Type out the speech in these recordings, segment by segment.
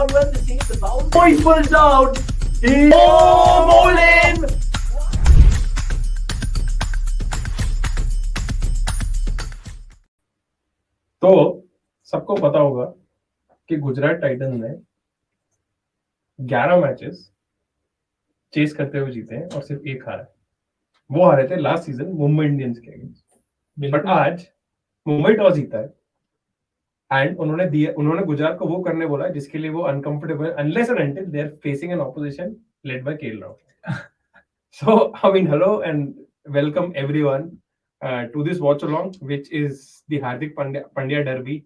one run to save the bounce. Boy pulls out. Oh, bowling! तो सबको पता होगा कि गुजरात टाइटंस ने 11 मैचेस चेस करते हुए जीते हैं और सिर्फ एक हारा है। वो हारे थे लास्ट सीजन मुंबई इंडियंस के अगेंस्ट। बट आज मुंबई टॉस जीता है एंड उन्होंने गुजरात को वो करने बोला जिसके लिए वो अनकंफर्टेबल है, unless and until they are facing an opposition led by KL Rahul. So I mean hello and welcome everyone to this watchalong, which is the Hardik Pandya derby,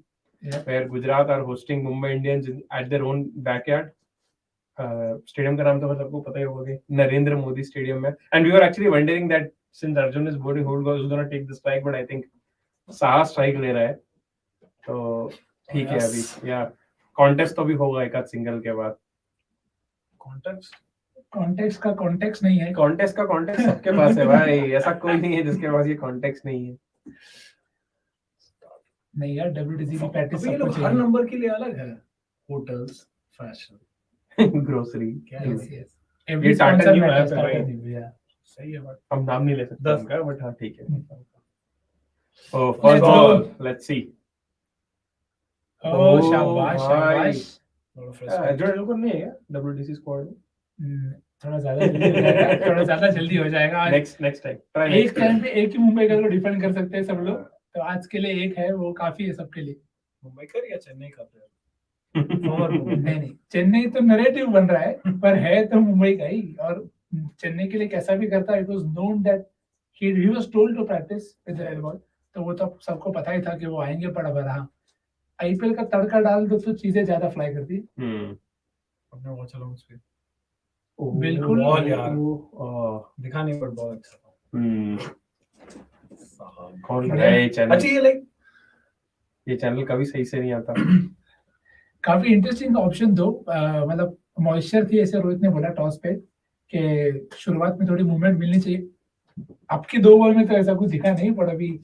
where Gujarat are hosting Mumbai Indians at their own backyard. Stadium का नाम तो सबको पता ही होगा, Narendra Modi stadium में. And we were actually wondering that since Arjun is boarding, who's going to take the strike, but I think Saha strike ले रहा है, तो ठीक है अभी. Yeah, contest तो भी होगा एक आध सिंगल के बाद. कॉन्टेक्स्ट का कॉन्टेक्स्ट नहीं है. कॉन्टेक्स्ट का कॉन्टेक्स्ट सबके पास है भाई, ऐसा कोई नहीं है जिसके पास ये कॉन्टेक्स्ट नहीं है. नहीं यार, WTC की प्रैक्टिस ये लोग हर नंबर के लिए अलग है. होटल्स, फैशन, ग्रोसरी, यस ये टाटा न्यू ऐप है भाई. सही है. बट हम नाम नहीं ले सकते उनका, बट हाँ ठीक है. Oh, first ball, let's see. Oh, शाबाश शाबाश. जो लोग नहीं है WTC स्क्वाड में. थोड़ा ज्यादा जल्दी हो जाएगा. नेक्स्ट टाइम एक टाइम पे एक ही मुंबई का तो डिफेंड कर सकते हैं सब लोग, तो आज के लिए एक है वो काफी है सबके लिए. मुंबई कर या चेन्नई का प्लेयर? नहीं, चेन्नई तो नैरेटिव बन रहा है, पर है तो मुंबई का ही. और चेन्नई के लिए कैसा भी करता है, it was known that he was told to practise with the red ball, तो वो तो सबको पता ही था कि वो आएंगे. पर अब हाँ, आईपीएल का तड़का डाल दो तो चीजें ज्यादा फ्लाई करती. अपने वॉचअलोंग्स पे बिल्कुल बॉल यार दिखा नहीं, पर बॉल अच्छा था. कौन है चैनल? अच्छा, ये चैनल कभी सही से नहीं आता. काफी इंटरेस्टिंग ऑप्शन दो. मतलब मॉइस्चर थी, ऐसे रोहित ने बोला टॉस पे कि शुरुआत में थोड़ी मूवमेंट मिलनी चाहिए. आपकी 2 बॉल में तो ऐसा कुछ दिखा नहीं, पर अभी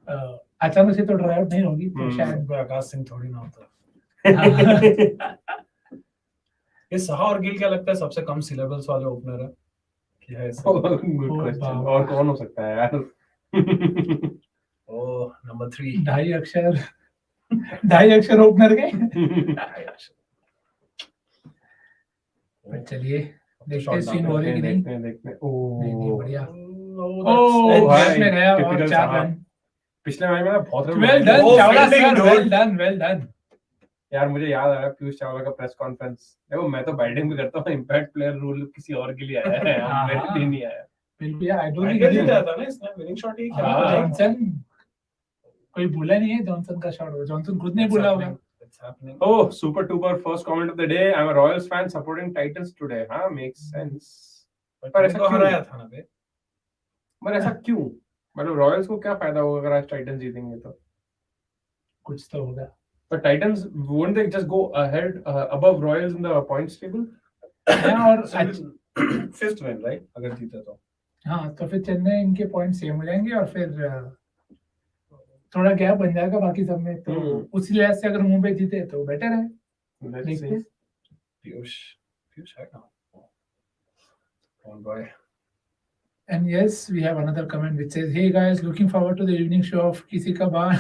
अचानक से तो ड्राई आउट नहीं होगी, तो शायद आकाश सिंह थोड़ी ना होता. ये साहा और गिल क्या लगता है सबसे कम सिलेबल्स वाले ओपनर है? क्या है? Good question. और कौन हो सकता है यार? ओह, नंबर 3. 2.5 अक्षर ओपनर के. चलिए देखते हैं सीन हो रही कि नहीं. देखते. नहीं, बढ़िया. में गया और 4 रन. पिछले मैच में बहुत run. Well done Chawla sir, well done. यार मुझे याद आ रहा है पीयूष चावला का प्रेस कॉन्फ्रेंस. देखो मैं तो बैटिंग भी करता हूँ, इम्पैक्ट प्लेयर रूल किसी और के लिए आया है, मेरे लिए नहीं आया. बिल्कुल यार, आई डोंट थिंक ये था ना इसने विनिंग शॉट ही खेला. जॉनसन कोई बोला नहीं है, जॉनसन का शॉट. जॉनसन खुद नहीं बोला होगा. Oh, super duper first comment of the day. I'm a Royals fan supporting Titans today. हाँ, makes sense. पर ऐसा क्यों हराया था ना बे? पर ऐसा क्यों? मतलब रॉयल्स को क्या फायदा होगा अगर आज टाइटंस जीतेंगे तो? कुछ तो होगा. But Titans won't they just go ahead above Royals in the points table? और 5th win right? अगर जीते तो. हाँ, तो फिर चेन्नई इनके पॉइंट सेम हो जाएंगे और फिर थोड़ा गैप बन जाएगा बाकी सब में. तो उसी लिहाज से अगर मुंबई जीते तो बेटर है. देखते. पीयूष है ना. On boy. And yes, we have another comment which says, "Hey guys, looking forward to the evening show of किसी का भाई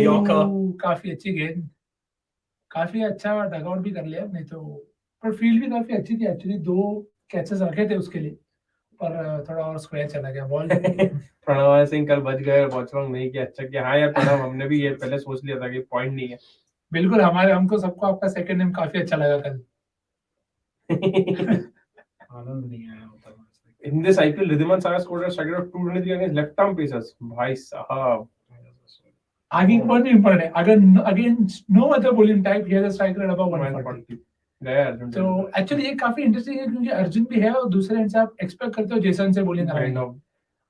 योका. काफी अच्छी गेंद, काफी अच्छा डगआउट भी कर लिया. नहीं तो पर फील्ड भी काफी अच्छी थी एक्चुअली. 2 कैचेस रखे थे उसके लिए, पर थोड़ा और स्क्वायर चला गया बॉल. प्रणव सिंह कल बच गए, वॉचलॉन्ग नहीं किया. अच्छा किया. हाँ यार प्रणव, हमने भी ये पहले सोच लिया था कि पॉइंट नहीं है. बिल्कुल, हमको सबको आपका सेकंड नेम काफी अच्छा लगा कल. आनंद नहीं आया होता. In this IPL, Ridhiman Saha scored a strike rate of 223 against left-arm pacers. भाई साहब. आगे कौन इम्पोर्टेंट है? अगर against no other bowling type he has a strike rate above 140. गया अर्जुन. तो एक्चुअली ये काफी इंटरेस्टिंग है क्योंकि अर्जुन भी है और दूसरे एंड से आप एक्सपेक्ट करते हो जेसन से बॉलिंग कराएंगे.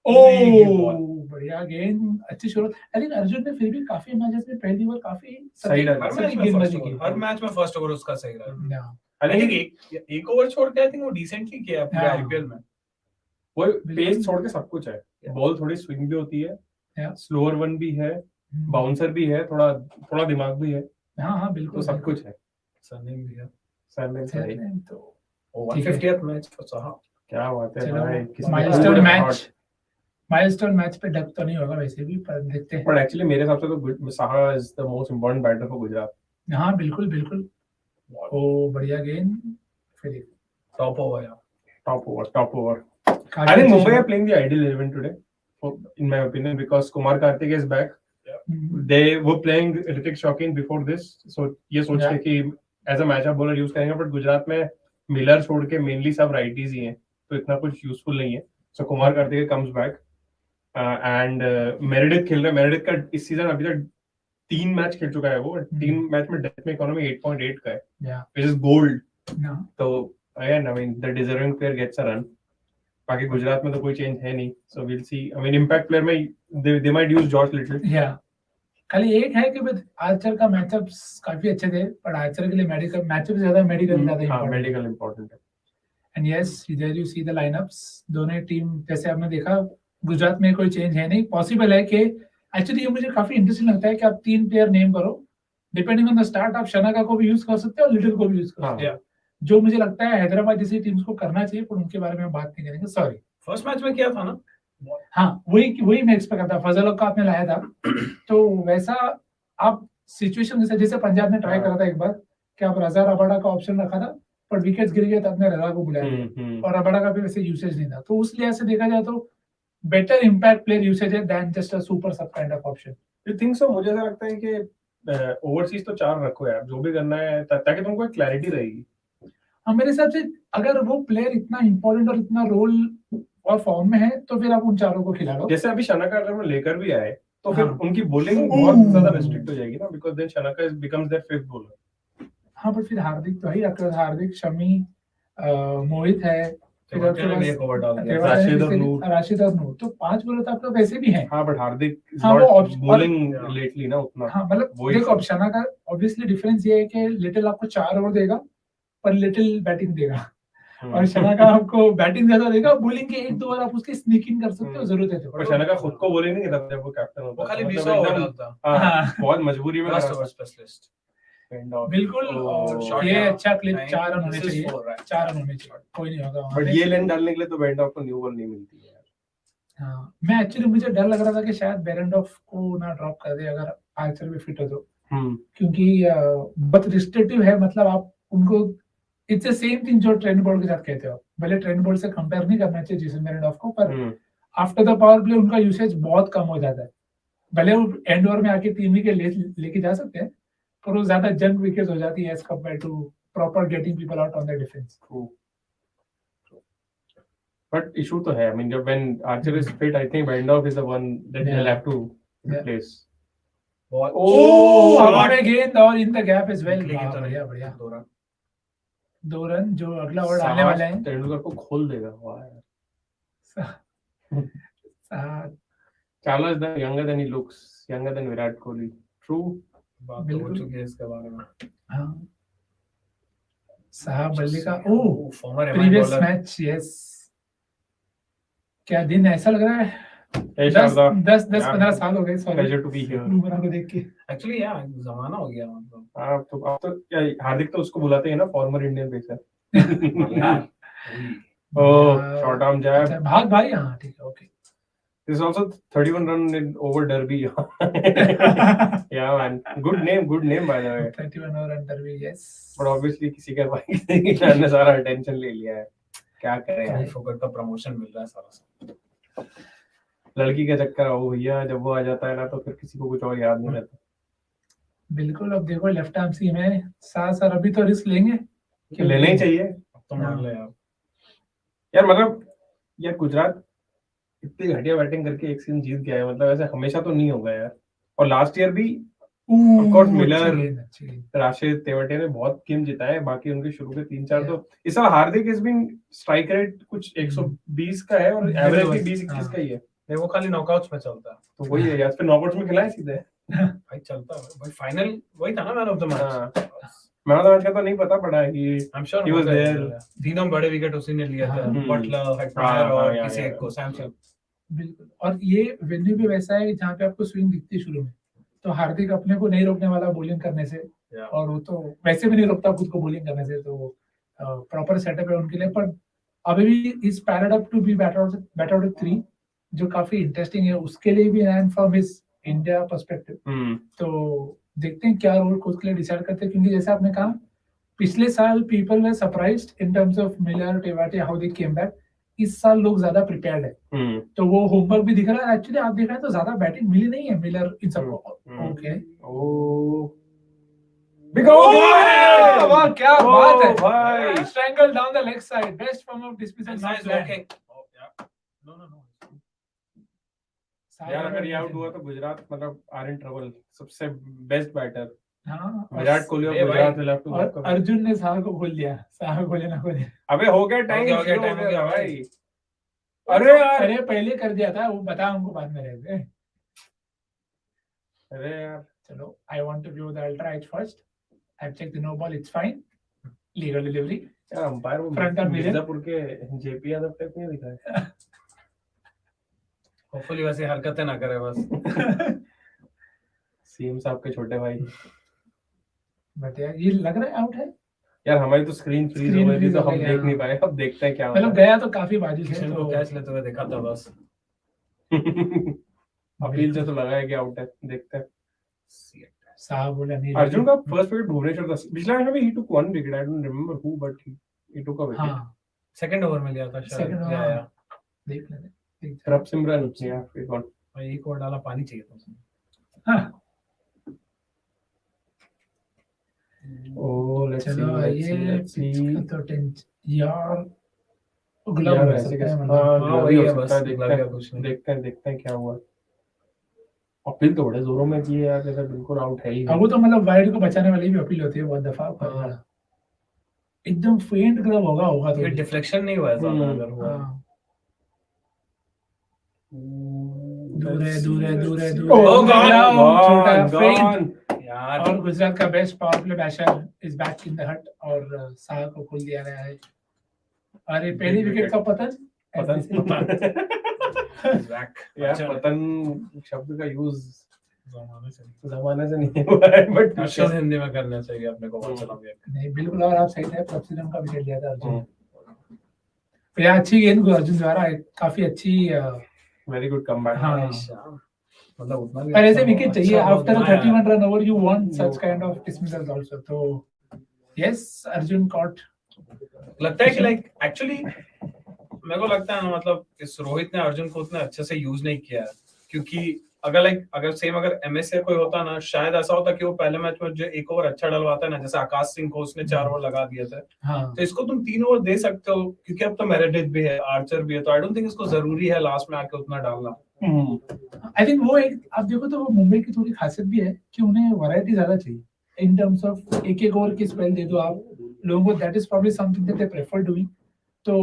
ओह, बढ़िया गेंद, अच्छी शुरुआत. आई थिंक अर्जुन ने फिर भी काफी मैचेस में पहली बार काफी सही गेंदबाजी की. हर मैच में फर्स्ट ओवर उसका सही रहा. आई थिंक एक ओवर छोड़ के आई थिंक वो डिसेंटली किया अपने आईपीएल में. वो पेस छोड़ के सब कुछ है. बॉल थोड़ी स्विंग भी होती है, स्लोअर वन भी है, बाउंसर भी है, थोड़ा दिमाग भी है. हाँ तो बिल्कुल सब कुछ है, सरनेम भी है। सरनेम तो है। बिल्कुल। तो ओ, ठीक है। 150th match for Saha. क्या बात है चलो, भाई, किसी ने milestone who would have match, thought? Milestone match पे डक तो नहीं होगा वैसे भी, पर देखते हैं। बट एक्चुअली मेरे हिसाब से तो Saha is the most important batter for Gujarat. हाँ बिल्कुल बिल्कुल। ओ बढ़िया गेंद, फिर टॉप ओवर यार। Top over. काफी I think अच्छी Mumbai are shot। playing the ideal 11 today, in my opinion, because Kumar Karthik is back. Hmm, They were playing Ritik Shawkin before this, so ये सोच के Yeah. कि as a matchup bowler use करेंगे, but Gujarat में Miller छोड़ के mainly सब righties ही हैं, तो इतना कुछ यूजफुल नहीं है। So Kumar Kartik comes back and Meredith खेल रहा है। मेरिडिथ का इस सीजन अभी तक 3 मैच खेल चुका है वो, 3 मैच में डेथ में इकोनॉमी 8.8 का है, Yeah. which is gold. No. तो again, I mean, the deserving player gets a run. बाकी गुजरात में तो कोई चेंज है नहीं, so we'll see. I mean, impact player में they might use Josh Little. Yeah. खाली एक है कि विद आर्चर का मैचअप्स काफी अच्छे थे, पर आर्चर के लिए मेडिकल मैचअप से ज्यादा मेडिकल ज्यादा हाँ, इंपॉर्टेंट मेडिकल इम्पोर्टेंट है। And yes there you see the lineups, दोनों टीम जैसे आपने देखा गुजरात में कोई चेंज है नहीं। पॉसिबल है कि एक्चुअली ये मुझे काफी इंटरेस्टिंग लगता है कि आप 3 प्लेयर नेम करो, डिपेंडिंग ऑन द स्टार्ट आप शनाका को भी यूज कर सकते हो और लिटिल को भी यूज कर सकते हो, जो मुझे लगता है हैदराबाद जैसी टीम्स को करना चाहिए, पर उनके बारे में हम बात नहीं करेंगे, सॉरी। फर्स्ट मैच में क्या था ना, हाँ वही मैं एक्सपेक्ट करता, फजल का आपने लाया था, तो वैसा आप सिचुएशन जैसे पंजाब ने ट्राई करा था एक बार कि आप रजा रबाडा का ऑप्शन रखा था, पर विकेट्स गिर गए, तब ने रजा को बुलाया और रबाडा का भी वैसे यूसेज नहीं था, तो उस लिहाज से देखा जाए तो बेटर इम्पैक्ट प्लेयर यूसेज है देन जस्ट अ सुपर सब kind of option. You think so? मुझे ऐसा लगता है कि ओवरसीज तो 4 रखो यार, जो भी करना है, ताकि तुमको एक क्लैरिटी रहेगी। हाँ मेरे हिसाब से अगर वो प्लेयर इतना इंपॉर्टेंट और इतना रोल और फॉर्म में है तो फिर आप उन चारों को खिला लो। जैसे अभी शनाका अगर वो लेकर भी आए तो फिर हाँ। उनकी बॉलिंग बहुत ज्यादा रिस्ट्रिक्ट हो जाएगी ना, because then Shanaka becomes their fifth bowler. हाँ पर फिर हार्दिक तो ही रखा, हार्दिक, शमी, मोहित है, फिर तेवतिया ने भी एक ओवर डाल दिया, राशिद और नूर, तो 5 बॉलर तो आपके वैसे भी हैं। हाँ बट हार्दिक इज हाँ, नॉट वो बॉलिंग लेटली ना उतना। हाँ मतलब वही देखो अब शना का ऑब्वियसली डिफरेंस ये है कि लिटिल आपको 4 ओवर देगा पर लिटिल बैटिंग देगा, और शना का आपको बैटिंग ज्यादा देगा, बॉलिंग के 1-2 ओवर आप उसके स्नीकिंग कर सकते हो जरूरत है तो। पर शना का खुद को बॉलिंग नहीं करता जब वो कैप्टन होता, वो खाली मतलब 20 ओवर एकदम डालता। हाँ, बहुत मजबूरी में फर्स्ट करता। ओवर स्पेशलिस्ट बिल्कुल। और shot ये down. अच्छा क्लिप, Nine. 4 रन होने This is चाहिए, 4, right? 4 रन होने चाहिए, कोई नहीं होगा वहाँ बट पे। ये लेन डालने के लिए तो बेंडॉफ को न्यू बॉल नहीं मिलती है यार। हाँ मैं एक्चुअली मुझे डर लग रहा था कि शायद बेरेंडॉफ को ना ड्रॉप कर दे अगर आर्चर भी फिट हो तो, क्योंकि बहुत रिस्ट्रिक्टिव है, मतलब आप उनको इट्स द सेम थिंग जो ट्रेंड बोल्ट के साथ कहते हो, भले ट्रेंड बोल्ट से कंपेयर नहीं करना चाहिए जेसन बेरेंडॉफ को, पर आफ्टर द पावर प्ले उनका यूसेज बहुत कम हो जाता है, भले वो एंड ओवर में आके टीम के लेके जा सकते हैं, पर वो ज्यादा जंग विकेट्स हो जाती है as compare to proper getting people out on the defence. But issue तो है, आई मीन जब when Archer is fit, I think Behrendorff is the one that will have to replace. हवा में गेंद और in the gap is well, बढ़िया बढ़िया, 2 run जो अगला ओवर डालने वाले हैं तेंदुलकर को खोल देगा। वाह यार, Chawla is younger than he looks, younger than Virat Kohli. True. बात तो हो चुकी है इसके बारे में। हाँ साहब बल्ले का ओ फॉर्मर प्रीवियस मैच, यस क्या दिन, ऐसा लग रहा है 10-15 साल हो गए, sorry, Pleasure to be here. Bumrah को देख के एक्चुअली यार जमाना हो गया, मतलब अब तो क्या हार्दिक तो उसको बुलाते हैं ना, फॉर्मर इंडियन पेसर। ओह शॉर्ट आर्म जैब, भाग भाई। हाँ ठीक है, okay. This is also 31 run in over Derby. Yeah man, good name by the way. 31 over and Derby, yes. But obviously किसी के भाई ने सारा attention ले लिया है, क्या करें यार, फोकट का प्रमोशन मिल रहा है सारा। लड़की का चक्कर हो भैया, जब वो आ जाता है ना तो फिर किसी को कुछ और याद नहीं रहता। बिल्कुल। अब देखो लेफ्ट आर्म सीम है, सर अभी तो रिस्क लेंगे, लेना ही चाहिए तो मान ले यार, मतलब यार गुजरात इतनी घटिया बैटिंग करके एक सीजन जीत गया है, मतलब ऐसे हमेशा तो नहीं होगा यार। और लास्ट ईयर भी of course Miller, Rashid, Tewatia ने बहुत गेम जिताए, बाकी उनके शुरू के 3-4 तो इस साल हार्दिक इज बीन स्ट्राइक रेट कुछ 120 का है और एवरेज भी 20-21 का ही है। नहीं वो खाली नॉकआउट्स में चलता है, तो वही है यार, फिर नॉकआउट्स में खिलाए सीधे भाई चलता है भाई। फाइनल वही था ना man of the match, man of the match का तो नहीं पता पड़ा कि I am sure he was there. तीनों बड़े विकेट उसी ने लिए थे, बटलर, हेटमायर और किसी एक को, सैमसन। बिल्कुल। और ये वेन्यू भी वैसा है जहाँ पे आपको स्विंग दिखती है शुरू में, तो हार्दिक अपने को नहीं रोकने वाला बॉलिंग करने से, और वो तो वैसे भी नहीं रोकता खुद को बॉलिंग करने से, तो प्रॉपर सेटअप है उनके लिए। पर अभी भी is paired up to be batter of 3, जो काफी इंटरेस्टिंग है उसके लिए भी and from his India perspective. तो देखते हैं क्या रोल खुद के लिए डिसाइड करते हैं, क्योंकि जैसे आपने कहा पिछले साल people were surprised in terms of Miller, Tewatia, how they came back. इस साल लोग ज्यादा प्रिपेयर्ड है, तो वो होमवर्क भी दिख रहा है। एक्चुअली आप देख रहे हैं तो ज्यादा बैटिंग मिली नहीं है मिलर इन सबको। ओके, वाह क्या बात है भाई, strangle down the leg side, best form of dismissal, nice walking. यार अगर ये आउट हुआ तो गुजरात मतलब आर इन ट्रबल। सबसे बेस्ट बैटर हाँ, विराट कोहली और गुजरात विल हैव टू और अर्जुन ने साहा को खोल दिया, साहा खोले ना खोले। अबे हो गया टाइम, हो गया भाई। अरे यार, अरे पहले कर दिया था वो, बता हमको बाद में रह गए। अरे यार चलो, I want to view the ultra edge first. I have check the no ball, it's fine, legal delivery. यार अंपायर वो फ्रंट और मिर्जापुर के जेपी यादव टाइप नहीं दिखा है। होपफुली वैसे हरकतें ना करे बस। सीएम साहब के छोटे भाई। बट यार ये लग रहा है आउट है यार हमारी तो स्क्रीन फ्रीज हो गई थी तो हम देख नहीं पाए, अब देखते हैं क्या होता है। मतलब गया तो काफी बाजू से, किशन को कैच लेते हुए देखा था बस। अपील से तो लगा है कि आउट है, देखते हैं। साहब बोला नहीं। अर्जुन का फर्स्ट विकेट भुवनेश्वर था पिछले मैच में, he took one wicket, I don't remember who, but he took a wicket. हां, सेकंड ओवर में लिया था शायद। या देख लेते। प्रभसिमरन या फिर कौन, एक ओवर डाला, पानी चाहिए था उसमें। हां, ओ लेट्स चलो ये तो टेंस यार, ग्लव ग्लव ऐसे कैसे, मतलब हां वही वही है हो बस, सकता है। देखते हैं क्या हुआ। अपील तो बड़े जोरों में की है यार, जैसे बिल्कुल आउट है ही। अब वो तो मतलब वाइड को बचाने वाली भी अपील होती है बहुत दफा, पर एकदम फेंट ग्लव होगा तो डिफ्लेक्शन नहीं हुआ ज्यादा, अगर हुआ दूर है। Oh God, छोटा gone. फेंट यार। और गुजरात का best power play basher is back in the hut, और साहा को खोल दिया गया है। अरे पहली विकेट का पतन यार पतन शब्द का यूज जमाने से नहीं हुआ है, बट अक्षर हिंदी में करना चाहिए अपने को। नहीं बिल्कुल, और आप सही थे, प्रभसिमरन का विकेट लिया था अर्जुन। तो यार अच्छी गेंद अर्जुन द्वारा, काफी अच्छी, वेरी गुड कमबैक। हाँ, मतलब उतना भी पर ऐसे अच्छा विकेट चाहिए अच्छा आफ्टर बहुत 31 run over, you want such kind of dismissals also. तो यस, अर्जुन कॉट। लगता है कि लाइक एक्चुअली मेरे को लगता है ना, मतलब इस रोहित ने अर्जुन को उतना अच्छे से यूज नहीं किया है, क्योंकि अगर सेम अगर एमएस से कोई होता ना, शायद ऐसा होता कि वो पहले मैच में जो एक ओवर अच्छा डलवाता है ना, जैसे आकाश सिंह को उसने 4 ओवर लगा दिए थे, तो इसको तुम 3 ओवर दे सकते हो, क्योंकि अब तो मेरेडिथ भी है, आर्चर भी है, तो आई डोंट थिंक इसको जरूरी है लास्ट में आके उतना डालना। आई थिंक वो एक, आप देखो तो वो मुंबई की थोड़ी खासियत भी है कि उन्हें वैरायटी ज्यादा चाहिए इन टर्म्स ऑफ एक ओवर की स्पेल दे दो आप लोगों को, that is probably something that they prefer doing. तो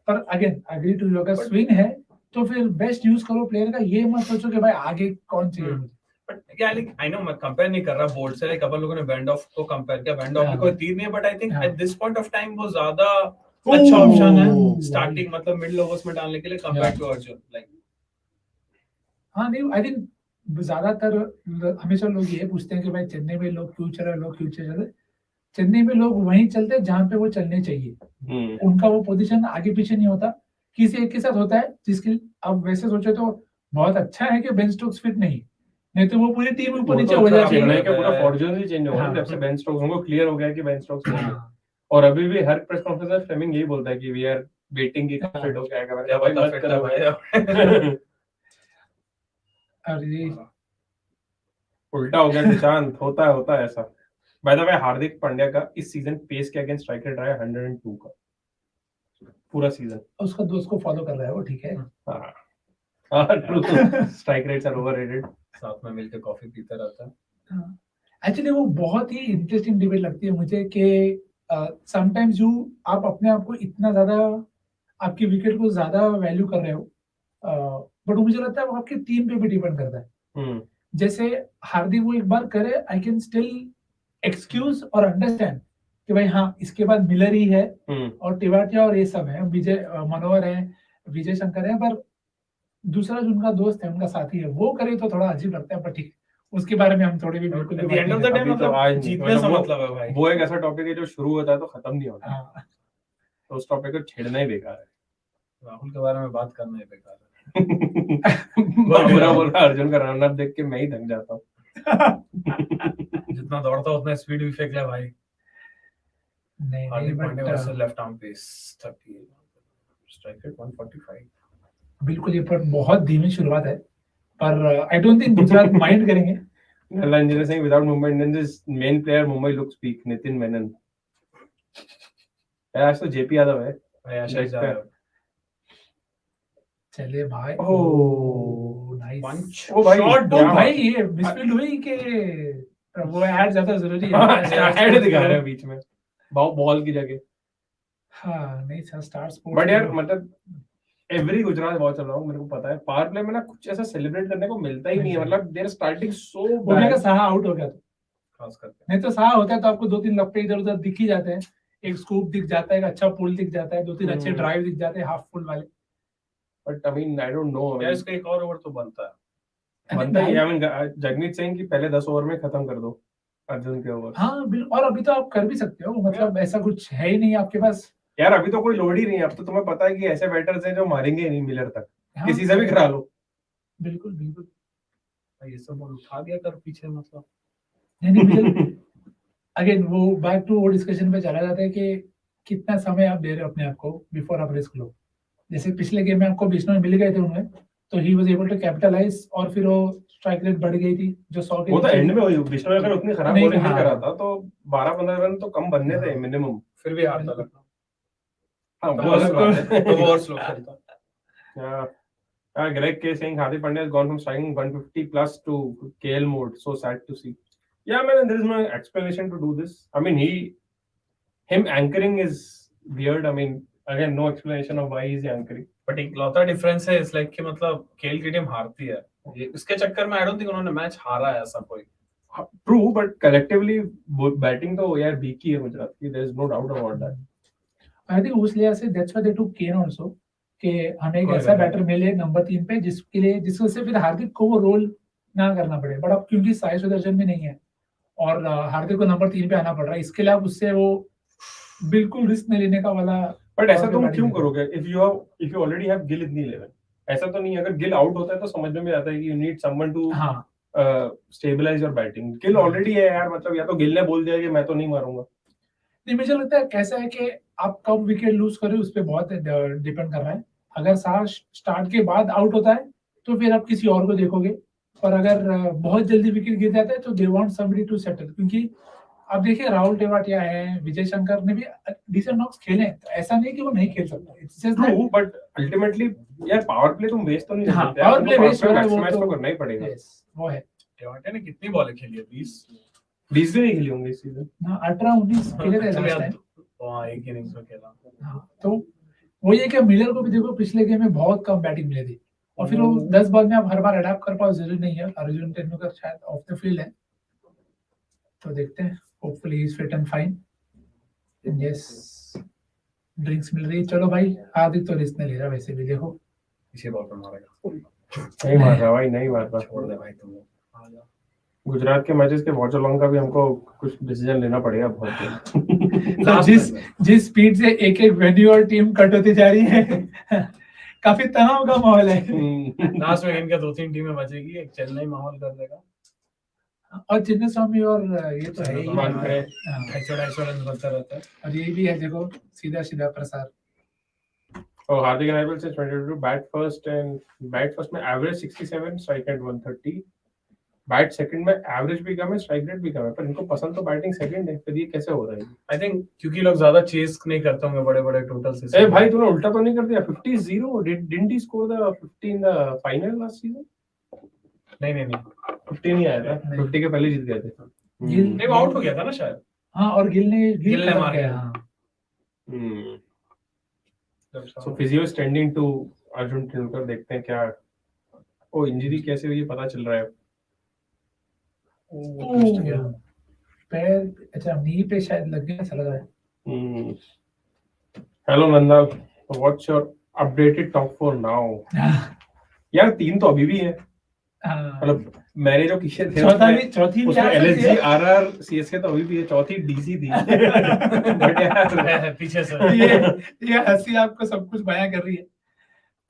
पर अगेन एग्री टू यू, अगर स्विंग है तो फिर बेस्ट यूज करो प्लेयर का, ये मत सोचो कि भाई आगे कौन चाहिए। बट या लाइक आई नो मैं कंपेयर नहीं कर रहा बोर्ड से, लाइक अपन लोगों ने बैंड ऑफ को कंपेयर किया, बैंड ऑफ भी कोई तीर नहीं है, but I think at this point of time वो ज्यादा अच्छा ऑप्शन है स्टार्टिंग, मतलब मिडिल ओवर्स में डालने के लिए कंपेयर टू अर्जुन। लाइक हाँ नहीं, आई थिंक ज्यादातर हमेशा लोग ये पूछते हैं कि भाई चेन्नई में लोग क्यों चले। चेन्नई में लोग वहीं चलते हैं जहां पे वो चलने चाहिए, उनका वो पोजीशन आगे पीछे नहीं होता, किसी एक के साथ होता है जिसके, अब वैसे सोचे तो बहुत अच्छा है कि बेन स्टोक्स फिट नहीं तो वो पूरी टीम ऊपर नीचे हो जाती है। चेन्नई का पूरा फॉर्चून ही चेंज हो गया जब से बेन स्टोक्स, उनको क्लियर हो गया कि बेन स्टोक्स नहीं है, और अभी भी हर प्रेस कॉन्फ्रेंस में फ्लेमिंग यही बोलता है कि वी आर वेटिंग कि फिट हो क्या करेगा, भाई मत करो भाई। अरे उल्टा हो गया निशांत, होता है ऐसा। By the way Hardik Pandya का इस सीजन पेस के अगेंस्ट स्ट्राइक रेट रहा है 102 का पूरा सीजन। उसका दोस्त को फॉलो कर रहा है वो, ठीक है। हां true, strike rates are overrated. साथ में मिलकर कॉफी पीते रहता है। एक्चुअली वो बहुत ही इंटरेस्टिंग डिबेट लगती है मुझे कि समटाइम्स आप अपने आप को इतना ज्यादा, आपकी विकेट को ज्यादा वैल्यू कर रहे हो, बट मुझे लगता है वो आपकी टीम पे भी डिपेंड करता है। जैसे हार्दिक वो एक बार करे, आई कैन स्टिल एक्सक्यूज और अंडरस्टैंड कि भाई हाँ इसके बाद मिलर ही है और टेवाटिया और ये सब है, विजय मनोहर है, विजय शंकर है, पर दूसरा जो उनका दोस्त है, उनका साथी है, वो करे तो थोड़ा अजीब लगता है, पर ठीक उसके बारे में हम थोड़ी भी बिल्कुल भी At the बात end नहीं of the day, अभी तो मतलब आज नहीं, जीतने से वो- मतलब है भाई। वो एक ऐसा टॉपिक है जो शुरू होता है तो खत्म नहीं होता, हाँ, तो उस टॉपिक को छेड़ना ही बेकार है। राहुल के बारे में बात करना ही बेकार है। बुरा बोल रहा, अर्जुन का रन अप देख के मैं ही थक जाता हूँ। जितना दौड़ता उतना स्पीड भी फेंक ले भाई। नहीं Hardik Pandya versus but left arm pace 30 strike rate 145। बिल्कुल ये पर बहुत धीमी शुरुआत है, पर I don't think Gujarat mind करेंगे। Nalla engineer saying without Mumbai Indians, main player Mumbai looks weak. Nitin Menon. यार आज तो जेपी यादव है। भाई आशीष देखते हैं। यादव चलिए भाई, ओह, नाइस पंच ओ भाई, शॉट तो क्या भाई ये मिसफील्ड हुई कि वो ऐड ज्यादा जरूरी है। ऐड दिखा रहे हैं बीच में बॉल की जगह। हाँ नहीं सर, स्टार स्पोर्ट्स बट यार मतलब एवरी गुजरात वॉच अलोंग मेरे को पता है पावर प्ले में ना कुछ ऐसा सेलिब्रेट करने को मिलता ही नहीं है, मतलब देयर स्टार्टिंग सो बोलने का बैड। साहा आउट हो गया तो, खास करके नहीं तो साहा होता है तो आपको 2-3 लप्पे इधर उधर दिख ही जाते हैं, एक स्कूप दिख जाता है, एक अच्छा पुल दिख जाता है, 2-3 अच्छे ड्राइव दिख जाते हैं हाफ फुल वाले। But I mean I don't know, यार इसका एक और ओवर तो बनता है। बनता ही। आई मीन जगमीत सिंह की पहले 10 ओवर में खत्म कर दो अर्जुन के ओवर। हाँ बिल्कुल, और अभी तो आप कर भी सकते हो, मतलब ऐसा कुछ है ही नहीं आपके पास। यार अभी तो कोई लोड ही नहीं है, अब तो तुम्हें पता है कि ऐसे बैटर्स हैं जो मारेंगे ही नहीं मिलर तक, हाँ, किसी से भी करा लो। बिल्कुल बिल्कुल। भाई ये सब बॉल उठा दिया कर पीछे, मतलब नहीं बिल्कुल। अगेन वो बैक टू वो डिस्कशन पे चला जाता है कि कितना समय आप दे रहे हो अपने आप को बिफोर आप रिस्क लो। जैसे पिछले गेम में आपको बिश्नोई मिल गए थे उनमें, तो he was able to capitalise, और फिर वो स्ट्राइक रेट बढ़ गई थी जो 100 के वो तो नीचे एंड में हुई, बिश्नोई अगर उतनी खराब नहीं, बॉलिंग नहीं हाँ। करा था तो 12-15 रन तो कम बनने थे मिनिमम। फिर भी हारता लगता। हाँ वो हाँ, अलग बात है। तो और स्लो खेलता। Greg K saying Hardik Pandya has gone from striking 150 plus to KL mode. So sad to see. Yeah, man, there is no explanation to do this. I mean, him anchoring is weird. I mean, again, no explanation of why he's anchoring. But एक लौता difference है इस like कि मतलब KL की team हारती है, इसके चक्कर में आई डोंट थिंक उन्होंने मैच हारा है ऐसा कोई। True, but collectively batting तो यार वीक ही है गुजरात की. There is no doubt about that. I think उस लिहाज से that's why they took Kane also, कि हमें एक कोई ऐसा वजह बैटर मिले नंबर 3 पे जिसके लिए जिसको से फिर हार्दिक को वो रोल ना करना पड़े। बट अब क्योंकि साई सुदर्शन भी नहीं है और हार्दिक को नंबर 3 पे आना पड़ रहा है, इसके लिए आप उससे वो बिल्कुल रिस्क नहीं लेने का वाला। बट ऐसा तुम क्यों करोगे if you already have Gill in the 11? ऐसा तो नहीं, अगर गिल आउट होता है तो समझ में आता है कि you need someone to stabilise your batting. Gill already है यार, मतलब या तो गिल ने बोल दिया कि मैं तो नहीं मारूंगा। नहीं मुझे लगता है कैसा है कि आप कब विकेट लूज करें उस पर बहुत डिपेंड कर रहा है। अगर सारा स्टार्ट के बाद आउट होता है तो फिर आप किसी और को देखोगे, और अगर बहुत जल्दी विकेट गिर जाता है तो they want somebody to settle. क्योंकि आप देखिए राहुल टेवाटिया है, विजय शंकर ने भी डिसेंट नॉक्स खेले हैं, तो ऐसा नहीं कि वो नहीं खेल सकते। It's just true, but ultimately यार पावर प्ले तुम वेस्ट तो नहीं हाँ, करते, power play waste हो रहा है, वो मैक्सिमाइज तो तो- करना ही पड़ेगा। वो है। टेवाटे ने कितनी बॉलें खेली है? 20 20 भी नहीं खेली होंगी इस सीजन। हाँ 18-19 खेले थे लास्ट टाइम। हां एक इनिंग्स में खेला। हाँ, तो वो ये कि मिलर को भी देखो पिछले गेम में बहुत कम बैटिंग मिली थी, और फिर वो 10 बॉल में आप हर बार अडैप्ट कर पाओ जरूरी नहीं है। अर्जुन तेंदुलकर शायद ऑफ द फील्ड है, तो देखते हैं। Hopefully he is fit and fine. Yes, drinks मिल रही है। चलो भाई, हार्दिक तो रिस्क नहीं ले रहा वैसे भी, देखो इसी बॉल पे मारेगा। नहीं मार रहा भाई, नहीं मार रहा। छोड़ दे भाई तुम लोग। गुजरात के मैचेस के वॉचअलोंग का भी हमको कुछ डिसीजन लेना पड़ेगा बहुत। तो जिस स्पीड से एक एक वेन्यू और टीम कट होती जा रही है काफी तनाव का माहौल है। लास्ट में इनके 2-3 टीमें बचेगी, एक चेन्नई माहौल कर देगा और चिन्ना स्वामी और ये तो है ही, मान रहे। हाँ, 250 रन बनता रहता है। और ये भी है देखो, सीधा सीधा प्रसार। और हार्दिक एंड आईपीएल से 22 बैट फर्स्ट में average 67, strike rate 130। Bat second में एवरेज भी कम है, स्ट्राइक रेट भी कम है, पर इनको पसंद तो बैटिंग सेकंड है, फिर ये कैसे हो रहा है? आई थिंक क्योंकि लोग ज्यादा चेस नहीं करते होंगे बड़े-बड़े टोटल से। ए भाई तूने उल्टा तो नहीं कर दिया? 50-0 didn't he score the 50 in the final last season? नहीं 50 नहीं आया था, 50 के पहले जीत गए थे। गिल नहीं वो आउट हो गया था ना शायद। हाँ, और गिल ने गिल ने मार गया। दिया। हाँ, so physio standing to Arjun Tendulkar, देखते हैं क्या ओ इंजरी कैसे हुई पता चल रहा है। पैर अच्छा नी पे शायद लग गया, ऐसा लग रहा है। Hello Nanda, what's your updated top 4 now? यार 3 तो अभी भी है, हाँ, मतलब मैंने जो किए थे चौथी भी उसमें आ सकती LSG है। RR CSK तो अभी भी है, चौथी DC थी बट यार पीछे से ये हंसी आपको सब कुछ बयां कर रही है,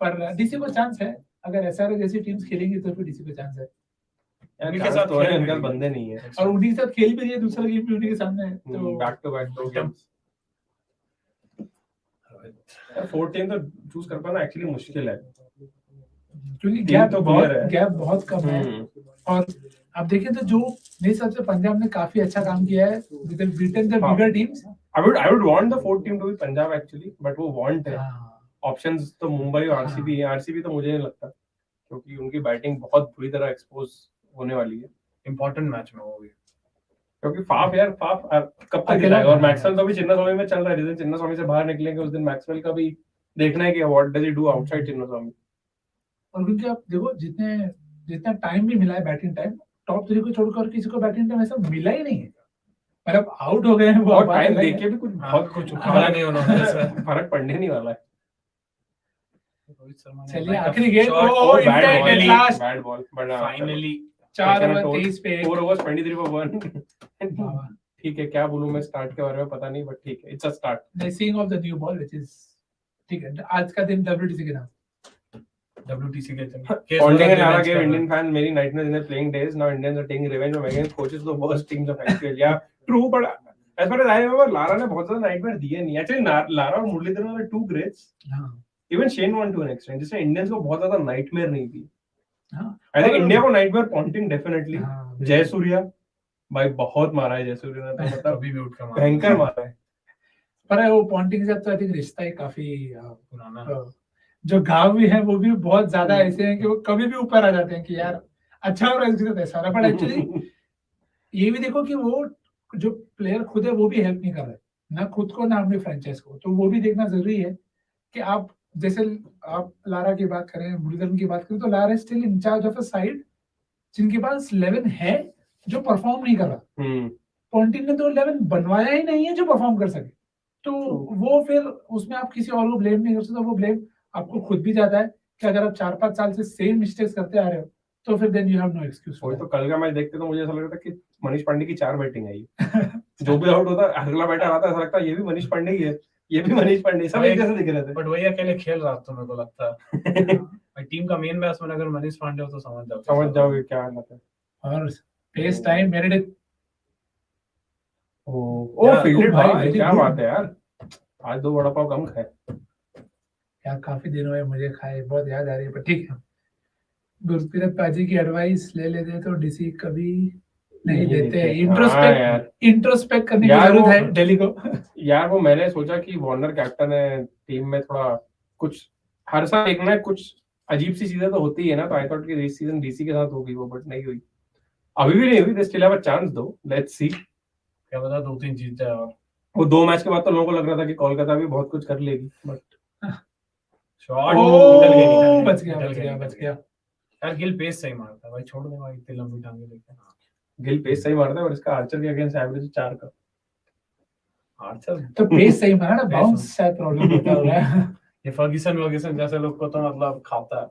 पर डीसी को चांस है, अगर SRH जैसी टीम्स खेलेंगी तो फिर डीसी को चांस है। उनके साथ तो है, खेल उनके भी बंदे नहीं है और उनके साथ खेल भी रही है, दूसरा गेम भी उन्हीं के सामने है, तो बैक टू बैक दो गेम्स। 14 तो चूज कर पाना एक्चुअली मुश्किल है क्योंकि टीम गैप तो बहुत clear है। गैप बहुत कम है। और अब देखें तो जो मेरे हिसाब से पंजाब ने काफी अच्छा काम किया है, beaten the bigger teams. I would want the fourth team to be Punjab actually, but वो want है। ऑप्शंस तो मुंबई और आरसीबी है। आरसीबी तो मुझे नहीं लगता क्योंकि उनकी बैटिंग बहुत बुरी तरह एक्सपोज होने वाली है इंपॉर्टेंट मैच में वो भी, क्योंकि फाफ कब तक जाएगा। और मैक्सवेल तो भी चिन्नास्वामी में चल रहा है, जिस दिन चिन्नास्वामी से बाहर निकलेंगे उस दिन मैक्सवेल का भी देखना है कि what does he do outside Chinnaswamy. और क्योंकि आप देखो जितना टाइम भी मिला है बैटिंग टाइम, टॉप 3 को छोड़कर किसी को बैटिंग टाइम ऐसा मिला ही नहीं है, मतलब आउट हो गए हैं वो और बात टाइम अलग है। देके भी कुछ बहुत कुछ उखाड़ा नहीं उन्होंने फर्क पड़ने नहीं वाला है। रोहित शर्मा ने चलिए like a आखिरी game, shot, oh bad intent ball at last, bad ball but finally 4 over 23 पे 4 overs 23 for 1 ठीक है, क्या बोलूं मैं स्टार्ट के बारे में पता नहीं, बट ठीक है, it's a start. The seeing of the new ball which is ठीक है। आज का दिन WTC के नाम, WTC के Ponting and Lara gave Indian fans many nightmares in their playing days. Now Indians are taking revenge from against coaches of the worst teams of IPL. Yeah, true, but as far as I remember, Lara ने बहुत ज़्यादा nightmare दिए नहीं। Actually, Lara और Muraleedharan were two greats. Even Shane won to an extent. जिसने Indians को बहुत ज़्यादा nightmare नहीं दी। I think India को nightmare Ponting definitely. जयसूर्या भाई बहुत मारा है जयसूर्या ने, तो मतलब अभी भी उठ के भयंकर मारा है। पर वो पॉन्टिंग से तो आई थिंक रिश्ता ही काफी पुराना, जो घाव भी है वो भी बहुत ज्यादा ऐसे हैं कि वो कभी भी ऊपर आ जाते हैं कि यार अच्छा हो रहा है इसके साथ ऐसा हो रहा है। बट एक्चुअली ये भी देखो कि वो जो प्लेयर खुद है वो भी हेल्प नहीं कर रहे, ना खुद को ना अपनी फ्रेंचाइज को, तो वो भी देखना जरूरी है कि आप जैसे आप लारा की बात करें, मुरलीधरन की बात करें, तो Lara still in charge of a side जिनके पास 11 है जो परफॉर्म नहीं कर रहा। पॉन्टिंग ने तो 11 बनवाया ही नहीं है जो परफॉर्म कर सके, तो वो फिर उसमें आप किसी और को ब्लेम नहीं कर सकते। वो ब्लेम आपको खुद भी जाता है कि अगर आप 4-5 साल से सेम मिस्टेक्स करते आ रहे हो तो फिर then you have no excuse. वही तो कल का मैच देखते तो मुझे ऐसा लग रहा था कि मनीष पांडे की 4 बैटिंग आई जो भी आउट होता अगला बैटर आता ऐसा लगता ये भी मनीष पांडे ही है, ये भी मनीश पांडे, सब एक जैसे दिख रहे थे। बट वही अकेले खेल रहा तो मेरे को लगता है भाई टीम का मेन बैट्समैन अगर मनीष पांडे हो तो समझ जाओगे क्या हालत है। और पेस टाइम मेरिडिथ, ओ फील्डेड भाई, क्या बात है यार, आज 2 वड़ा पाव कम खाए यार, काफी दिन हुए मुझे खाए, बहुत याद आ रही है, पर ठीक है। गुरप्रीत पाजी की एडवाइस ले लेते तो डीसी कभी नहीं देते। इंट्रोस्पेक्ट करने की जरूरत है दिल्ली को। यार वो मैंने सोचा कि वार्नर कैप्टन है, टीम में थोड़ा कुछ हर साल एक ना कुछ अजीब सी चीजें तो होती है ना, तो आई थॉट कि इस सीजन डीसी के साथ होगी वो, बट नहीं हुई, अभी भी नहीं हुई। They still have a chance दो, लेट्स सी, क्या पता 2-3 जीत जाए। और वो 2 मैच के बाद तो लोगों को लग रहा था कि कोलकाता भी बहुत कुछ कर लेगी, बट शॉट बच गया। यार गिल पेस सही मारता है भाई, छोड़ दे भाई इतनी लंबी टांगे लेके। गिल पेस सही मारता है और इसका आर्चर के अगेंस्ट एवरेज 4 का। आर्चर तो पेस सही मारा ना, बाउंस शायद प्रॉब्लम होता होगा। ये फर्ग्यूसन जैसे लोग को तो मतलब खाता है।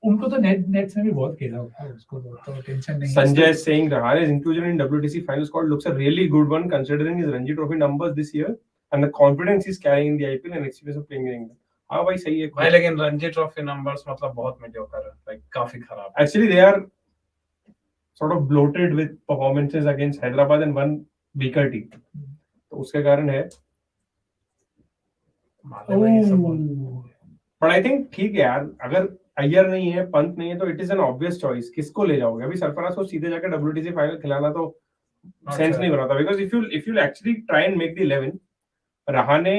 उनको तो नेट्स में भी बहुत खेला होगा, उसको तो टेंशन नहीं है। Sanjay is saying Rahana's inclusion in WTC final squad looks a really good one considering his Ranji Trophy numbers this year and the confidence he's carrying in the IPL and experience of playing in England. हाँ भाई सही है भाई, लेकिन Ranji trophy numbers मतलब बहुत mediocre है, like काफी खराब। Actually they are sort of bloated with performances against Hyderabad and one weaker team. तो उसके कारण है। But I think ठीक है यार, अगर अय्यर नहीं है, पंत नहीं है, तो it is an obvious choice. किसको ले जाओगे अभी? सरफराज को सीधे जाकर WTC फाइनल खिलाना तो सेंस नहीं बनाता, because if you actually try and make the 11, Rahane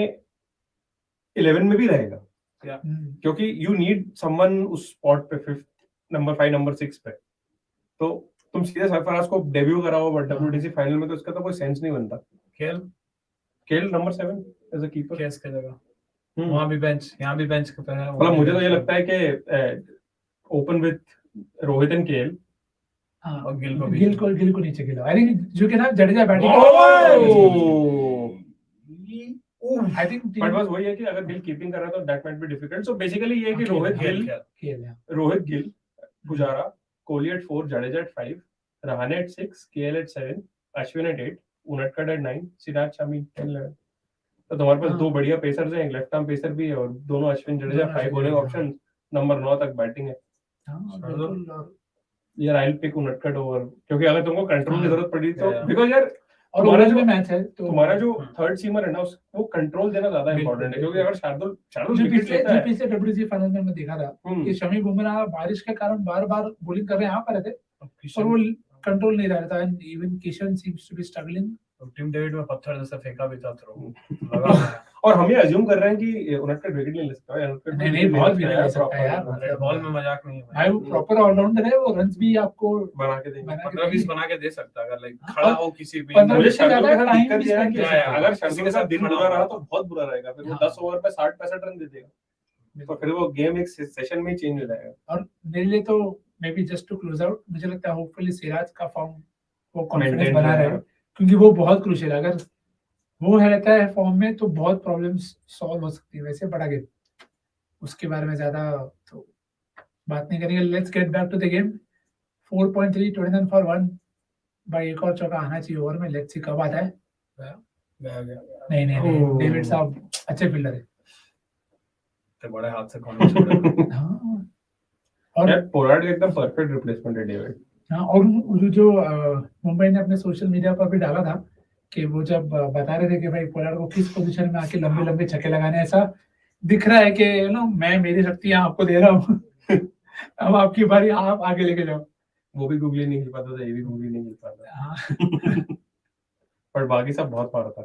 11 में भी रहेगा क्योंकि यू नीड समवन उस स्पॉट पे 5th नंबर 5 नंबर 6 पे, तो तुम सीधे सरफराज को डेब्यू कराओ बट WTC फाइनल में, तो इसका तो कोई सेंस नहीं बनता। खेल नंबर 7 एज अ कीपर केस की जगह वहां भी बेंच, यहाँ भी बेंच पे है। मतलब मुझे तो ये लगता है कि open with Rohit and KL और गिल को नीचे खेलो। I think you can have Jadeja batting. I think but बस वही है कि अगर गिल कीपिंग कर रहा है तो that might be difficult. So basically ये है कि Rohit Gill, Pujara, Kohli at 4, Jadeja at 5, Rahane at 6, KL at 7, Ashwin at 8, Unadkat at 9, Siraj Shami 10, 11. तो तुम्हारे पास दो बढ़िया पेसर्स हैं, एक लेफ्ट आर्म पेसर भी है और दोनों Ashwin Jadeja 5 bowling option, number 9 तक बैटिंग है। यार I will pick Unadkat over, क्योंकि अगर तुमको कंट्रोल की जरूरत पड़ी तो बिकॉज़ यार और तुम्हारा जो मैच है तो तुम्हारा जो थर्ड सीमर है ना वो कंट्रोल देना ज्यादा इंपॉर्टेंट है, क्योंकि अगर शार्दुल विकेट लेता है, पिछले डब्ल्यूसी फाइनल में मैं देखा था कि शमी बुमराह बारिश के कारण बार-बार बॉलिंग कर रहे यहाँ पर थे और वो कंट्रोल नहीं रह रहा था, and even Kishan seems to be struggling. Tim David में पत्थर जैसा फेंका भी था थ्रो लगा और हम ये अज्यूम कर रहे हैं कि उनटकट विकेट नहीं ले सकता है, नहीं बहुत विकेट ले सकता है यार, बॉल में मजाक नहीं है भाई, वो प्रॉपर ऑलराउंडर है, वो रन्स भी आपको बना के देंगे, 15-20 बना के दे सकता है अगर लाइक खड़ा हो किसी भी। मुझे शार्दुल के साथ दिक्कत ये है कि है, अगर शार्दुल के साथ दिन बुरा रहा तो बहुत बुरा रहेगा, फिर वो 10 ओवर पे 60-65 रन दे देगा, तो फिर वो गेम एक सेशन में ही चेंज हो जाएगा। और मेरे लिए तो maybe just to close out, मुझे लगता है होपफुली सिराज का फॉर्म वो कॉन्फिडेंस बना रहे, क्योंकि वो बहुत क्रूशियल है, अगर वो रहता है फॉर्म में तो बहुत प्रॉब्लम्स सॉल्व हो सकती है। वैसे बड़ा गेम, उसके बारे में ज्यादा तो बात नहीं करेंगे। Let's get back to the game. 4.3 29 for 1 भाई, एक और चौका आना चाहिए ओवर में, लेट्स सी कब आता है। नहीं डेविड साहब अच्छे फील्डर है, तो बड़े हाथ से कौन छोड़ेगा। हाँ, और यार पोलार्ड एकदम परफेक्ट रिप्लेसमेंट है डेविड। हाँ, और जो मुंबई ने अपने सोशल मीडिया पर भी डाला था कि वो जब बता रहे थे कि भाई पोलार्ड को किस पोजीशन में आके लंबे लंबे छक्के लगाने, ऐसा दिख रहा है कि यू नो मैं मेरी शक्तियां आपको दे रहा हूँ अब आपकी बारी, आप आगे लेके जाओ। वो भी गुगली नहीं खेल पाता था, ये भी गुगली नहीं खेल पाता हाँ पर बाकी सब बहुत मारा था।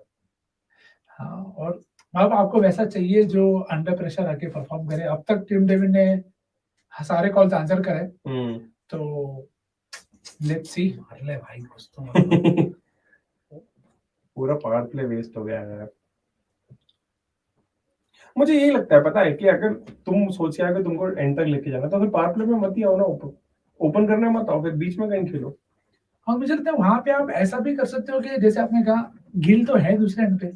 हाँ, और अब आपको वैसा चाहिए जो अंडर प्रेशर आके परफॉर्म करे। अब तक टीम डेविड ने सारे कॉल्स आंसर करे, तो लेट्स सी। मार ले भाई कुछ तो पूरा पावर प्ले वेस्ट हो गया यार। मुझे यही लगता है, पता है कि अगर तुम सोचिए अगर तुमको एंड तक लेके जाना तो फिर पावर प्ले में मत ही आओ ना, ओपन करने मत आओ, फिर बीच में कहीं खेलो। और मुझे लगता है वहां पे आप ऐसा भी कर सकते हो कि जैसे आपने कहा गिल तो है दूसरे एंड पे,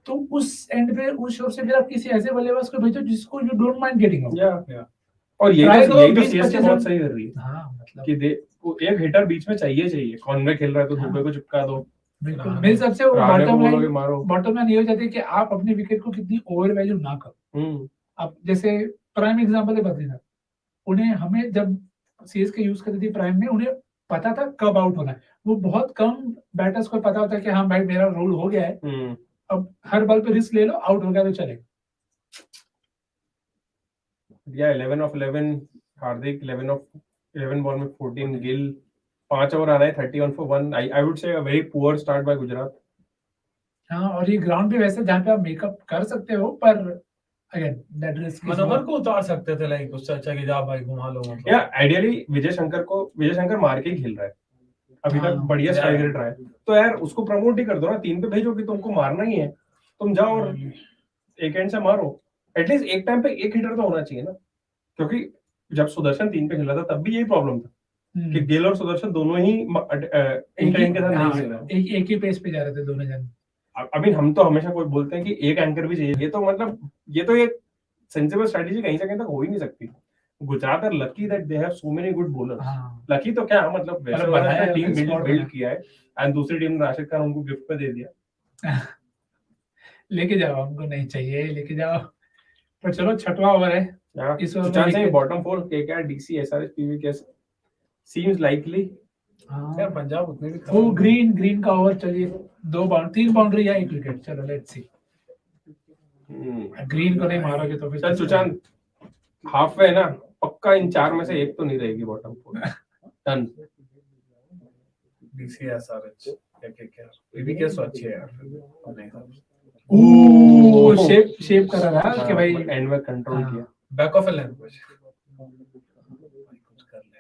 तो उस एंड पे उस ओर से फिर आप किसी ऐसे बल्लेबाज को भेजो जिसको you don't mind getting out. और ये Try तो करो, सीएसके बहुत सही कर रही है। हाँ, मतलब कि वो एक हिटर बीच में चाहिए, कॉर्नर खेल रहा है तो दुबे को चिपका दो। बिल्कुल मेरे हिसाब से वो रहाणे को बॉटम बोलोगे लाइन मारो। ये हो जाती है कि आप अपने विकेट को कितनी ओवर वैल्यू ना करो। अब जैसे प्राइम एग्जांपल है बद्रीनाथ, उन्हें हमें जब सीएसके यूज करती थी प्राइम में, उन्हें पता था कब आउट होना है। वो बहुत कम बैटर्स को पता होता है कि हाँ भाई मेरा रोल हो गया है, अब हर बॉल पे रिस्क ले लो, आउट हो गया तो चलेगा। या 11 of 11 हार्दिक, 11 बॉल में 14 गिल, 5 ओवर आ रहा है 31 for 1। I would say a very poor start by Gujarat. हाँ, और ये ग्राउंड भी वैसे जहाँ पे आप मेकअप कर सकते हो, पर अगेन दैट रिस्क मनोहर को उतार सकते थे, लाइक उससे अच्छा कि जा भाई घुमा लो मतलब। या आइडियली विजय शंकर मार के ही खेल रहा है अभी तक, बढ़िया स्ट्राइक रेट रहा है, तो यार उसको प्रमोट ही कर दो ना, 3 पे भेजो कि तुमको मारना ही है, तुम जाओ और एक एंड से मारो। एटलीस्ट एक टाइम पे एक हिटर तो होना चाहिए ना, क्योंकि जब सुदर्शन 3 पे खेल रहा था तब भी यही प्रॉब्लम था कि गिल और सुदर्शन दोनों ही इंटरनेट के साथ नहीं खेल रहे, एक ही पेस पे जा रहे थे दोनों जन। अभी हम तो हमेशा कोई बोलते हैं कि एक एंकर भी चाहिए, ये तो एक सेंसिबल स्ट्रेटजी कहीं से कहीं तक हो ही नहीं सकती। Gujarat are lucky that they have so many good bowlers. Lucky तो क्या, मतलब वैसे वाला टीम बिल्ड किया है एंड दूसरी टीम ने राशिद खान उनको गिफ्ट पे दे दिया। लेके जाओ, हमको नहीं चाहिए, लेके जाओ। पर चलो, छठवां ओवर है इस ओवर में। चांस है bottom 4 KKR DC SRH PBKS seems likely. यार पंजाब उतने भी वो ग्रीन का ओवर, चलिए 3 बाउंड्री या 1 विकेट, चलो लेट्स सी। ग्रीन को नहीं मारोगे तो फिर चल सुशांत, हाफवे ना पक्का, इन 4 में से एक तो नहीं रहेगी bottom 4। Done. DC SRH KKR PBKS तो अच्छी है यार। शेप कर रहा है कि भाई एंड में कंट्रोल किया, बैक ऑफ लेंथ कुछ कर ले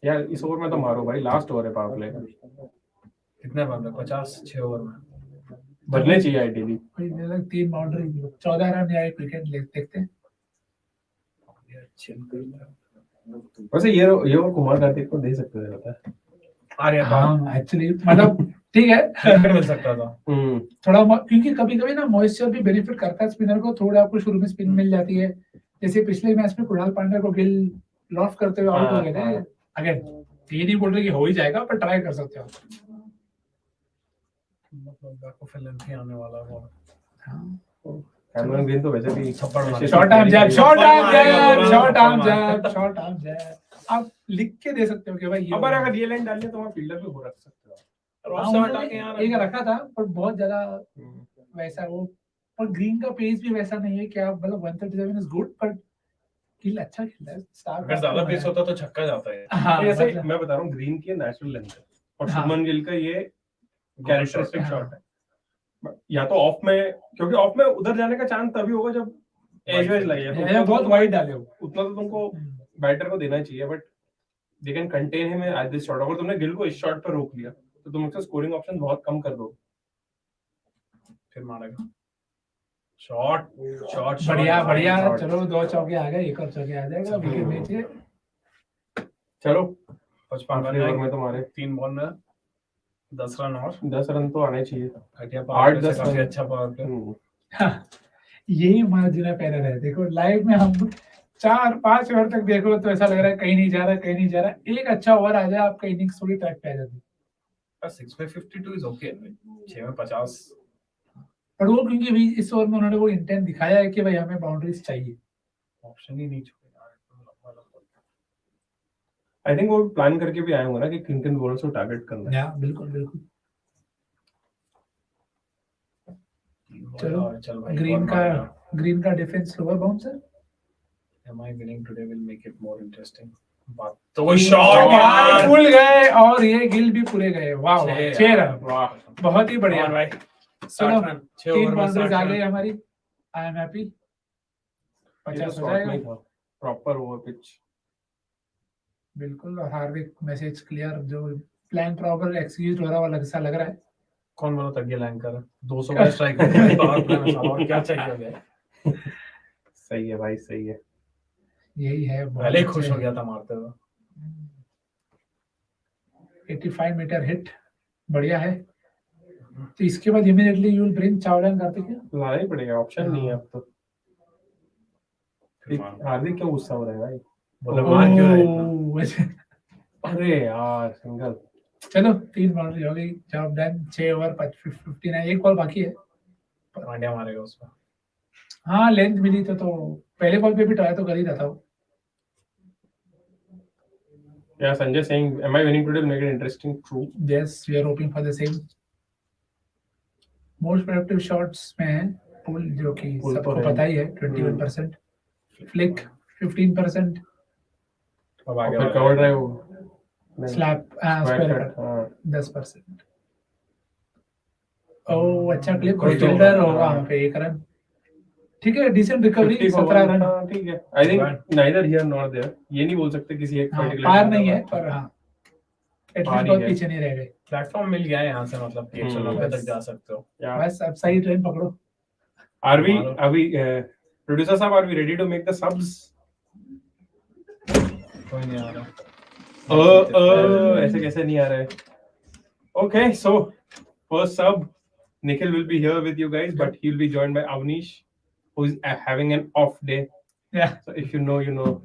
यार। इस ओवर में तो मारो भाई, लास्ट ओवर है पावर प्ले का। कितने बन रहे 50 6 ओवर में बनने चाहिए आइडियली। 3 बाउंड्री 14 रन या 1 विकेट देखते हैं। वैसे ये ओवर कुमार कार्तिक को दे सकते थे, पता है। हाँ एक्चुअली, मतलब ठीक है मिल सकता था थोड़ा, क्योंकि कभी-कभी ना मॉइस्चर भी बेनिफिट करता है स्पिनर को, थोड़ा आपको शुरू में स्पिन मिल जाती है। जैसे पिछले मैच में कुणाल पांड्या को गिल लॉफ करते हुए आउट हो गए थे हाँ। अगेन। ये नहीं बोल रहे कि हो ही जाएगा, पर ट्राई कर सकते हो। मतलब बैक ऑफ लेंथ ही आने वाला है। कैमरन ग्रीन तो वैसे भी थप्पड़ मारेगा। शॉर्ट आर्म जैब, शॉर्ट आर्म जैब, मारेगा, शॉर्ट आर्म थप्पड़ जैब, शॉर्ट आर्म जैब। आप लिख के दे सकते हो कि भाई ये अब अगर ये लाइन डालने तो वहाँ फील्डर भी हो रख सकते हो। ऑफ हाँ, से उन्होंने हटा के यहाँ एक रखा था, पर बहुत ज्यादा हम्म। वैसा वो, और ग्रीन का पेस भी वैसा नहीं है कि आप मतलब 137 इज गुड, पर गिल अच्छा खेलता है। स्टार अगर ज्यादा पेस होता तो छक्का जाता है। हाँ, ऐसे मतलब मैं बता रहा हूँ, ग्रीन की नेचुरल लेंथ है और हाँ। शुभमन गिल का ये कैरेक्टरिस्टिक हाँ। शॉट है। या तो ऑफ में, क्योंकि ऑफ में उधर जाने का चांस तभी होगा जब एज वेज लगे, तो ये उतना बहुत तो वाइड डाले हो। उतना तो तुमको बैटर को देना चाहिए, but they can contain him at this shot. अगर तुमने गिल को इस शॉट पर रोक लिया तो तुम उसका स्कोरिंग ऑप्शन बहुत कम कर दो। फिर मारेगा शॉट, शॉट बढ़िया shot, बढ़िया, shot. चलो 2 चौके आ गए, एक और चौके आ जाएगा, विकेट मैच है। चलो 55 आखिरी ओवर में तुम्हारे 3 बॉल में 10 रन और 10 रन तो आने चाहिए। घटिया 8 पावर 10 काफी रन। अच्छा पावर प्ले। हाँ, यही हमारा जीना पहले है। देखो लाइव में हम 4-5 ओवर तक देखो तो ऐसा लग रहा है कहीं नहीं जा रहा, कहीं नहीं जा रहा। एक अच्छा ओवर आ जाए, आपका इनिंग्स थोड़ी ट्रैक पे आ जाती है। 6 में 52 इज ओके, 6 में 50। पर वो क्योंकि भी इस ओवर में उन्होंने वो इंटेंट दिखाया है कि भाई हमें बाउंड्रीज चाहिए। ऑप्शन ही नहीं छोड़ा। आई थिंक वो प्लान करके भी आए होंगे ना कि किन बॉलर्स को टारगेट करना है। या बिल्कुल बिल्कुल। चलो चल भाई, ग्रीन का defence lower bouncer. Am I winning today will make it more interesting. बात तो वो शॉट यार फुल गए और ये गिल भी पूरे गए। वाह, 6 रन, वाह, बहुत ही बढ़िया भाई। चलो 60 रन, 6 3 ओवर में बाउंड्रीज 60 आ गई रन। हमारी। I am happy. ये तो 50 हो शॉट नहीं जाएगा था, प्रॉपर ओवर पिच। बिल्कुल। और हार्दिक मैसेज क्लियर, जो प्लान प्रॉपर एक्सिक्यूट हो रहा है, ऐसा लग रहा है। कौन बोला तक ये लैंकर है? 200 का स्ट्राइक रेट है पावर प्ले में, साला और क्या चाहिए हमें? सही है भाई, सही है। यही है, पहले ही खुश हो गया था मारते हुए। 85 मीटर हिट, बढ़िया है। तो इसके बाद immediately you will bring Chawla and Kartik. लाना ही पड़ेगा, ऑप्शन नहीं है अब तो। हार्दिक क्यों गुस्सा हो रहा है भाई? बोले मार क्यों रहा है इतना? अरे यार सिंगल। चलो 3 बाउंड्री हो गई, जॉब डन। 6 ओवर 59, एक बॉल बाकी है। पांड्या मारेगा उसमें। हाँ, लेंथ मिली तो पहले बॉल पे भी ट्राई तो कर ही रहा था वो। Yeah, Sanjay saying, am I winning today? Make it interesting. True. Yes, we are hoping for the same. Most productive shots में है पुल, जो कि पुल सबको तो है। पता ही है, 21%, फ्लिक 15%, अब और आगे फिर वाला cover drive, slap square cut 10%। Oh अच्छा क्लिप, कोई तो फील्डर होगा, होगा हाँ। वहाँ पे 1 रन। ठीक है, डिसेंट रिकवरी, 17 रन। हाँ ठीक है। I think neither here nor there, ये नहीं बोल सकते किसी एक हाँ, पर्टिकुलर पार नहीं है, पर हाँ एटलीस्ट पार ही बहुत है। पीछे नहीं रह गए। प्लेटफॉर्म मिल गया है यहाँ से, मतलब कि 190 तक जा सकते हो। Yeah. बस अब सही ट्रेन पकड़ो। Are we producer साहब, are we ready to make the subs? कोई नहीं आ रहा। ऐसे कैसे नहीं आ रहा है? Okay, so first sub, Nikhil will be here with you guys, but he'll be joined by Avnish, who is having an off day. Yeah. So if you know, you know.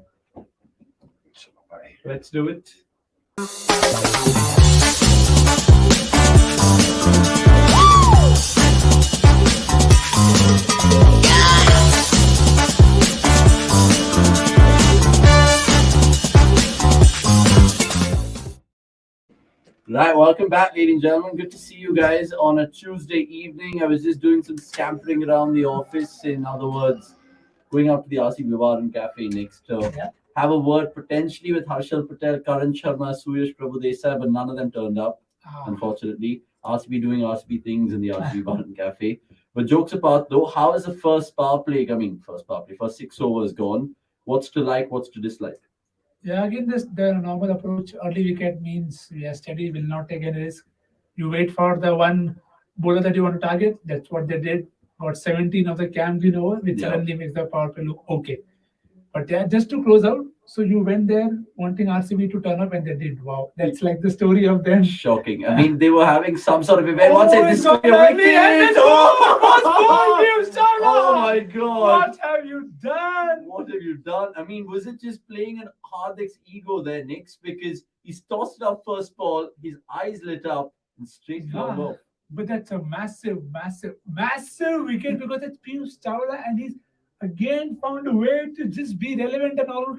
Let's do it. Right, welcome back, ladies and gentlemen. Good to see you guys on a Tuesday evening. I was just doing some scampering around the office. In other words, going up to the RC Vivadan Cafe next to have a word potentially with Harshal Patel, Karan Sharma, Suyash Prabhudesai, but none of them turned up, unfortunately. RCB doing RCB things in the RC Vivadan Cafe. But jokes apart, though, how is the first power play? I mean, first 6 overs gone. What's to like? What's to dislike? Yeah, again, the normal approach. Early wicket means we are steady, will not take any risk. You wait for the one bowler that you want to target. That's what they did. Got 17 of the Cam Green over, which suddenly makes the power play look okay. But yeah, just to close out, So you went there wanting RCB to turn up, and they did. Wow, that's like the story of them. Shocking. I mean, they were having some sort of event. One Oh, side, it's this could be a gone early, and wicket. then Piyush Chawla! Oh my God. What have you done? What have you done? I mean, was it just playing an Hardik's ego there, Nix? Because he's tossed it up first ball, his eyes lit up, and straight long Yeah. off. But that's a massive wicket because it's Piyush Chawla, and he's again found a way to just be relevant and all.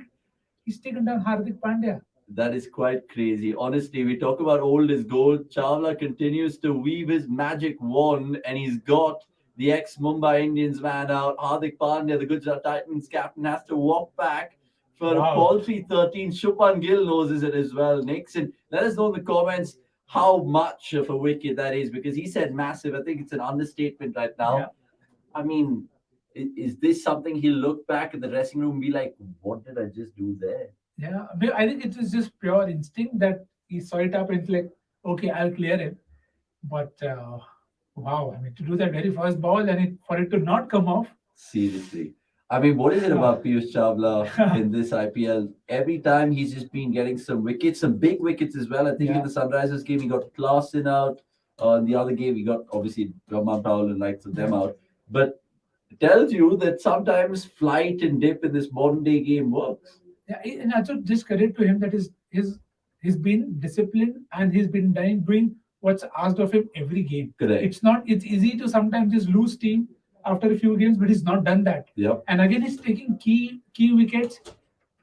He's taken down Hardik Pandya. That is quite crazy. Honestly, we talk about old is gold. Chawla continues to weave his magic wand, and he's got the ex-Mumbai Indians man out. Hardik Pandya, the Gujarat Titans captain, has to walk back for a Wow. paltry 13. Shubman Gill knows it as well, Nixon. Let us know in the comments how much of a wicket that is, because he said massive. I think it's an understatement right now. Yeah. I mean, is this something he'll look back at the dressing room and be like, what did I just do there? Yeah, but I think it was just pure instinct that he saw it up and it's like, okay, I'll clear him. But wow, I mean, to do that very first ball and for it to not come off. Seriously. I mean, what is it about Piyush Chawla in this IPL? Every time he's just been getting some wickets, some big wickets as well. I think in the Sunrisers game, he got Klaasen out. In the other game, he got, obviously, Mount Powell and likes of them out. But it tells you that sometimes flight and dip in this modern day game works. Yeah, and also just credit to him that he's been disciplined and he's been doing what's asked of him every game. Correct. It's easy to sometimes just lose steam after a few games, but he's not done that. Yep. And again, he's taking key wickets.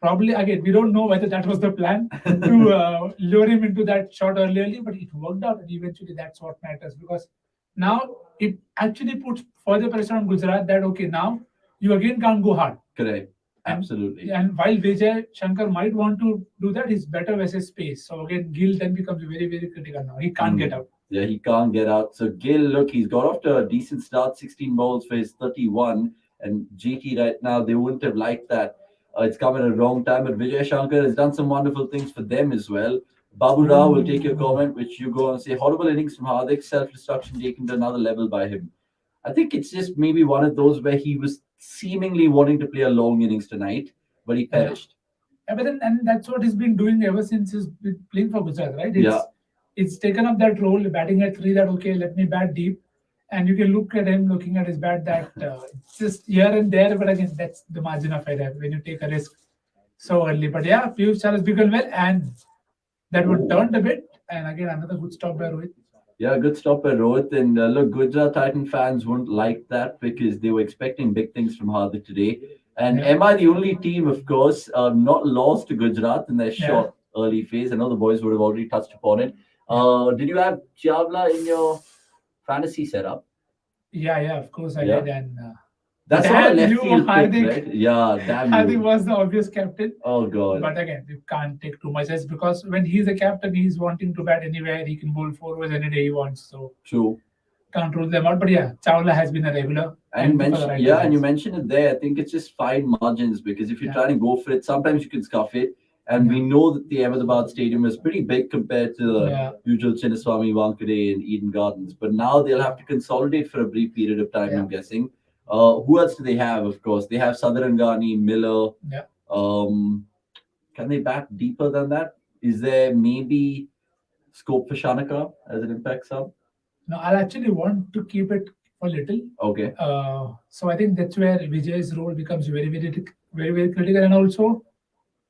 Probably again, we don't know whether that was the plan to lure him into that shot early, but it worked out, and eventually that's what matters because now it actually puts further pressure on Gujarat that okay, now you again can't go hard. Correct. Absolutely. And while Vijay Shankar might want to do that, he's better versus space. So again, Gill then becomes very, very critical now. He can't get out. Yeah, he can't get out. So Gill, look, he's got off to a decent start, 16 balls for his 31. And GT right now, they wouldn't have liked that. It's come at a wrong time, but Vijay Shankar has done some wonderful things for them as well. Babu Rao will take your comment, which you go and say, horrible innings from Hardik, self-destruction taken to another level by him. I think it's just maybe one of those where he was seemingly wanting to play a long innings tonight, but he perished. Yeah, but then, and that's what he's been doing ever since he's been playing for Gujarat, right? It's taken up that role, batting at 3, that okay, let me bat deep. And you can look at him looking at his bat that it's just here and there, but again, that's the margin of error when you take a risk so early. But yeah, Piyush Chawla has begun well, and that one turned a bit. And again, another good stop by Rohit. Yeah, good stop by Rohit. And look, Gujarat Titan fans wouldn't like that because they were expecting big things from Hardik today. And am I the only team, of course, not lost to Gujarat in their short early phase? I know the boys would have already touched upon it. Did you have Chawla in your fantasy setup? Yeah, of course I did. And that's not a left field pick, right? Yeah, damn you. Hardik was the obvious captain. Oh, God. But again, you can't take too much just because when he's a captain, he's wanting to bat anywhere. He can bowl 4 overs any day he wants. So true. Can't rule them out. But yeah, Chawla has been a regular. And you mentioned it there. I think it's just fine margins because if you're trying to go for it, sometimes you can scuff it. And we know that the Ahmedabad Stadium is pretty big compared to the usual Chinnaswamy, Wankhede and Eden Gardens. But now they'll have to consolidate for a brief period of time, I'm guessing. Who else do they have? Of course, they have Sadharangani, Miller. Can they bat deeper than that? Is there maybe scope for Shanaka as an impact sub? No, I'll actually want to keep it a little. Okay. So I think that's where Vijay's role becomes very, very, very, very critical. And also,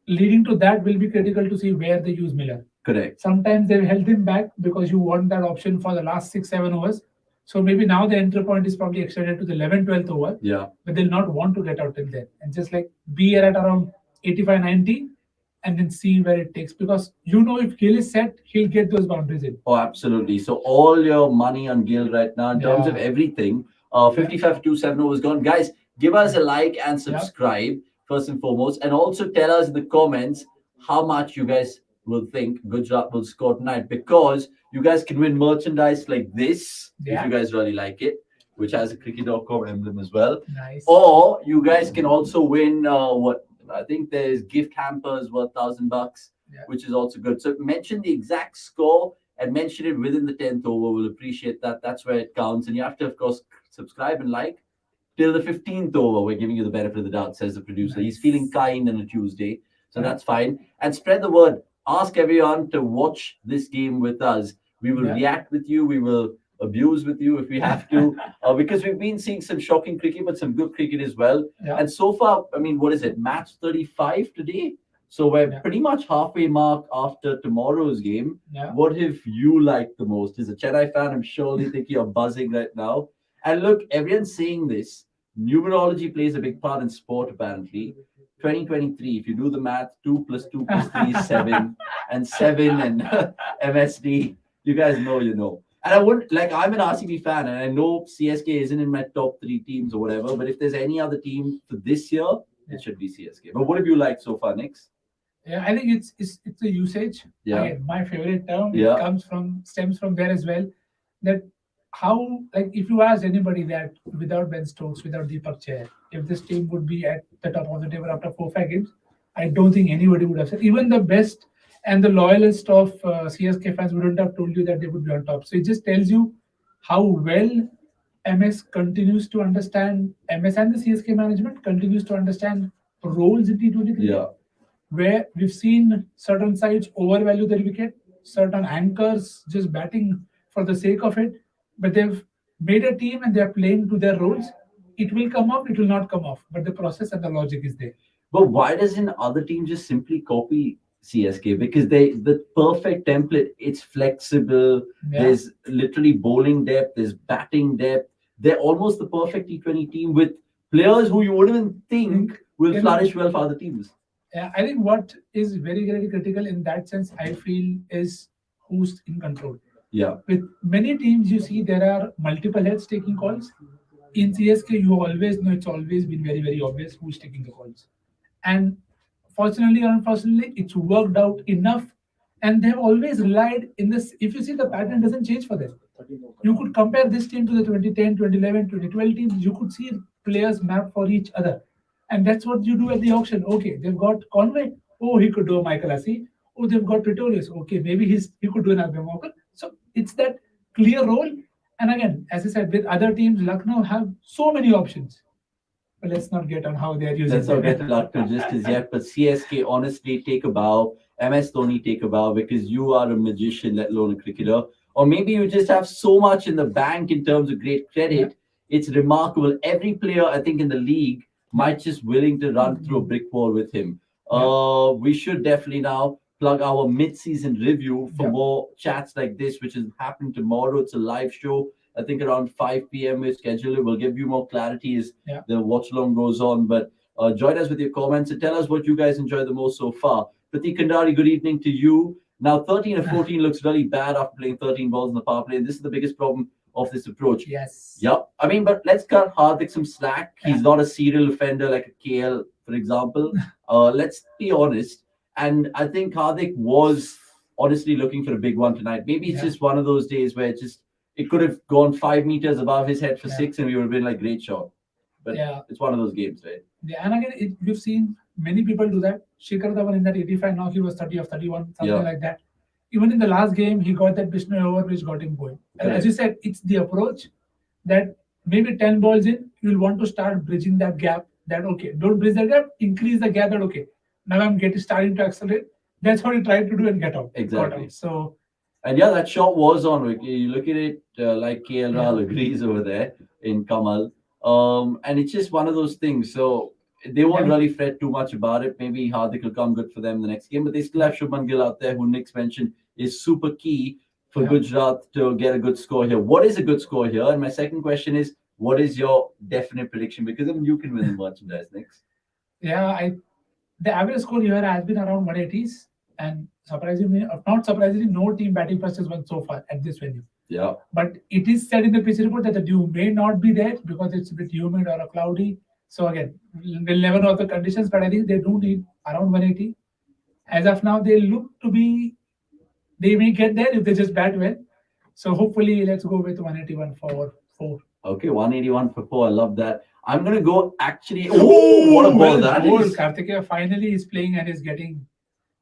leading to that will be critical to see where they use Miller. Correct. Sometimes they've held him back because you want that option for the last 6-7 overs. So maybe now the entry point is probably extended to the 11th, 12th over. Yeah. But they'll not want to get out till then. And just like be here at around 85, 90 and then see where it takes. Because you know if Gill is set, he'll get those boundaries in. Oh, absolutely. So all your money on Gill right now in terms of everything. 55 to 7 overs gone. Guys, give us a like and subscribe. First and foremost, and also tell us in the comments how much you guys will think Gujarat will score tonight, because you guys can win merchandise like this if you guys really like it, which has a cricket.com emblem as well. Nice. Or you guys can also win what I think there's gift hampers worth $1,000, which is also good. So mention the exact score and mention it within the 10th over. We'll appreciate that. That's where it counts. And you have to, of course, subscribe and like. Till the 15th over, we're giving you the benefit of the doubt, says the producer. He's feeling kind on a Tuesday. So that's fine. And spread the word. Ask everyone to watch this game with us. We will Yeah. react with you. We will abuse with you if we have to, because we've been seeing some shocking cricket, but some good cricket as well. Yeah. And so far, I mean, what is it? Match 35 today. So we're Yeah. pretty much halfway mark after tomorrow's game. Yeah. What have you liked the most? As a Chennai fan, I'm surely thinking you're buzzing right now. And look, everyone's saying this. Numerology plays a big part in sport, apparently. 2023, if you do the math, 2 plus 2 plus 3 is 7, and 7 and MSD, you guys know, you know. And I wouldn't, like, I'm an RCB fan, and I know CSK isn't in my top 3 teams or whatever, but if there's any other team for this year, it should be CSK. But what have you liked so far, Nix? Yeah, I think it's a usage. Yeah. Again, my favorite term. Yeah. It stems from there as well. That how, like, if you ask anybody that without Ben Stokes, without Deepak Chair, if this team would be at the top of the table after 4-5 games, I don't think anybody would have said. Even the best and the loyalist of CSK fans wouldn't have told you that they would be on top. So it just tells you how well MS continues to understand. MS and the CSK management continues to understand roles in T20 cricket. Yeah. Where we've seen certain sides overvalue their wicket, certain anchors just batting for the sake of it, but they've made a team and they're playing to their roles. It will come off, it will not come off, but the process and the logic is there. But why doesn't other teams just simply copy CSK? Because the perfect template, it's flexible. Yeah. There's literally bowling depth, there's batting depth. They're almost the perfect T20 team with players who you wouldn't even think will Yeah. flourish well for other teams. Yeah, I think what is very, very critical in that sense, I feel, is who's in control. Yeah. With many teams, you see there are multiple heads taking calls. In CSK, you always know it's always been very, very obvious who's taking the calls. And fortunately or unfortunately, it's worked out enough. And they've always relied in this. If you see, the pattern doesn't change for them. You could compare this team to the 2010, 2011, 2012 teams. You could see players mapped for each other. And that's what you do at the auction. Okay, they've got Conway. Oh, he could do a Michael Assi. Oh, they've got Pretorius. Okay, maybe he could do an Abham Walker. So it's that clear role. And again, as I said, with other teams, Lucknow have so many options. But let's not get on how they're using Let's not them. get Lucknow just as yet. But CSK, honestly, take a bow. MS Dhoni, take a bow, because you are a magician, let alone a cricketer. Or maybe you just have so much in the bank in terms of great credit. It's remarkable. Every player, I think, in the league might just willing to run through a brick wall with him. We should definitely now plug our mid-season review for more chats like this, which is happening tomorrow. It's a live show. I think around 5 p.m. we schedule it. We'll give you more clarity as the watch-along goes on. But join us with your comments and tell us what you guys enjoyed the most so far. Pratik Kandari, good evening to you. Now, 13 of 14 looks really bad after playing 13 balls in the power play. And this is the biggest problem of this approach. Yes. Yep. I mean, but let's cut Hardik some slack. He's not a serial offender like a KL, for example. Let's be honest. And I think Hardik was honestly looking for a big one tonight. Maybe it's just one of those days where it could have gone 5 meters above his head for 6 and we would have been like, great shot. But it's one of those games, right? Yeah, and again, we've seen many people do that. Shikhar Dhawan in that 85, now he was 30 of 31, something like that. Even in the last game, he got that Bishnoi over which got him going. And as you said, it's the approach that maybe 10 balls in, you'll want to start bridging that gap. That, okay, don't bridge that gap, increase the gap that, okay, now I'm starting to accelerate. That's what he tried to do and get out. Exactly. Out. So, and that shot was on. You look at it like KL Rahul agrees over there in Kamal. And it's just one of those things. So they won't really fret too much about it. Maybe Hardik will come good for them the next game. But they still have Shubman Gill out there, who Nick's mentioned is super key for Gujarat to get a good score here. What is a good score here? And my second question is, what is your definite prediction? Because then you can win the merchandise next. Yeah, the average score here has been around 180s. And surprisingly, not surprisingly, no team batting first has won so far at this venue. Yeah. But it is said in the pitch report that the dew may not be there because it's a bit humid or cloudy. So again, we'll never know the conditions, but I think they do need around 180. As of now, they look to be, they may get there if they just bat well. So hopefully, let's go with 181 for 4. Okay, 181 for 4. I love that. I'm going to go actually. Oh, what a ball that is. Kartikeya finally is playing and is getting,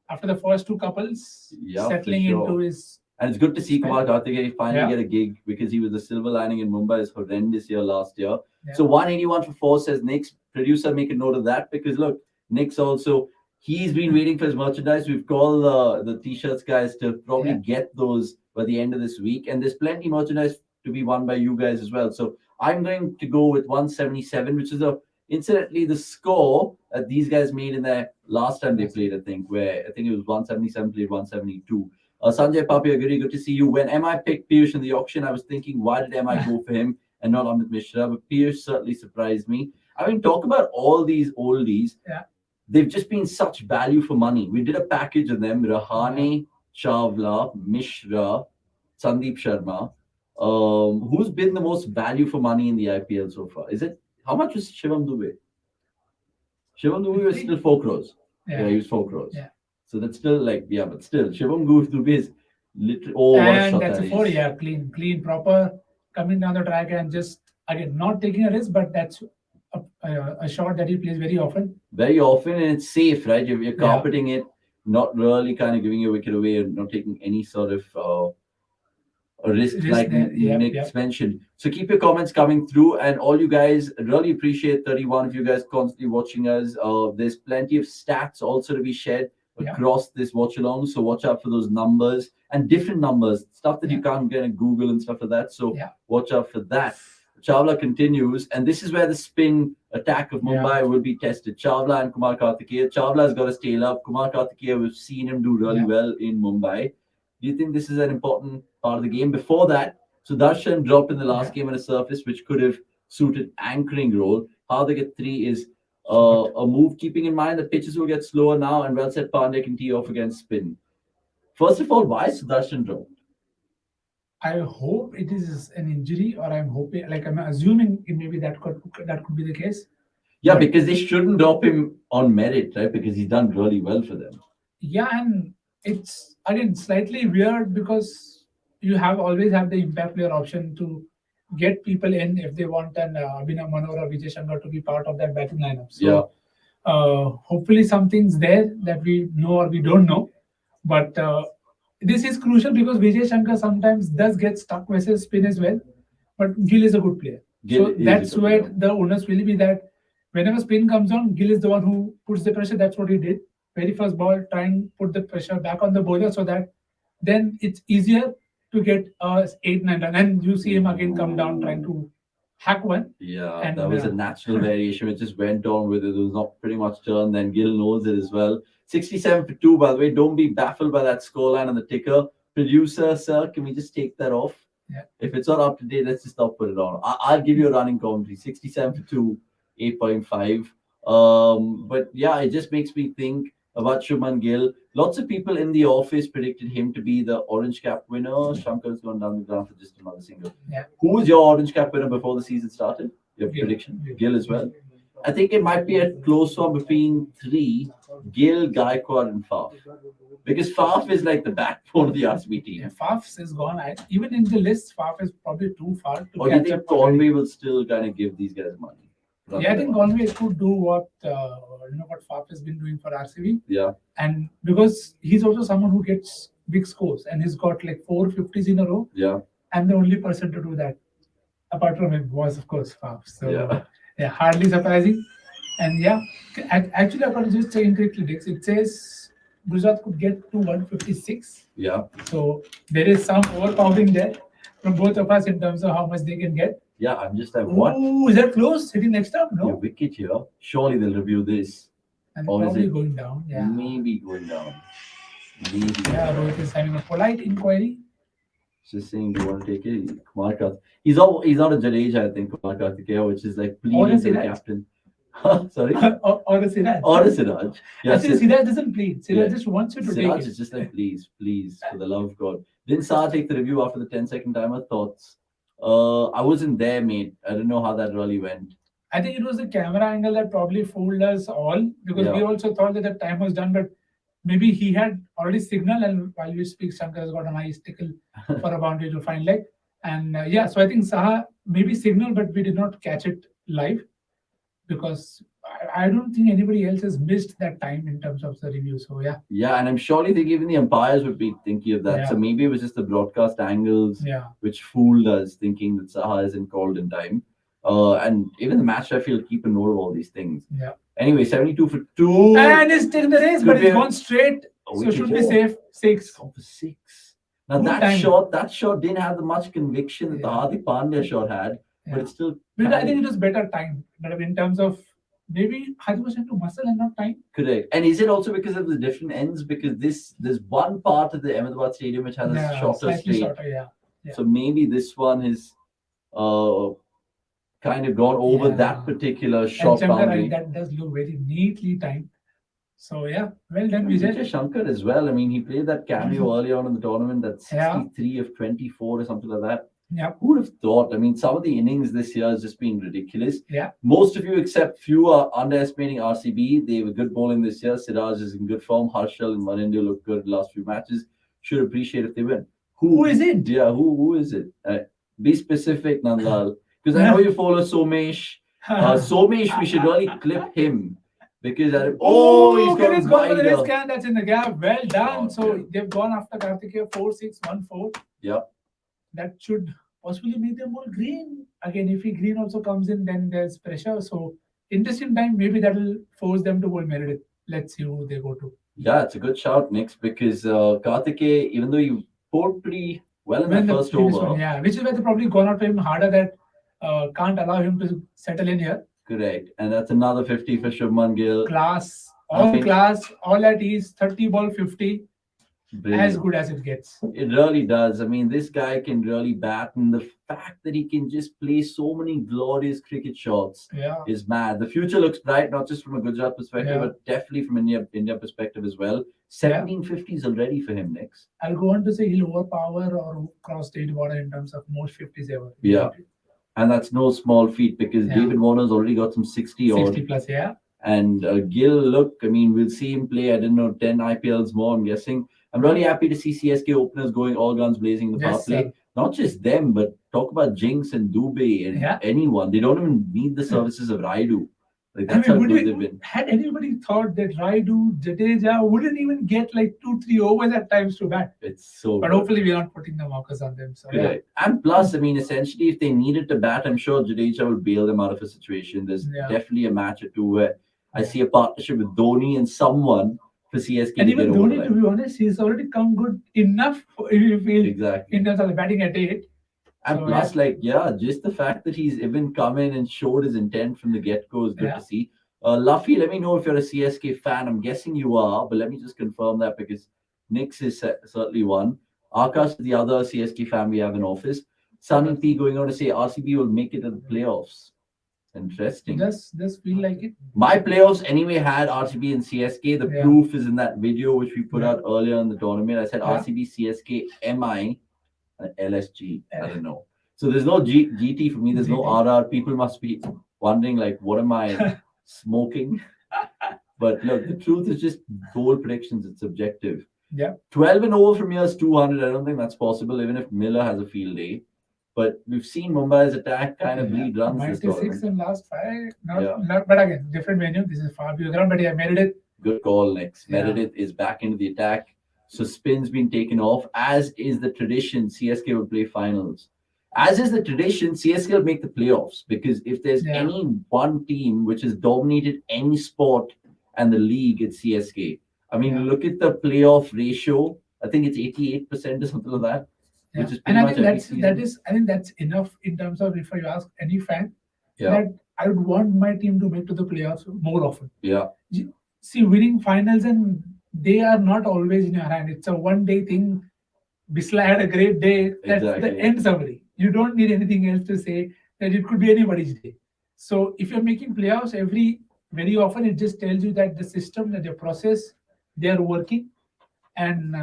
after the first 2 couples, settling into his. And it's good to see Kumar Kartikeya finally get a gig, because he was the silver lining in Mumbai's horrendous year last year. So 181 for 4 says Nick's. Producer, make a note of that, because look, Nick's also He's been waiting for his merchandise. We've called the t-shirts guys to probably get those by the end of this week, and there's plenty merchandise to be won by you guys as well. So I'm going to go with 177, which is incidentally the score that these guys made in their last time they played. I think it was 177 played 172. Sanjay Papi, very good to see you. When MI picked Piyush in the auction, I was thinking, why did MI go for him and not Amit Mishra? But Piyush certainly surprised me. I mean, talk about all these oldies. Yeah. They've just been such value for money. We did a package of them: Rahane, Chawla, Mishra, Sandeep Sharma. Who's been the most value for money in the IPL so far? Is it how much was Shivam Dubey? Shivam Dubey was still 4 crores. Yeah, he was 4 crores. Yeah. So that's still but still Shivam Dubey is literally what a And shot that's that a 4, is. clean, proper, coming down the track and just again not taking a risk, but that's a shot that he plays very often. Very often, and it's safe, right? You're carpeting it, not really kind of giving your wicket away and not taking any sort of a risk like Nick's mentioned. So keep your comments coming through, and all you guys, really appreciate 31 of you guys constantly watching us. There's plenty of stats also to be shared across this watch along, so watch out for those numbers and different numbers, stuff that you can't get in Google and stuff like that. So watch out for that. Chawla continues, and this is where the spin attack of Mumbai will be tested. Chawla and Kumar Kartikeya. Chawla has got to stay up. Kumar Kartikeya, we've seen him do really well in Mumbai. Do you think this is an important part of the game? Before that, Sudarshan dropped in the last game on a surface which could have suited anchoring role. How they get 3 is a move, keeping in mind the pitches will get slower now, and well said, Pandey can tee off against spin. First of all, why Sudarshan dropped? I hope it is an injury, or I'm assuming maybe that could be the case. Yeah, because they shouldn't drop him on merit, right? Because he's done really well for them. Yeah, and it's again slightly weird because you always have the impact player option to get people in if they want an Abhinav Manohar or Vijay Shankar to be part of that batting lineup. So hopefully something's there that we know or we don't know. But this is crucial because Vijay Shankar sometimes does get stuck versus spin as well. But Gill is a good player. So that's where the onus will be that whenever spin comes on, Gill is the one who puts the pressure. That's what he did. Very first ball, try and put the pressure back on the bowler so that then it's easier to get 8-9 run. And you see him again come down trying to hack one. Yeah, and that was a natural variation. It just went on with it. It was not pretty much turned. Then Gill knows it as well. 67 for 2, by the way. Don't be baffled by that scoreline on the ticker. Producer, sir, can we just take that off? Yeah. If it's not up to date, let's just not put it on. I'll give you a running commentary. 67 for 2, 8.5. But yeah, it just makes me think about Shubman Gill. Lots of people in the office predicted him to be the orange cap winner. Shankar's gone down the ground for just another single. Yeah. Who was your orange cap winner before the season started? Your prediction? Gill as well. I think it might be a close one between 3, Gill, Gaikwad, and Faf. Because Faf is like the backbone of the RCB team. Yeah, Faf is gone. Even in the list, Faf is probably too far to or do you think Conway will still kind of give these guys money? Yeah, I think Conway could do what Faf has been doing for RCB. Yeah. And because he's also someone who gets big scores and he's got like 4 50s in a row. Yeah. And the only person to do that, apart from him, was of course Faf. So yeah, hardly surprising. And yeah, actually according to this Cricketcomtv, it says Gujarat could get to 156. Yeah. So there is some overpowering there from both of us in terms of how much they can get. Yeah, I'm just like, what? Ooh, is that close? Hitting next up? No. Yeah, wicket here. Surely they'll review this. And or probably is it going down. Yeah. Maybe going down. Maybe. Yeah, Rohit is having a polite inquiry. Just saying, do you want to take it? Kumar Kartikeya. He's not a Jadeja, I think, Kumar Kartikeya, which is like pleading to the captain. Sorry? or a Siraj. Or a Siraj. Yeah, actually, Siraj doesn't plead. Siraj just wants you to Siraj take is just like, please, for the love of God. Didn't Saha take the review after the 10-second timer? Thoughts? I wasn't there, mate. I don't know how that really went. I think it was the camera angle that probably fooled us all because we also thought that the time was done, but maybe he had already signaled, and while we speak, Shankar has got a nice tickle for a boundary to find leg. And so I think Saha maybe signaled, but we did not catch it live because I don't think anybody else has missed that time in terms of the review. So yeah, and I'm surely think even the umpires would be thinking of that. So maybe it was just the broadcast angles which fooled us, thinking that Saha isn't called in time. And even the match ref will keep a note of all these things. Yeah. Anyway, 72 for 2. And he's taken the race, but Could he's be- gone straight. Oh, So wicket, should be yeah. safe. 6. Gone for 6. Now Good that timing. shot didn't have the much conviction that the Yeah. Hardik Pandya shot had, but Yeah. it's still But I carried. think it was better time. But in terms of maybe Hardik was into muscle and not time. Correct. And is it also because of the different ends? Because there's one part of the Ahmedabad Stadium which has a shorter Slightly straight. shorter, yeah. So maybe this one is kind of gone over Yeah. that particular And shot Shankar, boundary. that does look very neatly timed. So yeah, well done, Vijay Vijay. Shankar as well. I mean, he played that cameo early on in the tournament, that Yeah. 63 of 24 or something like that. Yeah. Who would have thought? I mean, some of the innings this year has just been ridiculous. Yeah. Most of you, except few, are underestimating RCB. They were good bowling this year. Siraj is in good form. Harshal and Manindu look good last few matches. Should appreciate if they win. Who is it? Yeah, who is it? Be specific, Nandlal. Because I know you follow Somesh. Somesh, we should really clip him. Because he's okay, it's gone for the wider. risk and that's in the gap. Well done. Oh, So okay. they've gone after Kartikeya 4-6-1-4. Yep. That should possibly make them more green. Again, if he green also comes in, then there's pressure. So interesting time. Maybe that will force them to bowl Meredith. Let's see who they go to. Yeah, it's a good shout, Nix, because Kartikeya, even though he bowled pretty well in that first previous over. one, yeah, which is why they've probably gone out to him harder that can't allow him to settle in here. Correct. And that's another 50 for Shubman Gill. Class, I all mean- class, all at ease, 30 ball 50, Brilliant. as good as it gets. It really does. I mean, this guy can really bat, and the fact that he can just play so many glorious cricket shots Yeah. is mad. The future looks bright, not just from a Gujarat perspective, Yeah. but definitely from India perspective as well. 1750s already for him, Nix. I'll go on to say he'll overpower or cross state border in terms of most 50s ever. Yeah. And that's no small feat because Yeah. David Warner's already got some 60 odd. 60 plus, yeah. And Gill, look, I mean, we'll see him play, I don't know, 10 IPLs more, I'm guessing. I'm really happy to see CSK openers going all guns blazing in the power Yes, play. sir. Not just them, but talk about Jinx and Dubey and Yeah. anyone. They don't even need the services of Raidu. Like, that's I how mean, good they've been. had anybody thought that Raidu, Jadeja wouldn't even get like 2-3 overs at times to bat? It's so But good. hopefully we're not putting the markers on them. So yeah. Correct. And plus, I mean, essentially, if they needed to bat, I'm sure Jadeja will bail them out of a situation. There's Yeah. definitely a match or two where I see a partnership with Dhoni and someone for CSK And to even get over the Dhoni, to line. be honest, he's already come good enough if you feel Exactly. in terms of the batting at 8. And So, plus, like, yeah, just the fact that he's even come in and showed his intent from the get-go is good Yeah. to see. Luffy, let me know if you're a CSK fan. I'm guessing you are, but let me just confirm that because Nix is certainly one. Akash is the other CSK fan we have in office. Sunny P going on to say RCB will make it to the playoffs. Interesting. Just feel like it. My playoffs anyway had RCB and CSK. The Yeah. proof is in that video which we put Yeah. out earlier in the tournament. I said Yeah. RCB, CSK, MI, and LSG. I don't know. So there's no GT for me. There's no GT. RR. People must be wondering like, what am I smoking? But look, the truth is just bold predictions. It's subjective. Yeah. 12 and over from here is 200. I don't think that's possible, even if Miller has a field day. But we've seen Mumbai's attack kind of bleed runs this 96 tournament. in last 5. Yeah. But again, different venue. This is far bigger ground, but yeah, Meredith. Good call, Next. Yeah. Meredith is back into the attack. So spin's been taken off. As is the tradition, CSK will play finals. As is the tradition, CSK will make the playoffs. Because if there's Yeah. any one team which has dominated any sport and the league, it's CSK. I mean, Yeah. look at the playoff ratio. I think it's 88% or something like that. Yeah. Which is And pretty I much think every I think that's enough in terms of if you ask any fan Yeah. that I would want my team to make to the playoffs more often. Yeah. See, winning finals and they are not always in your hand. It's a one-day thing. Bisla had a great day. That's the Exactly. end summary. You don't need anything else to say that it could be anybody's day. So if you're making playoffs very often, it just tells you that the system, that the process, they are working. And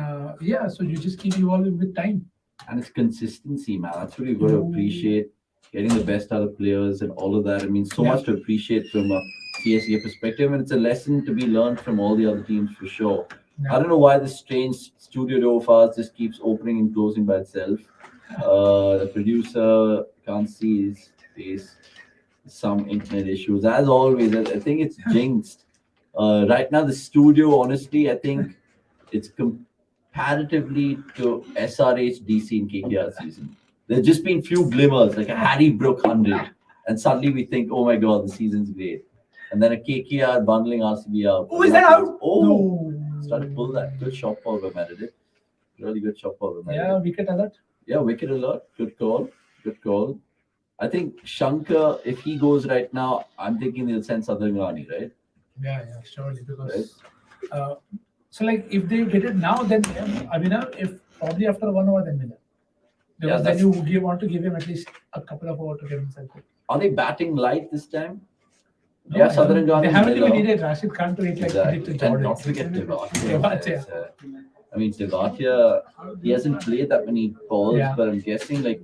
so you just keep evolving with time. And it's consistency, man. That's what you've got to appreciate. Getting the best out of players and all of that. I mean, so Yeah. much to appreciate from a CSK perspective. And it's a lesson to be learned from all the other teams for sure. Yeah. I don't know why this strange studio door of ours just keeps opening and closing by itself. The producer can't see his face. Some internet issues. As always, I think it's jinxed. Right now, the studio, honestly, I think it's comparatively to SRH, DC, and KKR season. There's just been few glimmers, like a Harry Brook 100. And suddenly we think, oh my God, the season's great. And then a KKR bundling RCB out. Oh, is that out? Oh, No. started to pull that. Good shot ball by Meredith. Really good shot ball by Meredith. Yeah, wicket alert. Yeah, wicket alert. Good call. Good call. I think Shankar, if he goes right now, I'm thinking they'll send Southern Rani, right? Yeah, surely because so like if they get it now, then Abhinav, if probably after 1 hour, then winner. Because then you want to give him at least a couple of hours to get himself fit. Are they batting light this time? No, Yeah, Southern Rani. They haven't even needed Rashid Khan to hit like Exactly. Jordan. And not to forget Tewatia. Tewatia. I mean, Tewatia, he hasn't played that many balls, but I'm guessing like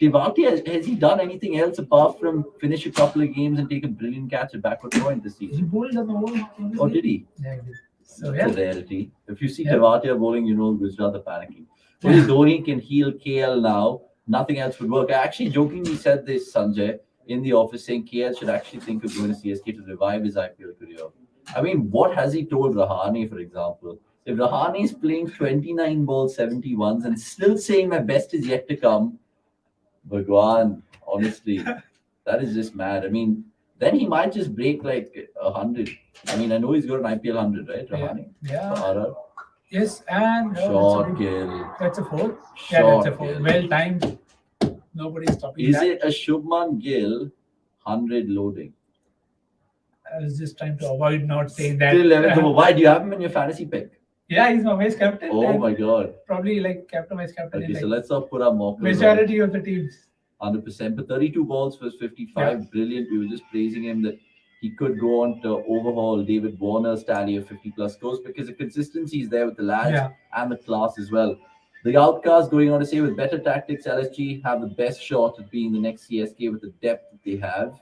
Tewatia, has he done anything else apart from finish a couple of games and take a brilliant catch at backward point this He season? bowled on the whole. Or did he? Yeah, he did. So It's a rarity. If you see Yeah. Tewatia bowling, you know Gujarat are panicking. Only Dhoni can heal KL now. Nothing else would work. I actually jokingly said this, Sanjay, in the office, saying KL should actually think of going to CSK to revive his IPL career. I mean, what has he told Rahane, for example? If Rahane is playing 29 balls, 71s, and still saying my best is yet to come, Bhagwan, honestly, that is just mad. I mean, then he might just break like 100. I mean, I know he's got an IPL 100, right, Rahane? Yeah. For RR. Yes, and Short kill. That's a 4. Short Yeah, that's a 4. kill. Well timed. Nobody's stopping Is that. it a Shubman Gill 100 loading? I was just trying to avoid not saying that. Still 11th over. Why do you have him in your fantasy pick? Yeah, he's my vice captain. Oh and my god. Probably like captain, vice captain. Okay, in so like let's not put our mock majority of the teams. 100%. But 32 balls for 55. Brilliant. We were just praising him that he could go on to overhaul David Warner's tally of 50 plus scores because the consistency is there with the lads and the class as well. The outcast going on to say with better tactics, LSG have the best shot at being the next CSK with the depth that they have.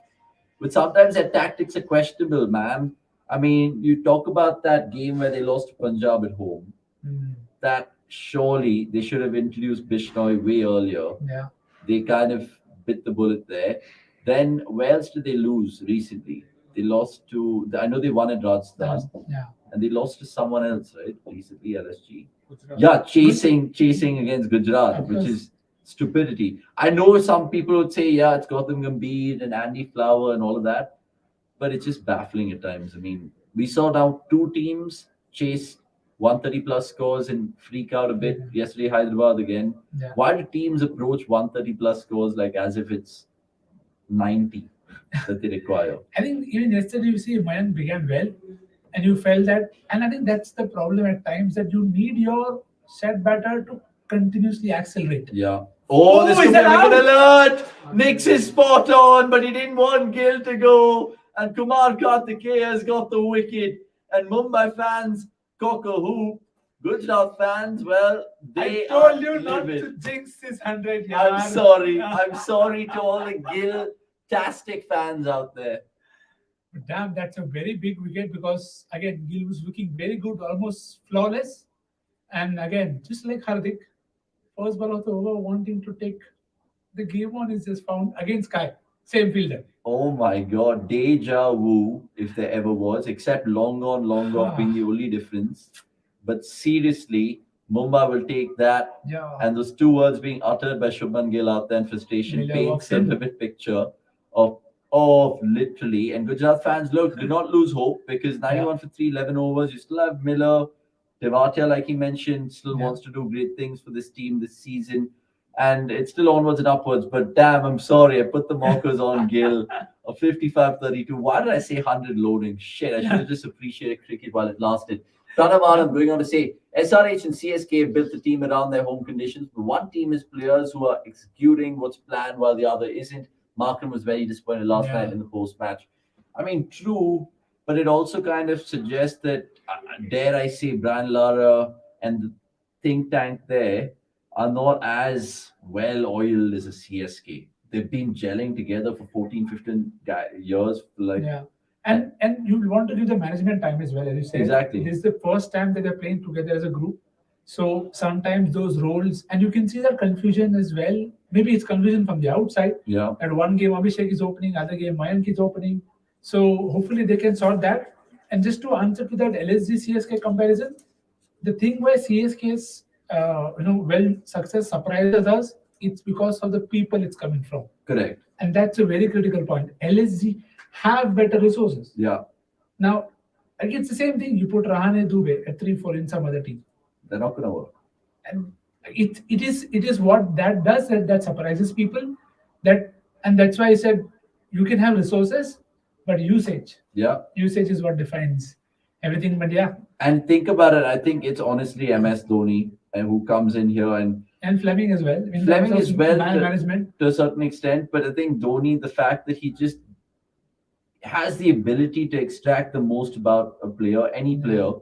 But sometimes their tactics are questionable, man. I mean, you talk about that game where they lost to Punjab at home. That surely they should have introduced Bishnoi way earlier. Yeah. They kind of bit the bullet there. Then where else did they lose recently? They lost to, I know they won at Rajasthan. Yeah. And they lost to someone else, right? Recently, LSG. Yeah, chasing against Gujarat, which is stupidity. I know some people would say, yeah, it's Gautam Gambhir and Andy Flower and all of that, but it's just baffling at times. I mean, we saw now 2 teams chase 130 plus scores and freak out a bit. Yesterday, Hyderabad again. Yeah. Why do teams approach 130 plus scores like as if it's 90 that they require? I think even yesterday you see Mayank began well and you felt that, and I think that's the problem at times that you need your set batter to continuously accelerate. Yeah. Oh, this could be a wicket alert. Nix is spot on, but he didn't want Gill to go. And Kumar Kartikeya has got the wicket. And Mumbai fans cock a hoop. Gujarat fans, well, they I told you are not livid. to jinx this 100 I'm yards. sorry. I'm sorry to all the Gill-tastic fans out there. Damn, that's a very big wicket because again, Gill was looking very good, almost flawless. And again, just like Hardik, first ball of the over, wanting to take the game on is just found against Sky, same fielder. Oh my God, deja vu, if there ever was, except long on, long off being the only difference. But seriously, Mumbai will take that. Yeah. And those 2 words being uttered by Shubman Gill out there in frustration paints a vivid picture of literally. And Gujarat fans, look, do not lose hope because 91 for 3, 11 overs. You still have Miller. Tewatia, like he mentioned, still wants to do great things for this team this season. And it's still onwards and upwards. But damn, I'm sorry. I put the markers on Gill of 55-32. Why did I say 100 loading? Shit, I should have just appreciated cricket while it lasted. Pranav going on to say, SRH and CSK have built the team around their home conditions. But one team is players who are executing what's planned while the other isn't. Markham was very disappointed last night in the post-match. I mean, true, but it also kind of suggests that, dare I say, Brian Lara and the think tank there are not as well-oiled as a CSK. They've been gelling together for 14, 15 years. And you want to give the management time as well, as you said. Exactly. This is the first time that they're playing together as a group. So sometimes those roles, and you can see that confusion as well. Maybe it's confusion from the outside. Yeah. At one game, Abhishek is opening, other game, Mayank is opening. So hopefully they can sort that. And just to answer to that LSG CSK comparison, the thing where CSK's success surprises us, it's because of the people it's coming from. Correct. And that's a very critical point. LSG, have better resources. Yeah, Now, again, it's the same thing. You put Rahane Dubey at 3-4 in some other team, they're not going to work. and it is what that does, that surprises people. And that's why I said you can have resources, but usage Yeah. is what defines everything. But yeah, And think about it. I think it's honestly MS Dhoni who comes in here and and Fleming as well. In Fleming terms of as well, management. to a certain extent. But I think Dhoni, the fact that he just has the ability to extract the most about a player, any player.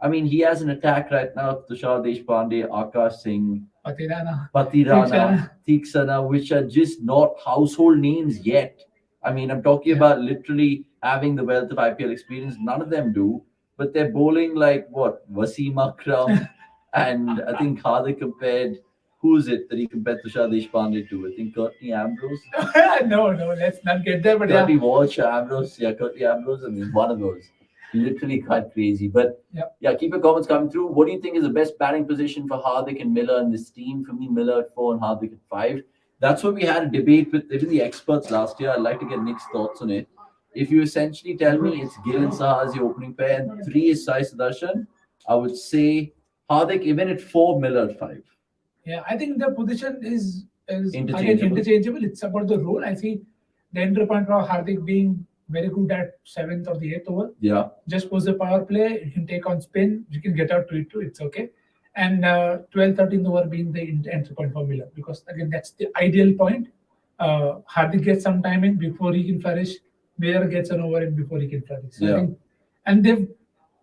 I mean, he has an attack right now, Tushar Deshpande, Akash Singh, Patirana. Patirana, Theeksana, which are just not household names yet. I mean, I'm talking about literally having the wealth of IPL experience. None of them do, but they're bowling like what? Wasim Akram, and I think Hardik compared. Who's it that he compared Tushar Deshpande to? I think Courtney Ambrose. No, let's not get there. But Courtney Walsh, Ambrose, Courtney Ambrose. I mean, one of those. Literally quite crazy. But yeah, keep your comments coming through. What do you think is the best batting position for Hardik and Miller in this team? For me, Miller at 4 and Hardik at 5. That's what we had a debate with even the experts last year. I'd like to get Nick's thoughts on it. If you essentially tell me it's Gill and Saha as the opening pair and 3 is Sai Sudarshan, I would say Hardik even at 4, Miller at 5. Yeah, I think the position is again Interchangeable. interchangeable. It's about the role. I see the entry point for Hardik being very good at 7th or the 8th over. Yeah. Just post the power play. You can take on spin. You can get out to it too. It's okay. And 12th, 13th over being the entry point for Miller, because again that's the ideal point. Hardik gets some time in before he can flourish. Miller gets an over in before he can flourish. So I think, and they've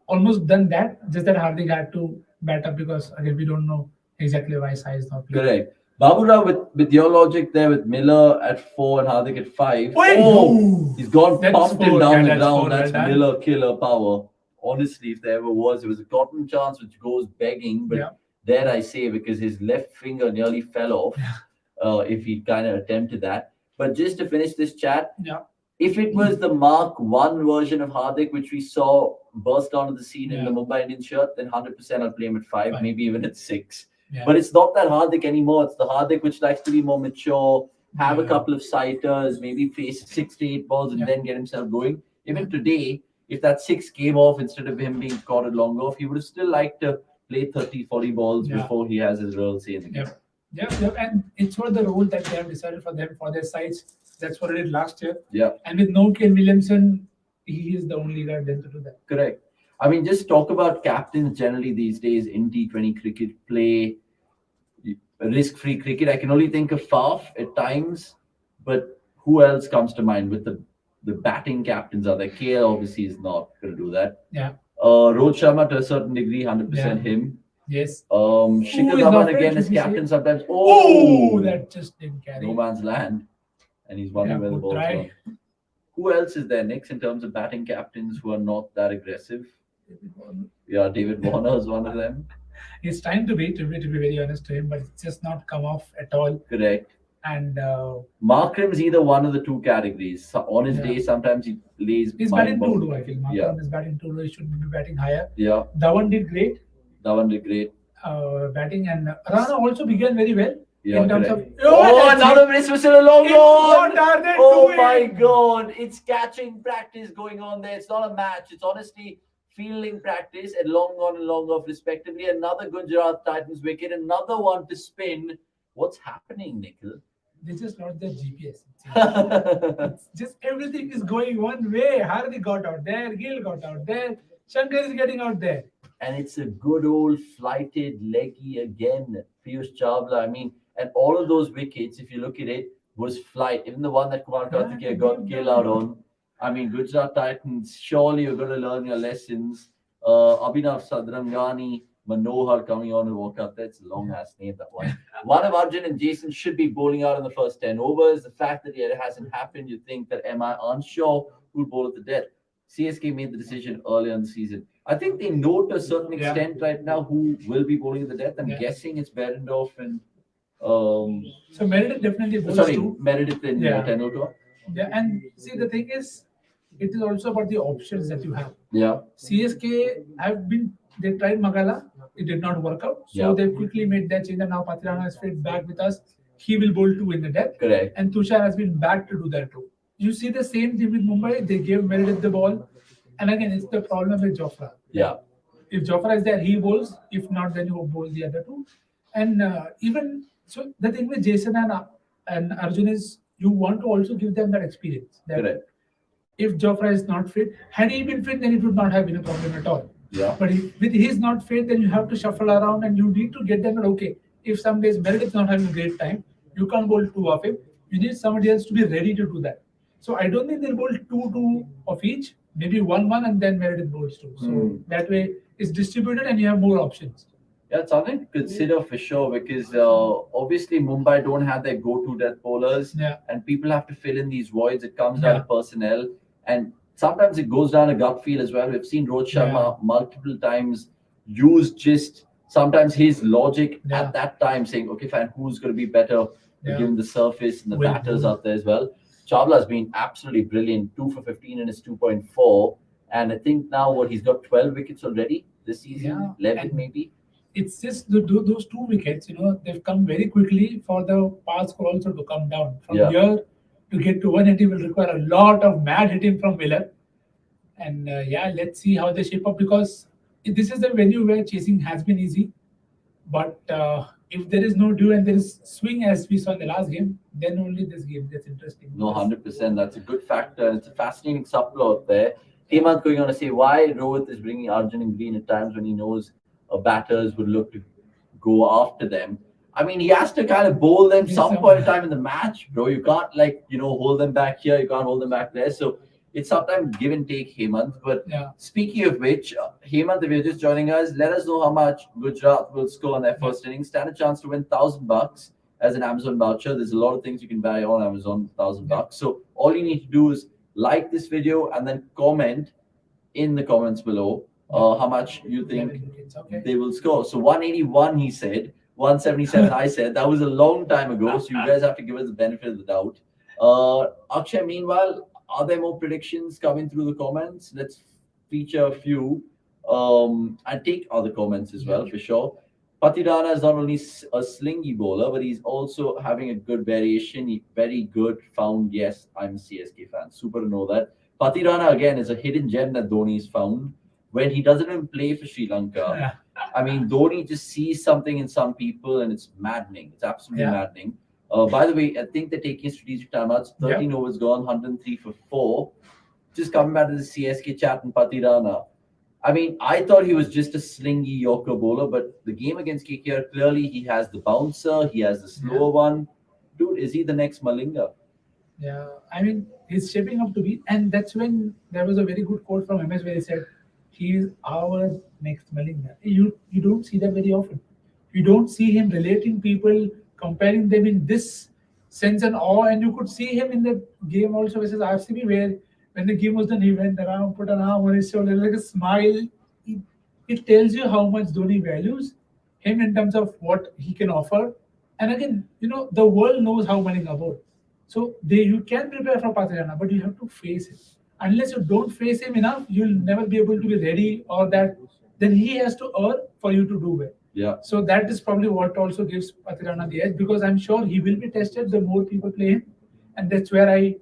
almost done that. Just that Hardik had to bat up because again we don't know exactly why Sai is not playing. Correct. Baburao, with your logic there, with Miller at 4 and Hardik at 5. He's gone That's pumped him 4. down the That's ground. 4, That's well done. Miller killer power. Honestly, if there ever was, it was a cotton chance which goes begging. But dare I say, because his left finger nearly fell off if he kind of attempted that. But just to finish this chat, if it was the Mark 1 version of Hardik, which we saw burst onto the scene in the Mumbai Indians shirt, then 100% I'll play him at 5, maybe even at 6. But it's not that Hardik anymore. It's the Hardik which likes to be more mature, have a couple of sighters, maybe face 6 to 8 balls and then get himself going. Even today, if that 6 came off instead of him being scored long off, he would have still liked to play 30, 40 balls before he has his real say in the game. And it's what the role that they have decided for them, for their sides. That's what it did last year. Yeah. And with no Kane Williamson, he is the only guy then to do that. Correct. I mean, just talk about captains generally these days in T20 cricket, play risk-free cricket. I can only think of Faf at times, but who else comes to mind with the batting captains? Are there? KL obviously is not going to do that. Yeah. Rohit Sharma to a certain degree, 100% him. Yes. Shikhar Dhawan again as captain sometimes. That just didn't carry. No man's land. And he's wondering where the ball's gone. Who else is there, Nick, in terms of batting captains who are not that aggressive? Yeah, David Warner is one of them. He's trying to be very honest to him, but it's just not come off at all. Correct. And Markram's either one of the two categories. So on his day, sometimes he lays. He's batting 2-2, I think. Markram is batting 2-2. He should be batting higher. Yeah. Dhawan did great. Batting and Rana also began very well. Yeah, in terms correct. of another miss was still a long What on. are they Oh doing? my God! It's catching practice going on there. It's not a match. It's honestly fielding practice and long on and long off respectively. Another Gujarat Titans wicket. Another one to spin. What's happening, Nikhil? They just lost their GPS. It's just everything is going one way. Hardik got out there. Gill got out there. Shankar is getting out there. And it's a good old flighted leggy again. Piyush Chawla. I mean, and all of those wickets, if you look at it, was flight. Even the one that Kumar Karthikeya got Gill out on. I mean, Gujarat Titans, surely you're going to learn your lessons. Abhinav Sadrangani, Manohar coming on and walk out. That's a long ass name, that one. One of Arjun and Jason should be bowling out in the first 10 overs. The fact that it hasn't happened, you think that am I unsure who'll bowl at the death? CSK made the decision earlier in the season. I think they know to a certain extent right now who will be bowling at the death. I'm guessing it's Behrendorff and so Meredith definitely bowls too. Meredith and Tendulkar. Yeah, and see the thing is, it is also about the options that you have. Yeah. CSK they tried Magala, it did not work out. So they quickly made that change, and now Patirana is fit back with us. He will bowl 2 in the death. Correct. And Tushar has been back to do that too. you see the same thing with Mumbai. They gave Meredith the ball, and again, it's the problem with Jofra. Yeah. If Jofra is there, he bowls. If not, then you bowl the other two. And even so, the thing with Jason and Arjun is you want to also give them that experience. That Correct. if Jofra is not fit, had he been fit, then it would not have been a problem at all. Yeah. But if with he's not fit, then you have to shuffle around and you need to get them that okay. If some days Meredith is not having a great time, you can't bowl two of him. You need somebody else to be ready to do that. So I don't think they'll bowl two of each, maybe one, and then Meredith bowls two. So that way it's distributed and you have more options. Yeah, it's something to consider for sure because obviously Mumbai don't have their go-to death bowlers, Yeah. and people have to fill in these voids. It comes down to personnel, and sometimes it goes down a gut feel as well. We've seen Rohit Sharma multiple times use just sometimes his logic at that time, saying, "Okay, fine, who's going to be better given the surface and the batters out there as well." Chawla's been absolutely brilliant, 2 for 15 in his 2.4, and I think now he's got 12 wickets already this season, 11 maybe. It's just those 2 wickets, they've come very quickly for the pass also to come down. From here to get to 180 will require a lot of mad hitting from Miller. And let's see how they shape up because this is the venue where chasing has been easy. But if there is no dew and there is swing as we saw in the last game, then only this game gets interesting. No, 100%. That's a good factor. And it's a fascinating subplot there. Hemant going on to say why Rohit is bringing Arjun and Green at times when he knows batters would look to go after them. I mean, he has to kind of bowl them some point in time in the match, bro. You can't hold them back here. You can't hold them back there. So it's sometimes give and take, Hemant. But speaking of which, Hemant, if you're just joining us, let us know how much Gujarat will score on their first innings. Stand a chance to win $1,000 as an Amazon voucher. There's a lot of things you can buy on Amazon, $1,000. So all you need to do is like this video and then comment in the comments below how much you think they will score. So 181, he said. 177, I said. That was a long time ago. So you guys have to give us the benefit of the doubt. Akshay, meanwhile, are there more predictions coming through the comments? Let's feature a few and take other comments as well, for sure. Patirana is not only a slingy bowler, but he's also having a good variation. Very good found. Yes, I'm a CSK fan. Super to know that. Patirana, again, is a hidden gem that Dhoni's found. When he doesn't even play for Sri Lanka, I mean, Dhoni just sees something in some people and it's maddening. It's absolutely maddening. By the way, I think they're taking strategic timeouts. 13 overs gone, 103 for 4. Just coming back to the CSK chat and Patirana. I mean, I thought he was just a slingy Yorker bowler, but the game against KKR, clearly he has the bouncer, he has the slower one. Dude, is he the next Malinga? Yeah, I mean, he's shaping up to be. And that's when there was a very good quote from MS where he said, he is our next Malinga. You don't see that very often. You don't see him relating people, comparing them in this sense and awe. And you could see him in the game also versus RCB where when the game was done, he went around, put an arm on his shoulder, like a smile. It tells you how much Dhoni values him in terms of what he can offer. And again, the world knows how Malinga bowls. So you can prepare for Patirana, but you have to face him. Unless you don't face him enough, you'll never be able to be ready or that. Then he has to earn for you to do well. Yeah. So that is probably what also gives Patirana the edge because I'm sure he will be tested the more people play him. And that's where I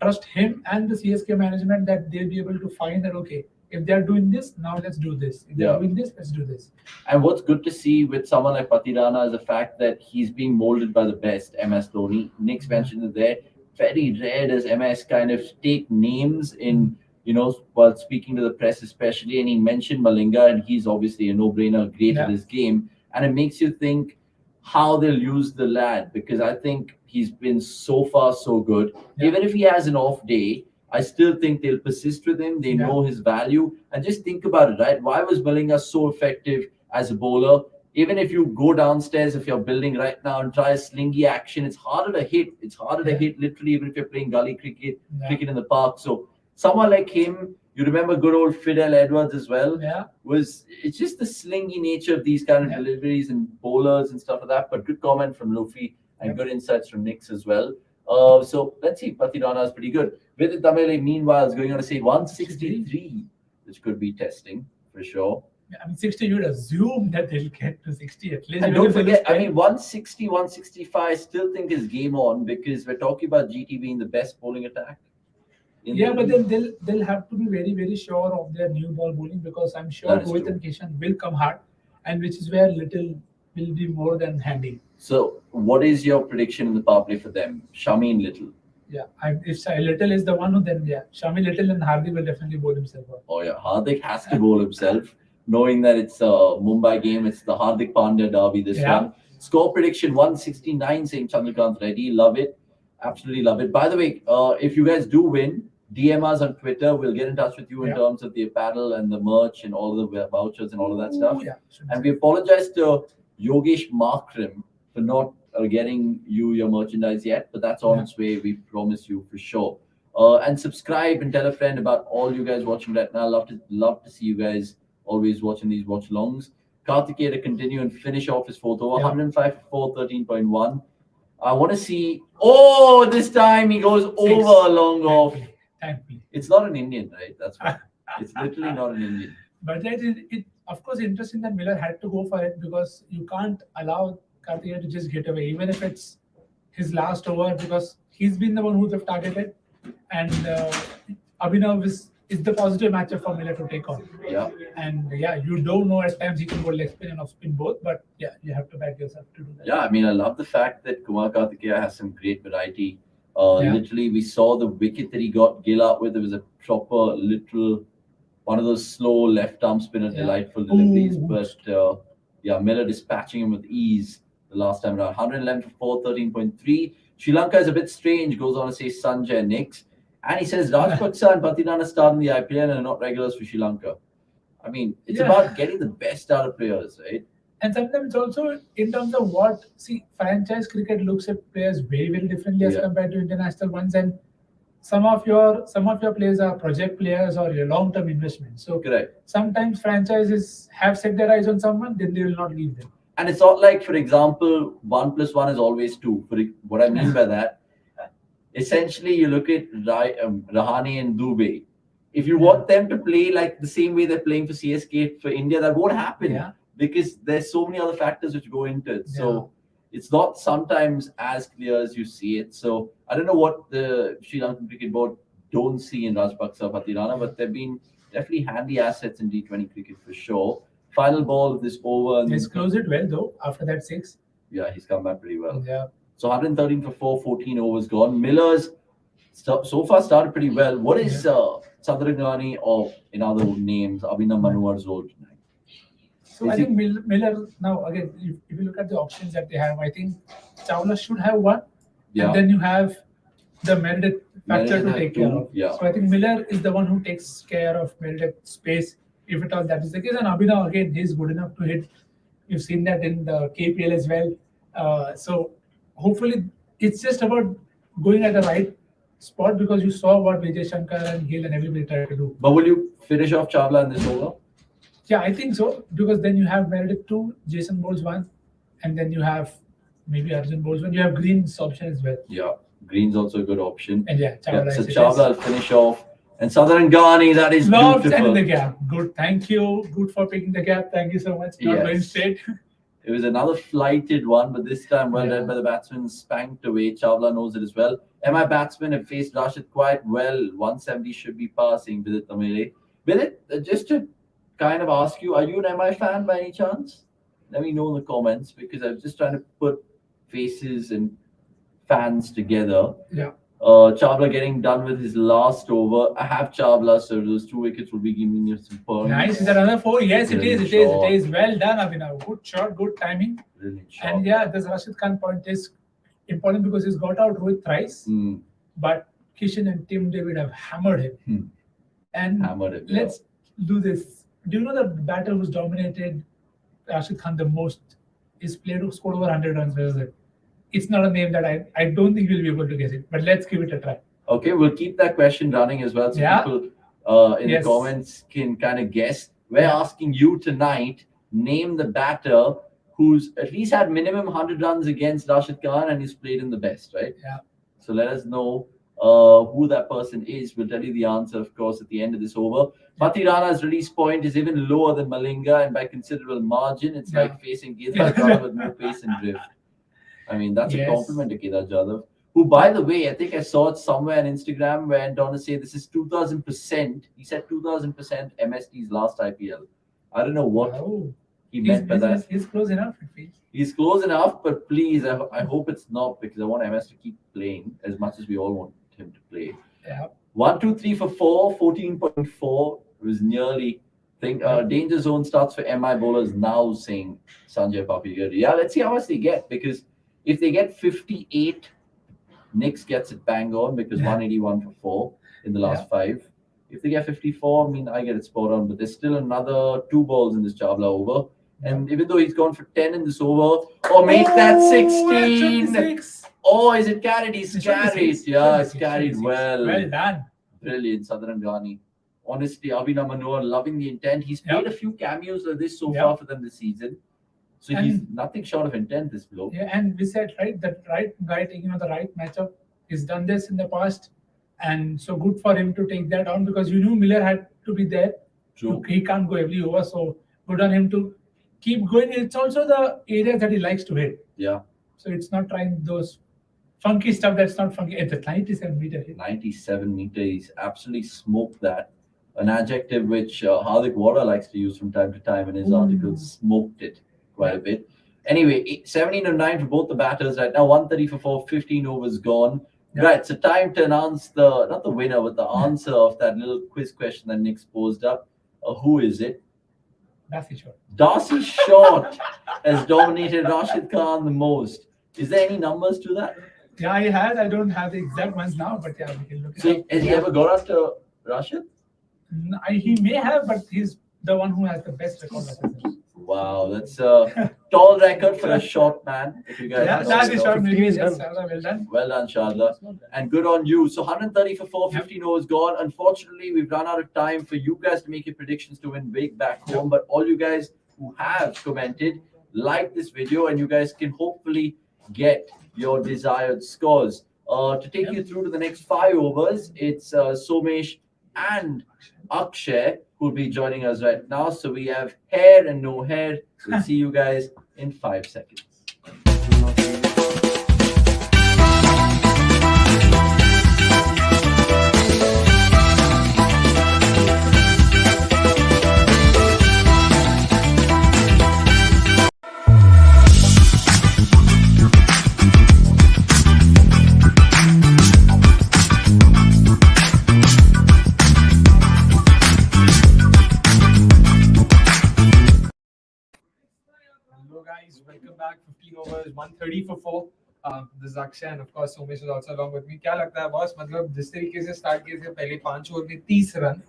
trust him and the CSK management that they'll be able to find that, okay, if they're doing this, now let's do this. If they're doing this, let's do this. And what's good to see with someone like Patirana is the fact that he's being molded by the best, MS Dhoni. Nick's mentioned it there. Very rare does MS kind of take names in, while speaking to the press especially, and he mentioned Malinga, and he's obviously a no-brainer, great at his game. And it makes you think how they'll use the lad, because I think he's been so far so good. Even if he has an off day, I still think they'll persist with him. They know his value. And just think about it, right? Why was Malinga so effective as a bowler? Even if you go downstairs, if you're building right now and try a slingy action, it's harder to hit. It's harder to hit literally even if you're playing gully cricket, cricket in the park. So someone like him, you remember good old Fidel Edwards as well? It's just the slingy nature of these kind of deliveries and bowlers and stuff like that. But good comment from Luffy and good insights from Nix as well. So let's see, Patirana is pretty good. Vidit Tamele, meanwhile, is going on to say 163, which could be testing for sure. I mean, 60, you would assume that they'll get to 60 at least. And don't forget, I mean, 160, 165, I still think is game on because we're talking about GT being the best bowling attack. Yeah, but then they'll have to be very, very sure of their new ball bowling, because I'm sure That is Rohit true. and Kishan will come hard, and which is where Little will be more than handy. So, what is your prediction in the power play for them? Shami and Little. Yeah, if Little is the one who, then yeah, Shami Little and Hardik will definitely bowl himself out. Oh yeah, Hardik has to bowl himself, knowing that it's a Mumbai game. It's the Hardik Pandya derby. This Yeah. one. Score prediction 169, saying Chandrakant Reddy. Love it, absolutely love it. By the way, if you guys do win, DM us on Twitter. We'll get in touch with you in Yeah. terms of the apparel and the merch and all the vouchers and all of that stuff. Ooh, yeah, And we apologize to Yogesh Markram for not getting you your merchandise yet, but that's on Yeah. its way. We promise you for sure. And subscribe and tell a friend about all you guys watching right now. Love to see you guys always watching these watch-alongs. Kartikeya to continue and finish off his fourth over, Yeah. 105 for 4, 13.1. I want to see. Oh, this time he goes over a long off. Thankfully. It's not an Indian, right? That's why. It's literally not an Indian. But that is it. Of course, interesting that Miller had to go for it, because you can't allow Kartikeya to just get away, even if it's his last over, because he's been the one who they've targeted, and Abhinav is the positive matchup for Miller to take on. Yeah. And yeah, you don't know, at times he can go leg spin and off spin both, but yeah, you have to back yourself to do that. Yeah, I mean, I love the fact that Kumar Kartikeya has some great variety. Yeah. Literally, we saw the wicket that he got Gill out with. It was a proper, literal, one of those slow left arm spinner, Yeah. delightful deliveries. Ooh. But yeah, Miller dispatching him with ease the last time around. 111 for 4, 13.3. Sri Lanka is a bit strange, goes on to say Sanjay next. And he says Rajpaksa and Patirana start in the IPL and are not regulars for Sri Lanka. I mean, it's Yeah. about getting the best out of players, right? And sometimes it's also in terms of what, see, franchise cricket looks at players very, very differently as Yeah. compared to international ones, and some of your players are project players or your long-term investments. So Correct. sometimes franchises have set their eyes on someone, then they will not leave them. And it's not like, for example, 1 + 1 is always 2. What I mean by that, essentially, you look at Rahane and Dubey. If you want them to play like the same way they're playing for CSK for India, that won't happen, Yeah. because there's so many other factors which go into it. So it's not sometimes as clear as you see it. So I don't know what the Sri Lankan Cricket Board don't see in Rajpaksa Patirana, but they've been definitely handy assets in T20 cricket for sure. Final ball of this over. And He's closed it well though after that 6. yeah, he's come back pretty well. Yeah. So 113 for 4, 14 overs gone. Miller's so far started pretty well. What is Chandragani, or in other names, Abhinav Manuar's role tonight? So Is I think Miller now again, if you look at the options that they have, I think Chawla should have one, Yeah. and then you have the Meredith factor Meredith to had take two, care of. yeah. So I think Miller is the one who takes care of Meredith's space, if at all that is the case. And Abhinav again, he's good enough to hit. You've seen that in the KPL as well. So hopefully it's just about going at the right spot, because you saw what Vijay Shankar and Gill and everybody tried to do. But will you finish off Chawla in this over? Yeah, I think so, because then you have Meredith 2, Jason bowls 1, and then you have maybe Arjun bowls 1. You have Green's option as well. Yeah, Green's also a good option. And yeah, Chawla. So is it Chawla will finish off. And Southern Ghani, that is Love beautiful. and the gap. Good. Thank you. Good for picking the gap. Thank you so much. Not Yes. going straight. It was another flighted one, but this time well Yeah. read by the batsman, spanked away. Chawla knows it as well. MI batsmen have faced Rashid quite well. 170 should be passing Vidit Tamere. Vidit, just to kind of ask you, are you an MI fan by any chance? Let me know in the comments, because I was just trying to put faces and fans together. Yeah. Chawla getting done with his last over. I have Chawla, so those 2 wickets will be giving you some points. Nice. Is that another 4? Yes, it is. Brilliant It is. Well done, Abhinav. Good shot. Good timing. Brilliant shot. And yeah, this Rashid Khan point is important, because he's got out Rohit thrice, Mm, but Kishan and Tim David have hammered him. And hammered it. let's do this. Do you know the batter who's dominated Rashid Khan the most is scored over 100 runs? Where is it? It's not a name that I don't think we'll be able to guess it, but let's give it a try. Okay, we'll keep that question running as well, so Yeah. people in Yes. the comments can kind of guess. We're asking you tonight, name the batter who's at least had minimum 100 runs against Rashid Khan and he's played in the best, right? Yeah. So let us know who that person is. We'll tell you the answer, of course, at the end of this over. Patirana's release point is even lower than Malinga, and by considerable margin. It's Yeah. like facing Kedar Jadhav with more pace and drift. I mean, that's Yes. a compliment to Kedar Jadhav, who, by the way, I think I saw it somewhere on Instagram where Donna say this is 2000%. He said 2000% MST's last IPL. I don't know what Oh, he meant by that. he's close enough, it feels. He's close enough, but please, I hope it's not, because I want MS to keep playing as much as we all want him to play. Yeah. 1, 2, 3 for 4, 14.4. It was nearly thing. Danger zone starts for MI bowlers now, saying Sanjay Papigadi. Yeah, let's see how much they get, because if they get 58, Nix gets it bang on, because 181 for 4 in the last 5. If they get 54, I mean, I get it spot on, but there's still another 2 balls in this Chawla over. And even though he's gone for 10 in this over, make that 16. Oh, is it carried? He's carried. Yeah, it's carried well. Well done. Brilliant, Sadharan Ghani. Honestly, Abhinav Manohar loving the intent. He's played a few cameos like this so far for them this season. So he's nothing short of intent, this bloke. Yeah, and we said, right, that right guy taking on the right matchup. He's done this in the past. And so good for him to take that on, because you knew Miller had to be there. True. He can't go every over, so good on him to keep going. It's also the areas that he likes to hit. Yeah. So it's not trying those funky stuff that's not funky. It's a 97-meter hit. 97 meter. He's absolutely smoked that. An adjective which Hardik Wada likes to use from time to time in his articles. Smoked it quite a bit. Anyway, 17-9 for both the batters right now. 130 for 4, 15 overs gone. Yeah. Right, so time to announce not the winner, but the answer of that little quiz question that Nick's posed up. Who is it? Darcy Short. Darcy Short has dominated Rashid Khan the most. Is there any numbers to that? Yeah, he has. I don't have the exact ones now, but yeah, we can look it up. Has he ever got up to Rashid? No, he may have, but he's the one who has the best record. Wow, that's a tall record for a short man. If you guys Darcy Short, maybe. Yes, well done. Well done, Sharda. And good on you. So 130 for 4, 15 overs gone. Unfortunately, we've run out of time for you guys to make your predictions to win big back home. But all you guys who have commented, like this video, and you guys can hopefully get your desired scores. To take you through to the next 5 overs, it's Somesh and Akshay who will be joining us right now. So we have hair and no hair. We'll see you guys in 5 seconds. Welcome back. 15 overs, 130 for 4. This is Akshay, and of course Somesh is also along with me. क्या लगता है boss, मतलब जिस तरीके से start किए थे पहले 5 ओवर में 30 रन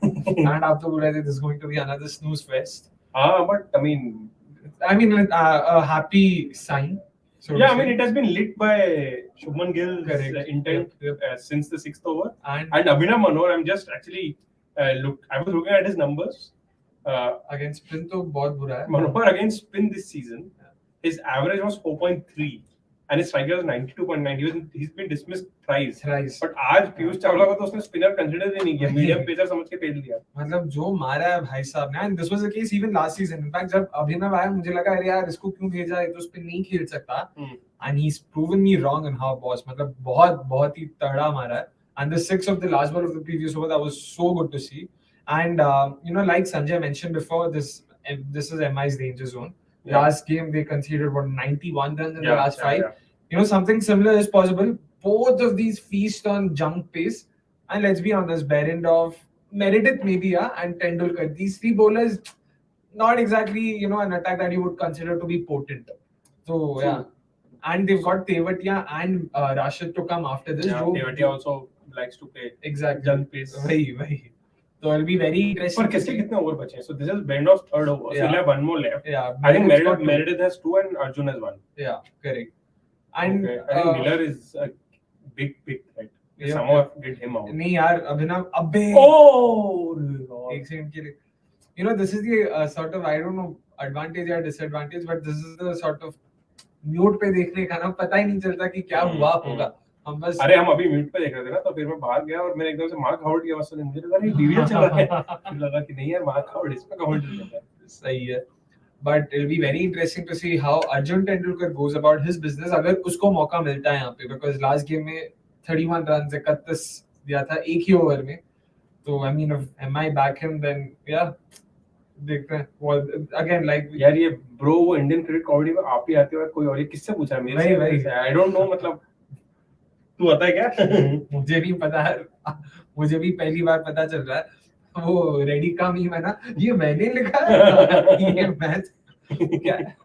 and आप तो बोल रहे थे this is going to be another snooze fest. But I mean a happy sign. So yeah, I mean it has been lit by Shubman Gill's intent since the 6th over, and Abhinav Manohar. I'm just actually I was looking at his numbers. Against spin तो बहुत बुरा है. Manohar against spin this season, his average was 4.3 and his strike rate was 92.9. He's been dismissed thrice. But आज पीयूष चावला को तो उसने spinner consider ही नहीं किया, मीडियम पेसर समझ के भेज दिया. मतलब जो मारा है भाई साहब ने, and this was the case even last season. In fact, जब अभिनव आया मुझे लगा अरे यार इसको क्यों भेजा है, तो स्पिन नहीं खेल सकता. And he's proven me wrong on how boss. मतलब बहुत ही तगड़ा मारा है. And the 6 of the last ball of the previous over, that was so good to see. And like Sanjay mentioned before, this is MI's danger zone. Last game they conceded 91 runs in the last 5. Something similar is possible. Both of these feast on jump pace, and let's be honest, Berendorf, Meredith maybe, and Tendulkar. These 3 bowlers, not exactly an attack that you would consider to be potent. So and they've got Tewatia and Rashid to come after this. Tewatia also likes to play jump pace. Very. So it'll be very interesting. But किसके कितने over बचे हैं? So this is Berendorf's 3rd over. So he'll have 1 more left. Yeah. I think Meredith has 2 and Arjun has 1. Yeah, correct. And I think Miller is a big threat. Somehow get him out. नहीं यार, अभिनव अबे. Oh. एक second के लिए. This is the sort of, I don't know, advantage or disadvantage, but this is the sort of mute पे देखने का ना पता ही नहीं चलता कि क्या हुआ होगा. हम अभी म्यूट पे देख रहे थे ना, तो फिर मैं बाहर गया और मैंने एकदम से मार्क आउट की आवाज सुनी. मुझे लगा ये डीवीडी चल रहा है. फिर लगा कि नहीं यार, मार्क आउट इसमें कमेंट चल रहा है. सही है. But it'll be very interesting to see how Arjun Tendulkar goes about his business अगर उसको मौका मिलता है यहाँ पे, because last game में 31 runs 31 दिया था एक ही ओवर में. तो I mean, if MI back him, then yeah, देखते हैं. Well, again, like यार ये ब्रो वो इंडियन क्रिकेट कॉमेडी में आप ही आते हो कोई और ये किससे पूछा है मेरे से? आई डोंट नो, मतलब तू आता है क्या? मुझे भी पता है, मुझे भी पहली बार पता चल रहा है. वो रेडी का मीम है ना, ये मैंने लिखा है. ये मैच क्या है?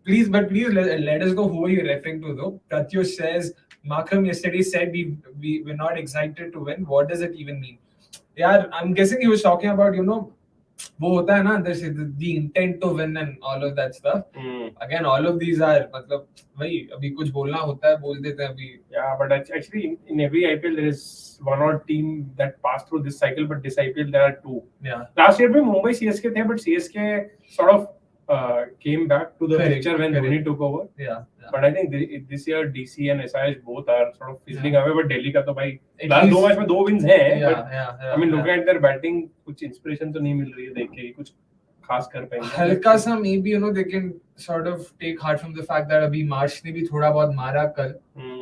Please let us know who are you referring to though. Pratyush says Markham yesterday said we were not excited to win. What does it even mean? Yeah, I'm guessing he was talking about, you know, वो होता है ना अंदर से the intent to win and all of that stuff. Again, all of these are मतलब वही अभी कुछ बोलना होता है बोल देते हैं अभी. Yeah, but actually in every IPL there is one or team that passed through this cycle, but this IPL there are two. Yeah. Last year में Mumbai CSK थे, but CSK sort of came back to the picture when Dhoni took over. Yeah. But I think this year DC and SIH both are sort of fizzling away. But Delhi का तो भाई last 2 match में 2 wins हैं. Yeah. I mean, looking at their batting, कुछ inspiration तो नहीं मिल रही है देख के कुछ खास कर पाएंगे. हल्का सा maybe, you know, they can sort of take heart from the fact that अभी मार्च ने भी थोड़ा बहुत मारा कल.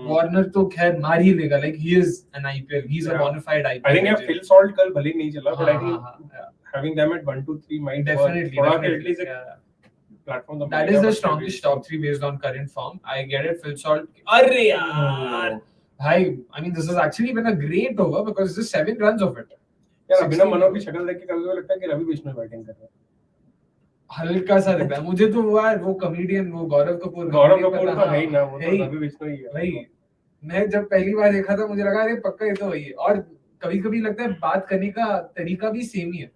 वार्नर तो खैर मार ही लेगा. Like he is an IPL, he's a bona fide IPL. I think yeah, Phil Salt कल भले नहीं चला, but I think having them at 1, 2, 3 might definitely at least platform. That is the strongest top 3 based on current form. I get it. Phil Salt. अरे यार. Hi. I mean, this has actually been a great over because it's just 7 runs of it. यार अभिनव मनोहर की शक्ल देख के कभी लगता है कि रवि बिश्नोई बैटिंग कर रहा है. हल्का सा लगता है मुझे तो वो कॉमेडियन वो गौरव कपूर तो है ही ना, वो तो रवि बिश्नोई है भाई. मैं जब पहली बार देखा था मुझे लगा अरे पक्का ये तो वही है. और कभी-कभी लगता है बात करने का तरीका भी सेम ही है.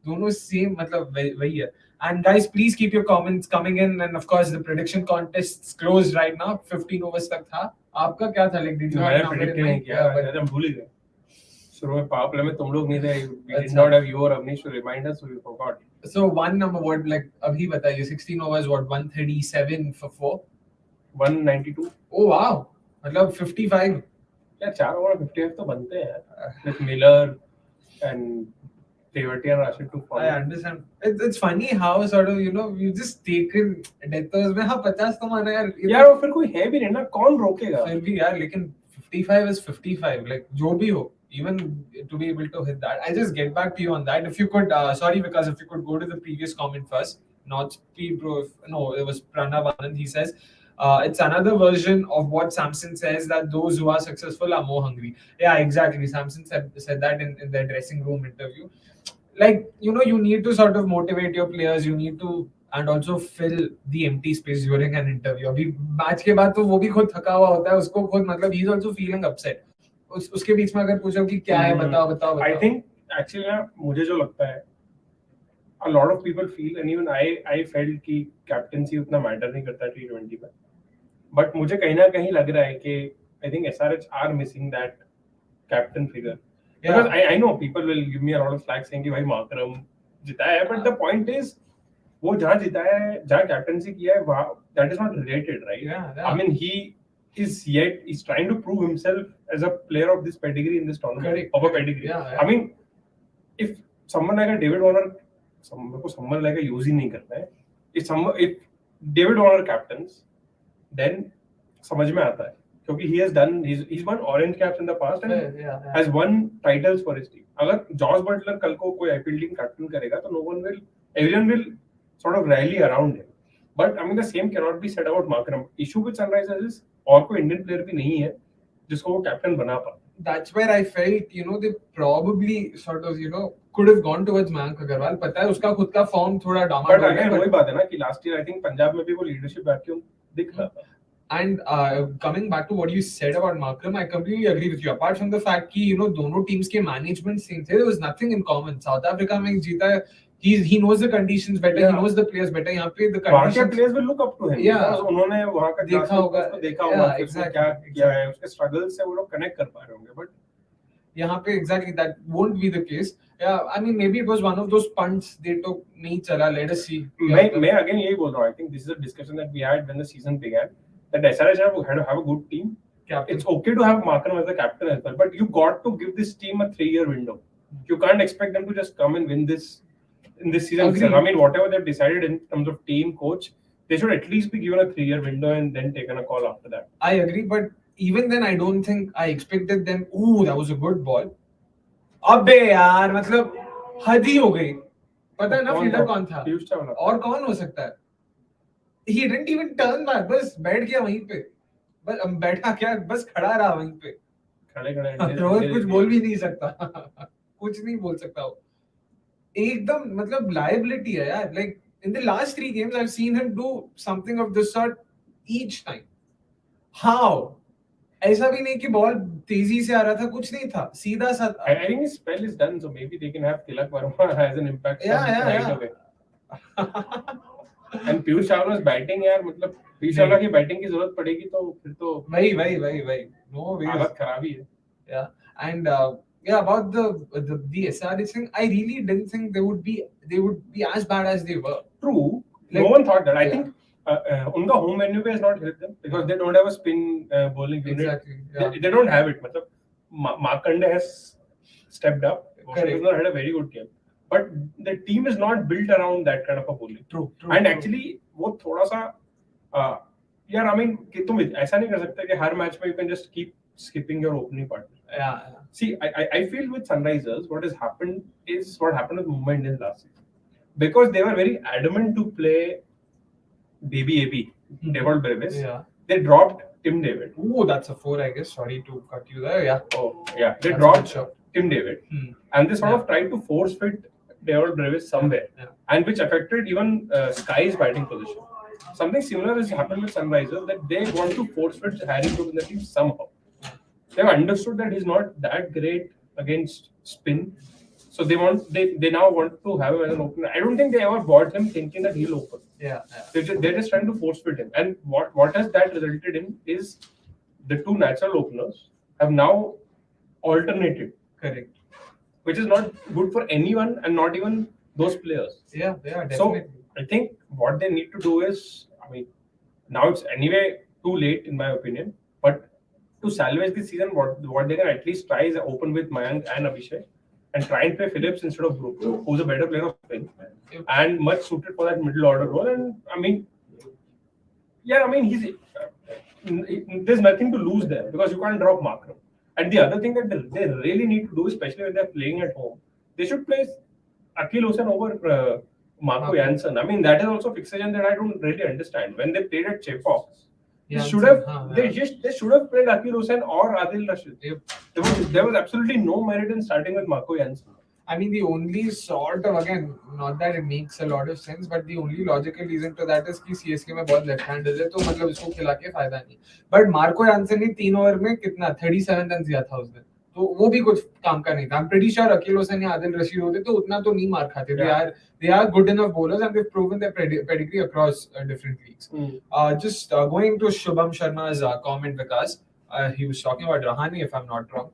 दोनों सेम मतलब वही है. And guys, please keep your comments coming in. And of course, the prediction contest's closed right now. 15 overs तक था. आपका क्या था? Like, did you have predict नहीं किया? हम भूल ही गए. शुरू में पावर प्ले में तुम लोग नहीं थे. We did not have you or Avnish to remind us, so we forgot. So one number what like अभी बताइए 16 overs what 137 for 4. 192. Oh wow. मतलब 55. यार 4 ओवर 55 तो बनते हैं यार. With Miller and Tewatia and Rashid to follow. I understand. It's funny how sort of, you know, you just taken deathers में हाँ 50 तो माना यार. यार वो फिर कोई है भी नहीं ना, कौन रोकेगा? फिर भी यार लेकिन 55 is 55. Like जो भी हो, even to be able to hit that. I just get back to you on that. If you could, sorry, because if you could go to the previous comment first, not speed bro. No, it was Pranav Anand. He says, it's another version of what Samson says that those who are successful are more hungry. Yeah, exactly. Samson said that in their dressing room interview. Like, you know, you need to sort of motivate your players. You need to and also fill the empty space during an interview. अभी match के बाद तो वो भी खुद थका हुआ होता है. उसको खुद मतलब he is also feeling upset. उसके बीच में अगर पूछो कि क्या है बताओ. I think actually ना मुझे जो लगता है a lot of people feel and even I felt कि captaincy उतना matter नहीं करता T20 में. But मुझे कहीं ना कहीं लग रहा है कि I think SRH are missing that captain figure. Because I know people will give me a lot of slack saying कि भाई माकरम जिताया है, but the point is वो जहाँ जिताया है, जहाँ captaincy किया है, वहाँ that is not related, right? Yeah. I mean he's trying to prove himself as a player of this pedigree in this tournament. Correct. Of a pedigree. Yeah. I mean if someone like a David Warner, someone like a use ही नहीं करता है. If David Warner captains, then समझ में आता है. क्योंकि he's won orange caps in the past and has won titles for his team. अगर George Buttler कल को कोई IPL टीम कैप्टन करेगा तो everyone will sort of rally around him. But I mean the same cannot be said about Markram. Issue with Sunrisers is और कोई Indian player भी नहीं है जिसको वो कैप्टन बना पाए. That's where I felt, you know, they probably sort of, you know, could have gone towards Mayank Agarwal. पता है उसका खुद का फॉर्म थोड़ा डामाडोल है. But again वही बात है ना कि last year I think Punjab में भी वो लीडरशिप वैक्यूम दिख रहा था. And coming back to what you said about Markram, I completely agree with you. Apart from the fact कि, you know, दोनों teams के management same थे, there was nothing in common. South Africa में जीता है, he knows the conditions better, he knows the players better. यहाँ पे the conditions. वहाँ के players will look up to him. Yeah. उन्होंने वहाँ का देखा होगा, exactly. क्या किया है, उसके struggles से वो लोग connect कर पा रहे होंगे. But यहाँ पे exactly that won't be the case. Yeah, I mean maybe it was one of those punts they took. नहीं चला. Let us see. मैं again यही बोल रहा हूँ. I think this is a discussion that we had when the season began. That SRH have a good team. Captain. It's okay to have Markram as the captain as well, but you got to give this team a 3-year window. You can't expect them to just come and win this in this season. Agreed. I mean, whatever they've decided in terms of team, coach, they should at least be given a 3-year window and then taken a call after that. I agree, but even then I don't think I expected them. Ooh, that was a good ball. अबे यार मतलब हद ही हो गई. पता है ना fielder कौन था? पीयूष चावला. और कौन हो सकता है? He didn't even turn back. बस बैठ गया वहीं पे. बस बैठा क्या? बस खड़ा रहा वहीं पे. खड़े रोहित कुछ बोल भी नहीं सकता. कुछ नहीं बोल सकता वो. एकदम मतलब liability है यार. Like in the last 3 games, I've seen him do something of this sort each time. How? ऐसा भी नहीं कि बॉल तेजी से आ रहा था, कुछ नहीं था, सीधा सा. I think his spell is done, so maybe they can have Tilak Verma as an impact right away. And Piyush Chawla's batting यार मतलब पीयूष चावला की बैटिंग की जरूरत पड़ेगी तो फिर तो वही no way. हालत खराब ही है. Yeah, and about the SRH thing, I really didn't think they would be as bad as they were. True. Like, No one thought that. I yeah. think उनका home venue पे has not helped them because they don't have a spin bowling unit. Exactly. Yeah. They don't have it. मतलब Markande has stepped up. Correct. He's not had a very good game. But the team is not built around that kind of a bowling. True. And actually वो थोड़ा सा यार I mean कि तुम ऐसा नहीं कर सकते कि हर मैच में you can just keep skipping your opening partner. Yeah. See, I feel with Sunrisers, what has happened is what happened with Mumbai Indians last season. Because they were very adamant to play Baby AB, Devon Brevis. Yeah. They dropped Tim David. Ooh, that's a 4, I guess. Sorry to cut you there. Yeah. Oh, yeah. They That's a dropped good shot. Tim David. Hmm. And they sort Yeah. of tried to force fit Devon Brevis somewhere. Yeah. And which affected even Sky's batting position. Something similar has happened with Sunrisers that they want to force fit Harry Brook in the team somehow. They've understood that he's not that great against spin. So they now want to have him as an opener. I don't think they ever bought him thinking that he'll open. Yeah. They're just trying to force fit him. And what has that resulted in is the two natural openers have now alternated. Correct. Which is not good for anyone and not even those players. Yeah, definitely. So I think what they need to do is, I mean, now it's anyway too late in my opinion, but to salvage the season, what they can at least try is open with Mayank and Abhishek and try and play Phillips instead of Brook, who's a better player of spin and much suited for that middle order role. And I mean, he's there's nothing to lose there because you can't drop Markram. And the other thing that they really need to do, especially when they're playing at home, they should play Akil Hossain over Marco Janssen. I mean, that is also fixation that I don't really understand. When they played at Chepauk, they should have played Akil Hossain or Adil Rashid. Yep. There was absolutely no merit in starting with Marco Janssen. I mean, the only sort of, again, not that it makes a lot of sense, but the only logical reason to that is कि CSK में बहुत left-handers है, तो मतलब इसको खिला के फायदा नहीं. But Marco Janssen ने 3 ओवर में कितना 37 रन दिया था उस दिन, तो वो भी कुछ काम का नहीं था. I'm pretty sure Akil Hossain या आदिल रशीद होते तो उतना तो नहीं मार खाते. They are good enough bowlers and they've proven their pedigree across different leagues. Just going to Shubham Sharma's comment, Vikas, he was talking about Rahane, if I'm not wrong.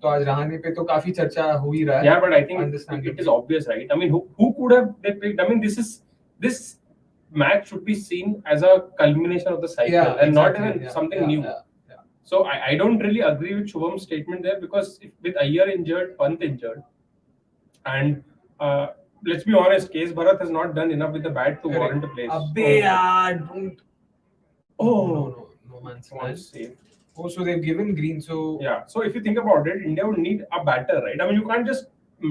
तो आज रहाणे पे तो काफी चर्चा हो ही रहा है. Yeah, but I think it is obvious, right? I mean, who could have they picked? I mean, this match should be seen as a culmination of the cycle and not even something new. Yeah. So I don't really agree with Shubham's statement there because with Iyer injured, Pant injured, and let's be honest, Case Bharat has not done enough with the bat to warrant a place. Abbe yaar, don't. No man's safe. Oh, so they've given green. So yeah. So if you think about it, India would need a batter, right? I mean, you can't just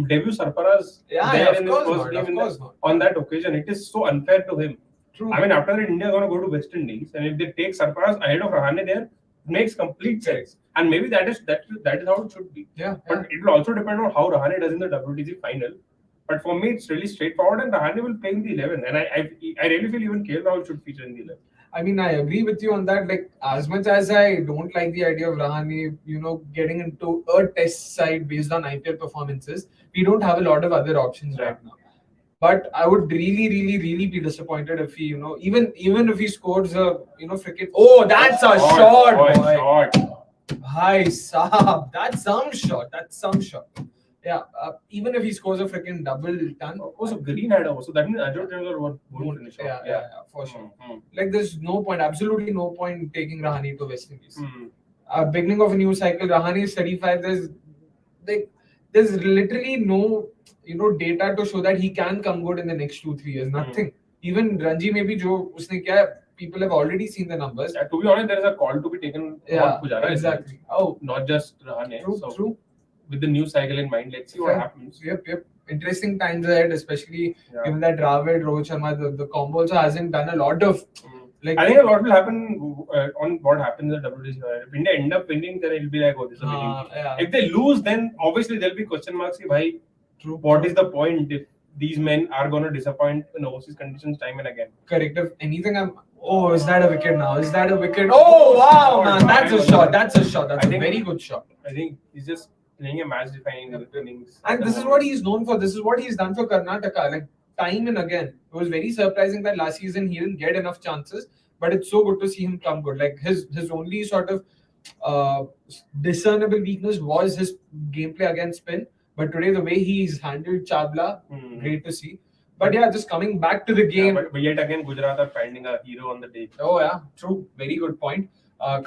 debut Sarfaraz in his first game on that occasion. It is so unfair to him. True. I mean, after that, India is going to go to West Indies, and if they take Sarfaraz ahead of Rahane there, it makes complete sense. And maybe that is how it should be. Yeah. But it will also depend on how Rahane does in the WTC final. But for me, it's really straightforward, and Rahane will play in the 11. And I really feel even KL Rahul should feature in the 11. I mean, I agree with you on that. Like, as much as I don't like the idea of Rahane, getting into a test side based on IPL performances, we don't have a lot of other options right now. But I would really, really, really be disappointed if he, even if he scores a, freaking. Oh, that's a shot, boy. Bhai Saab, that's some shot. Yeah, even if he scores a freaking double ton. Also, Green had also. That means Ajot Chandler won't finish off. Yeah, for sure. Like, there's no point, absolutely no point taking Rahane to West Indies. Beginning of a new cycle, Rahane is 35. There's literally no, data to show that he can come good in the next 2-3 years. Nothing. Even Ranji maybe जो उसने क्या people have already seen the numbers. Yeah, to be honest, there is a call to be taken about Gujarat. Exactly. Oh, Not just Rahane. true. With the new cycle in mind, let's see what happens. Yep. Interesting times ahead, especially Yeah. given that Dravid, Rohit Sharma, the combo also hasn't done a lot of like. I think a lot will happen on what happens in the WTC. If India end up winning, then it'll be like, oh, this is a winning team. Yeah. If they lose, then obviously there'll be question marks. Bhai, True. What is the point if these men are going to disappoint in overseas conditions time and again? Correct. If anything, Oh, is that a wicket now? Is that a wicket? Oh, wow, man. That's a shot. That's a very good shot. I think he's just playing a match-defining innings. And this is what he's known for. This is what he's done for Karnataka. Like, time and again. It was very surprising that last season he didn't get enough chances. But it's so good to see him come good. Like, his only sort of discernible weakness was his gameplay against spin. But today, the way he's handled Chabla, great to see. But yeah, just coming back to the game. Yeah, but yet again, Gujarat are finding a hero on the day. Oh yeah, true. Very good point.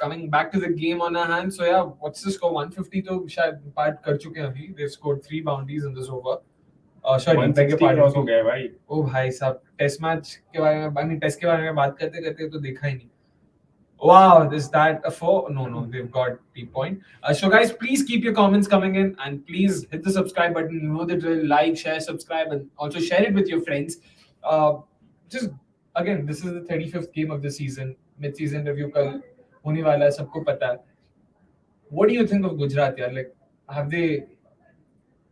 Coming back to the game on our hands. So yeah, what's the score? 150 to शायद part कर चुके हैं अभी. They've scored 3 bounties in this over. Sorry, 160 cross हो गया भाई. ओ भाई साहब, टेस्ट मैच के बारे में, I mean टेस्ट के बारे में बात करते करते तो देखा ही नहीं. Wow, is that a 4? No, they've got the point. So guys, please keep your comments coming in and please hit the subscribe button. You know the drill. Like, share, subscribe, and also share it with your friends. Just again, this is the 35th game of the season. Mid-season review kal hone wala hai, sabko pata hai. What do you think of Gujarat? Yeah, like have they,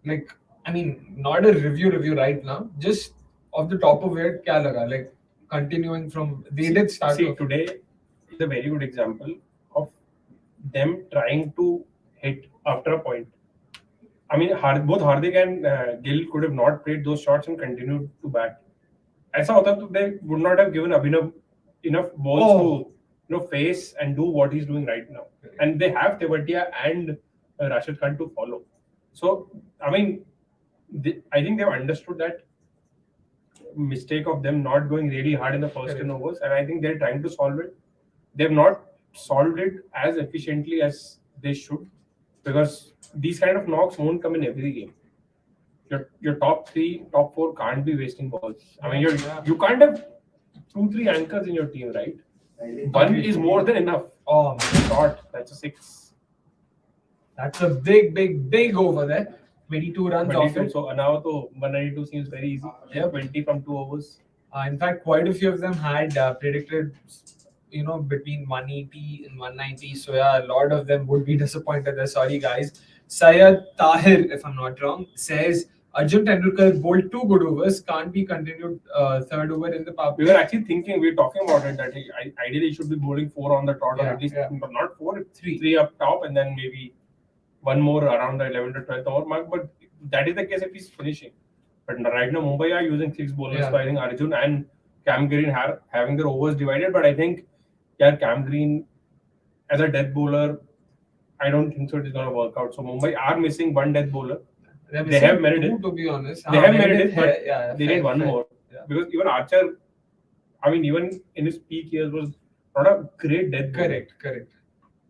like, I mean, not a review right now. Just off the top of it, kya laga? Like continuing from they did start. See, today is a very good example of them trying to hit after a point. I mean, both Hardik and Gill could have not played those shots and continued to bat. ऐसा होता तो they would not have given Abhinav enough balls to face and do what he's doing right now. And they have Tewatia and Rashid Khan to follow. So, I mean, I think they've understood that mistake of them not going really hard in the first 10 overs, and I think they're trying to solve it. They've not solved it as efficiently as they should, because these kind of knocks won't come in every game. Your top 3, top 4 can't be wasting balls. I mean, you can't have 2-3 anchors in your team, right? One is more than enough. Oh, Short, that's a 6. That's a big over there. 22 runs off it. So now 192 seems very easy. Yeah, 20 from 2 overs. In fact, quite a few of them had predicted, between 180 and 190. So yeah, a lot of them would be disappointed there. Sorry, guys. Syed Tahir, if I'm not wrong, says Arjun Tendulkar bowled 2 good overs, can't be continued third over in the power play. We were actually thinking, we were talking about it, that ideally he should be bowling 4 on the trot, or at least not 4, 3 up top, and then maybe one more around the 11th to 12th over mark. But that is the case if he's finishing. But right now, Mumbai are using 6 bowlers. So I think Arjun and Cam Green having their overs divided. But I think Cam Green as a death bowler, I don't think so it's going to work out. So Mumbai are missing one death bowler. They have Meredith, to be honest. They have Meredith, but they need one more. Yeah. Because even Archer, I mean, even in his peak years, was not a great death bowler. Correct.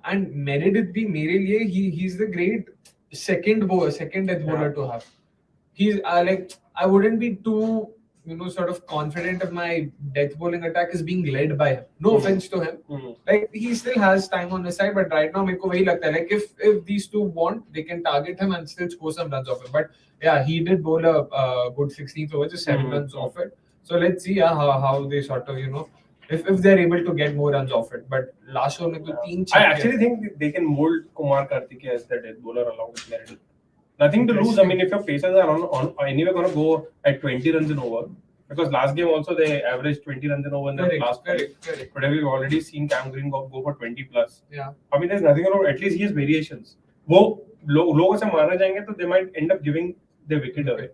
And Meredith bhi mere liye, he's the great second death bowler to have. He's I wouldn't be too sort of confident of my death bowling attack is being led by him. No offense to him. Like he still has time on his side, but right now meko wahi lagta hai. Like if these two want, they can target him and still score some runs off him. But yeah, he did bowl a good 16th over, just 7 runs off it. So let's see how they sort of if they're able to get more runs off it. But last over mein to 3 I actually think they can mold Kumar Karthikeya as the death bowler along with Meredith. Nothing to lose. I mean, if your pacers are on anyway going to go at 20 runs in over, because last game also they averaged 20 runs in over in the last game. But we've already seen Cam Green go for 20 plus. Yeah. I mean, there's nothing wrong. At least he has variations. वो लोगों से मारने जाएंगे तो they might end up giving the wicket away.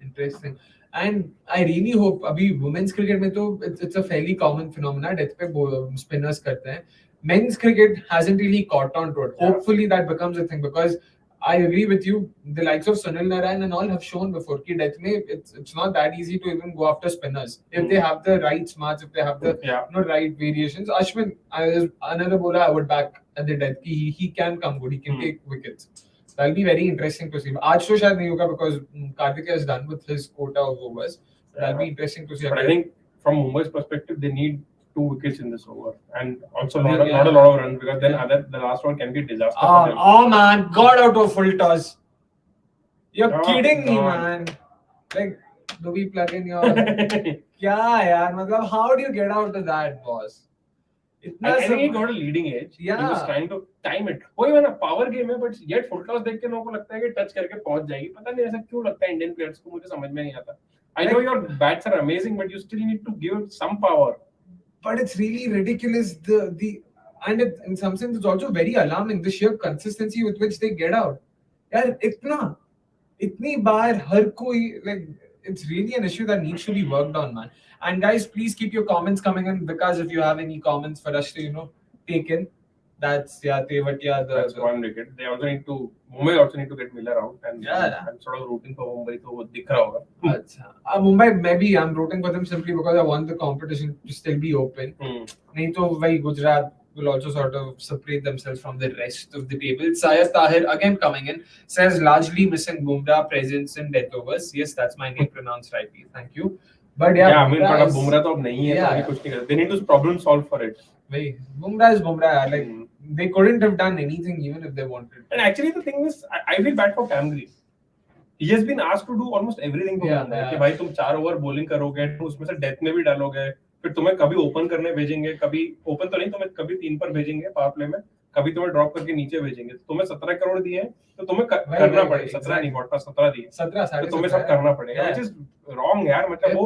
Interesting. And I really hope अभी women's cricket में तो it's a fairly common phenomena. Death पे spinners करते हैं. Men's cricket hasn't really caught on to it. Hopefully that becomes a thing, because I agree with you. The likes of Sunil Narayan and all have shown before that death mein it's not that easy to even go after spinners if they have the right smarts, if they have the right variations. Ashwin is another bowler I would back at the death. He can come good. He can take wickets. That'll be very interesting to see. Aaj to shayad nahi hoga because Karthikeya is done with his quota of overs. That'll be interesting to see. But I think from Mumbai's perspective, they need 2 wickets in this over, and also not a lot of runs, because then the last one can be disaster for them. Oh man, got out to a full toss. You're Oh, kidding me, God. man. Like, do we plug in your? Yeah, yaar. Matlab, how do you get out of that, boss? I think he got a leading edge. Yeah. He was trying to time it. वही मैंने power game है, but yet full toss देख के लोगों को लगता है कि touch करके पहुंच जाएगी. पता नहीं ऐसा क्यों लगता है Indian players को, मुझे समझ में नहीं आता. I know your bats are amazing, but you still need to give some power. But it's really ridiculous. And in some sense, it's also very alarming, the sheer consistency with which they get out. यार इतनी बार हर कोई, like, it's really an issue that needs to be worked on, man. And guys, please keep your comments coming in, because if you have any comments for us to take in, that's That's one wicket. They also need to, Mumbai also need to get Miller out, and I'm sort of rooting for Mumbai, so वो दिख रहा होगा. अच्छा, Mumbai, maybe I'm rooting for them simply because I want the competition to still be open. नहीं तो वही Gujarat will also sort of separate themselves from the rest of the table. Syed Tahir again coming in, says largely missing Bumrah presence in death overs. Yes, that's my name pronounced rightly. Thank you. But yeah, I mean, but Bumrah तो अब नहीं है, तो अभी कुछ नहीं कर. They need to problem solve for it. Wait, Bumrah is Bumrah. Like, they couldn't have done anything even if they wanted. And actually, the thing is, I feel bad for Cam Green. He has been asked to do almost everything for Mumbai. कि भाई तुम 4 over bowling करोगे, तो उसमें से death में भी डालोगे, फिर तुम्हें कभी ओपन करने भेजेंगे, कभी ओपन तो नहीं, तुम्हें कभी 3 पर भेजेंगे पावर प्ले में, कभी तुम्हें ड्रॉप करके नीचे भेजेंगे. तुम्हें 17 करोड़ दिए हैं, तो तुम्हें करना पड़ेगा. 17 नहीं, बॉट 17 दिए, 17 तो तुम्हें सब करना पड़ेगा, which is wrong यार. मतलब वो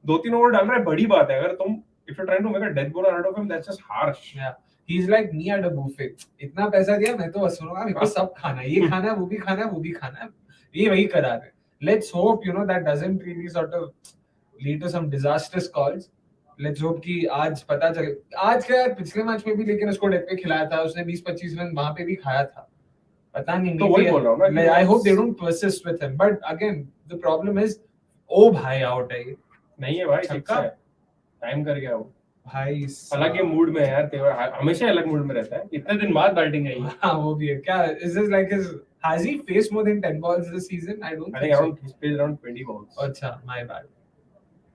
2-3 ओवर डाल रहा है, बड़ी बात है. अगर तुम if you're trying to make a death bowler out of him, that's just harsh. Yeah, he's like me at a buffet. इतना पैसा दिया, मैं तो वसूलूंगा, मेरे को सब खाना है, ये खाना है, वो भी खाना है, वो भी खाना है, ये वही करा रहे. Let's hope that doesn't really sort of lead to some disastrous calls. Let's hope कि आज पता चले. आज क्या यार, पिछले मैच में भी लेकिन उसको डेथ पे खिलाया था, उसने 20-25 रन वहां पे भी खाया था. पता नहीं, तो वही बोल रहा हूं ना. I hope they don't persist with him. But again, the problem is, ओ भाई आउट है, नहीं है भाई, छक्का टाइम कर गया वो भाई. अलग ही मूड में है यार, तेवर हमेशा अलग मूड में रहता है. इतने दिन बाद बैटिंग आई. हां, वो भी है क्या. Is this like his, has he faced more than 10 balls this season? I think around he's faced around 20 balls. अच्छा, my bad.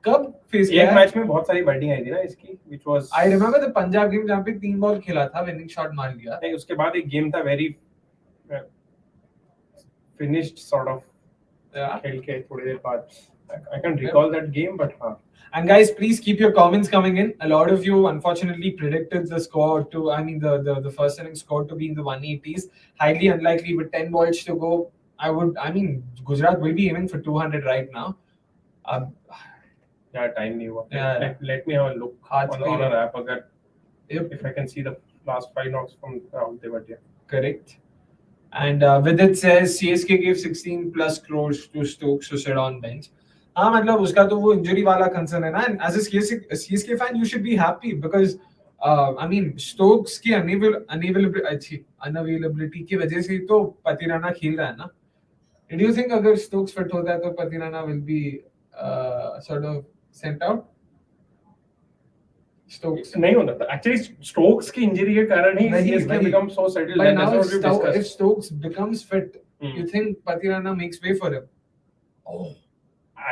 कब फेस किया? एक मैच में बहुत सारी बैटिंग आई थी ना इसकी, which was I remember the Punjab game जहां पे 3 बॉल खेला था, विनिंग शॉट मार लिया. नहीं, उसके बाद एक गेम था वेरी finished sort of खेल के थोड़ी देर बाद. I can't recall that game, but हाँ. And guys, please keep your comments coming in. A lot of you unfortunately predicted the score to, I mean the first inning score to be in the 180s. Highly unlikely, with 10 balls to go. I mean Gujarat will be aiming for 200 right now. Yeah, time नहीं हुआ. Let me have a look on our app अगर if I can see the last 5 knocks from out there, but yeah. Correct. And with it says CSK gave 16 plus crores to Stokes to sit on bench. हाँ, मतलब उसका तो वो injury वाला concern है ना. And as a CSK fan, you should be happy because I mean Stokes की unavailability की वजह से तो पतिराना खेल रहा है ना. Did you think अगर Stokes fit होता है तो Pathirana will be sort of sent out? Stokes नहीं होता था. Actually Stokes की इंजरी के कारण ही CSK become so settled. But now if Stokes becomes fit, you think Patirana makes way for him? Oh,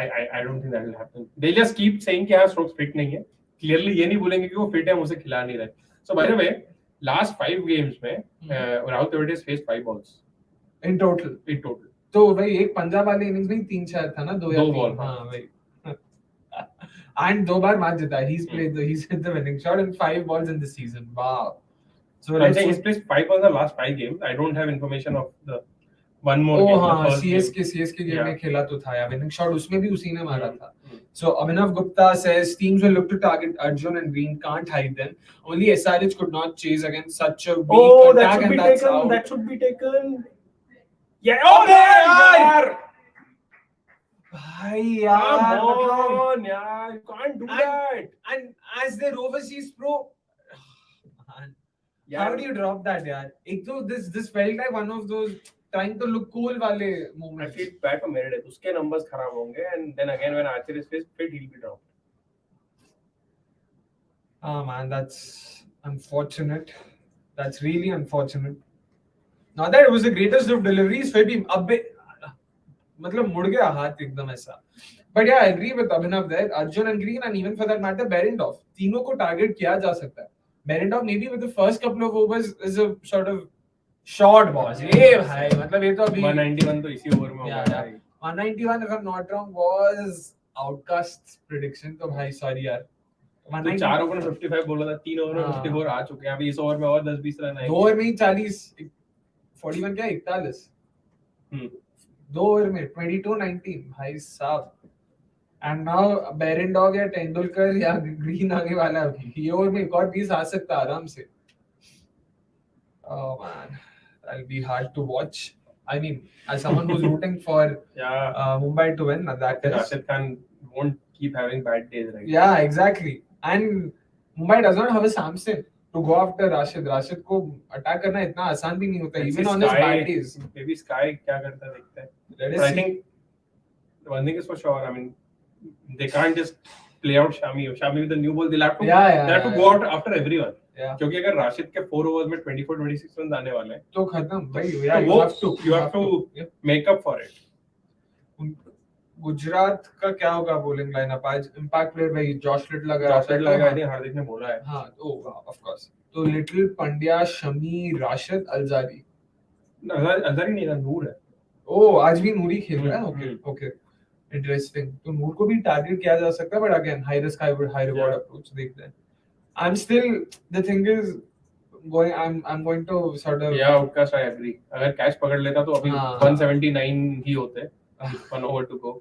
I don't think that will happen. They just keep saying कि हाँ Stokes fit नहीं है. Clearly ये नहीं बोलेंगे कि वो fit है, उसे खिला नहीं रहे. So by the way, last 5 games में Rahul Dravid has faced 5 balls in total. तो वही एक पंजाब वाले इनिंग्स में 3 शायद था ना, 2 या 3. हाँ वही. And 2 बार मैच जीता. He's hit the winning shot in 5 balls in this season. Wow. So I'm saying he's played 5 balls in the last 5 games. I don't have information of the one more game. हाँ, CSK game में खेला तो था यार. Winning shot उसमें भी उसी ने मारा था. So Abhinav Gupta says teams will look to target Arjun and Green, can't hide them. Only SRH could not chase against such a weak attack, and that's out. That should be taken. Yeah. Oh yaar. Bhai yaar. Come on yaar. You can't do that. And as their overseas pro, man, how do you drop that yaar? Ek to this felt like one of those trying to look cool wale moments. I feel bad for Meredith. Uske numbers खराब होंगे, and then again when Archer is fit, he'll be dropped. Ah man, that's unfortunate. That's really unfortunate. Not that it was the greatest of deliveries, फिर भी अबे मतलब मुड़ गया हाथ एकदम ऐसा. But yeah, I agree with Abhinav there. Arjun and Green, and even for that matter, Berendorf. तीनों को target किया जा सकता है. Berendorf maybe with the first couple of overs is a sort of short balls. ये भाई मतलब ये तो अभी 191 तो इसी ओवर में होगा भाई. 191 if I'm not wrong was Outcast's prediction. तो भाई sorry यार. तो 4 ओवर में 55 बोला था, 3 ओवर में 54 आ चुके हैं. अभी इस ओवर में और 10-20 रन आएंगे. 2 ओवर में ही 40 41 क्या 41 2 ओवर में 22-19 भाई साहब. एंड नाउ बेरेंडॉग या तेंदुलकर या ग्रीन आने वाला है अभी. ये ओवर में एक और 20 आ सकता है आराम से. Oh man, that'll be hard to watch. I mean, as someone who's rooting for Mumbai to win, that is. Rashid Khan won't keep having bad days, right? Yeah, exactly. And Mumbai does not have a Samson to go after Rashid. Rashid को attack करना इतना आसान भी नहीं होता, even on his bad days. Maybe Sky क्या करता है देखते हैं. But I think one thing is for sure. I mean, they can't just play out Shami with the new ball. They'll have to. They have to go out after everyone. क्योंकि अगर राशिद के 4 overs में 24-26 run आने वाले हैं तो खत्म भाई. you have to make up for it. Gujarat का क्या होगा बॉलिंग लाइनअप आज? इंपैक्ट प्लेयर भाई जॉश लिटल लगा आई थिंक हार्दिक ने बोला है. हां ऑफ कोर्स. तो लिटिल, पंड्या, शमी, राशिद, अलजारी नहीं था, नूर है. ओ आज भी नूरी खेल रहा है. Okay interesting. तो नूर को भी टारगेट किया जा सकता है, but again high risk high reward approach देखते हैं. I'm still, the thing is I'm going to sort of Outcast I agree. अगर कैच पकड़ लेता तो अभी 179 ही होते. 1 over to go.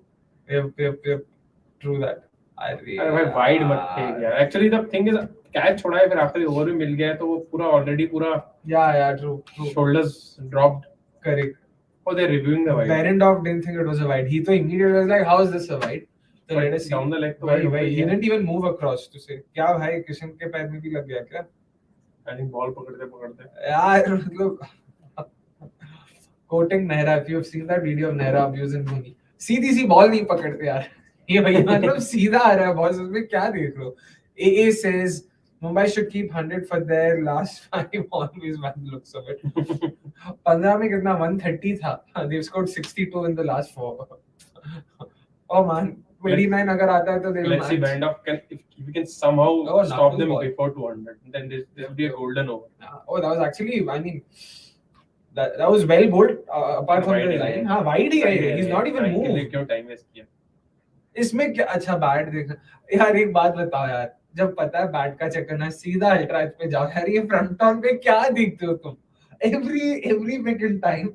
Yep. True that. अरे भाई वाइड मत खेल यार. Actually the thing is catch छोड़ा है फिर आखिरी ओवर में मिल गया है तो वो पूरा ऑलरेडी पूरा true. shoulders dropped. Correct. Oh, they're reviewing the wide. Berendorf didn't think it was a wide. He तो immediately was like, how is this a wide? So let us see. Down the leg तो भाई he didn't even move across to say क्या भाई किशन के पैर में भी लग गया क्या? I think ball पकड़ते यार मतलब quoting Nehra, if you've seen that video of Nehra abusing Dhoni, सीधी सी बॉल नहीं पकड़ते यार ये भैया. मतलब सीधा आ रहा है बॉल, उसमें क्या देख लो. AA says Mumbai should keep 100 for their last 5 always by the looks of it. 15 में कितना 130 था. They've scored 62 in the last 4. Oh man, 29 अगर आता है तो they will let's see Berendorf can if we can somehow stop them before 200, then there will be a golden over. Oh, that was actually, I mean, that was well bowled apart from the line. हाँ wide ही है. He's not even moved. क्यों time waste किया इसमें क्या अच्छा bat देखना यार. एक बात बताओ यार, जब पता है बैट का चक्कर ना सीधा अल्ट्रा एज पे जाओ यार. ये फ्रंट ऑन पे क्या देखते हो तुम? every second time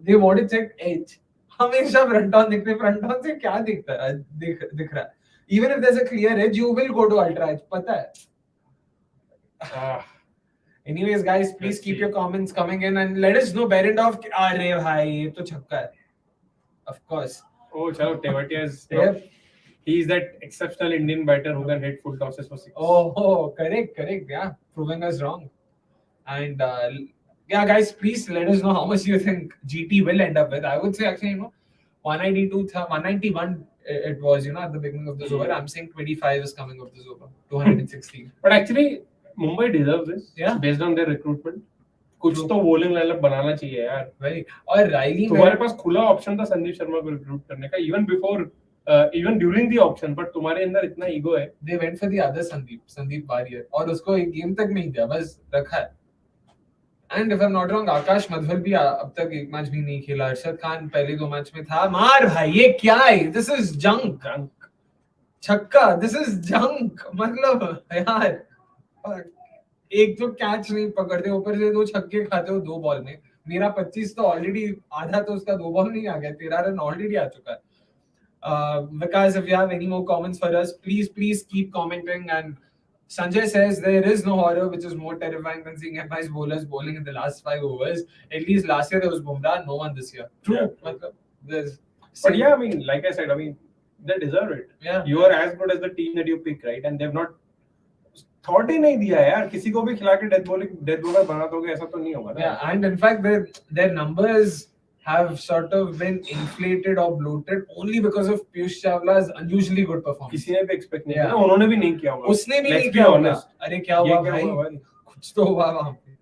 they want to check edge. हमेशा फ्रंट ऑन दिखते. फ्रंट ऑन से क्या दिखता है? दिख रहा है. Even if there's a clear edge, you will go to ultra edge. पता है. Anyways, guys, please keep your comments coming in and let us know. Berendorf, अरे भाई ये तो छक्का है. Of course. Oh, chalo, Tewatia is he's that exceptional Indian batter who can hit full tosses for 6. Oh, correct. Yeah, proving us wrong. And yeah, guys, please let us know how much you think GT will end up with. I would say actually, 192, 191 it was, at the beginning of this over. I'm saying 25 is coming of this over. 216. But actually, Mumbai deserves this. Yeah. Based on their recruitment. कुछ तो bowling lineup बनाना चाहिए यार. Very. और Riley तुम्हारे पास खुला option था संदीप शर्मा को recruit करने का even during the auction, but तुम्हारे अंदर इतना ईगो है. They went for the other Sandeep Warrior, और उसको एक गेम तक नहीं दिया, बस रखा है. And if I'm not wrong, आकाश मधवल भी अब तक एक मैच भी नहीं खेला. अरशद खान पहले 2 मैच में था. मार भाई ये क्या है? This is junk. छक्का. This is junk. मतलब यार एक तो कैच नहीं पकड़ते, ऊपर से 2 छक्के खाते हो 2 बॉल में. मेरा 25 तो ऑलरेडी आधा तो उसका 2 बॉल नहीं आ गया. 13 रन ऑलरेडी आ चुका है. Because if you have any more comments for us, please keep commenting. And Sanjay says there is no horror which is more terrifying than seeing MI's bowlers bowling in the last 5 overs. At least last year there was Bumrah, no one this year. True. Yeah. But yeah, I mean, like I said, I mean, they deserve it. Yeah. You are as good as the team that you pick, right? And they've not thought ही नहीं दिया यार. किसी को भी खिला के death bowler बना दोगे ऐसा तो नहीं होगा ना. Yeah, and in fact their numbers have sort of been inflated or bloated only because of Piyush Chawla's unusually good performance. किसी ने भी expect नहीं किया, उन्होंने भी नहीं किया होगा. उसने भी नहीं किया होगा. अरे क्या हुआ भाई? कुछ तो हुआ वहाँ पे.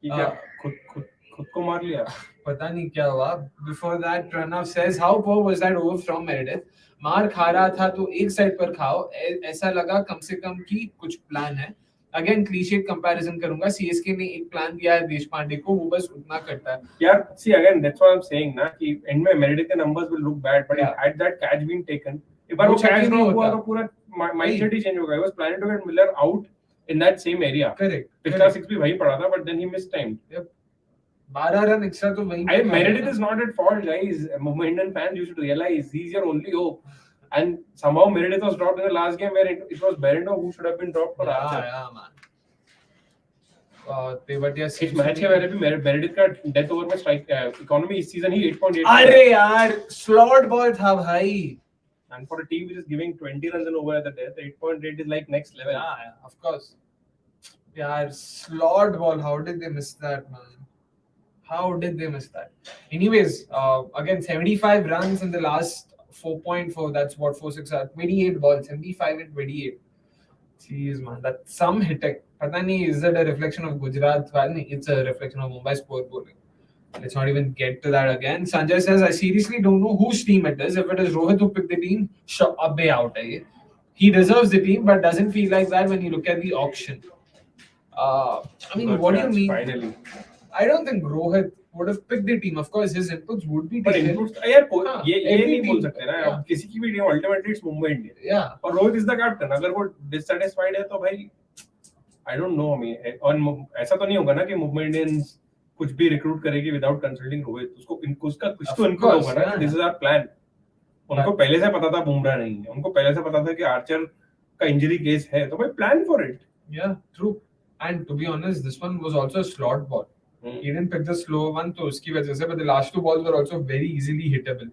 क्या खुद को मार लिया. पता नहीं क्या हुआ. Before that, Pranav says, how poor was that over from Meredith? मार खा रहा था तो एक साइड पर खाओ. ऐसा लगा कम से कम कि कुछ प्लान है. अगेन क्लीशेड कंपैरिजन करूंगा. सीएसके ने एक प्लान दिया है देश पांडे को, वो बस उतना करता है. यार see again that's what I'm saying ना कि end में Meredith के numbers will look bad but Yeah. had that catch been taken एक बार वो वो catch नहीं drop हुआ होता. तो पूरा mindset ही change हो गया. He was planning to get Miller out in that same area. Correct. पिछला 6 भी वही पड़ा था but then he missed time. 12 run extra तो वहीं I Meredith is not at fault, guys. Mumbai Indian fans, you should realize he's your only hope. And somehow Meredith was dropped in the last game where it was Berendo who should have been dropped for Archer. Yeah, man. But yes, इस match के बारे में Meredith का death over में strike economy इस season ही 8.8. अरे यार slot ball था भाई. And for a team which is giving 20 runs and over at the death, 8.8 is like next level. Yeah, of course. Yeah, slot ball. How did they miss that, man? How did they miss that? Anyways, again, 75 runs in the last 4.4. That's what 4-6 28 balls. 75 and 28. Jeez, man, that's some hitting. Pata nahi, is it a reflection of Gujarat? Well, it's a reflection of Mumbai's poor bowling. Let's not even get to that again. Sanjay says, I seriously don't know whose team it is. If it is Rohit who picked the team, abbe out. He deserves the team, but doesn't feel like that when you look at the auction. I mean, Good what do you catch, mean? Finally. I don't think Rohit would have picked the team. Of course, his inputs would be But taken. inputs, यार हाँ, ये every नहीं बोल team, सकते ना. yeah. अब किसी की भी team ultimately it's Mumbai Indians. Yeah. और रोहित इज द कैप्टन. अगर वो डिससैटिस्फाइड है तो भाई आई डोंट नो. मैं और ऐसा तो नहीं होगा ना कि मुंबई इंडियंस कुछ भी रिक्रूट करेगी विदाउट कंसल्टिंग रोहित. उसको उसका कुछ तो इनपुट होगा ना कि दिस इज आवर प्लान. उनको पहले से पता था बुमराह नहीं है. उनको पहले से पता था कि आर्चर का इंजरी केस है. तो भाई plan for it. Yeah, true. And to be honest, this one was also a slot ball. He didn't pick the slow one, so uski wajah se, but the last two balls were also very easily hittable.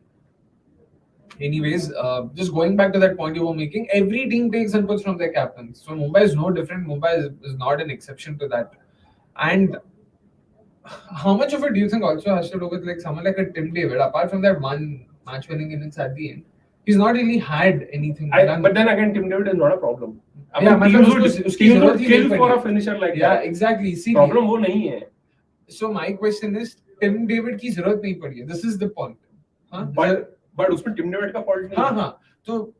Anyways, just going back to that point you were making, every team takes inputs from their captains. So Mumbai is no different. Mumbai is not an exception to that. And how much of it do you think also has to do with like someone like a Tim David? Apart from that one match-winning innings at the end, he's not really had anything done. But then again, Tim David is not a problem. Yeah, मतलब उसकी teams would जरूरत ही kill नहीं for पड़ी. a finisher like Yeah, that. exactly. See, Problem वो नहीं है. so my question is, Tim David की जरूरत नहीं पड़ी है. This is the point. हाँ? But उसमें Tim David का fault नहीं हाँ है. हाँ. So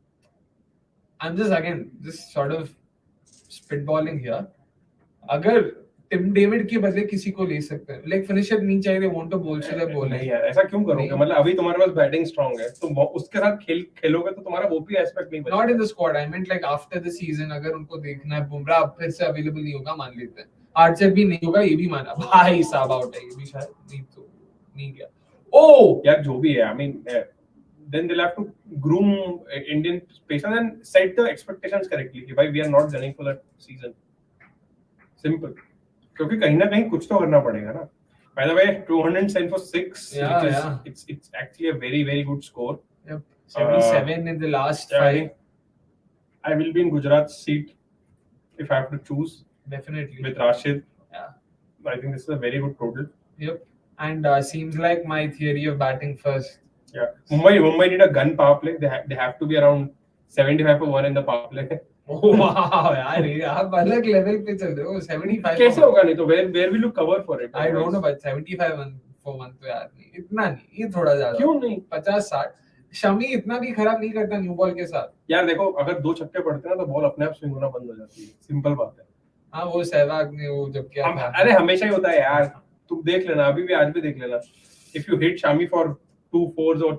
I'm just sort of spitballing here. अगर टिम डेविड के बदले किसी को ले सकते हैं, लाइक फिनिशर नहीं चाहिए, they want to bowl so they bowl. नहीं यार, ऐसा क्यों करोगे? नहीं. मतलब अभी तुम्हारे पास बैटिंग स्ट्रांग है, तुम उसके साथ खेलोगे तो तुम्हारा वो भी एस्पेक्ट नहीं बचेगा. Not in the squad. I meant like after the season, अगर उनको देखना है बुमराह फिर से अवेलेबल नहीं होगा, मान लेते हैं. आर्चर भी नहीं होगा, ये भी माना. भाई साहब आउट है, ये भी शायद नहीं गया. Oh यार जो भी है, I mean, then they'll have to groom Indian pacers and set the expectations correctly. कि भाई we are not gunning for that season. Simple. क्योंकि कहीं ना कहीं कुछ तो करना पड़ेगा ना. By the way, 210 for 6. Yeah, which is, yeah. It's actually a very very good score. Yep. 77 in the last yeah, 5. I will be in Gujarat's seat if I have to choose Definitely. with Rashid. Yeah. I think this is a very good total. Yep. And seems like my theory of batting first. Yeah. Mumbai need a gun power play. They have to be around 75 for 1 in the power play. Oh wow, यार ये आप अलग level पे चल रहे हो. 75 कैसे होगा नहीं तो where will you cover for it? I don't know, but 75 for 1 तो यार नहीं, इतना नहीं, ये थोड़ा ज्यादा. क्यों नहीं? 50-60. शमी इतना भी खराब नहीं करता न्यू बॉल के साथ. यार देखो, अगर 2 छक्के पड़ते हैं ना तो बॉल अपने आप स्विंग होना बंद हो जाती है. सिंपल बात है. हाँ, वो सहवाग ने वो जब किया था. अरे हमेशा ही होता है यार. तुम देख लेना, अभी भी आज भी देख लेना. If you hit Shami for 2 4s or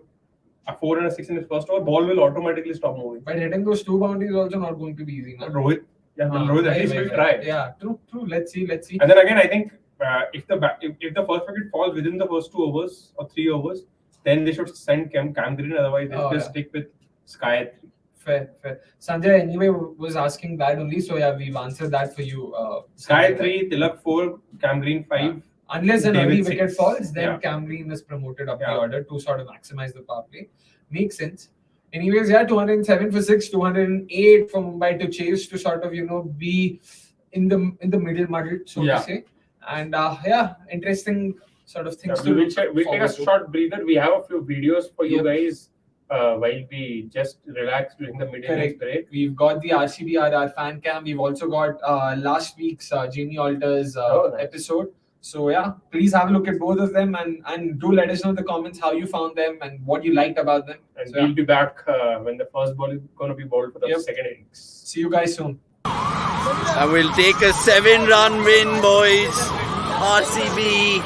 a 4 and a 6 in his first over, ball will automatically stop moving. But hitting those 2 boundaries is also not going to be easy. Rohit, Rohit at least will try. Yeah, true. Let's see. And then again, I think if the first wicket falls within the first 2 overs or 3 overs, then they should send Cam Green. Otherwise, they just stick with Sky at 3. Fair. Sanjay anyway was asking that only, so yeah, we've answered that for you. Sky 3, Tilak 4, Cam Green 5. Unless an early David wicket 6. falls, then Yeah. Cam Green is promoted up the Yeah. order to sort of maximize the power play. Makes sense. Anyways, yeah, 207 for 6, 208 for Mumbai to chase to sort of be in the middle muddle, so Yeah. to say. And yeah, interesting sort of things We'll take forward a to. short breather. We have a few videos for you Yep. guys while we just relax during the middle Correct. break. We've got the RCBRR fan cam. We've also got last week's Jamie Alter's Oh, nice. episode. So yeah, please have a look at both of them and do let us know in the comments how you found them and what you liked about them. And So, yeah. we'll be back when the first ball is going to be bowled for the Yep. second innings. See you guys soon. And we'll take a 7-run win, boys. RCB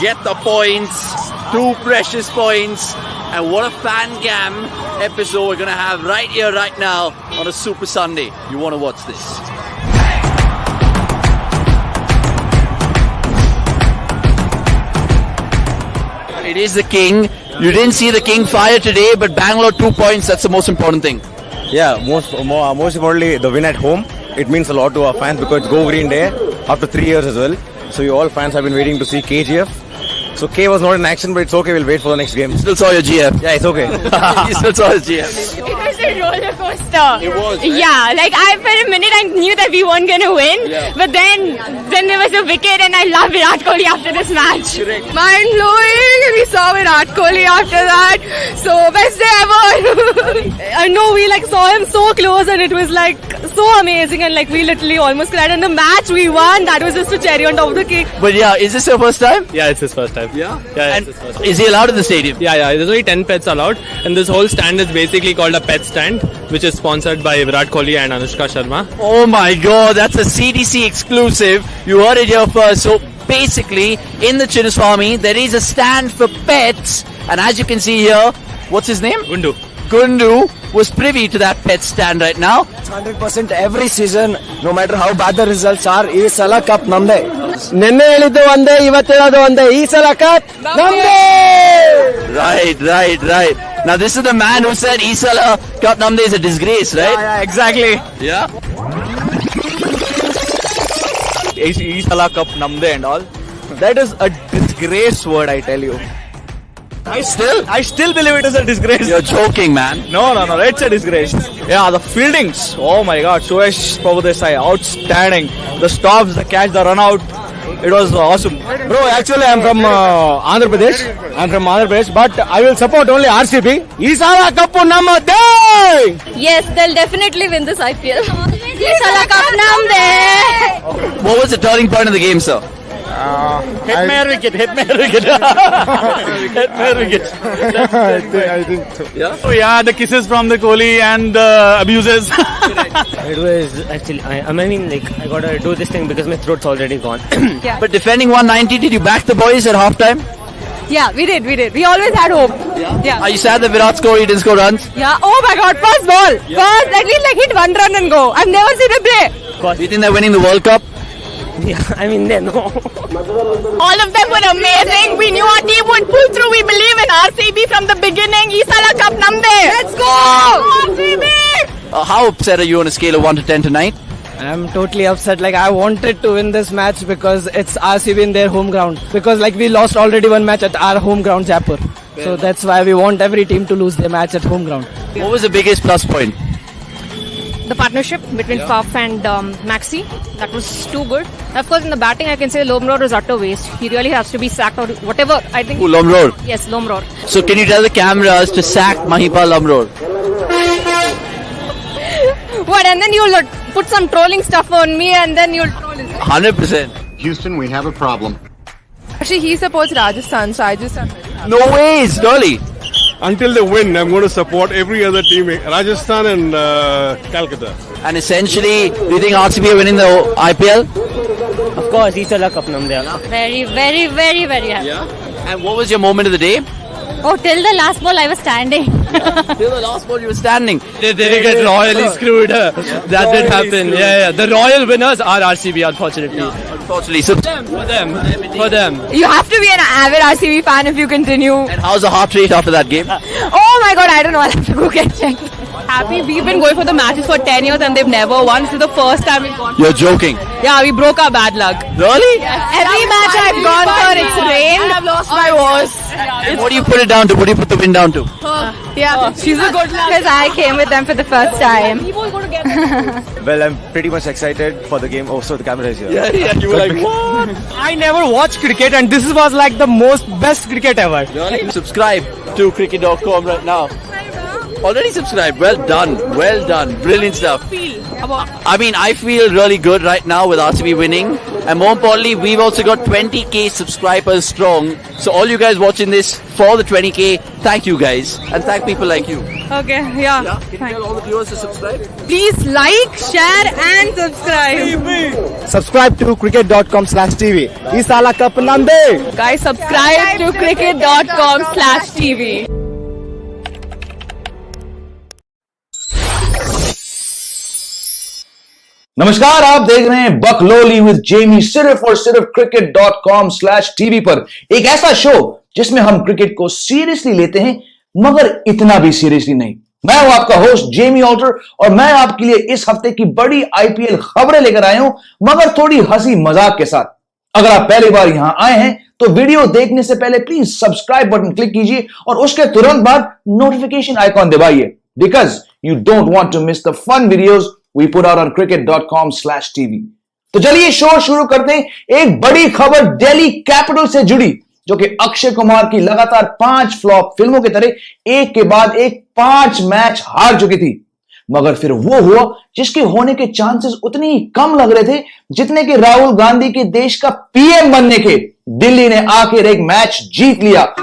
get the points, 2 precious points. And what a fan cam episode we're going to have right here, right now on a Super Sunday. You want to watch this. It is the king. You didn't see the king fire today, but Bangalore 2 points, that's the most important thing. Yeah, most importantly, the win at home. It means a lot to our fans because it's Go Green Day after 3 years as well. So you all fans have been waiting to see KGF. So K was not in action, but it's okay. We'll wait for the next game. Still saw your GF. Yeah, it's okay. You still saw his GF. It was a roller coaster. It was, right? Yeah, like for a minute I knew that we weren't gonna win, Yeah. but then there was a wicket and I love Virat Kohli after this match. Correct. Mind blowing, and we saw Virat Kohli after that. So best day ever. I know we saw him so close and it was so amazing and we literally almost cried. And the match we won, that was just a cherry on top of the cake. But yeah, is this your first time? Yeah, it's his first time. Yeah. Yeah, And it's his first time. is he allowed in the stadium? Yeah. There's only 10 pets allowed, and this whole stand is basically called a pet stand, which is sponsored by Virat Kohli and Anushka Sharma. Oh my god, that's a CDC exclusive. You heard it here first. So basically, in the Chinnaswamy, there is a stand for pets. And as you can see here, what's his name? Gundu. Gundu was privy to that pet stand right now. 100% every season, no matter how bad the results are, ಈ ಸಲ cup ನಮ್ದೇ. ನಿನ್ನೆ ಹೇಳಿದ್ದು ಒಂದೇ, ಇವತ್ತು ಹೇಳೋದು ಒಂದೇ, ಈ ಸಲ ಕಪ್ ನಮ್ದೇ. Right. Now this is the man who said Isala Cup Namde is a disgrace, right? Yeah, exactly. Yeah. Isala Cup Namde and all. That is a disgrace word, I tell you. I still believe it is a disgrace. You're joking, man. No, it's a disgrace. Yeah, the fieldings. Oh my God, Suresh Prabhudesai, outstanding. The stops, the catch, the run out. It was awesome. Bro, actually I'm from Andhra Pradesh. But I will support only RCB. Isala Cup Namde! Yes, they'll definitely win this IPL. Isala Cup Namde. What was the turning point of the game, sir? Hit my wicket. I think so. Yeah. Oh yeah, the kisses from the Kohli and the abuses. It was actually, I gotta do this thing because my throat's already gone. But defending 190, did you back the boys at halftime? Yeah, we did. We always had hope. Yeah. Are you sad that Virat scored, he didn't score runs? Yeah. Oh my God! First ball. First, at least hit 1 run and go. I've never seen him play. Do you think they're winning the World Cup? Yeah, no. All of them were amazing. We knew our team would pull through. We believe in RCB from the beginning. Isala Cup Namde. Let's go! RCB! How upset are you on a scale of 1 to 10 tonight? I'm totally upset. I wanted to win this match because it's RCB in their home ground. Because we lost already one match at our home ground, Jaipur. So that's why we want every team to lose their match at home ground. What was the biggest plus point? The partnership between Faf and Maxi, that was too good. Of course, in the batting, I can say Lomror is utter waste. He really has to be sacked or whatever. I think. Who, Lomror? Yes, Lomror. So can you tell the cameras to sack Mahipal Lomror? What? And then you'll put some trolling stuff on me, and then you'll troll. 100%. Houston, we have a problem. Actually, he supports Rajasthan, so I just. No ways, really. Until they win, I'm going to support every other team, Rajasthan and Calcutta. And essentially, do you think RCB are winning the IPL? Of course, Isala Cup Namde. Very, very, very, very happy. Yeah. And what was your moment of the day? Oh, till the last ball, I was standing. Till the last ball, you were standing. They get royally screwed. That did happen. Yeah. The royal winners are RCB, unfortunately. Unfortunately. So For them. You have to be an avid RCB fan if you continue. And how's the heart rate after that game? Oh my God, I don't know. I'll have to go get checked. Happy. We've been going for the matches for 10 years and they've never won. This is the first time we've gone. You're joking. Yeah, we broke our bad luck. Really? Every match I've gone for, it's rained. I've lost my horse. And what do you put it down to? What do you put the win down to? Yeah, she's a good luck. Because I came with them for the first time. Well, I'm pretty much excited for the game. Oh, so the camera is here. Yeah. You were like, what? I never watched cricket and this was the best cricket ever. Really? Subscribe to cricket.com right now. Already subscribed. Well done. Brilliant stuff. I mean, I feel really good right now with RCB winning. And more importantly, we've also got 20k subscribers strong. So all you guys watching this for the 20k, thank you guys. And thank people like you. Okay, yeah. Can you tell all the viewers to subscribe? Please like, share and subscribe. Subscribe to cricket.com/TV. Is Sala Cup Nande. Guys, subscribe to cricket.com/TV. नमस्कार, आप देख रहे हैं बकलोली with Jamie सिर्फ और सिर्फ cricket.com/TV पर। एक ऐसा शो जिसमें हम क्रिकेट को सीरियसली लेते हैं मगर इतना भी सीरियसली नहीं। मैं हूं आपका होस्ट जेमी ऑल्टर और मैं आपके लिए इस हफ्ते की बड़ी आईपीएल खबरें लेकर आया हूं मगर थोड़ी हंसी मजाक के साथ। अगर आप पहली बार यहां आए हैं तो वीडियो देखने से पहले प्लीज सब्सक्राइब बटन क्लिक कीजिए और उसके तुरंत बाद नोटिफिकेशन आइकॉन दबाइए because you don't want to miss the fun videos we put out on cricket.com/TV। तो चलिए शो शुरू करते हैं। एक बड़ी खबर दिल्ली कैपिटल से जुड़ी जो कि अक्षय कुमार की लगातार 5 फ्लॉप फिल्मों की तरह एक के बाद एक 5 मैच हार चुकी थी मगर फिर वो हुआ जिसके होने के चांसेस उतने ही कम लग रहे थे जितने कि राहुल गांधी के देश का पीएम बनने के। दिल्ली ने आखिर एक मैच जीत लिया।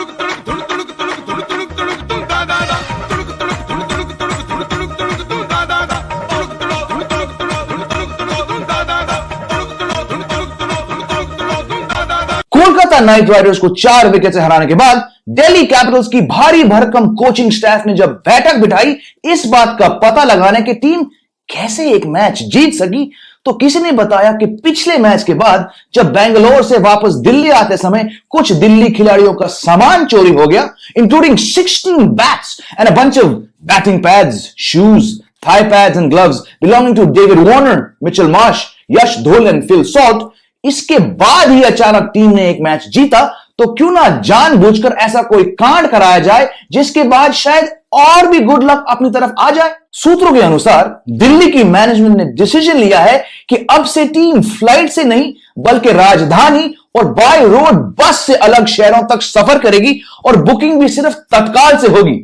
कोलकाता नाइट राइडर्स को 4 विकेट से हराने के बाद दिल्ली कैपिटल्स की भारी भरकम कोचिंग स्टाफ ने जब बैठक बिठाई इस बात का पता लगाने की टीम कैसे एक मैच जीत सकी तो किसी ने बताया कि पिछले मैच के बाद जब बेंगलोर से वापस दिल्ली आते समय कुछ दिल्ली खिलाड़ियों का सामान चोरी हो गया including 16 bats and a bunch of batting pads, shoes, thigh pads and gloves belonging to David Warner, Mitchell Marsh, Yash Dhull and Phil Salt. इसके बाद ही अचानक टीम ने एक मैच जीता तो क्यों ना जानबूझकर ऐसा कोई कांड कराया जाए जिसके बाद शायद और भी गुड लक अपनी तरफ आ जाए। सूत्रों के अनुसार दिल्ली की मैनेजमेंट ने डिसीजन लिया है कि अब से टीम फ्लाइट से नहीं बल्कि राजधानी और बाय रोड बस से अलग शहरों तक सफर करेगी और बुकिंग भी सिर्फ तत्काल से होगी।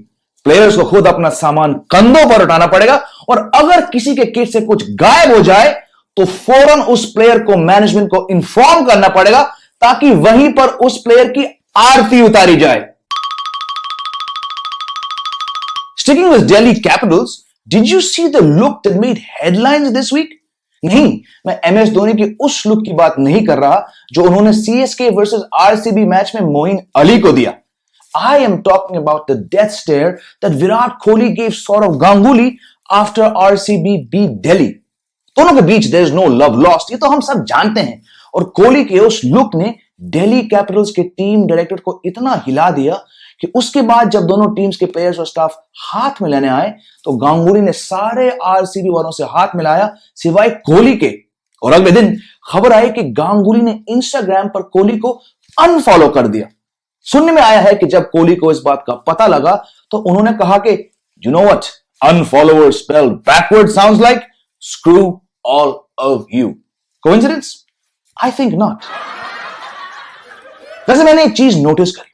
प्लेयर्स को खुद अपना सामान कंधों पर उठाना पड़ेगा और अगर किसी के किट से कुछ गायब हो जाए तो फौरन उस प्लेयर को मैनेजमेंट को इन्फॉर्म करना पड़ेगा ताकि वहीं पर उस प्लेयर की आरती उतारी जाए। Sticking with Delhi Capitals, did you see the look that made headlines this week? नहीं, मैं एमएस धोनी की उस लुक की बात नहीं कर रहा जो उन्होंने सीएसके वर्सेस आरसीबी मैच में मोइन अली को दिया। I am talking about the death stare that Virat Kohli gave Saurav Ganguly after RCB beat Delhi. दोनों के बीच there is no love lost, ये तो हम सब जानते हैं। और कोहली के उस लुक ने दिल्ली कैपिटल्स के टीम डायरेक्टर को इतना हिला दिया कि उसके बाद जब दोनों टीम्स के प्लेयर्स और स्टाफ हाथ मिलाने आए तो गांगुली ने सारे आरसीबी वालों से हाथ मिलाया सिवाय कोहली के। और अगले दिन खबर आई कि गांगुली ने इंस्टाग्राम पर कोहली को अनफॉलो कर दिया। सुनने में आया है कि जब कोहली को इस बात का पता लगा तो उन्होंने कहा कि you know what, unfollower spelled backward sounds like screw all of you. Coincidence? I think not. वैसे मैंने एक चीज नोटिस करी,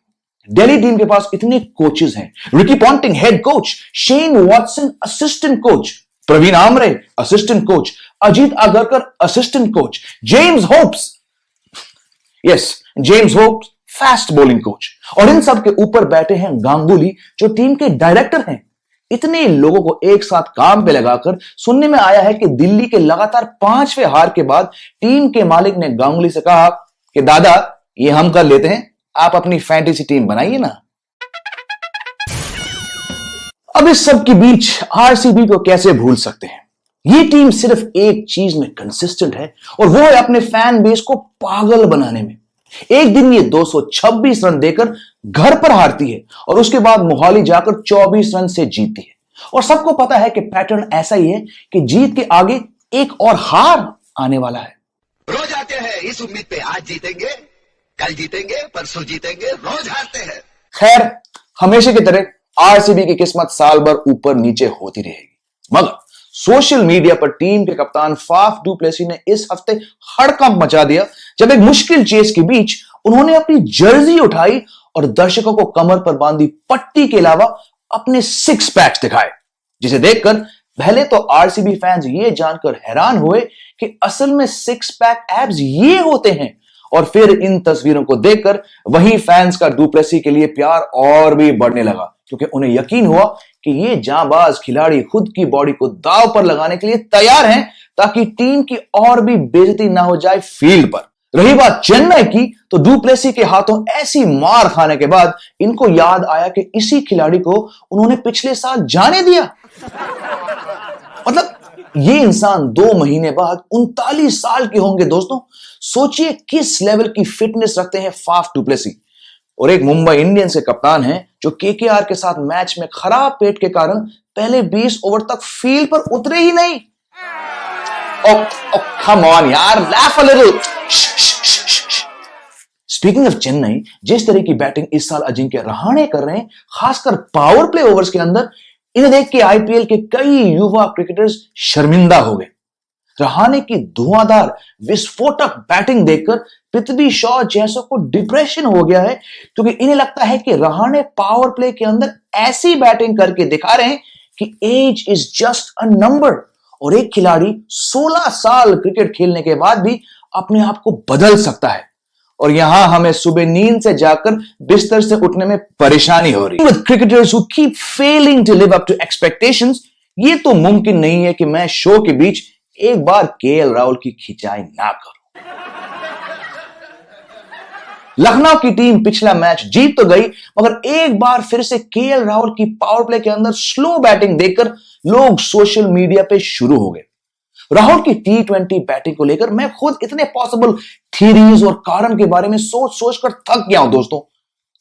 दिल्ली टीम के पास इतने कोचेस हैं। Ricky Ponting head coach, Shane Watson assistant coach, Praveen Amre assistant coach, Ajit Agarkar assistant coach, James Hopes fast bowling coach और इन सब के ऊपर बैठे हैं गांगुली जो टीम के डायरेक्टर हैं। इतने लोगों को एक साथ काम पे लगाकर सुनने में आया है कि दिल्ली के लगातार 5वें हार के बाद टीम के मालिक ने गांगुली से कहा कि दादा ये हम कर लेते हैं, आप अपनी फैंटेसी टीम बनाइए ना। अब इस सब के बीच आरसीबी को कैसे भूल सकते हैं। ये टीम सिर्फ एक चीज में कंसिस्टेंट है और वो है अपने फैन बेस को पागल बनाने में। एक दिन ये 226 रन देकर घर पर हारती है और उसके बाद मोहाली जाकर 24 रन से जीतती है। और सबको पता है कि पैटर्न ऐसा ही है कि जीत के आगे एक और हार आने वाला है। रोज आते हैं इस उम्मीद पे आज जीतेंगे, कल जीतेंगे, परसों जीतेंगे, रोज हारते हैं। खैर, हमेशा की तरह आरसीबी की किस्मत साल भर ऊपर नीचे होती रहेगी मगर सोशल मीडिया पर टीम के कप्तान फाफ डू प्लेसी ने इस हफ्ते हड़कंप मचा दिया जब एक मुश्किल चेस के बीच उन्होंने अपनी जर्सी उठाई और दर्शकों को कमर पर बांधी पट्टी के अलावा अपने 6 पैक्स दिखाए जिसे देखकर पहले तो आरसीबी फैंस ये जानकर हैरान हुए कि असल में सिक्स पैक एब्स ये होते हैं, और फिर इन तस्वीरों को देखकर वही फैंस का डुप्लेसी के लिए प्यार और भी बढ़ने लगा, क्योंकि उन्हें यकीन हुआ कि ये जांबाज खिलाड़ी खुद की बॉडी को दांव पर लगाने के लिए तैयार हैं ताकि टीम की और भी बेइज्जती ना हो जाए फील्ड पर। रही बात चेन्नई की, तो डुप्लेसी के हाथों ऐसी मार खाने के बाद इनको याद आया कि इसी खिलाड़ी को उन्होंने पिछले साल जाने दिया। मतलब ये इंसान 2 महीने बाद 39 साल के होंगे दोस्तों। सोचिए किस लेवल की फिटनेस रखते हैं फाफ डुप्लेसी। और एक मुंबई इंडियंस के कप्तान हैं जो केकेआर के साथ मैच में खराब पेट के कारण पहले 20 ओवर तक फील्ड पर उतरे ही नहीं। कम ऑन यार, laugh a little. Speaking of Chennai, जिस तरह की बैटिंग इस साल अजिंक्य रहाणे कर रहे हैं, खासकर पावर प्ले ओवर्स के अंदर, इन्हें देख के आईपीएल के कई युवा क्रिकेटर्स शर्मिंदा हो गए। रहाणे की धुआंधार विस्फोटक बैटिंग देखकर पृथ्वी शॉ जैसों को डिप्रेशन हो गया है, क्योंकि इन्हें लगता है कि रहाणे पावर प्ले के अंदर ऐसी बैटिंग करके दिखा रहे हैं कि age is just a number, और एक खिलाड़ी 16 साल क्रिकेट खेलने के बाद भी अपने आप को बदल सकता है। और यहां हमें सुबह नींद से जाकर बिस्तर से उठने में परेशानी हो रही है। With cricketers who keep failing to live up to expectations, ये तो मुमकिन नहीं है कि मैं शो के बीच एक बार केएल राहुल की खिंचाई ना करूं। लखनऊ की टीम पिछला मैच जीत तो गई, मगर एक बार फिर से केएल राहुल की पावर प्ले के अंदर स्लो बैटिंग देखकर लोग सोशल मीडिया पे शुरू हो गए। राहुल की T20 बैटिंग को लेकर मैं खुद इतने पॉसिबल थ्योरीज और कारण के बारे में सोच सोचकर थक गया हूं दोस्तों।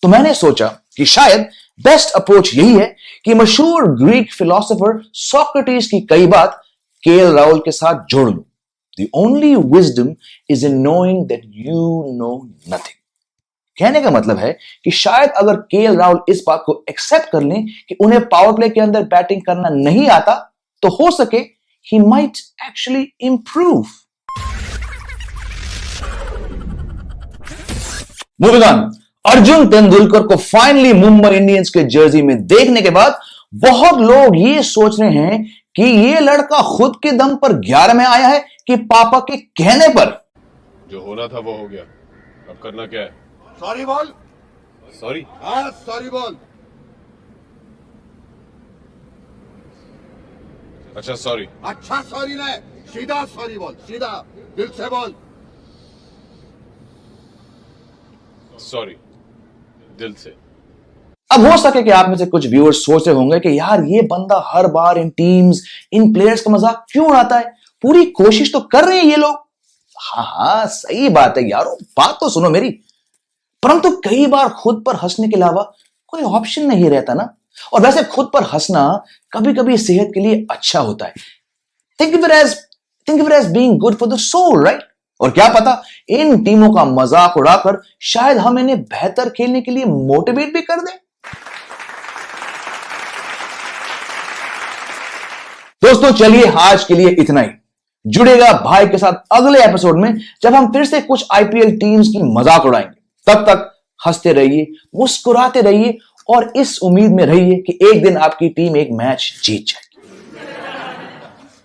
तो मैंने सोचा कि शायद बेस्ट अप्रोच यही है कि मशहूर ग्रीक फिलोसोफर सोक्रेटिस की कई बात केएल राहुल के साथ जोड़ लूं। The only wisdom is in knowing that you know nothing. कहने का मतलब है कि शायद अगर केएल राहुल इस बात को एक्सेप्ट कर लें कि उन्हें पावर प्ले के अंदर बैटिंग करना नहीं आता, तो हो सके he might actually improve. Moving on, Arjun Tendulkar को फाइनली मुंबई इंडियंस के जर्सी में देखने के बाद बहुत लोग ये सोच रहे हैं कि ये लड़का खुद के दम पर 11 में आया है कि पापा के कहने पर। जो होना था वो हो गया, अब करना क्या है? सॉरी बोल। सॉरी? हाँ सॉरी बोल। अच्छा सॉरी। अच्छा सॉरी नहीं, सीधा सॉरी बोल, सीधा दिल से बोल। सॉरी दिल से। अब हो सके कि आप में से कुछ व्यूअर्स सोच रहे होंगे कि यार ये बंदा हर बार इन टीम्स, इन प्लेयर्स का मजाक क्यों उड़ाता है, पूरी कोशिश तो कर रहे हैं ये लोग। हाँ सही बात है यारो, बात तो सुनो मेरी। परंतु कई बार खुद पर हंसने के अलावा कोई ऑप्शन नहीं रहता ना। और वैसे खुद पर हंसना कभी कभी सेहत के लिए अच्छा होता है। Think of it as being good for the soul, right? और क्या पता इन टीमों का मजाक उड़ाकर शायद हम इन्हें बेहतर खेलने के लिए मोटिवेट भी कर दें। दोस्तों चलिए आज के लिए इतना ही। जुड़ेगा भाई के साथ अगले एपिसोड में, जब हम फिर से कुछ आईपीएल टीम्स की मजाक उड़ाएंगे। तब तक हंसते रहिए, मुस्कुराते रहिए और इस उम्मीद में रहिए कि एक दिन आपकी टीम एक मैच जीत जाएगी।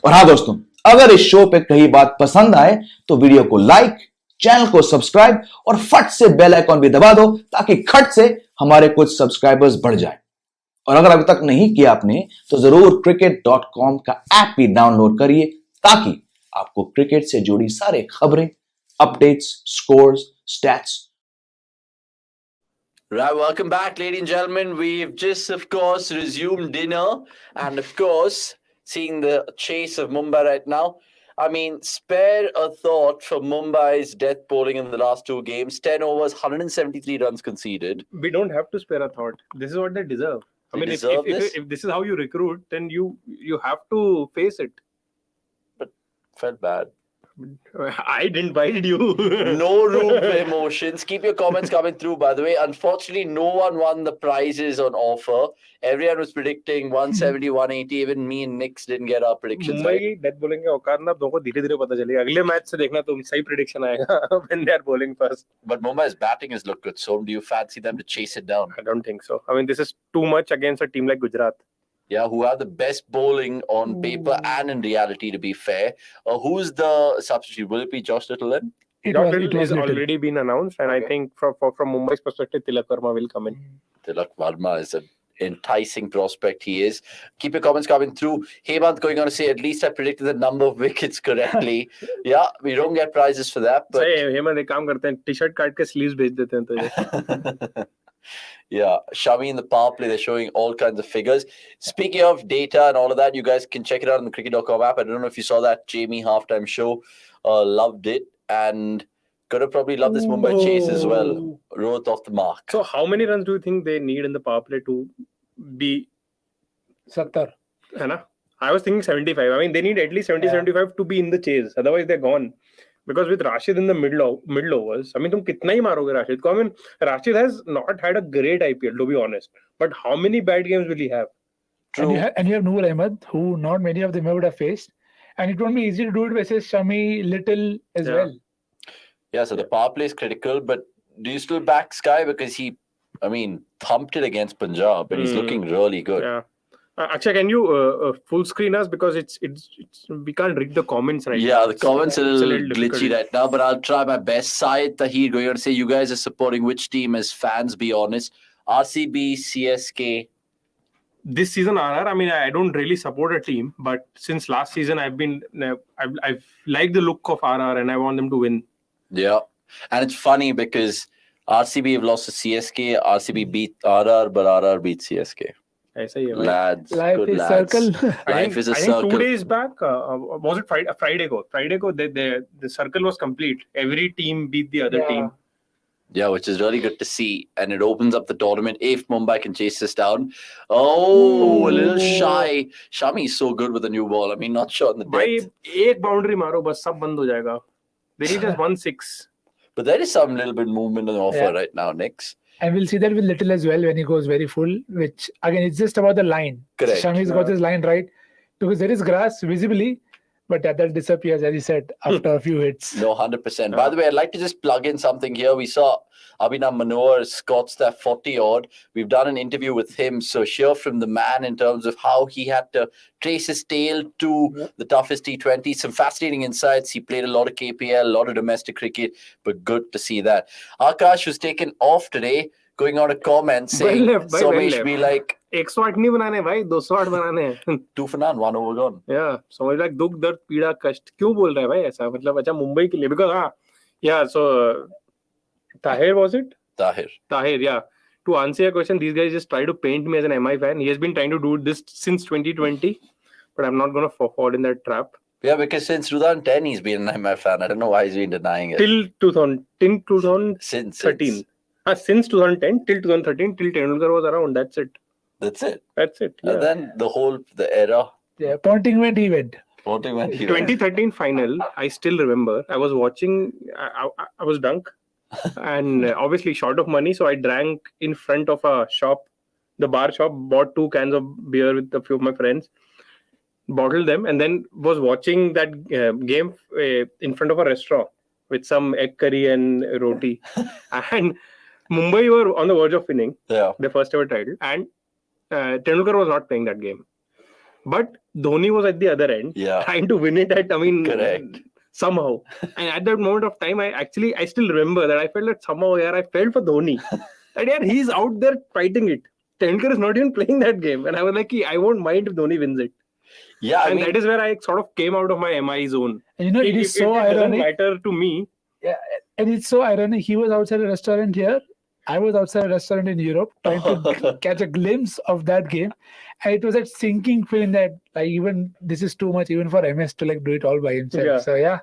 और हाँ दोस्तों, अगर इस शो पे कहीं बात पसंद आए तो वीडियो को लाइक, चैनल को सब्सक्राइब और फट से बेल आइकॉन भी दबा दो, ताकि खट से हमारे कुछ सब्सक्राइबर्स बढ़ जाएं। और अगर अभी तक नहीं किया आपने तो जरूर cricket.com का ऐप भी डाउनलोड करिए, ताकि आपको क्रिकेट से जुड़ी सारे खबरें, updates, scores, stats. Right, welcome back, ladies and gentlemen. We've just, of course, resumed dinner and, of course, seeing the chase of Mumbai right now. I mean, spare a thought for Mumbai's death bowling in the last 2 games. 10 overs, 173 runs conceded. We don't have to spare a thought. This is what they deserve. I mean, if this is how you recruit, then you have to face it. But felt bad. I didn't bite you. No room for emotions. Keep your comments coming through, by the way. Unfortunately, no one won the prizes on offer. Everyone was predicting 170, 180. Even me and Nix didn't get our predictions Mumbai right. Death bowling के औकात ना तुमको धीरे-धीरे पता चलेगा। अगले match से देखना तुम सही प्रेडिक्शन आएगा when they are bowling first. But Mumbai's batting has looked good. So do you fancy them to chase it down? I don't think so. I mean, this is too much against a team like Gujarat. Yeah, who have the best bowling on paper and in reality, to be fair. Who's the substitute? Will it be Josh Little then? Josh Little is already been announced, and I think from Mumbai's perspective, Tilak Verma will come in. Tilak Verma is an enticing prospect. He is. Keep your comments coming through. Hemant going on to say, at least I predicted the number of wickets correctly. Yeah, we don't get prizes for that. But Hemant एक काम करते हैं, t-shirt काट के sleeves भेज देते हैं तुझे. Yeah, Shami in the power play, they're showing all kinds of figures. Speaking of data and all of that, you guys can check it out on the cricket.com app. I don't know if you saw that Jamie halftime show. Loved it. And gonna probably love this Mumbai chase as well. Rohit off the mark. So how many runs do you think they need in the power play to be 70? I was thinking 75. I mean, they need at least 70-75 to be in the chase. Otherwise, they're gone. Because with Rashid in the middle overs, I mean, तुम कितना ही मारोगे Rashid को? I mean, Rashid has not had a great IPL, to be honest. But how many bad games will he have? True. And you have Noor Ahmed, who not many of them would have faced. And it won't be easy to do it versus Shami Little as well. Yeah, so the power play is critical, but do you still back Sky? Because he, I mean, thumped it against Punjab, and he's looking really good. Yeah. Akshay, can you full screen us, because it's we can't read the comments right now. Yeah, the comments are a little difficult. glitchy right now, but I'll try my best. Syed Tahir going on to say, you guys are supporting which team as fans, be honest? RCB, CSK. This season, RR, I mean, I don't really support a team, but since last season, I've liked the look of RR and I want them to win. Yeah, and it's funny because RCB have lost to CSK, RCB beat RR, but RR beat CSK. Lads, life good is lads. circle. Life is a I think circle. 2 days back, was it Friday go? The circle was complete. Every team beat the other team. Yeah, which is really good to see. And it opens up the tournament if Mumbai can chase this down. Oh, a little shy. Shami is so good with the new ball. I mean, not sure on the depth. एक boundary मारो बस सब बंद हो जाएगा. They need just 1 6. But there is some little bit movement on the offer right now, Nix. And we'll see that with Little as well when he goes very full, which again, it's just about the line. Correct. Shami's got his line right because there is grass visibly, but that disappears, as he said, after a few hits. No, 100%. By the way, I'd like to just plug in something here. We saw Abhinav Manohar Scott's that 40 odd. We've done an interview with him. So hear from the man in terms of how he had to trace his tail to the toughest T20. Some fascinating insights. He played a lot of KPL, a lot of domestic cricket, but good to see that. Akash was taken off today, going on a comment saying, Somesh, be like, 108 नहीं बनाने भाई 208 बनाने हैं 2 for none, 1 over gone. Yeah, so like दुख दर्द पीड़ा कष्ट क्यों बोल रहा है भाई ऐसा मतलब अच्छा मुंबई के लिए because so Tahir was it? Tahir, yeah. To answer your question, these guys just try to paint me as an MI fan. He has been trying to do this since 2020, but I'm not going to fall in that trap. Yeah, because since 2010 he's been an MI fan. I don't know why he's been denying it. Till 2013. Since 2010 till 2013 till Tendulkar was around. That's it. Yeah. And then the era. Yeah, Ponting he went. 2013 final, I still remember. I was watching, I was drunk and obviously short of money. So I drank in front of a shop, the bar shop, bought 2 cans of beer with a few of my friends, bottled them, and then was watching that game in front of a restaurant with some egg curry and roti. And Mumbai were on the verge of winning the first ever title. And Tendulkar was not playing that game. But Dhoni was at the other end, trying to win it Correct. Somehow. And at that moment of time, I still remember that I felt that somehow, I felt for Dhoni. And he's out there fighting it. Tendulkar is not even playing that game. And I was like, I won't mind if Dhoni wins it. Yeah, and that is where I sort of came out of my MI zone. And it is so ironic. It doesn't matter to me. Yeah, and it's so ironic. He was outside a restaurant here. I was outside a restaurant in Europe trying to catch a glimpse of that game. And it was that sinking feeling that even this is too much even for MS to do it all by himself. Yeah. So yeah.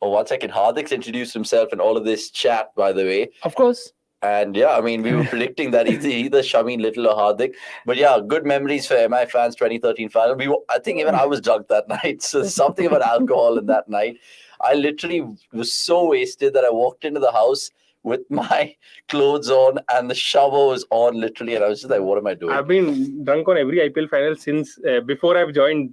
Oh, 1 second. Hardik's introduced himself in all of this chat, by the way. Of course. And we were predicting that either Shami Little or Hardik. But good memories for MI fans 2013 final. I think even I was drunk that night. So something about alcohol in that night. I literally was so wasted that I walked into the house, with my clothes on and the shower was on literally, and I was just like, what am I doing? I've been drunk on every IPL final since before I've joined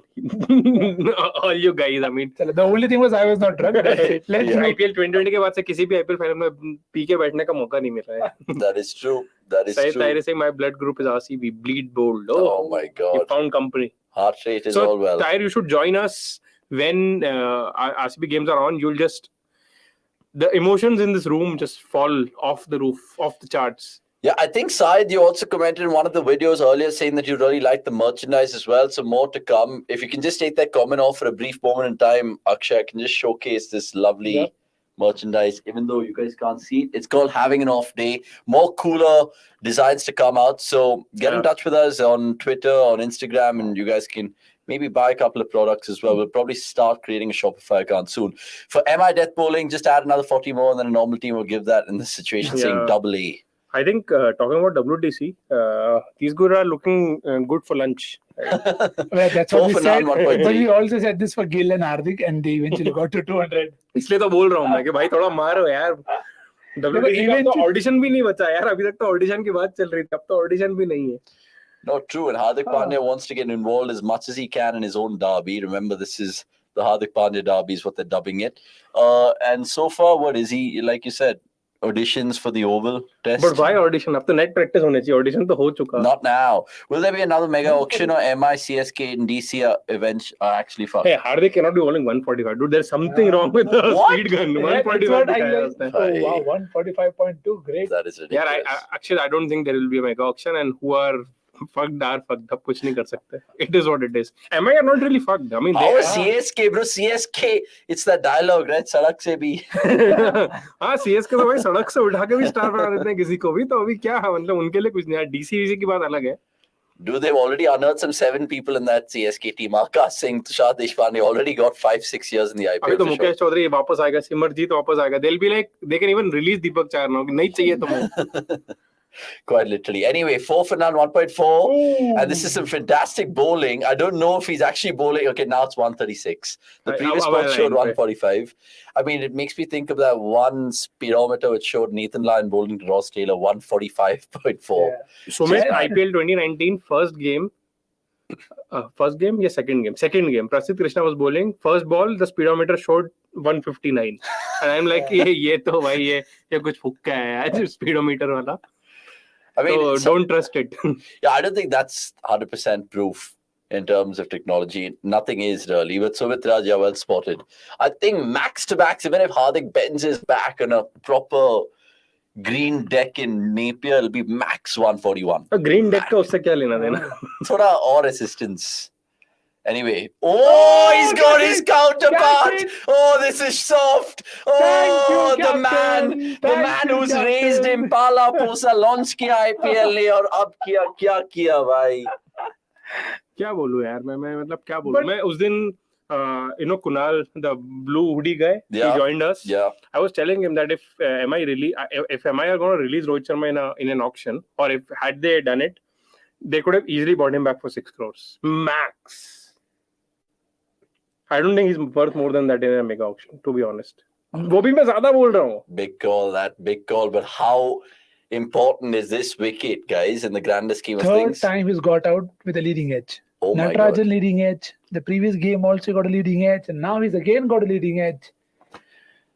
all you guys. I mean, the only thing was I was not drunk. That's it. Let's yeah. IPL 2020 के बाद से किसी भी IPL final में P के बैठने का मौका नहीं मिला है. That is true. That is true. Tahir saying my blood group is RCB, bleed bold. Oh my God. You found company. Heart rate is So all well. Tahir, you should join us when RCB games are on. You'll just the emotions in this room just fall off the roof, off the charts. Yeah, I think Syed, you also commented in one of the videos earlier saying that you really like the merchandise as well. So more to come. If you can just take that comment off for a brief moment in time, Akshay, I can just showcase this lovely merchandise, even though you guys can't see it. It's called Having an Off Day. More cooler designs to come out. So get in touch with us on Twitter, on Instagram, and you guys can maybe buy a couple of products as well. We'll probably start creating a Shopify account soon. For MI Death Bowling, just add another 40 more, and then a normal team will give that in this situation, saying double A. I think talking about WTC, these guys are looking good for lunch. Well, that's what we said. But we also said this for Gill and Hardik, and they eventually got to 200. इसलिए तो बोल रहा हूँ मैं कि भाई थोड़ा मारो यार. WTC का तो ऑडिशन भी नहीं बचा यार. अभी तक तो ऑडिशन की बात चल रही थी. अब तो ऑडिशन भी नहीं है. No, true. And Hardik Pandya wants to get involved as much as he can in his own derby. Remember, this is the Hardik Pandya derby is what they're dubbing it. And so far, what is he, like you said, auditions for the Oval test? But why audition? अब तो net practice होने चाहिए. Audition तो हो चुका. Not now. Will there be another mega auction or MI, CSK and DC events are actually fun? Hey, Hardik cannot be bowling 145. Dude, there's something wrong with the speed gun. 145. Oh, wow, 145.2. Great. That is ridiculous. Yeah, actually, I don't think there will be a mega auction, and who are fucked are fucked up. कुछ नहीं कर सकते. It is what it is. MI are not really fucked. I mean, how is CSK, bro? CSK, it's that dialogue, right? सड़क से भी. हाँ, CSK तो भाई सड़क से उठा के भी स्टार बना देते हैं किसी को भी. तो अभी क्या है, मतलब उनके लिए कुछ नहीं है. DC की बात अलग है. Dude, they've already unearthed some 7 people in that CSK team. Akash Singh, Tushar Deshpande already got 5-6 years in the IPL. अभी तो मुकेश चौधरी वापस आएगा, सिमरजीत वापस आएगा. They'll be like, they can even release Deepak Chahar now. नहीं चाहिए तुम्हें. Quite literally. Anyway, 4 for none, 1.4. Ooh. And this is some fantastic bowling. I don't know if he's actually bowling. Okay, now it's 136. The previous spot showed 145. I mean, it makes me think of that one speedometer which showed Nathan Lyon bowling to Ross Taylor, 145.4. Yeah. So, IPL 2019 first game. First game? Yeah, second game. Second game. Prasidh Krishna was bowling. First ball, the speedometer showed 159. And I'm like, ये तो भाई ये कुछ फुक्का है यार speedometer वाला. I mean, so don't trust it. Yeah, I don't think that's 100% proof in terms of technology. Nothing is really. But Sumitra, yeah, well spotted. I think max to max, even if Hardik bends his back on a proper green deck in Napier, it'll be max 141. A green deck का उससे क्या लेना देना? थोड़ा और assistance. Anyway, he's got his counterpart. Oh, this is soft. Oh, the man who's raised Impala Posa launch किया IPL ने और अब क्या किया भाई? क्या बोलूं यार मैं मतलब क्या बोलूं? मैं उस दिन Kunal, the blue hoodie guy, he joined us. Yeah. I was telling him that if MI are going to release Rohit Sharma in an auction, or if had they done it, they could have easily bought him back for 6 crores max. I don't think he's worth more than that in a mega auction, to be honest. वो भी मैं ज़्यादा बोल रहा हूँ. Big call. But how important is this wicket, guys, in the grander scheme of things? Third time he's got out with a leading edge. Oh my God. Natarajan leading edge. The previous game also got a leading edge, and now he's again got a leading edge.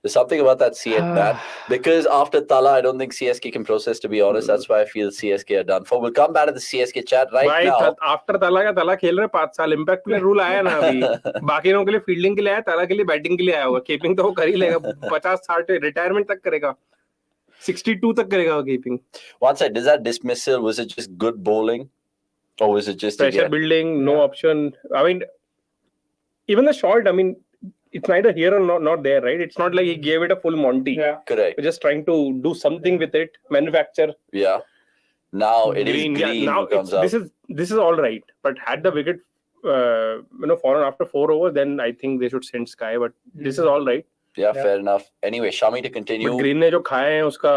There's something about that CSK because after Tala, I don't think CSK can process, to be honest. That's why I feel CSK are done for. We'll come back to the CSK chat right now. After Tala का Tala खेल रहे 5 साल. Impact player rule आया ना अभी. बाकी लोगों के लिए फील्डिंग के लिए आया, Tala के लिए बैटिंग के लिए आया होगा. कीपिंग तो वो कर ही लेगा. 50-60 रिटायरमेंट तक करेगा. 62 तक करेगा वो keeping. One side, does that dismissal, was it just good bowling? Or was it just pressure building, no option? I mean, even the shot, I mean, it's neither here or not there, right? It's not like he gave it a full Monty. Yeah. Correct. We're just trying to do something with it, manufacture. Yeah. Now it is green. Yeah, now this is all right. But had the wicket, fallen after 4 overs, then I think they should send Sky. But this is all right. Yeah, fair enough. Anyway, Shami to continue. But Green ने जो खाए हैं उसका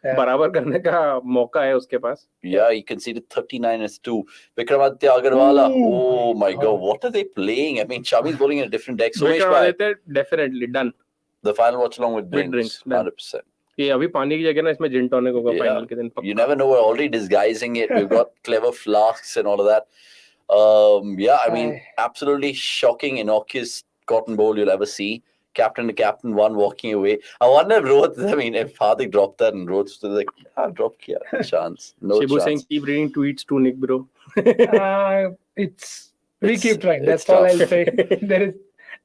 बराबर करने का मौका है उसके पास. Yeah, he conceded 39-2. Vikramaditya Agarwala. Oh my God, what are they playing? I mean, Shami's bowling in a different deck. So Vikramaditya definitely done. The final watch along with drinks. 100%. ये अभी पानी की जगह ना इसमें जिन टॉनिक होगा final के दिन पक्का. You never know. We're already disguising it. We've got clever flasks and all of that. Yeah, I mean, absolutely shocking, innocuous cotton bowl you'll ever see. Captain to captain, one walking away. I wonder if Rohit, I mean, if Hardik dropped that and Rohit's still like, drop kiya, chance. No Shibu chance. saying keep reading tweets to Nick, bro. We keep trying. That's it's all tough. I'll say. There is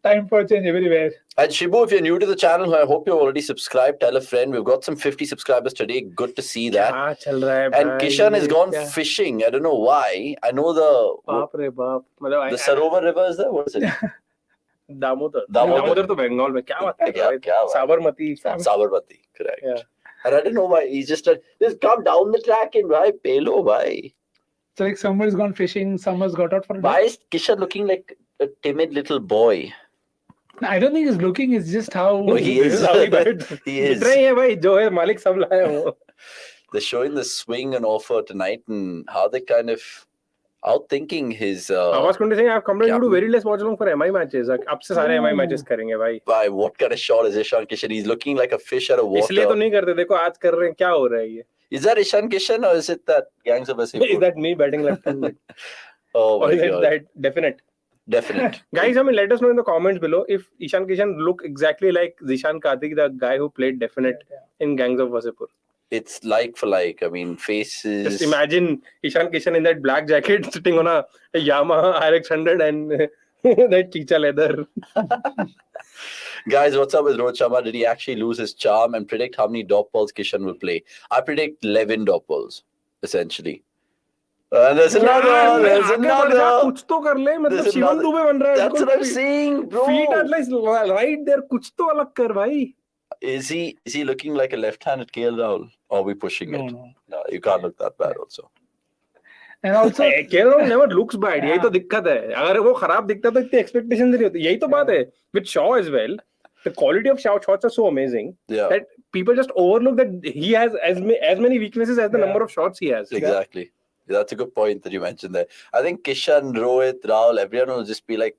time for change everywhere. And Shibu, if you're new to the channel, I hope you're already subscribed. Tell a friend. We've got some 50 subscribers today. Good to see that. क्या चल रहा है And भाई, Kishan has ये gone क्या? fishing. I don't know why. I know बाप रे बाप. मतलब the Sarovar River is there. What is it? Damodar तो बंगाल में. क्या बात कर रहा है? Sabarmati. Sabarmati, correct. Yeah. And I didn't know why. He's just like, just come down the track and why pelo, why? So like someone's gone fishing, someone's got out for a Why day. is Kishan looking like a timid little boy? No, I don't think he's looking. It's just how No, he is. He is. इतना ही है भाई जो है मालिक सब लाया वो. They're showing the swing and offer tonight and how they kind of outthinking his. I was going to say I've compared you to very less watch along for MI matches. अब से सारे MI matches करेंगे भाई. Why? What kind of shot is Ishan Kishan? He's looking like a fish out of water. इसलिए तो नहीं करते. देखो आज कर रहे हैं क्या हो रहा है ये. Is that Ishan Kishan or is it that Gangs of Wasseypur? Is that me batting left-handed? Oh Or my is it god! that definite? Definite. Guys, I mean, let us know in the comments below if Ishan Kishan look exactly like Zishan Karthik, the guy who played definite in Gangs of Wasseypur. It's like for like. I mean, faces. Just imagine Ishan Kishan in that black jacket sitting on a Yamaha RX100 and that chicha leather. Guys, what's up with Rohit Sharma? Did he actually lose his charm? And predict how many dot balls Kishan will play. I predict 11 dot balls, essentially. And there's another. There's another. कुछ तो कर ले मतलब There's Shivam another. Dubey बन रहा है. That's what I'm saying, bro. Feet at least right there. कुछ तो अलग कर भाई. Is he looking like a left-handed KL Rahul? Or are we pushing it? No, you can't look that bad also. and also KL Rahul never looks bad. यही तो दिक्कत है. अगर वो खराब दिखता तो इतनी expectations नहीं होती. यही तो बात है. With Shaw as well, the quality of Shaw shots are so amazing that people just overlook that he has as many weaknesses as the number of shots he has. Exactly. That's a good point that you mentioned there. I think Kishan, Rohit, Rahul, everyone will just be like,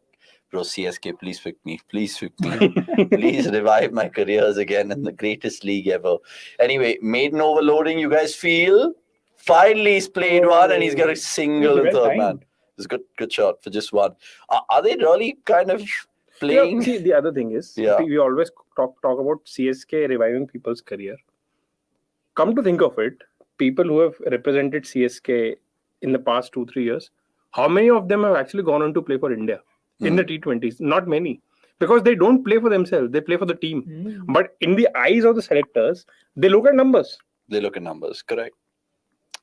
bro, CSK, please pick me. Please pick me. Please revive my careers again in the greatest league ever. Anyway, maiden overloading, you guys feel? Finally, he's played one and he's got a single in third man. It's a good shot for just one. Are they really kind of playing? Yeah, see, the other thing is, we always talk about CSK reviving people's career. Come to think of it, people who have represented CSK in the past 2-3 years, how many of them have actually gone on to play for India in the T20s? Not many. Because they don't play for themselves, they play for the team. But in the eyes of the selectors, they look at numbers. They look at numbers, correct.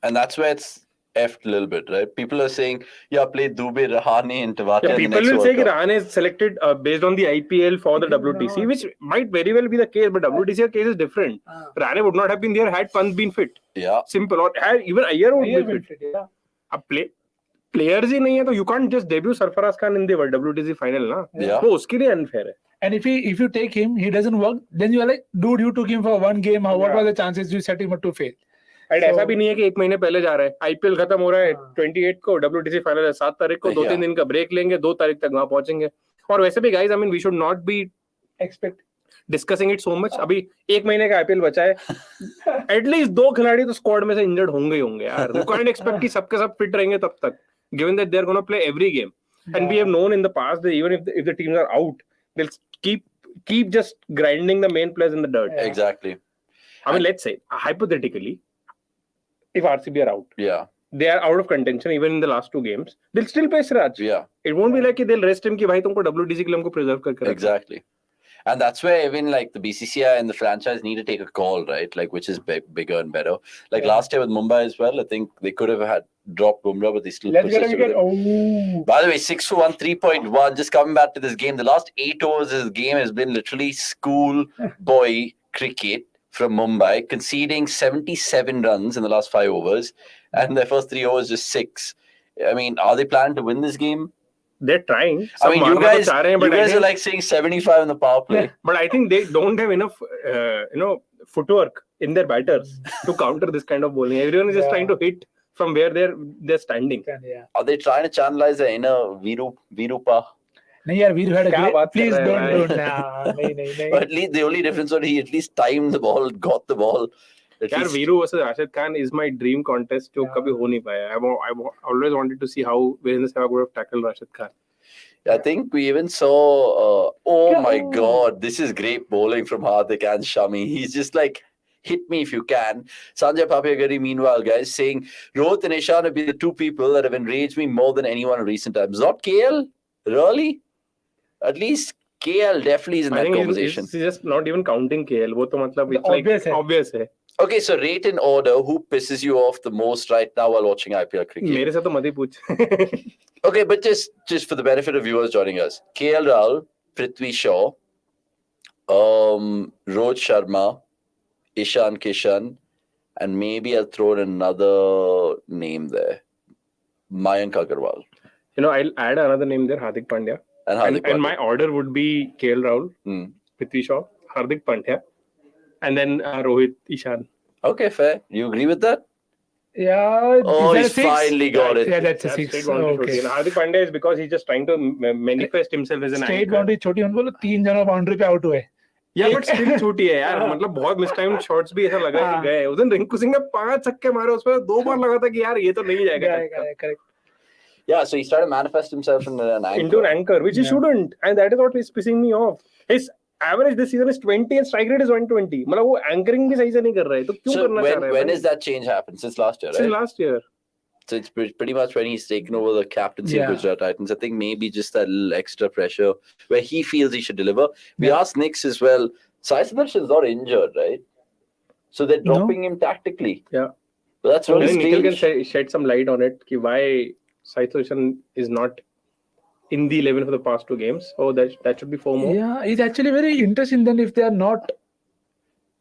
And that's where it's effed a little bit, right? People are saying, play Dubey, Rahane and Tewati. Yeah, people will say that Rahane is selected based on the IPL for the WTC, which might very well be the case, but WTC case is different. Rahane would not have been there had Pant been fit. Yeah. Simple. Or even Iyer would be fit. Players ही नहीं है तो you can't just debut Sarfaraz Khan in the WTC final ना. वो उसके लिए unfair है. And if you take him, he doesn't work, then you are like, dude, you took him for one game. What were the chances you set him up to fail? And ऐसा भी नहीं है कि एक महीने पहले जा रहा है. IPL खत्म हो रहा है 28 को, WTC फाइनल है 7 तारीख को, 2-3 दिन का ब्रेक लेंगे, 2 तारीख तक वहां पहुंचेंगे. और वैसे भी guys, I mean, we should not be discussing it so much. अभी एक महीने का IPL बचा है. At least 2 खिलाड़ी तो स्क्वाड में से इंजर्ड होंगे ही होंगे यार. You can't expect कि सबके सब फिट रहेंगे तब तक. Given that they're going to play every game, and we have known in the past that even if the teams are out, they'll keep just grinding the main players in the dirt. Exactly. I mean, let's say hypothetically, if RCB are out, they are out of contention even in the last 2 games, they'll still play Siraj. Yeah. It won't be like they'll rest him कि भाई तुमको WTC के लिए हमको preserve करके. Exactly. And that's where even like the BCCI and the franchise need to take a call, right? Like which is bigger and better. Like last year with Mumbai as well, I think they could have had dropped Bumrah, but they still persisted with it. By the way, 6 for 1, 3.1. Just coming back to this game, the last 8 overs of this game has been literally schoolboy cricket from Mumbai, conceding 77 runs in the last 5 overs, and their first 3 overs just 6. I mean, are they planning to win this game? They're trying. I mean, you guys are like saying 75 in the power play. But I think they don't have enough, footwork in their batters to counter this kind of bowling. Everyone is just trying to hit from where they're standing. Are they trying to channelize the inner Virupa? नहीं यार, Veeru had a क्या great. बात कर Please रहा है don't. भाई? Nah, नहीं. But at least the only difference was he at least timed the ball, got the ball. At यार least- Veeru versus Rashid Khan is my dream contest जो कभी हो नहीं पाया. I've always wanted to see how Virendra Sehwag would have tackled Rashid Khan. I think we even saw. Oh my God, this is great bowling from Hardik and Shami. He's just like, hit me if you can. Sanjay Papayagari, meanwhile, guys, saying Rohit and Ishan have been the two people that have enraged me more than anyone in recent times. Not KL, really? At least KL definitely is in I that think conversation. it's just not even counting KL. वो तो मतलब it's Obvious like है. obvious है. Okay, so rate in order. Who pisses you off the most right now while watching IPL cricket? मेरे से तो मत ही पूछ. Okay, but just for the benefit of viewers joining us, KL Rahul, Prithvi Shaw, Rohit Sharma, Ishan Kishan, and maybe I'll throw in another name there, Mayank Agarwal. You know, I'll add another name there, Hardik Pandya. And Hardik Pandya. And my order would be KL Rahul, Prithvi Shaw, Hardik Pandya, and then Rohit, Ishan. Okay, fair. You agree with that? Yeah. Oh, is that a he's six? finally got it. Yeah, that's a That's six. straight boundary Okay. shoti. And Hardik Pandya is because he's just trying to manifest himself as an Straight anchor. boundary छोटी होने बोलो 3 जन boundary पे out हुए. Yeah, but still छोटी है यार. मतलब बहुत मिसटाइम्ड शॉट्स भी ऐसा लगा कि गए. उस दिन रिंकू सिंह ने 5 छक्के मारे, उसमें 2 बार लगा था कि यार ये तो नहीं जाएगा. Correct. Yeah, so he's trying to manifest himself in an anchor. Into an anchor, which he shouldn't, and that is what is pissing me off. His average this season is 20 and strike rate is 120. मतलब वो anchoring भी सही से नहीं कर रहा है. तो क्यों So करना चाह रहा है? when has that change happened? Since last year, right? Since last year. So it's pretty much when he's taken over the captaincy of Gujarat Titans. I think maybe just that little extra pressure where he feels he should deliver. We asked Nix as well. Sai Sudarshan is not injured, right? So they're dropping him tactically. Yeah. So that's really I think Nikhil strange. can shed some light on it. Ki why Sai Sudarshan is not in the 11 for the past 2 games. Oh, that should be 4 more. Yeah, it's actually very interesting then if they are not.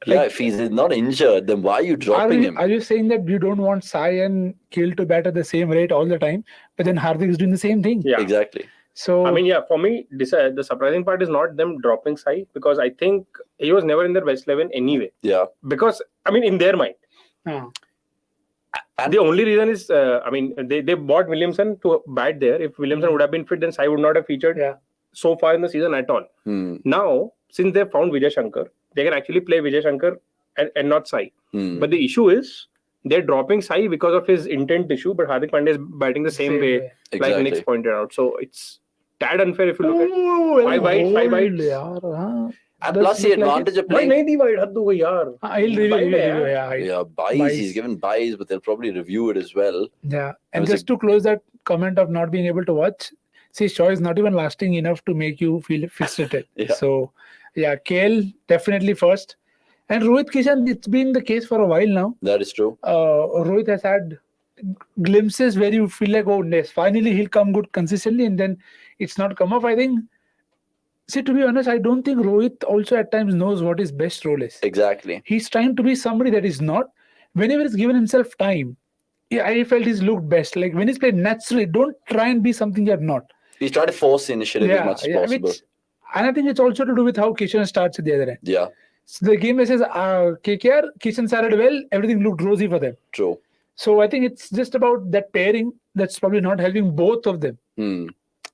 Yeah, if he's not injured, then why are you dropping him? Are you saying that you don't want Sai and Gill to bat at the same rate all the time, but then Hardik is doing the same thing? Yeah. Exactly. So I mean, yeah, for me, the surprising part is not them dropping Sai, because I think he was never in their best 11 anyway. Yeah. Because, I mean, in their mind. And the only reason is, I mean, they bought Williamson to bat there. If Williamson would have been fit, then Sai would not have featured so far in the season at all. Now, since they found Vijay Shankar, they can actually play Vijay Shankar and not Sai. But the issue is, they're dropping Sai because of his intent issue, but Hardik Pandya is batting the same way, like Nix pointed out. So it's tad unfair if you look at 5 bites. And plus the advantage of playing. Yeah, buys. He's given buys, but they'll probably review it as well. Yeah, and just to close that comment of not being able to watch, see, Shaw is not even lasting enough to make you feel frustrated. So, yeah, KL definitely first. And Rohit Kishan, it's been the case for a while now. That is true. Rohit has had glimpses where you feel like, oh, yes, finally he'll come good consistently, and then it's not come up. I think, see, to be honest, I don't think Rohit also at times knows what his best role is. Exactly. He's trying to be somebody that is not. Whenever he's given himself time, I felt he's looked best. Like when he's played naturally, don't try and be something you're not. He's trying to force the initiative as much as possible. And I think it's also to do with how Kishan starts at the other end. Yeah. So the game says KKR, Kishan started well, everything looked rosy for them. True. So I think it's just about that pairing that's probably not helping both of them.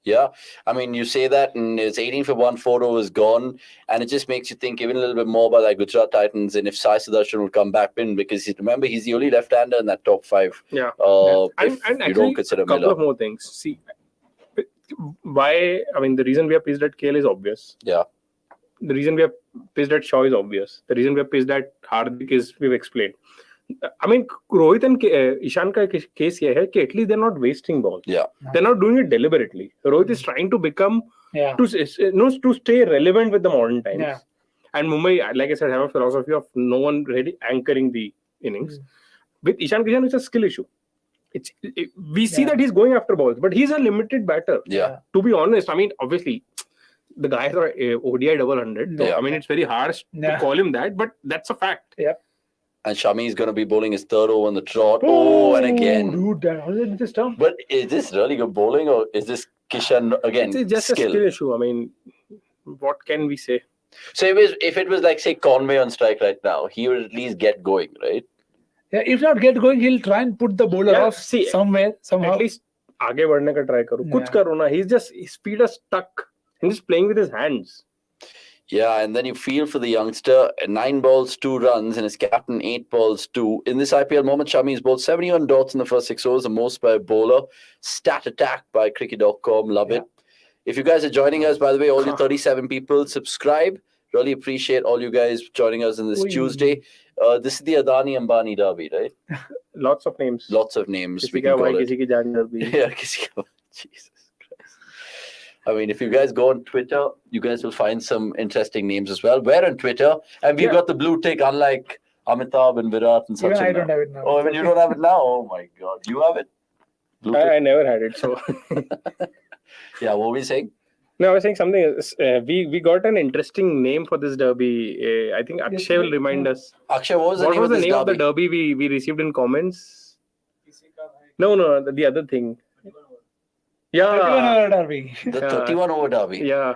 Yeah, I mean, you say that, and it's 18 for 1 photo is gone, and it just makes you think even a little bit more about that Gujarat Titans and if Sai Sudarshan will come back in, because remember, he's the only left-hander in that top 5. Yeah. If and you actually, don't consider a couple Miller. of more things. See, why? I mean, the reason we are pissed at KL is obvious. Yeah. The reason we are pissed at Shaw is obvious. The reason we are pissed at Hardik is we've explained. I mean, Rohit and Ishan ka case here hai ki at least they're not wasting balls. Yeah. They're not doing it deliberately. Rohit is trying to become to stay relevant with the modern times. Yeah. And Mumbai, like I said, have a philosophy of no one really anchoring the innings. With Ishan Kishan, it's a skill issue. We see that he's going after balls, but he's a limited batter. Yeah. To be honest, I mean, obviously, the guy has a ODI double 100. So, I mean, it's very harsh to call him that, but that's a fact. Yeah. And Shami is going to be bowling his third over on the trot. Oh, and again. Dude, that was this stump. But is this really good bowling, or is this Kishan again It's just a skill issue. I mean, what can we say? So if it was like, say, Conway on strike right now, he would at least get going, right? Yeah, if not get going, he'll try and put the bowler off somewhere, somehow. At least आगे बढ़ने का try करो. कुछ करो ना. His feet are stuck. And just playing with his hands. Yeah, and then you feel for the youngster. 9 balls, 2 runs, and his captain 8 balls, 2. In this IPL, Mohammad Shami has bowled 71 dots in the first 6 overs, the most by a bowler. Stat attack by cricket.com. Love it. If you guys are joining us, by the way, all you 37 people, subscribe. Really appreciate all you guys joining us on this Tuesday. This is the Adani Ambani derby, right? Lots of names. Lots of names. Kisi ka bhai, kisi ki jaan derby. Yeah, kisi ka. Jesus Christ. I mean, if you guys go on Twitter, you guys will find some interesting names as well. We're on Twitter, and we've got the blue tick, unlike Amitabh and Virat and such. Even I don't have it now. Oh, even you don't have it now? Oh my God. You have it? Blue tick? I never had it, so. Yeah, what were we saying? No, I was saying something. We got an interesting name for this derby. I think Akshay will remind us. Akshay, what was the name of the derby we received in comments? No, the other thing. Yeah. 31 over derby. The 31 over derby. Yeah.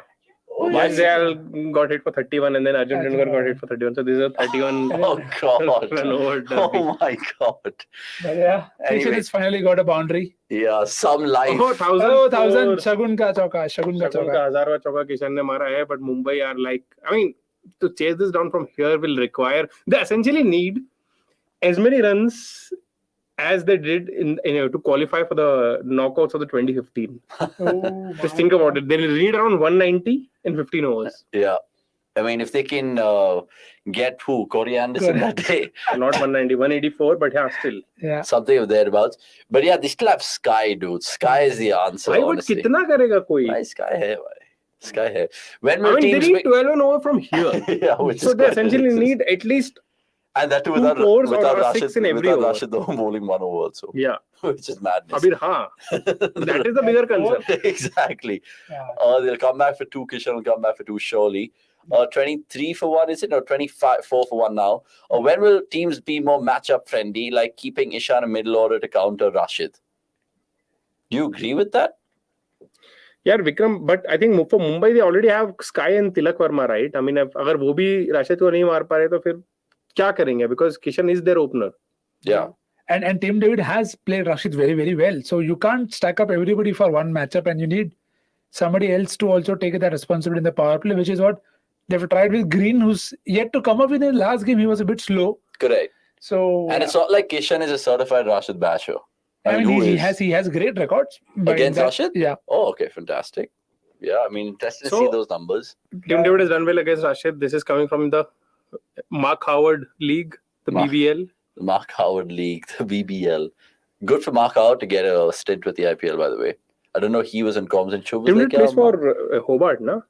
Oh, Yasdal got hit for 31 and then Arjun Tendulkar got hit for 31. So this is a 31 Oh God. run over derby. Oh my God. But yeah, Kishan has finally got a boundary. Yeah, some life. Oh, 1,000. 1,000. Shagun ka chauka. Shagun ka Shagun chauka. ka 1000वां चौका किशन ने मारा है, but Mumbai are like, I mean, to chase this down from here will require, they essentially need as many runs as they did in to qualify for the knockouts of the 2015. Just think about it. They need around 190 in 15 overs. Yeah. I mean, if they can get Corey Anderson that day. Not 190, 184, but yeah, still. Yeah. Something of thereabouts. But yeah, they still have Sky, dude. Sky is the answer, Why would honestly. kitna karega koi? Why Sky hai, bhai? Sky hai. When I will mean, they teams need 12 and over from here. Yeah, which So is they quite essentially ridiculous. need at least And that too two fours or Rashid, 6 in every without over. Rashid though bowling 1 over also. Yeah. Which is madness. Abir, हाँ. That is the bigger concern. Exactly. Yeah. They'll come back for 2. Kishan will come back for 2 surely. 23 for 1 is it? Or 4 for 1 now? Or when will teams be more matchup friendly, like keeping Ishan in middle order to counter Rashid? Do you agree with that? Yeah, Vikram, but I think for Mumbai they already have Sky and Tilak Verma, right? I mean, if अगर वो भी Rashid को नहीं मार पा रहे तो फिर क्या करेंगे? Because Kishan is their opener. Yeah. And Tim David has played Rashid very, very well. So you can't stack up everybody for one matchup, and you need somebody else to also take that responsibility in the power play, which is what they've tried with Green, who's yet to come up with. In the last game, he was a bit slow. Correct. So And it's not like Kishan is a certified Rashid basher. I mean, who he is? has great records but Against in that- Rashid? Yeah. Oh, okay, fantastic. Yeah, I mean, interesting to So- see those numbers. Tim David has done well against Rashid. This is coming from the Mark Howard League, the BBL. The Mark Howard League, the BBL. Good for Mark Howard to get a stint with the IPL, by the way. I don't know, he was in comms and Shub. Tim David plays for Hobart, no?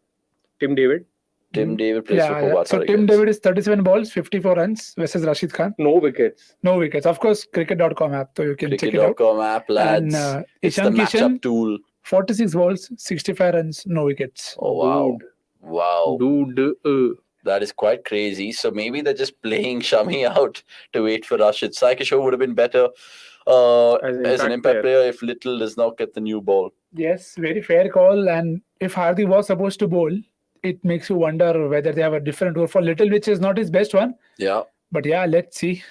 Tim David. Tim David plays for Yeah. Hobart. So Tim David is 37 balls, 54 runs versus Rashid Khan. No wickets. No wickets. Of course, cricket.com app, so you can check it out. Cricket.com app, lads. And it's the Ishan matchup Kishan, tool. 46 balls, 65 runs, no wickets. Oh, wow. Wow. Dude. That is quite crazy. So maybe they're just playing Shami out to wait for Rashid. Sai Kishore would have been better as an impact player if Little does not get the new ball. Yes, very fair call. And if Hardik was supposed to bowl, it makes you wonder whether they have a different role for Little, which is not his best one. Yeah. But yeah, let's see.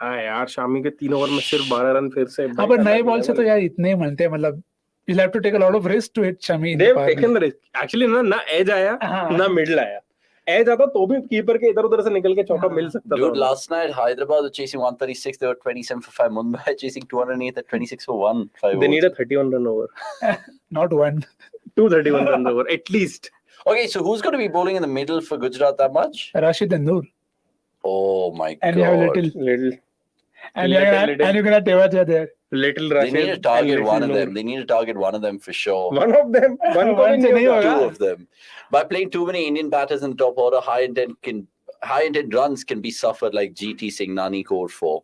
हाँ यार शामी के 3 over में सिर्फ 12 run फिर से हाँ, but नए ball से तो यार इतने ही मनते हैं, मतलब you'll have to take a lot of risk to hit Shami. They've taken the risk. Actually ना edge आया ना middle आया. Edge आता तो भी कीपर के इधर उधर से निकल के चौका मिल सकता था. Dude, last night Hyderabad were chasing 136. They were 27 for 5. Mumbai chasing 208 at 26 for 1. They need a 31 run over. Not one. 2 31 runs over at least. Okay, so who's going to be bowling in the middle for Gujarat that much? Rashid and Noor. Oh my And God. you have Little. And you're gonna Tewaja there. Little They Rashid. need to target and one Little of them. Noor. They need to target one of them for sure. One of them. One को भी नहीं होगा. 2 of them. By playing too many Indian batters in the top order, high intent runs can be suffered like GT Singh, Nani scored 4.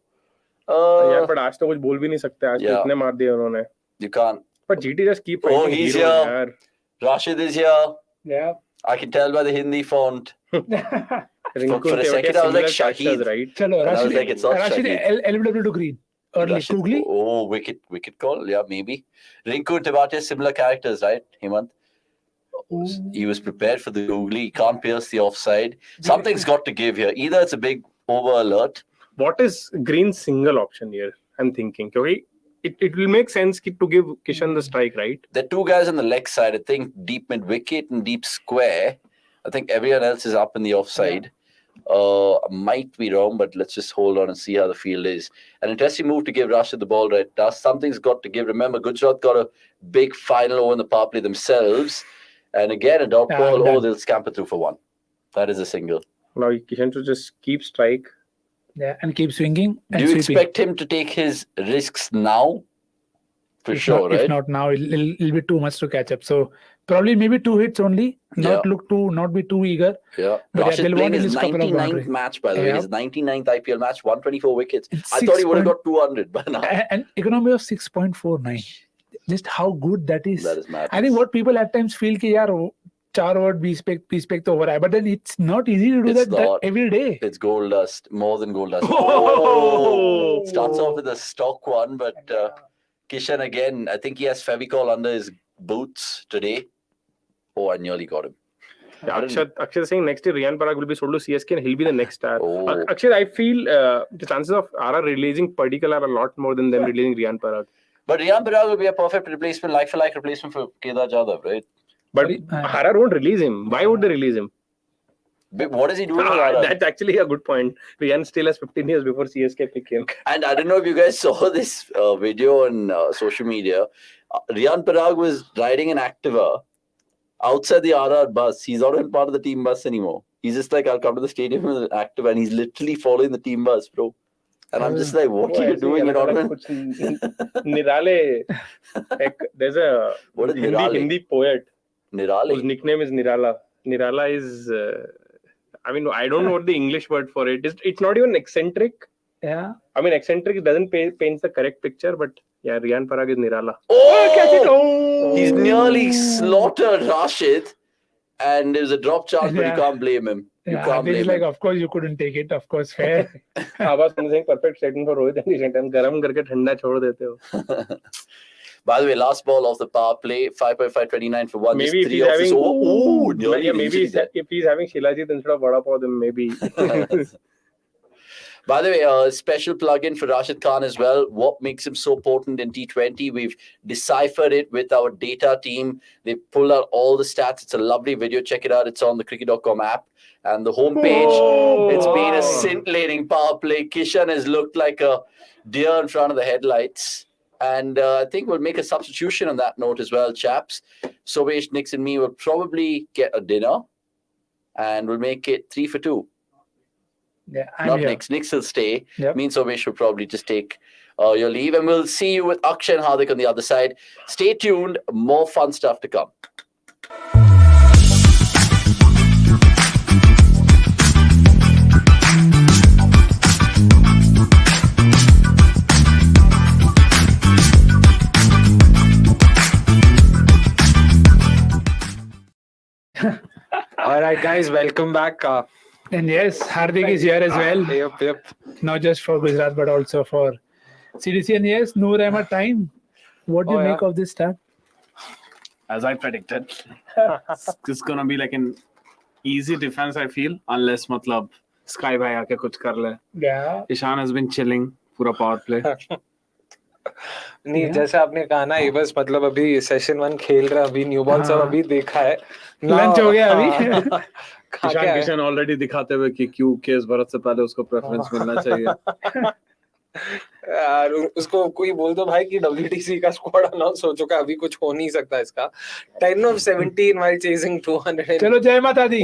यार but आज तो कुछ बोल भी नहीं सकते. आज तो Yeah. इतने मार दिए उन्होंने. You can't. But GT just keep Oh, finding he's heroes, here. यार. Rashid is here. Yeah. I can tell by the Hindi font. Rinku For a second, I was like Shahid. right? Chalo, And I was Rashid, like, it's not Rashid Shahid. LBW to green. Early. Rashid, Kugli. oh, wicket call. Yeah, maybe. Rinku and Tewatia, similar characters, right, Hemant? He was prepared for the googly. He can't pierce the offside. Something's got to give here. Either it's a big over alert. What is Green's single option here? I'm thinking. क्योंकि it will make sense to give Kishan the strike, right? The two guys on the leg side, I think deep mid wicket and deep square. I think everyone else is up in the offside. Might be wrong, but let's just hold on and see how the field is. An interesting move to give Rashid the ball right now. Something's got to give. Remember, Gujarat got a big final over in the power play themselves. And again, a dot ball. Oh, they'll scamper through for one. That is a single. Now Kishan to just keep strike. Yeah, and keep swinging. And Do you sweeping. expect him to take his risks now? For sure, right? If not now, it'll be too much to catch up. So probably maybe 2 hits only. Not be too eager. Yeah. But Rashid they'll playing want his at least couple of 99th boundaries. match, by the way. His 99th IPL match, 124 wickets. It's I thought he would have 6 got 200 by now. An economy of 6.49. Just how good that is. That is mad. I think what people at times feel कि यार 4 over 20 पे तो हो रहा है, but then it's not easy to do that every day. It's gold dust, more than gold dust. Oh! Starts off with a stock one, but Kishan again, I think he has Fevicol under his boots today. Oh, I nearly got him. Yeah, Akshay saying next year Riyan Parag will be sold to CSK and he'll be the next star. Akshay, I feel the chances of RR releasing Padikkal are a lot more than them releasing Riyan Parag. But Riyan Parag will be a perfect replacement, like for like replacement for Kedar Jadhav, right? But RR won't release him. Why would they release him? But what is he doing with RR? That's actually a good point. Riyan still has 15 years before CSK pick him. And I don't know if you guys saw this video on social media. Riyan Parag was riding an Activa outside the RR bus. He's not even part of the team bus anymore. He's just like, I'll come to the stadium with an Activa, and he's literally following the team bus, bro. And I'm just like, what are you doing? You're not even... Nirale. There's a what is Nirale? Hindi poet. Nirale? Whose nickname is Nirala. Nirala is... I mean, I don't know what the English word for it is. It's not even eccentric. Yeah. I mean, eccentric doesn't paint the correct picture, but yeah, Riyan Parag is Nirala. Oh, catch it! Oh! He's nearly slaughtered Rashid, and there's a drop chance, but you can't blame him. You can't blame like, him. of course, you couldn't take it. Of course, fair. Abbas saying perfect statement for Rohit and recent time. Garam karke thanda chhod dete ho. By the way, last ball of the power play, 5.5, 29 for one. Maybe if he's having, maybe if he's having Shilajit instead of Vada Pav, then maybe. By the way, a special plug-in for Rashid Khan as well. What makes him so potent in T20? We've deciphered it with our data team. They pulled out all the stats. It's a lovely video. Check it out. It's on the cricket.com app. And the homepage, it's been a scintillating power play. Kishan has looked like a deer in front of the headlights. And I think we'll make a substitution on that note as well, chaps. Sobesh, Nix and me will probably get a dinner. And we'll make it 3 for 2. Yeah, Not Nix. Nix will stay. Yep. Me and Sobesh will probably just take your leave. And we'll see you with Akshay and Hardik on the other side. Stay tuned. More fun stuff to come. All right, guys, welcome back. And yes, Hardik is here as well. Yep. Not just for Gujarat, but also for CDC. And yes, Noor Ahmed time. What do you make of this start? As I predicted, it's gonna be like an easy defense, I feel, unless matlab Sky bhai aake kuch kar le. Yeah. Ishan has been chilling pura power play. नहीं जैसे आपने कहा ना ये बस मतलब अभी session 1 खेल रहा अभी न्यू बॉल सब अभी देखा है लंच हो गया अभी किशन ऑलरेडी दिखाते हुए कि क्यों केस भरत से पहले उसको प्रेफरेंस मिलना चाहिए यार उसको कोई बोल दो भाई कि WTC का स्क्वाड अनाउंस हो चुका है अभी कुछ हो नहीं सकता इसका 10 of 17 while chasing 200 चलो जय माता दी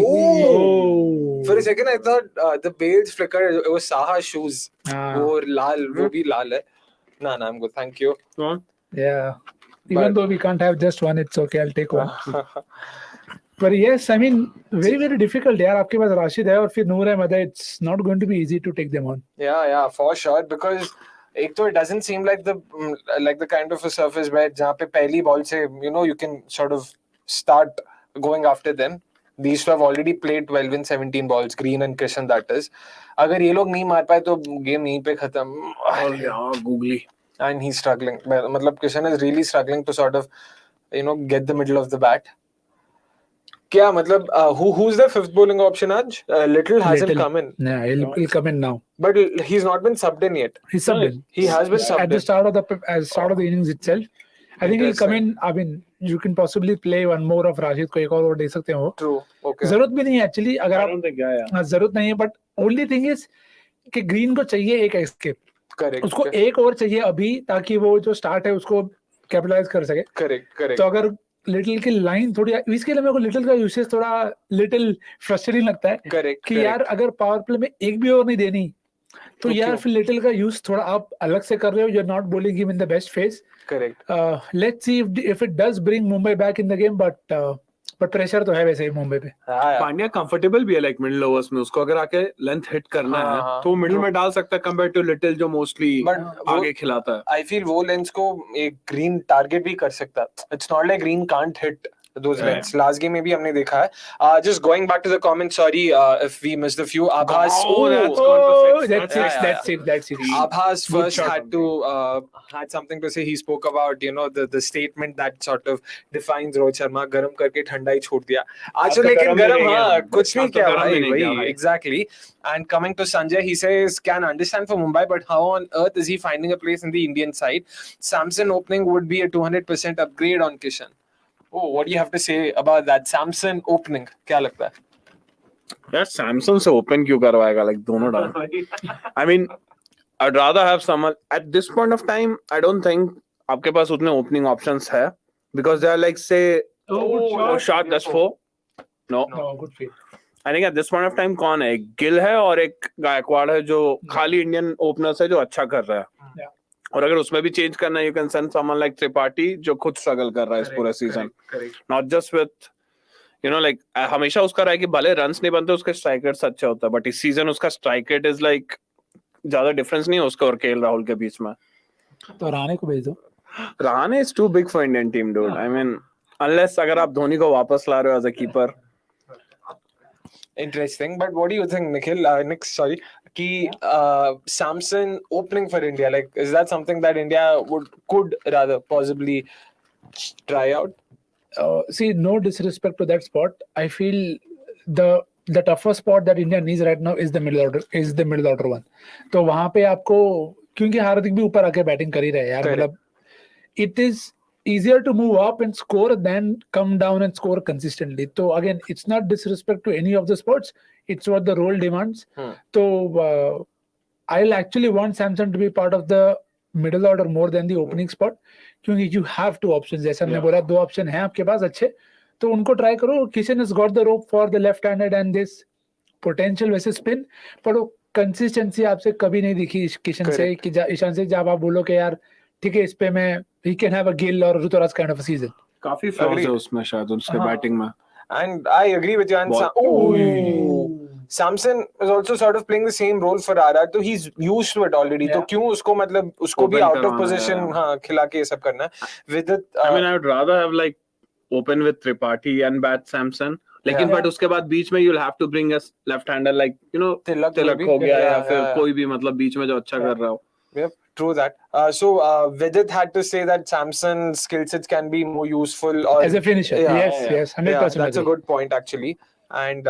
For a second I thought the Bales flicker it was Saha's shoes वो लाल वो भी लाल है No, I'm good. Thank you. Yeah. Even though we can't have just one, it's okay. I'll take one. But yes, I mean, very, very difficult. यार आपके पास राशिद है और फिर नूर है mother. It's not going to be easy to take them on. Yeah, for sure. Because एक तो it doesn't seem like the kind of a surface where जहाँ पे पहली ball से you can sort of start going after them. These two have already played 12 in 17 balls. Green and Kishan, that is. अगर ये लोग नहीं मार पाए तो game यहीं पे खत्म. Googly. And he's struggling. मतलब Kishan is really struggling to sort of, get the middle of the bat. क्या मतलब who's the fifth bowling option आज? Little hasn't Little. come in. Yeah, he'll come in now. But he's not been subbed in yet. He's subbed in. He has been subbed at the in. start of the innings itself. I think he'll come in. I mean, you can possibly play one more of Rashid को एक और over दे सकते हो. True. Okay. जरूरत भी नहीं है actually अगर आप जरूरत नहीं है, but only thing is कि ग्रीन को चाहिए एक escape. Correct. उसको एक ओवर चाहिए अभी ताकि वो जो स्टार्ट है उसको कैपिटलाइज कर सके. Correct. तो अगर लिटिल की लाइन थोड़ी, इसके लिए मेरे को लिटिल का यूसेज थोड़ा लिटिल फ्रस्ट्रेटिंग लगता है. Correct. कि यार अगर पावर प्ले में एक भी ओवर नहीं देनी तो यार फिर लिटिल का यूज थोड़ा आप अलग से कर रहे हो. You are not bowling him in the best phase. Correct. Let's see if it does bring Mumbai back in the game, but pressure तो है वैसे ही मुंबई पे. पांड्या कंफर्टेबल भी है लाइक मिडिल ओवर्स में. उसको अगर आके लेंथ हिट करना है तो मिडिल में डाल सकता है कंपेयर टू लिटिल जो मोस्टली आगे खिलाता है. I feel वो लेंस को एक ग्रीन टारगेट भी कर सकता है. It's not like green can't hit those lengths. Last game में भी हमने देखा है. Just going back to the comments, sorry if we missed a few. Abhas, that's it. Abhas first had something to say. He spoke about the statement that sort of defines Rohit Sharma. गरम करके ठंडा ही छोड़ दिया. आज लेकिन गरम कुछ नहीं किया भाई. Exactly. And coming to Sanjay, he says can understand for Mumbai, but how on earth is he finding a place in the Indian side? Samson opening would be a 200% upgrade on Kishan. Oh, what do you have to say about that Samson opening? क्या लगता है? यार सैमसन से open क्यों करवाएगा like दोनों डाल. I mean I'd rather have someone at this point of time. I don't think आपके पास उतने opening options है because they are like say shot that's 4. No, good field. I think at this point of time कौन है? एक गिल है और एक गायकवाड़ है जो खाली इंडियन ओपनर्स है जो अच्छा कर रहा है. और अगर उसमें भी चेंज करना है, you can send someone like Tripathi जो खुद स्ट्रगल कर रहा है इस पूरे season. Not just with like हमेशा उसका रहा है कि भले रन्स नहीं बनते उसके स्ट्राइक रेट्स अच्छे होता है, बट इस सीजन उसका स्ट्राइक रेट इज लाइक ज्यादा डिफरेंस नहीं है उसका और केएल राहुल के बीच में. तो रहाणे को भेज दो. Rahane is too big for Indian team dude. I mean unless अगर आप धोनी को वापस ला रहे हो as a keeper. Interesting, but what do you think, Nikhil? Nick, sorry, कि Samson opening for India, like is that something that India could rather possibly try out? See, no disrespect to that spot. I feel the toughest spot that India needs right now is the middle order one. तो वहाँ पे आपको क्योंकि हार्दिक भी ऊपर आके batting कर ही रहे हैं यार, मतलब it is easier to move up and score than come down and score consistently. So again, it's not disrespect to any of the sports. It's what the role demands. So I'll actually want Samson to be part of the middle order more than the opening spot. क्योंकि you have two options. जैसा हमने बोला 2 option हैं आपके पास अच्छे, तो उनको try करो. Kishan has got the rope for the left-handed and this potential वैसे spin, पर वो कंसिस्टेंसी आपसे कभी नहीं दिखी किशन से कि ईशान से जब आप बोलो कि यार ठीक है इस पे मैं he can have a Gill or Ruturaj kind of a season. काफी फ्लॉज है उसमें शायद उसके बैटिंग में. And I agree with you. And Samson is also sort of playing the same role for RR, so he's used to it already. तो क्यों उसको मतलब उसको भी out of position हाँ खिला के ये सब करना है. With it, I mean, I would rather have like open with Tripathi and bat Samson. लेकिन बट उसके बाद बीच में you'll have to bring a left-hander like तिलक हो गया या फिर कोई भी मतलब बीच में जो अच्छा कर रहा हो. Yep, true that. So Vidit had to say that Samson's skill sets can be more useful or as a finisher. Yes, 100%. Yeah, that's a good point actually. And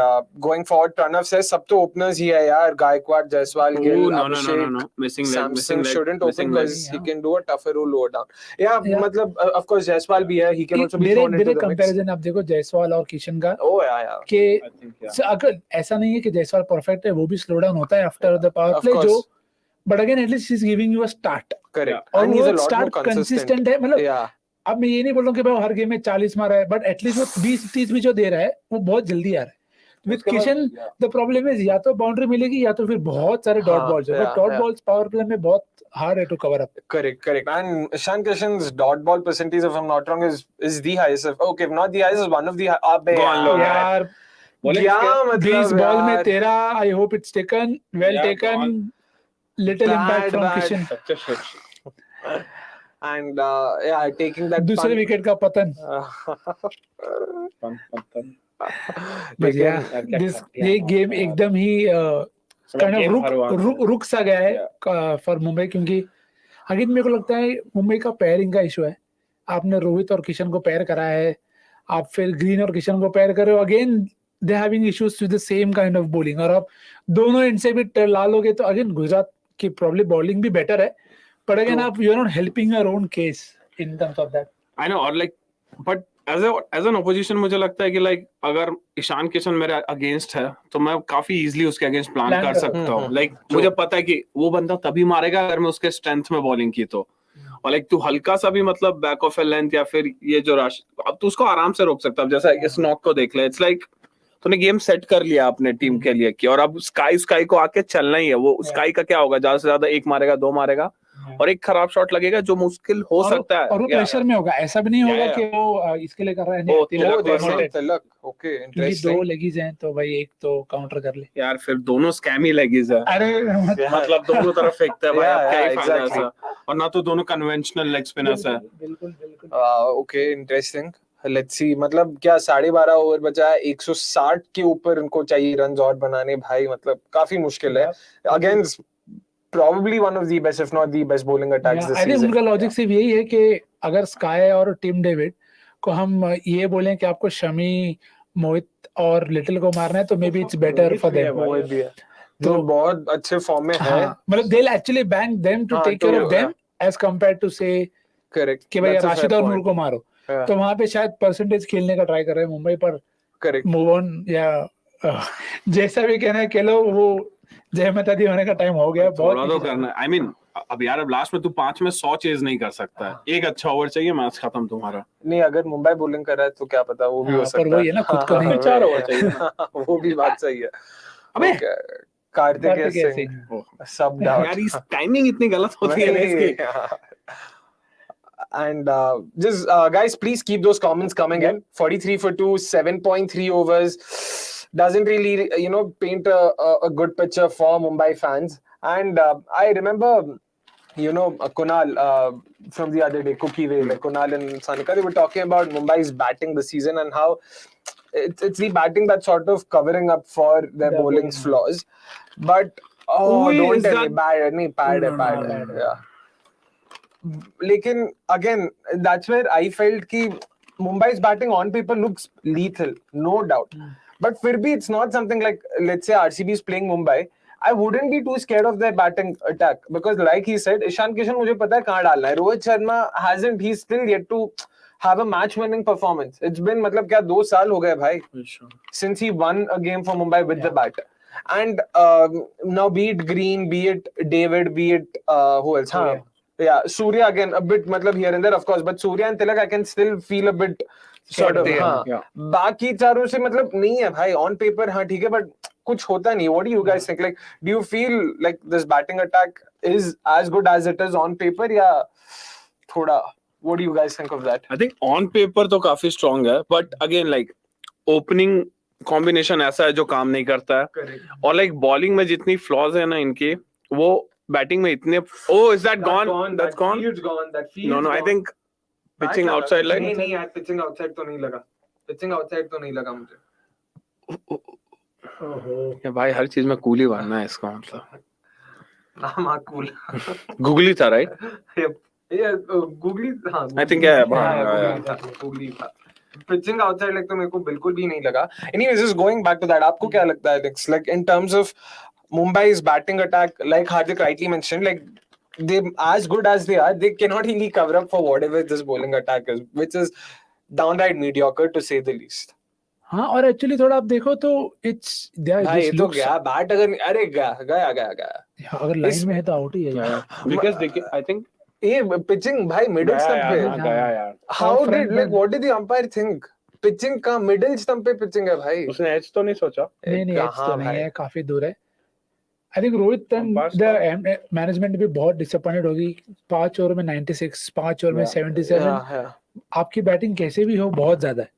going forward, Pranav says सब तो openers ही है यार. Gaikwad, Jaiswal, Gill, Abhishek. No. Missing Samson leg. shouldn't open because he can do a tougher role lower down. Yeah. मतलब of course Jaiswal भी है. He can also be thrown into the mix. comparison आप देखो जायसवाल और किशन का. Oh yeah. कि अगर ऐसा नहीं है कि जायसवाल परफेक्ट है, वो भी स्लो डाउन होता है आफ्टर द पावर प्ले जो. But again, at least he's giving you a start. Correct. और And he's a वो lot start more consistent. है, मतलब अब मैं ये नहीं बोल रहा हूँ कि भाई हर गेम में 40 मारा है, but at least वो 20-30 भी जो दे रहा है वो बहुत जल्दी आ रहा है. With Kishan, the problem is या तो बाउंड्री मिलेगी या तो फिर बहुत सारे डॉट बॉल्स है. But dot balls power play में बहुत hard है to cover up. Correct. And Ishan Kishan's dot ball percentage, if I'm not wrong, is the highest. Okay, if not the highest, is one of the. यार क्या मतलब 20 ball में 13. I hope it's taken, well taken. Little impact from Kishan. Such a shit. And taking that दूसरे wicket का पतन. ये game एकदम ही kind of रुक सा गया है फॉर मुंबई, क्योंकि अगेन मेरे को लगता है मुंबई का पेयरिंग का इशू है. आपने रोहित और किशन को पेयर करा है, आप फिर ग्रीन और किशन को पेयर करो, again they having issues with the same kind of bowling, और आप दोनों एंड से भी ला लोगे तो अगेन गुजरात की प्रॉब्ली बॉलिंग भी बेटर है, बट अगेन आप you are not helping your own case in terms of that. I know, और like but as an opposition मुझे लगता है कि लाइक अगर ईशान किशन मेरे अगेंस्ट है तो मैं काफी इजीली उसके अगेंस्ट प्लान कर सकता हूँ। लाइक मुझे पता है कि वो बंदा तभी मारेगा अगर मैं उसके स्ट्रेंथ में बॉलिंग की तो, और लाइक तू हल्का सा भी मतलब बैक ऑफ ए लेंथ या फिर ये जो रश, अब तू उसको आराम से रोक सकता है। जैसा इस नॉक को देख ले, इट्स लाइक तूने गेम सेट कर लिया अपने टीम के लिए कि और अब स्काई को आके चलना ही है। वो स्काई का क्या होगा, ज्यादा से ज्यादा एक मारेगा, दो मारेगा, और एक खराब शॉट लगेगा जो मुश्किल हो सकता है, और वो प्रेशर में होगा, ऐसा भी नहीं होगा कि वो इसके लिए कर रहा है तिलक। Okay, interesting. दो लेगीज हैं तो भाई एक तो काउंटर कर ले यार, फिर दोनों स्कैमी लेगीज है। अरे मतलब दोनों तरफ फेंकता है भाई, अब क्या ही फायदा ऐसा, और ना तो दोनों कन्वेंशनल लेग स्पिनर्स है। बिल्कुल ओके, इंटरेस्टिंग। लेट्स सी, मतलब क्या 12.5 ओवर बचा है, 160 के ऊपर उनको चाहिए रन और बनाने भाई, मतलब काफी मुश्किल है against probably one of the best if not the best bowling attacks this season। I think उनका लॉजिक सिर्फ यही है कि अगर स्काई और टिम डेविड को हम ये बोलें कि आपको शमी, मोहित और लिटिल को मारना है तो maybe it's better for them. Mohit भी है जो बहुत अच्छे फॉर्म में है, मतलब they'll actually bank them to take care of them as compared to say correct कि भाई राशिद और नूर को मारो, तो वहां पे शायद परसेंटेज खेलने का ट्राई कर रहे हैं मुंबई पर। करेक्ट, मूव ऑन या जैसा भी कहना है, खेलो, वो जय माता दी होने का टाइम हो गया। बहुत तो करना, आई मीन अब यार, अब लास्ट में तू 5 में 100 चेज नहीं कर सकता है। एक अच्छा ओवर चाहिए, मैच खत्म तुम्हारा। नहीं, अगर मुंबई बॉलिंग कर रहा है तो क्या पता, वो भी हो सकता है, पर वही है ना, खुद को नहीं 4 ओवर चाहिए। वो भी बात सही है। अबे कार्तिक सिंह सब डाउट यार, इस टाइमिंग इतनी गलत होती है ना इसकी। And just guys, please keep those comments coming in. 43 for 2, 7.3 overs. Doesn't really, paint a good picture for Mumbai fans. And I remember, Kunal from the other day, Cookie Way, like Kunal and Sanika, they were talking about Mumbai's batting this season and how it's the batting that's sort of covering up for their bowling's flaws. But don't tell me, bad. Yeah. लेकिन again, that's where I felt कि Mumbai's batting on paper looks lethal, no doubt. But फिर भी it's not something like, let's say RCB is playing Mumbai, I wouldn't be too scared of their batting attack because like he said, Ishan Kishan मुझे पता है कहाँ डालना है। Rohit Sharma hasn't, he's still yet to have a match-winning performance. It's been मतलब क्या 2 साल हो गए भाई since he won a game for Mumbai with the bat. And now be it Green, be it David, be it who else? Yeah, Surya again a bit मतलब here and there of course, but Surya and Tilak I can still feel a bit sort of बाकी चारों से मतलब नहीं है भाई on paper। हाँ ठीक है, but कुछ होता नहीं। What do you guys think? Like, do you feel like this batting attack is as good as it is on paper या थोड़ा? What do you guys think of that? I think on paper तो काफी strong है, but again like opening combination ऐसा है जो काम नहीं करता है, और like bowling में जितनी flaws है ना इनके, वो बैटिंग में इतने is that gone? That's gone. Field's gone. That field's No, I gone. think pitching outside leg. नहीं यार, pitching outside तो नहीं लगा। pitching outside तो नहीं लगा मुझे। ये भाई हर चीज में कूल ही बनना है इसका मतलब। हाँ, cool. गूगली था राइट? गूगली, हाँ I think गूगली था। pitching outside leg तो मेरे को बिल्कुल भी नहीं लगा। Anyways, just going back to that, आपको क्या लगता है Alex? Like in terms of Mumbai's batting attack, like Hardik rightly mentioned, like they as good as they are, they cannot really cover up for whatever this bowling attack is, which is downright mediocre to say the least. हाँ, और actually थोड़ा आप देखो तो it's भाई तो गया bat, अगर अरे गया अगर लाइन में है तो आउट ही है बिकॉज़ देखिए आई थिंक ये पिचिंग भाई मिडिल स्टंप पे गया यार। How did like what did the umpire think? Pitching का मिडिल स्टंप पे पिचिंग है भाई, उसने एज तो नहीं सोचा। नहीं एज तो नहीं है, काफी दूर है। I think Rohit and the management भी बहुत डिसअपॉइंटेड होगी। 5 ओवर में 96, 5 ओवर में 77, आपकी बैटिंग कैसे भी हो बहुत ज्यादा है।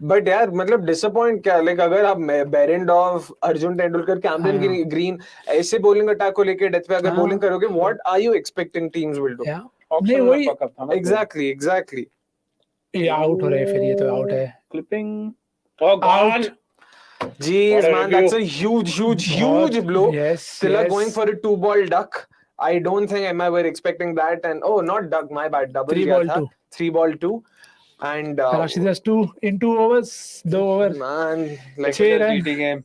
बट यार मतलब डिसअपॉइंट क्या, लाइक अगर आप Behrendorff, Arjun Tendulkar, Cameron Green ऐसे बॉलिंग अटैक को लेके डेथ पे अगर बॉलिंग करोगे, what are you expecting teams will do? नहीं वही एग्जैक्टली ये आउट हो रहा है, फिर ये तो आउट है। Clipping out. Jeez, man, that's a huge blow. Tilak going for a 2-ball duck. I don't think MI were expecting that. And not duck, my bad. Double 3-ball 2. 3-ball 2. And Rashid has 2 in 2 overs, 2 over man, like 6 run GT game.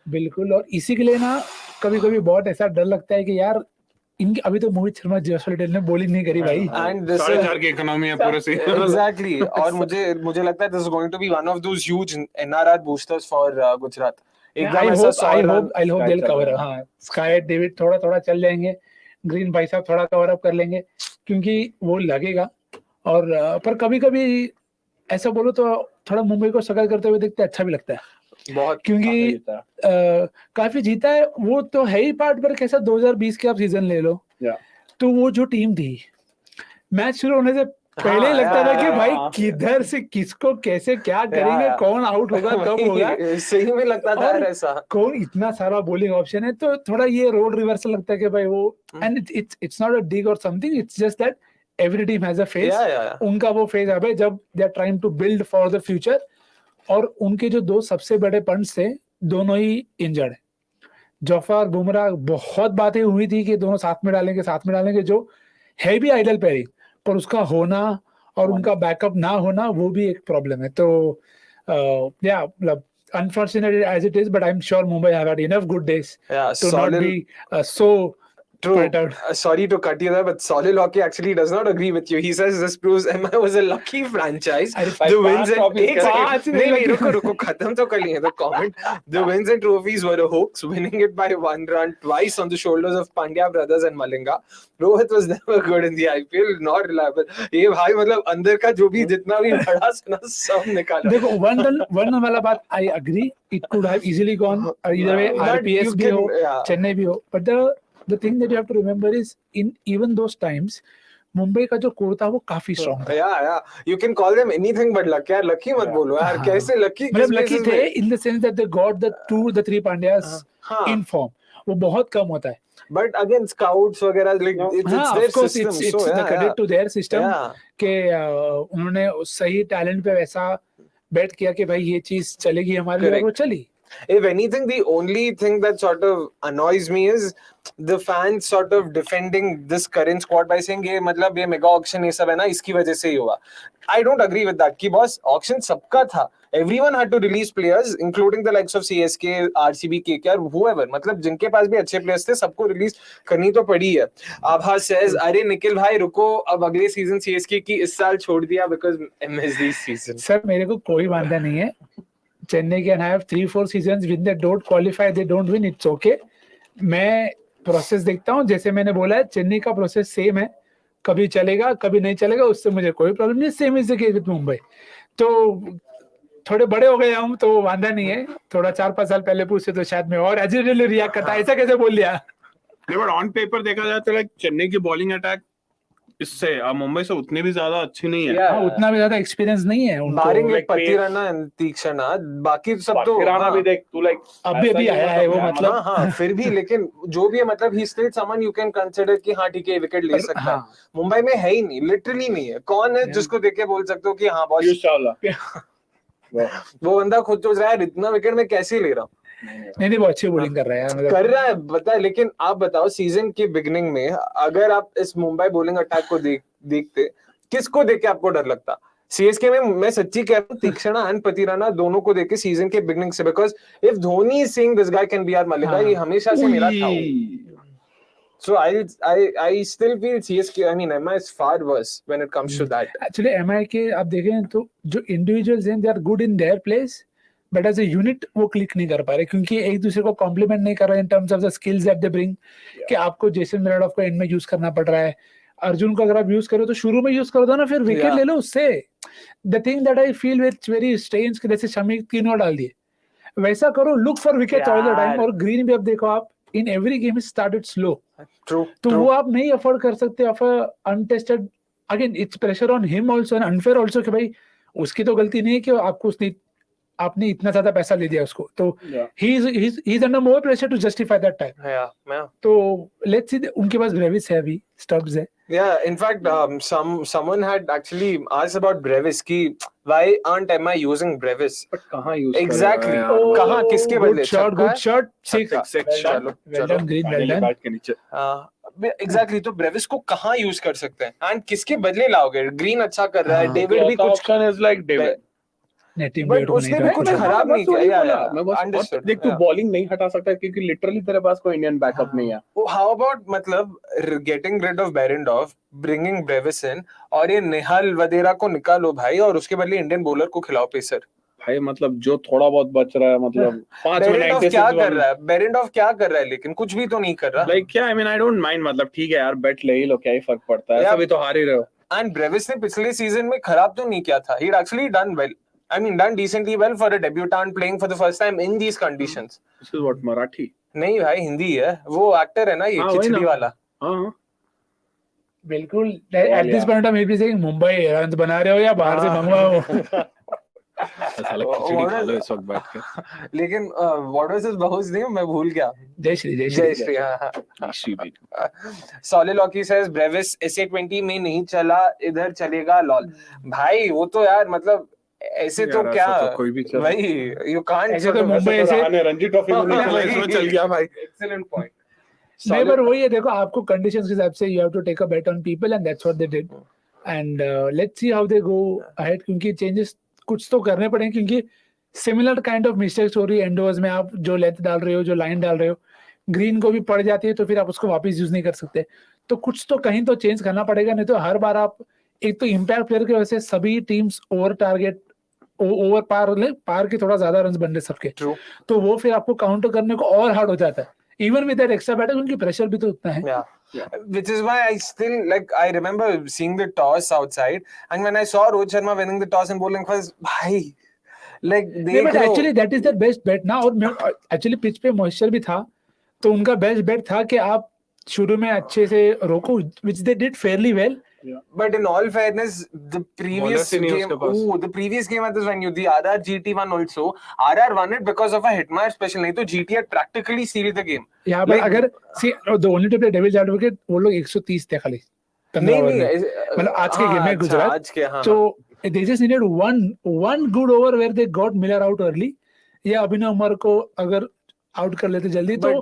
बिल्कुल। और इसी के लिए ना कभी-कभी बहुत ऐसा डर लगता है कि यार इनके अभी तो मोहित शर्मा जसवाल ने बॉलिंग नहीं करी भाई। And this 4.5 की इकोनॉमी है पूरे सीजन। exactly. और मुझे लगता है this is going to be one of those huge NRR boosters for Gujarat. एकदम ऐसा 100 run. I hope they'll cover up। हाँ, स्काई डेविड थोड़ा चल जाएंगे, ग्रीन भाई साहब थोड़ा कवर अप कर लेंगे क्योंकि वो लगेगा। और पर कभी-कभी ऐसा बोलो तो थोड़ा मुंबई को स्ट्रगल करते हुए देखते अच्छा भी लगता है बहुत, क्योंकि काफी जीता है वो तो है ही पार्ट। पर कैसा 2020 के आप सीजन ले लो तो वो जो टीम थी मैच शुरू होने से पहले ही लगता था कि भाई किधर से किसको कैसे क्या करेंगे, कौन आउट होगा कब होगा, सही में लगता था ऐसा। कौन इतना सारा बॉलिंग ऑप्शन है तो थोड़ा ये रोल रिवर्सल लगता है कि भाई वो and it's not a dig or something, it's just that every team has a phase. उनका वो फेज है जब they are trying to build for the future. और उनके जो 2 सबसे बड़े पंच थे दोनों ही इंजर्ड है। जफर बुमराह बहुत बातें हुई थी कि दोनों साथ में डालेंगे जो है भी आइडल पेयरिंग, पर उसका होना और उनका बैकअप ना होना वो भी एक प्रॉब्लम है। तो या मतलब unfortunate as it is, but I'm sure Mumbai have had enough good days to not be so. True. Sorry to cut you there, but Solil Hockey actually does not agree with you. He says this proves MI was a lucky franchise. The wins and रुको खत्म तो कर लिए the comment. The wins and trophies were a hoax, winning it by 1 run twice on the shoulders of Pandya brothers and Malinga. Rohit was never good in the IPL, not reliable. ये भाई मतलब अंदर का जो भी जितना भी बड़ा सुना सब निकाला। देखो one run वाला बात I agree. It could have easily gone either way. RPS भी हो, चेन्नई भी हो, but the thing that you have to remember is in even those times Mumbai का जो कोर था वो काफी स्ट्रांग था। Yeah. You can call them anything but lucky. यार lucky मत बोलो यार, कैसे lucky? मतलब lucky थे in the sense that they got the 3 Pandyas in form. वो बहुत कम होता है। But again, scouts वगैरह like it's their system. It's the credit to their system कि उन्होंने सही टैलेंट पे वैसा बेट किया कि भाई ये चीज चलेगी हमारे लिए और वो चली। If anything, the only thing that sort of annoys me is the fans sort of defending this current squad by saying ये मतलब ये mega auction ये सब है ना इसकी वजह से ही हुआ। I don't agree with that कि boss auction सबका था। Everyone had to release players, including the likes of CSK, RCB, KKR, whoever. मतलब जिनके पास भी अच्छे players थे सबको रिलीज करनी तो पड़ी है। आभा says अरे निखिल भाई रुको अब अगले सीजन CSK की इस साल छोड़ दिया because MSD season। सर मेरे को कोई वांदा नहीं है। Chennai can have 3-4 seasons when they don't qualify, they don't win, it's okay. मैं प्रोसेस देखता हूँ जैसे मैंने बोला है चेन्नई का प्रोसेस सेम है, कभी चलेगा कभी नहीं चलेगा उससे मुझे कोई प्रॉब्लम नहीं। Same is the case with Mumbai. तो थोड़े बड़े हो गए हम तो वांदा नहीं है, थोड़ा 4-5 साल पहले पूछते तो शायद मैं और एजिटेटली रिएक्ट करता। ऐसा कैसे बोल लिया? बट ऑन पेपर देखा जाए तो लाइक चेन्नई की बॉलिंग अटैक इससे मुंबई से उतनी भी ज्यादा अच्छी नहीं है। हाँ, उतना भी ज्यादा एक्सपीरियंस नहीं है उनको। बारिंग एक पतिराना तीक्ष्णा बाकी सब तो पतिराना भी देख तू लाइक अभी आया है वो मतलब हाँ फिर भी लेकिन जो भी है मतलब he still someone you can consider कि हाँ ठीक है विकेट ले सकता है। मुंबई में है ही नहीं, लिटरली नहीं है। कौन है जिसको देख के बोल सकते हो कि हाँ बॉस वो बंदा खुद सोच रहा है इतना विकेट में कैसे ले रहा हूँ। नहीं वो अच्छी बॉलिंग कर रहा है कर रहा है बता। लेकिन आप बताओ सीजन के बिगिनिंग में अगर आप इस मुंबई बॉलिंग अटैक को देखते किसको देख के आपको डर लगता? सीएसके में मैं सच्ची कह रहा हूँ तीक्ष्णा एंड पतिराना दोनों को देख के सीजन के बिगिनिंग से, because if Dhoni is saying this guy can be our Malinga, ये हमेशा से मेरा था। So I still feel CSK, I mean MI is far worse when it comes to that. Actually MI के आप देखें तो जो इंडिविजुअल्स हैं they are good in their place, but as a unit वो क्लिक नहीं कर पा रहे क्योंकि एक दूसरे को कॉम्प्लीमेंट नहीं कर रहे in terms of the skills that they bring। कि आपको जेसन मिराडोव को एंड में यूज करना पड़ रहा है, अर्जुन को अगर आप यूज करो तो शुरू में यूज कर दो ना, फिर विकेट ले लो उससे। The thing that I feel which very strange कि जैसे शमी 3 और डाल दिए वैसा करो, look for wickets all the time. और ग्रीन भी अब देखो आप in every game is started slow. तो वो आप नहीं अफोर्ड कर सकते of untested. Again it's pressure on him also and unfair also कि भाई उसकी तो गलती नहीं है कि आपको आपने इतना ज्यादा पैसा ले दिया उसको, तो he is under more pressure to justify that time. तो लेट्स सी उनके पास ब्रेविस है अभी, स्टब्स है। Yeah, in fact, someone had actually asked about Brevis कि Why aren't Emma using Brevis? But कहाँ use Exactly. करेगा यार? कहाँ किसके बदले? Good shot. Six. चलो Well done, Green. Well done. Bat के नीचे एग्जैक्टली तो ब्रेविस को कहाँ यूज कर सकते हैं एंड किसके बदले लाओगे? ग्रीन अच्छा कर रहा है, डेविड भी कुछ option is like David but उसने भी कुछ खराब नहीं किया यार। मैं बस देख तू बॉलिंग नहीं हटा सकता क्योंकि लिटरली तेरे पास कोई इंडियन बैकअप नहीं है। हाउ अबाउट मतलब getting rid of Behrendorff, bringing Brevis in और ये निहाल वदेरा को निकालो भाई और उसके बदले इंडियन बॉलर को खिलाओ पेसर। भाई मतलब जो थोड़ा बहुत बच रहा है मतलब 5 मिनट क्या कर रहा है बेरेंडॉफ? क्या कर रहा है? लेकिन कुछ भी तो नहीं कर रहा। लाइक क्या I mean I don't mind मतलब ठीक है यार बेट ले ही लो क्या ही फर्क पड़ता है, अभी तो हार ही रहे हो। एंड ब्रेविस ने पिछले सीजन में खराब तो नहीं किया था, he actually done well, I mean done decently well for a debutant playing for the first time in these conditions. This is what Marathi? नहीं भाई हिंदी है, वो एक्टर है ना ये खिचड़ी वाला। हाँ बिल्कुल। At this point of time he'll be saying Mumbai run बना रहे हो या बाहर से मंगवाओ। साला खिचड़ी खा लो इस वक्त बैठ के। लेकिन what was his बहुज name? मैं भूल गया। जय श्री हाँ। Solilocki says Brevis SA20 में नहीं चला, इधर चलेगा लॉल। भाई वो तो यार मतलब ऐसे तो क्या भाई यू कांट ऐसे तो मुंबई ऐसे रणजी ट्रॉफी में नहीं चला इसमें चल गया भाई। Excellent point. नहीं पर वही है देखो आपको कंडीशंस के हिसाब से you have to take a bet on people and that's what they did and let's see how they go ahead क्योंकि चेंजेस कुछ तो करने पड़ेंगे क्योंकि सिमिलर काइंड ऑफ मिस्टेक्स हो रही है एंड ओवर्स में। आप जो लेंथ डाल रहे हो जो लाइन डाल रहे हो ग्रीन को भी पड़ जाती है तो फिर आप उसको वापस यूज नहीं कर सकते, तो कुछ तो कहीं तो चेंज करना पड़ेगा, नहीं तो हर बार आप एक तो इम्पैक्ट प्लेयर की वजह से सभी टीम्स ओवर टारगेट ओवर पार के थोड़ा ज्यादा रन बन रहे सबके, तो वो फिर आपको काउंटर करने को और हार्ड हो जाता है even with that extra batter, उनकी प्रेशर भी तो उतना है। Which is why I still like I remember seeing the toss outside and when I saw Rohit Sharma winning the toss and bowling first, bhai like they but actually that is their best bet ना, और actually pitch पे moisture भी था तो उनका best bet था कि आप शुरू में अच्छे से रोको which they did fairly well. But in all fairness, the previous game at this venue, the RR GT won also. RR won it because of a Hitmire special. नहीं तो GT had practically sealed the game. Yeah, but अगर see the only to play devil's advocate वो लोग 130 थे खाली। नहीं मतलब आज के गेम में गुजरात तो they just needed one good over where they got Miller out early या अभिनव उमर को अगर आउट कर लेते जल्दी तो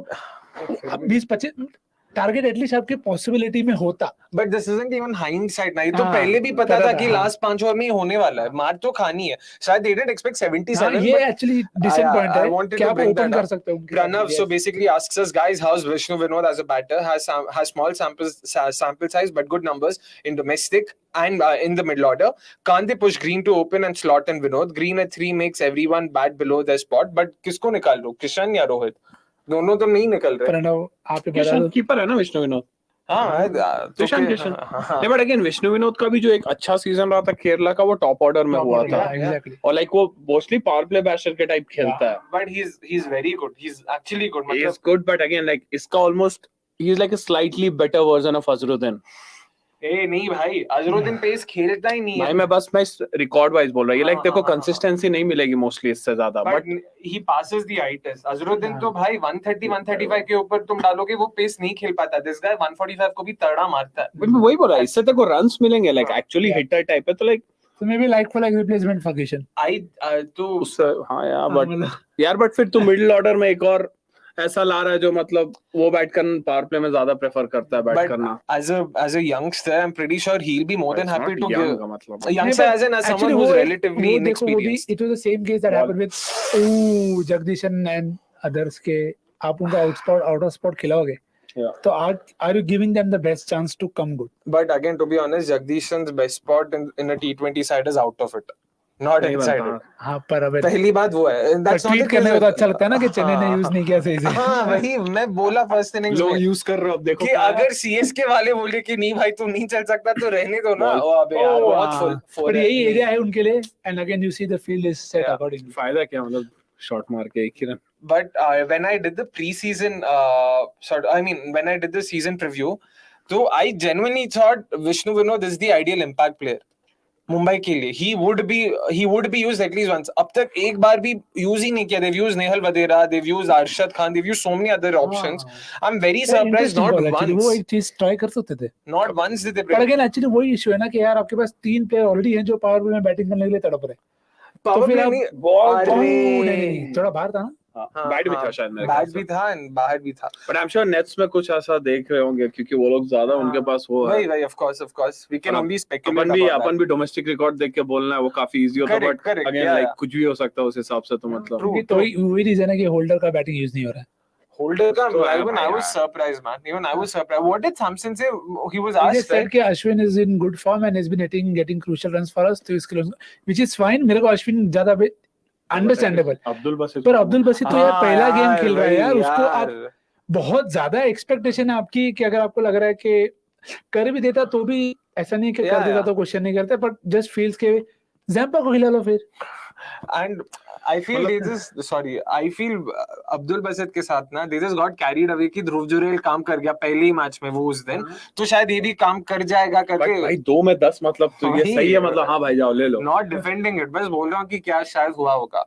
20-25 टारगेट एटलीस्ट आपके पॉसिबिलिटी में होता। But this isn't even hindsight, नहीं तो पहले भी पता था कि लास्ट 5 ओवर में ही होने वाला है, मार तो खानी है शायद। They didn't expect 77। ये एक्चुअली डिसेंट पॉइंट है, क्या आप ओपन कर सकते हो। Pranav so basically asks us guys how is Vishnu Vinod as a batter, has small sample size but good numbers in domestic and in the middle order. Can't they push Green to open and slot in Vinod? Green at 3 makes everyone bat below their spot, but किसको निकाल लो, किशन या रोहित? दोनों तो नहीं निकल रहे। प्रणव आप ही बता दो। कीपर है ना विष्णु विनोद। किशन बट अगेन विष्णु विनोद का भी जो एक अच्छा सीजन रहा था केरला का वो टॉप ऑर्डर में हुआ था और लाइक वो मोस्टली पावर प्ले बैटर के टाइप खेलता है। But he is very good, he is actually good, he is good but again like इसका almost he is like a slightly better version of Azharuddin. ए नहीं भाई अजरुद्दीन पेस खेलता ही नहीं है भाई, मैं रिकॉर्ड वाइज बोल रहा हूँ, ये लाइक देखो कंसिस्टेंसी नहीं मिलेगी मोस्टली इससे ज्यादा, but he passes the eye test. Azharuddin तो भाई 130 135 के ऊपर तुम डालोगे वो पेस नहीं खेल पाता। दिस गाय 145 को भी तगड़ा मारता है। वही बोल रहा है, इससे तेरे को रन्स मिलेंगे लाइक एक्चुअली हिटर टाइप है, तो लाइक तो maybe like for like replacement for Kishan. I तो हाँ यार बट फिर तू मिडिल ऑर्डर में एक और ऐसा ला रहा है जो मतलब वो बैट करना पावर प्ले में ज्यादा प्रेफर करता है बैट करना। As a youngster, I'm pretty sure he'll be more than happy to give. A youngster as someone who's relatively inexperienced. It was the same case that happened with Jagdishan and others के आप उनका out of spot खिलाओगे तो are you giving them the best chance to come good? But again, to be honest, Jagdishan's best spot in a T20 side is out of it. Not inside it. हाँ पर अब पहली बात वो है, that's not करने में तो अच्छा लगता है ना कि चेन्नई ने यूज नहीं किया सही से। हाँ वही मैं बोला फर्स्ट इनिंग्स में यूज कर रहे हो, देखो कि अगर सीएसके वाले बोले कि नहीं भाई तू नहीं चल सकता तो रहने दो ना। ओ अबे यार बहुत फुल यही एरिया है उनके लिए and again you see the field is set accordingly. फायदा क्या मतलब शॉट मार के एक ही run. But when I did the pre-season when I did the season preview, so I genuinely thought Vishnu Vinod is the ideal impact player. Mumbai के लिए he would be used at least once. अब तक एक बार भी use ही नहीं किया. They've used Nehal Vadera, they've used Arshad Khan, they've used so many other options. I'm very surprised not once. वो एक चीज ट्राई कर सकते थे. Not once did they. पर अगेन एक्चुअली वही इशू है ना कि यार आपके पास 3 प्लेयर ऑलरेडी हैं जो पावर प्ले में बैटिंग करने के लिए तड़प रहे हैं. पावर प्ले नहीं, नहीं थोड़ा बाहर था ना. बैट भी था शायद, बैट भी था and बाहर भी था. But I am sure nets में कुछ ऐसा देख रहे होंगे क्योंकि वो लोग ज्यादा उनके पास वो है. वही of course we can only speculate. अपन भी डोमेस्टिक रिकॉर्ड देख के बोलना है वो काफी इजी होता है. बट अगेन लाइक कुछ भी हो सकता है उस हिसाब से. तो मतलब तो वही रीजन है कि होल्डर का बैटिंग यूज नहीं हो रहा है. Holder का even I was surprised, man. Even I was surprised. What did Samson say? He was asked. He said कि Ashwin is in good form and has been getting crucial runs for us. तो इसके लिए which is fine. मेरे को अश्विन ज्यादा understandable. Abdul बसित तो यार पहला गेम खेल रहा है यार. उसको आप बहुत ज्यादा एक्सपेक्टेशन है आपकी कि अगर आपको लग रहा है कि कर भी देता तो भी ऐसा नहीं कि कर देता तो क्वेश्चन नहीं करते. बट जस्ट फील्स के जैम्पा को खिला लो फिर. And I feel अब्दुल बसित के साथ ना they just got carried away कि ध्रुव जुरेल काम कर गया पहले ही मैच में वो उस दिन. तो शायद ये भी काम कर जाएगा करके. भाई 2 में 10 मतलब तो ये सही है. मतलब हाँ भाई जाओ ले लो. Not defending it, बस बोल रहा हूँ कि क्या शायद हुआ होगा.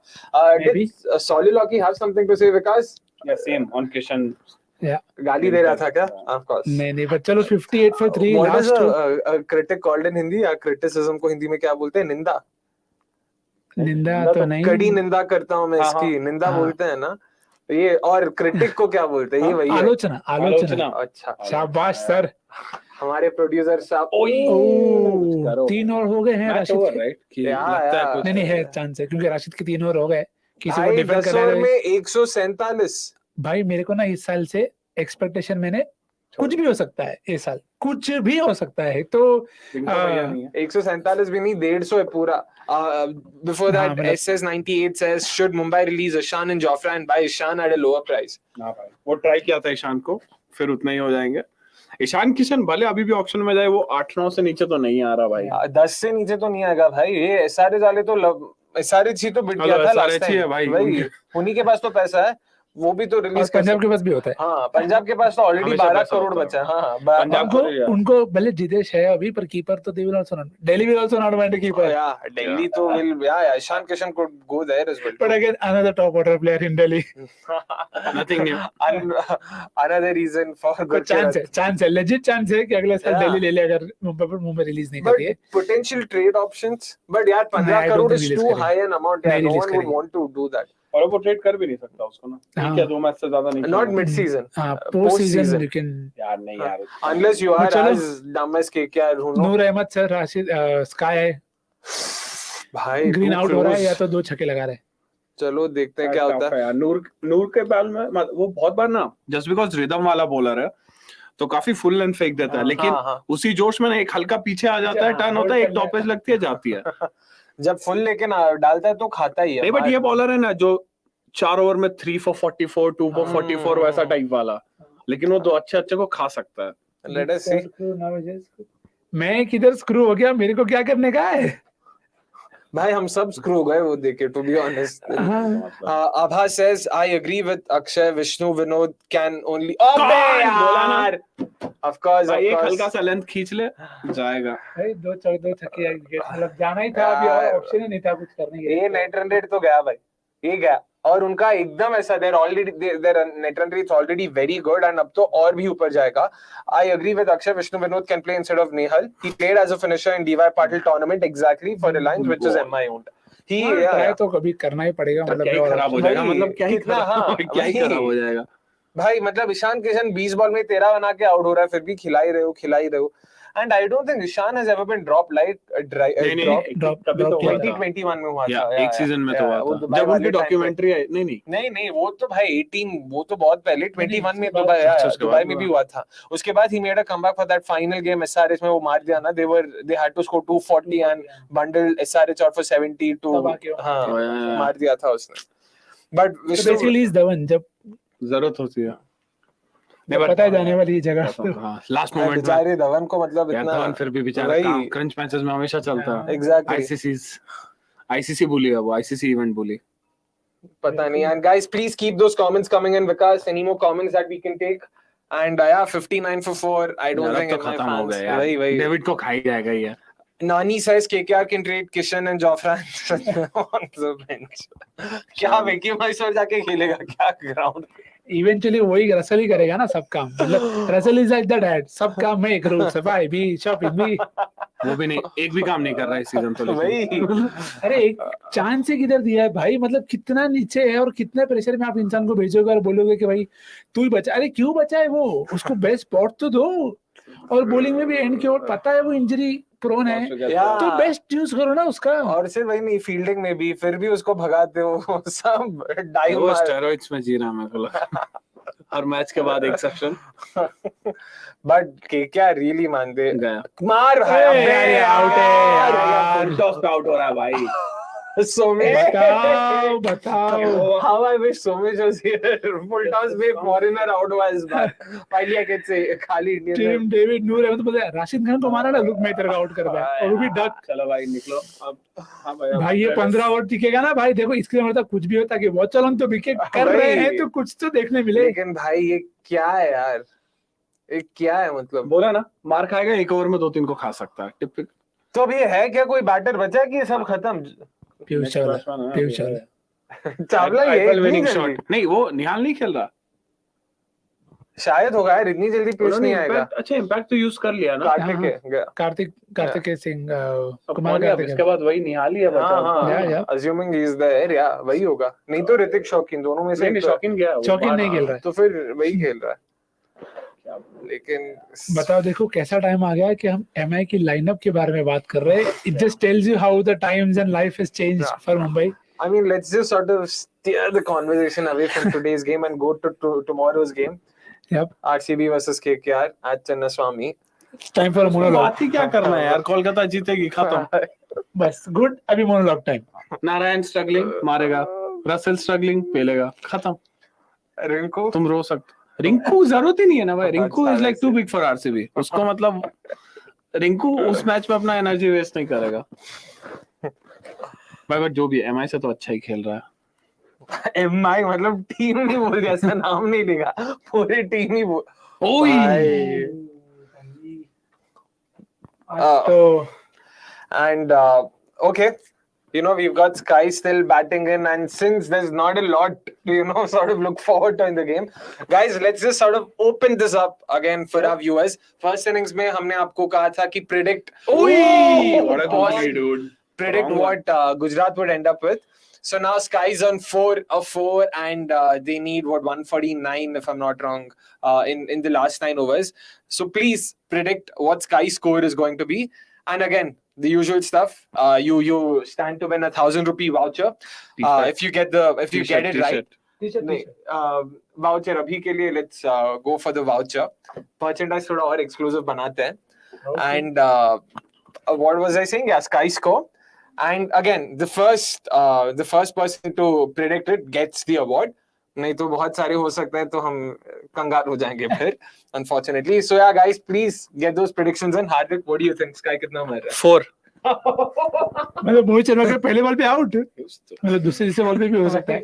Did Solilaki have something to say, Vikas? Yeah, same on Kishan. गाली दे रहा था क्या? Of course. नहीं but चलो 58 for 3. What is a critic called in Hindi? या criticism को हिंदी में क्या बोलते हैं? निंदा तो नहीं. कड़ी निंदा करता हूँ मैं इसकी. निंदा बोलते हैं ना ये. और क्रिटिक को क्या बोलते हैं? ये वही आलोचना. अच्छा शाबाश सर. हमारे प्रोड्यूसर साहब. 3 और हो गए हैं राशिद के. नहीं है चांस है क्योंकि राशिद के 3 और हो गए. किसी को डिफेंड करना है में 147. भाई मेरे को ना इस साल से एक्सपेक्टेशन मैंने कुछ भी हो सकता है. इस साल कुछ भी हो सकता है. तो 147 भी नहीं 150 है पूरा. Before that, SS98 says, should Mumbai release Ishan and Jofra and buy Ishan at a lower price? वो ट्राई किया था ईशान को, फिर उतना ही हो जाएंगे. ईशान किशन भले अभी भी ऑक्शन में जाए वो 8-9 से नीचे तो नहीं आ रहा भाई. 10 से नीचे तो नहीं आएगा भाई. ये एसआरए वाले तो एसआरए छी तो बिट गया था लास्ट टाइम भाई. उन्हीं के पास तो पैसा है. वो भी तो रिलीज पंजाब के पास भी होता है. हाँ पंजाब के पास तो ऑलरेडी 12 करोड़ बचा है. हाँ पंजाब उनको भले जिदेश है अभी पर कीपर तो they will also not. Delhi will also not want to keeper. Delhi तो will Ishan Kishan could go there as well. But again another top order player in Delhi. Nothing new. Another reason for good chance है legit chance है कि अगले साल दिल्ली ले ले अगर Mumbai release नहीं करती है. Potential trade options. बट यार 15 crore is too high an amount. No one would want to do that. और वो ट्रेड कर भी नहीं सकता उसको ना. ठीक है 2 मैच से ज्यादा नहीं. Not mid season. Post season you can यार नहीं यार. अनलेस यू आर एज डम एज के क्या नूर अहमद सर राशिद स्काई है भाई. ग्रीन आउट हो रहा है या तो 2 छक्के लगा रहे हैं. चलो देखते हैं क्या होता है. नूर के बैल में वो बहुत बार ना जस्ट बिकॉज रिदम वाला बॉलर है तो काफी फुल लेंथ फेंक देता है. लेकिन उसी जोश में ना एक हल्का पीछे आ जाता है. टर्न होता है एक टॉपेज लगती है जाती है. जब फुल लेके ना डालता है तो खाता ही है. नहीं बट ये बॉलर है ना जो 4 ओवर में 3 for 44, 2 for 44 वैसा टाइप वाला. लेकिन वो 2 अच्छे को खा सकता है. लेट अस सी. मैं किधर स्क्रू हो गया. मेरे को क्या करने का है भाई. हम सब स्क्रू हो गए वो देख के to be honest. Abha says I agree with Akshay. Vishnu Vinod can only. अबे यार ऑफ कोर्स एक हल्का सा लेंथ खींच ले जाएगा भाई. 2 छक्के मतलब जाना ही था. अभी और ऑप्शन ही नहीं था कुछ करने के. ये नेट रन रेट तो गया भाई. ये गया और उनका एकदम ऐसा their net run rate already very good and अब तो और भी ऊपर जाएगा. I agree with Akshay. Vishnu Vinod can play instead of Nehal. He played as a finisher in DY Patil tournament exactly for Reliance which is MI owned. ही तो कभी करना ही पड़ेगा. मतलब खराब हो जाएगा. मतलब क्या ही खराब हो जाएगा भाई. मतलब ईशान किशन 20 बॉल में 13 बना के आउट हो रहा है फिर भी खिला ही रहे हो. And I don't think Ishan has ever been dropped like drop 2021 में हुआ था. एक सीजन में तो हुआ था जब उनकी डॉक्यूमेंट्री आई. नहीं वो तो भाई 18 वो तो बहुत पहले 21 में दुबई में भी हुआ था. उसके बाद he made a comeback for that final game SRH में वो मार दिया ना. they had to score 240 and bundle SRH out for 70 to मार दिया था उसने. But basically is the one जब जरूरत होती है पता है जाने वाली जगह. लास्ट मोमेंट बेचारे धवन को मतलब इतना धवन फिर भी बेचारा क्रंच मैचेस में हमेशा चलता है. एग्जैक्टली. आईसीसी बुली है वो. आईसीसी इवेंट बुली पता नहीं. And guys please keep those comments coming in. Vikas any more comments that we can take. And 59 for 4 I don't think खत्म हो गया. वही डेविड को खाई जाएगा ये. Nani says KKR can trade Kishan and Jofra on the bench. क्या विकी मैसूर जाके खेलेगा क्या ग्राउंड? इवेंचुअली वही रसल ही करेगा ना सब काम, मतलब Russell is like the dad, सब काम में एक रूल, सफाई भी, शॉपिंग भी। वो भी नहीं, एक भी काम नहीं कर रहा है इस सीजन तो। वही अरे एक चांस से किधर दिया है भाई, मतलब कितना नीचे है और कितने प्रेशर में आप इंसान को भेजोगे और बोलोगे कि भाई तू ही बचा। अरे क्यों बचा है वो, उसको बेस्ट स्पॉट तो दो। और बॉलिंग में भी एंड की ओर पता है वो इंजरी प्रोन है, तो बेस्ट यूज करो ना उसका। और सिर्फ वही नहीं, फील्डिंग में भी फिर भी उसको भगाते हो सब डाइव मार। स्टेरॉइड्स में जी रहा मैं को हर मैच के बाद एक सेक्शन। बट क्या रियली मानते गया मार भाई, आउट है यार, टॉस पे आउट हो रहा है भाई। बताओ How I wish Somesh was here. Full toss में foreigner out हुआ इस बार। Finally I can say खाली इंडियन। टीम डेविड नूर है, तो बोले राशिद खान को मारा ना, लुक मैं तेरे को आउट कर दिया, और वो भी डक। चलो भाई निकलो अब। हाँ भाई ये 15 ओवर टिकेगा ना भाई, देखो इसके मतलब कुछ भी होता कि वॉचलॉन्ग तो विकेट कर रहे हैं तो कुछ तो देखने मिले। लेकिन भाई ये क्या है यार, ये क्या है मतलब? बोला ना मार खाएगा, एक ओवर में 2-3 को खा सकता है टिपिक। तो अभी है क्या कोई बैटर बचा कि सब खत्म? पीयूष चावला ये विनिंग शॉट नहीं, वो निहाल नहीं खेल रहा शायद होगा यार, इतनी जल्दी पीयूष नहीं आएगा। अच्छा इम्पैक्ट तो यूज कर लिया ना कार्तिक सिंह कुमार, इसके बाद वही निहाल ही है बचा। अज्यूमिंग ही इज देयर, या वही होगा, नहीं तो ऋतिक शौकीन, दोनों में से नहीं, शौकीन गया, शौकीन नहीं खेल रहा है तो फिर वही खेल रहा है। लेकिन बताओ देखो कैसा टाइम आ गया है कि हम एमआई की लाइनअप के बारे में बात कर रहे हैं। It just tells you how the times and life has changed for Mumbai. I mean, let's just sort of steer the conversation away from today's game and go to tomorrow's game. Yep. RCB versus KKR at Chennaswamy. It's time for a monologue. बात ही क्या करना है यार, कोलकाता जीतेगी, खत्म। बस good, अभी monologue time. Narayan struggling मारेगा, रसेल स्ट्रगलिंग पेलेगा, खत्म। रिंकू तुम रो सकते, रिंकू जरूरत ही नहीं है ना भाई, Rinku is like too big for RCB. उसको मतलब रिंकू उस मैच में अपना एनर्जी वेस्ट नहीं करेगा भाई। बट जो भी एमआई से तो अच्छा ही खेल रहा है। एमआई मतलब टीम नहीं बोल रहा, ऐसा नाम नहीं लिखा, पूरी टीम ही बोल। तो and okay, you know, we've got Sky still batting in, and since there's not a lot to, you know, sort of look forward to in the game, guys, let's just sort of open this up again for our viewers. First innings में हमने आपको कहा था कि predict what Gujarat would end up with. So now Sky's on 4 and they need what 149 if I'm not wrong in the last 9 overs. So please predict what Sky's score is going to be. And again, the usual stuff. You stand to win 1,000 rupee voucher if you get it right. Voucher abhi ke liye let's go for the voucher. Merchandise thoda aur exclusive banate hain. And what was I saying? Yeah, Sky score. And again, the first person to predict it gets the award. नहीं तो बहुत सारे हो सकते हैं तो हम कंगाल हो जाएंगे फिर unfortunately. So yeah guys, please get those predictions in. Hardik, what do you think? Sky कितना मार रहा है? 4 मतलब मोहित शर्मा के पहले बॉल पे आउट, मतलब दूसरे तीसरे बॉल पे भी हो सकता है,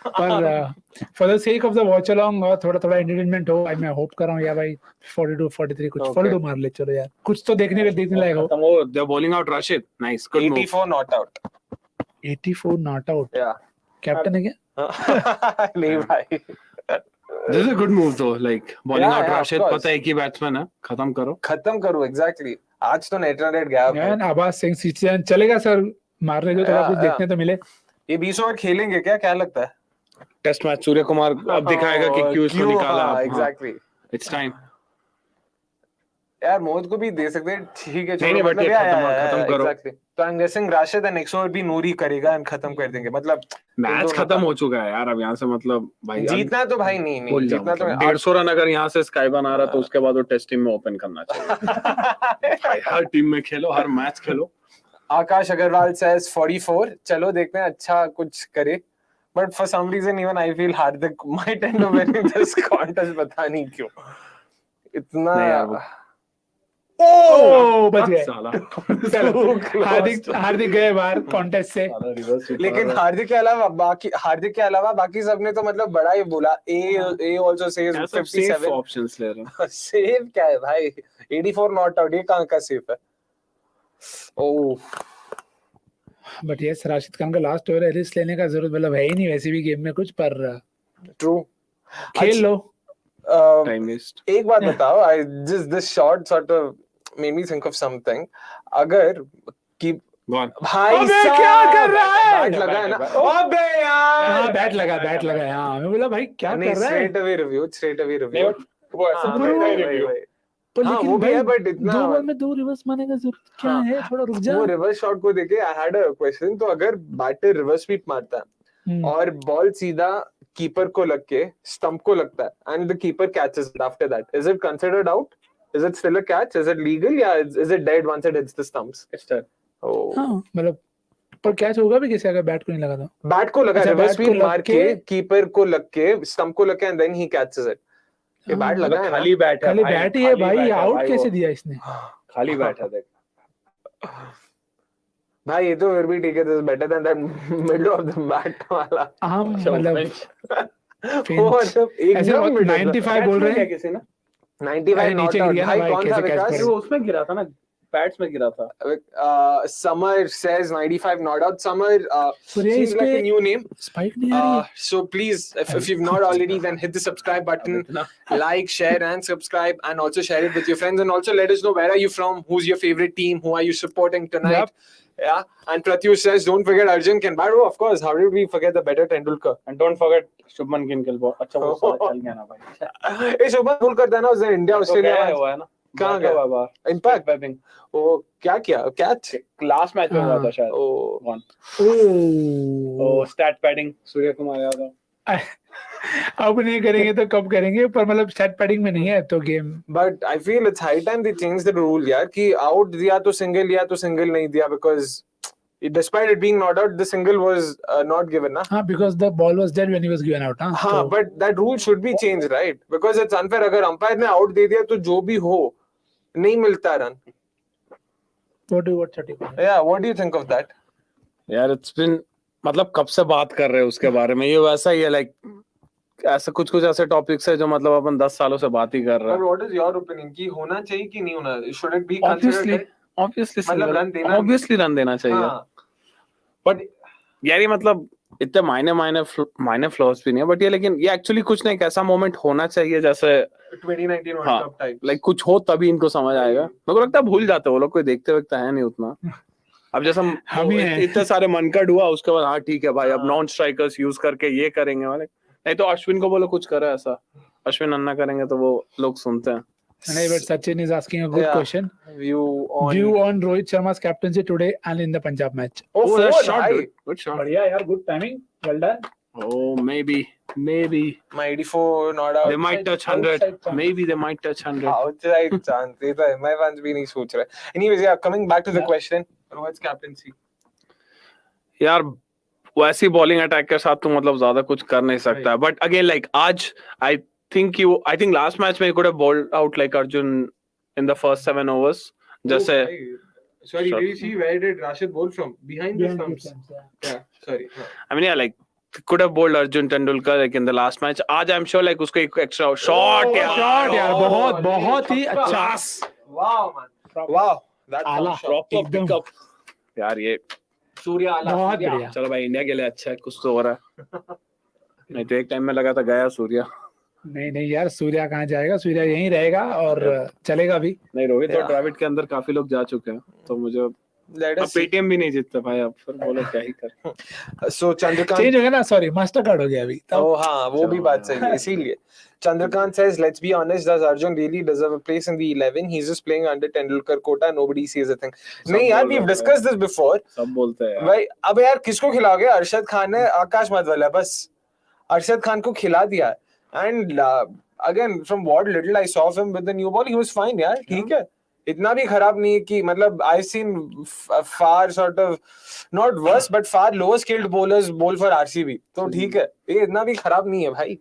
पर for the sake of the watch along और थोड़ा एंटरटेनमेंट हो, मैं होप कर रहा हूं यार भाई 42 43 कुछ 42 मार ले, चलो यार कुछ तो देखने लायक हो। वो they bowling out Rashid, nice, good move. 84 not out, 84 not out, या कैप्टन है क्या? नहीं भाई, दिस इज गुड मूव तो, लाइक बॉलिंग आउट राशिद, पता है कि बैट्समैन है, खत्म करो एग्जैक्टली। आज तो नेट रन रेट गया यार, आवाज सिंह सीचन चलेगा सर, मारने दो, थोड़ा कुछ देखने तो मिले। ये 20 ओवर खेलेंगे क्या लगता है? टेस्ट मैच सूर्य कुमार अब दिखाएगा कि क्यों इसको निकाला। Exactly, it's time. यार मोहित को भी दे सकते हैं, ठीक है, नहीं, मतलब खत्म करो। एग्जैक्टली। तो I am guessing Rashid and next over भी नूरी करेगा एंड खत्म कर देंगे, मतलब मैच खत्म हो चुका है यार, अब यहाँ से मतलब भाई जीतना तो भाई नहीं जीतना तो 150 रन अगर यहाँ से स्काई बना रहा तो उसके बाद वो टेस्ट टीम में ओपन करना चाहिए। हर टीम में खेलो, हर मैच खेलो। आकाश अग्रवाल says 44, चलो देखते हैं अच्छा कुछ करे, but for some reason even I feel Hardik might end up winning this contest, पता नहीं क्यों इतना। बच गए हार्दिक गए बाहर कॉन्टेस्ट से, लेकिन हार्दिक के अलावा बाकी सबने तो मतलब बड़ा ही बोला। ए आल्सो सेज 57 ऑप्शंस ले रहे हैं। सेव क्या है भाई, 84 नॉट आउट, ये कहां का सेफ है? Oh. But yes Rashid Khan का लास्ट ओवर है, रिस्क लेने का जरूरत मतलब है ही नहीं वैसे भी गेम में कुछ, पर True. खेल लो. Time waste. एक बात बताओ, I just this shot sort of made me think of something. अगर कि भाई साहब क्या कर रहा है? बैट लगा है ना? अबे यार! हाँ बैट लगा है. हाँ मैं बोला भाई क्या कर रहा है? straight away review. वो ऐसा पर हाँ, लेकिन वो भी भाई है, but इतना 2 बॉल में 2 रिवर्स मारने का जरूरत क्या है? थोड़ा रुक जा. वो रिवर्स शॉट को देखे आई हैड अ क्वेश्चन. तो अगर बैटर रिवर्स स्वीप मारता है और बॉल सीधा कीपर को लग के स्टंप को लगता है and the keeper catches it after that, is it considered out? Is it still a catch? Is it legal या is it dead once it hits the stumps? It's dead. हाँ मतलब पर कैच होगा भी कैसे अगर बैट को नहीं लगा तो? बैट को लगा, अच्छा, रिवर्स बैट को स्वीप लग मार के कीपर को लग के स्टंप को लग के and then he catches it. ये बैट लगा है ना? खाली बैट है. खाली बैट ही है भाई. आउट कैसे दिया इसने? खाली बैट है देख. भाई ये तो फिर भी ठीक है. This is better than that middle of the bat वाला. हम मतलब वो मतलब ऐसे 95 बोल रहे हैं किसी ने 95 नॉट आउट. भाई कौन सा विकास? वो उसमें गिरा था ना, बैट्स में गिरा था. Summer says 95 not out. Summer seems like a new name. Spike नहीं आ रही है. So please, if you've not already, then hit the subscribe button, like, share, and subscribe, and also share it with your friends. And also let us know where are you from, who's your favorite team, who are you supporting tonight. Yep. Yeah. And Pratyush says, don't forget Arjun can bat. Oh, of course. How did we forget the better Tendulkar? And don't forget Shubman Gill के ball. अच्छा वो साला चल गया ना भाई. ये शुभमन गिल करता है ना उसने इंडिया ऑस्ट्रेलिया हुआ है ना. कहाँ गया? Impact batting. वो क्या किया? कैच लास्ट मैच में हुआ था शायद. ओ ओ स्टैट पैडिंग सूर्य कुमार यादव. अब नहीं करेंगे तो कब करेंगे? पर मतलब स्टैट पैडिंग में नहीं है तो game. But I feel it's high time they change the rule यार कि आउट दिया तो सिंगल लिया तो सिंगल नहीं दिया, because despite it being not out the single was not given na. हाँ because the ball was dead when he was given out. हाँ but that rule should be changed, right? Because it's unfair. अगर umpire ने out दे दिया तो जो भी हो नहीं मिलता run. What do you think? Yeah, what do you think of that? यार it's been मतलब कब से बात कर रहे हैं उसके बारे में. ये वैसा ही है लाइक ऐसा कुछ ऐसे टॉपिक्स है जो मतलब अपन 10 सालों से बात ही कर रहे हैं. But what is your opinion कि होना चाहिए कि नहीं होना? Should it be considered? Obviously मतलब रन देना. Obviously रन देना चाहिए. बट यार ये मतलब इतने माइनर फ्लॉस भी नहीं है, बट ये लेकिन ये एक्चुअली कुछ नहीं, ऐसा मोमेंट होना चाहिए जैसे 2019 वर्ल्ड कप टाइप. लाइक कुछ हो तभी इनको समझ आएगा. मेरे को लगता है भूल जाते हैं वो लोग, कोई देखते वक्त है नहीं उतना. अब जैसा इतने सारे मनकट हुआ उसके बाद हाँ ठीक है भाई अब नॉन स्ट्राइकर्स यूज करके ये करेंगे वाले. नहीं तो अश्विन को बोलो कुछ करे ऐसा, अश्विन अन्ना करेंगे तो वो लोग सुनते हैं. No, but Sachin is asking a good question. View on Rohit Sharma's captaincy today and in the Punjab match. Oh, that's shot, dude. Good. Good shot. बढ़िया यार, good timing. Well done. Oh, maybe. My 84 not out. They might touch 100. Maybe they might touch 100. Outside chance. ये तो my fans भी नहीं सोच रहे. Anyways, yeah, coming back to the question, Rohit's captaincy. यार वैसी बॉलिंग अटैक के साथ तो मतलब ज्यादा कुछ कर नहीं सकता. बट अगेन लाइक आज I think last match में he could have bowled out like Arjun in the first 7 overs. जैसे sorry, did you see where did Rashid bowl from? Behind the stumps. Yeah, sorry. I mean yeah, like could have bowled Arjun Tendulkar like in the last match. आज I'm sure like उसको एक extra shot यार बहुत ही अच्छा. Wow man. Wow. That's proper pickup. यार ये सूर्या आला. बहुत बढ़िया. चलो भाई इंडिया के लिए अच्छा है, कुछ तो हो रहा है. नहीं तो एक टाइम में लगा था गया सूर्या. नहीं यार सूर्या कहाँ जाएगा? सूर्या यहीं रहेगा और चलेगा भी. नहीं रोहित और द्रविड़ के अंदर काफी लोग जा चुके हैं तो मुझे पेटीएम भी नहीं जीतता भाई. अब फिर बोलो क्या ही कर. सो चंद्रकांत चेंज हो गया ना. सॉरी मास्टर कार्ड हो गया अभी. ओ हाँ वो भी बात सही है. इसीलिए Chandrakant says, let's be honest, does Arjun really deserve a place in the 11? He's just playing under Tendulkar quota. Nobody sees a thing. नहीं यार, we've discussed this before. सब बोलते हैं भाई. अब यार किसको खिलाओगे? अरशद खान ने आकाश मधवाला बस अरशद खान को खिला दिया. And again, from what little I saw of him with the new ball, he was fine यार. ठीक है. इतना भी खराब नहीं है कि मतलब I've seen far sort of not worse but far lower skilled bowlers bowl for RCB. तो ठीक है. ये इतना भी खराब नहीं है भाई.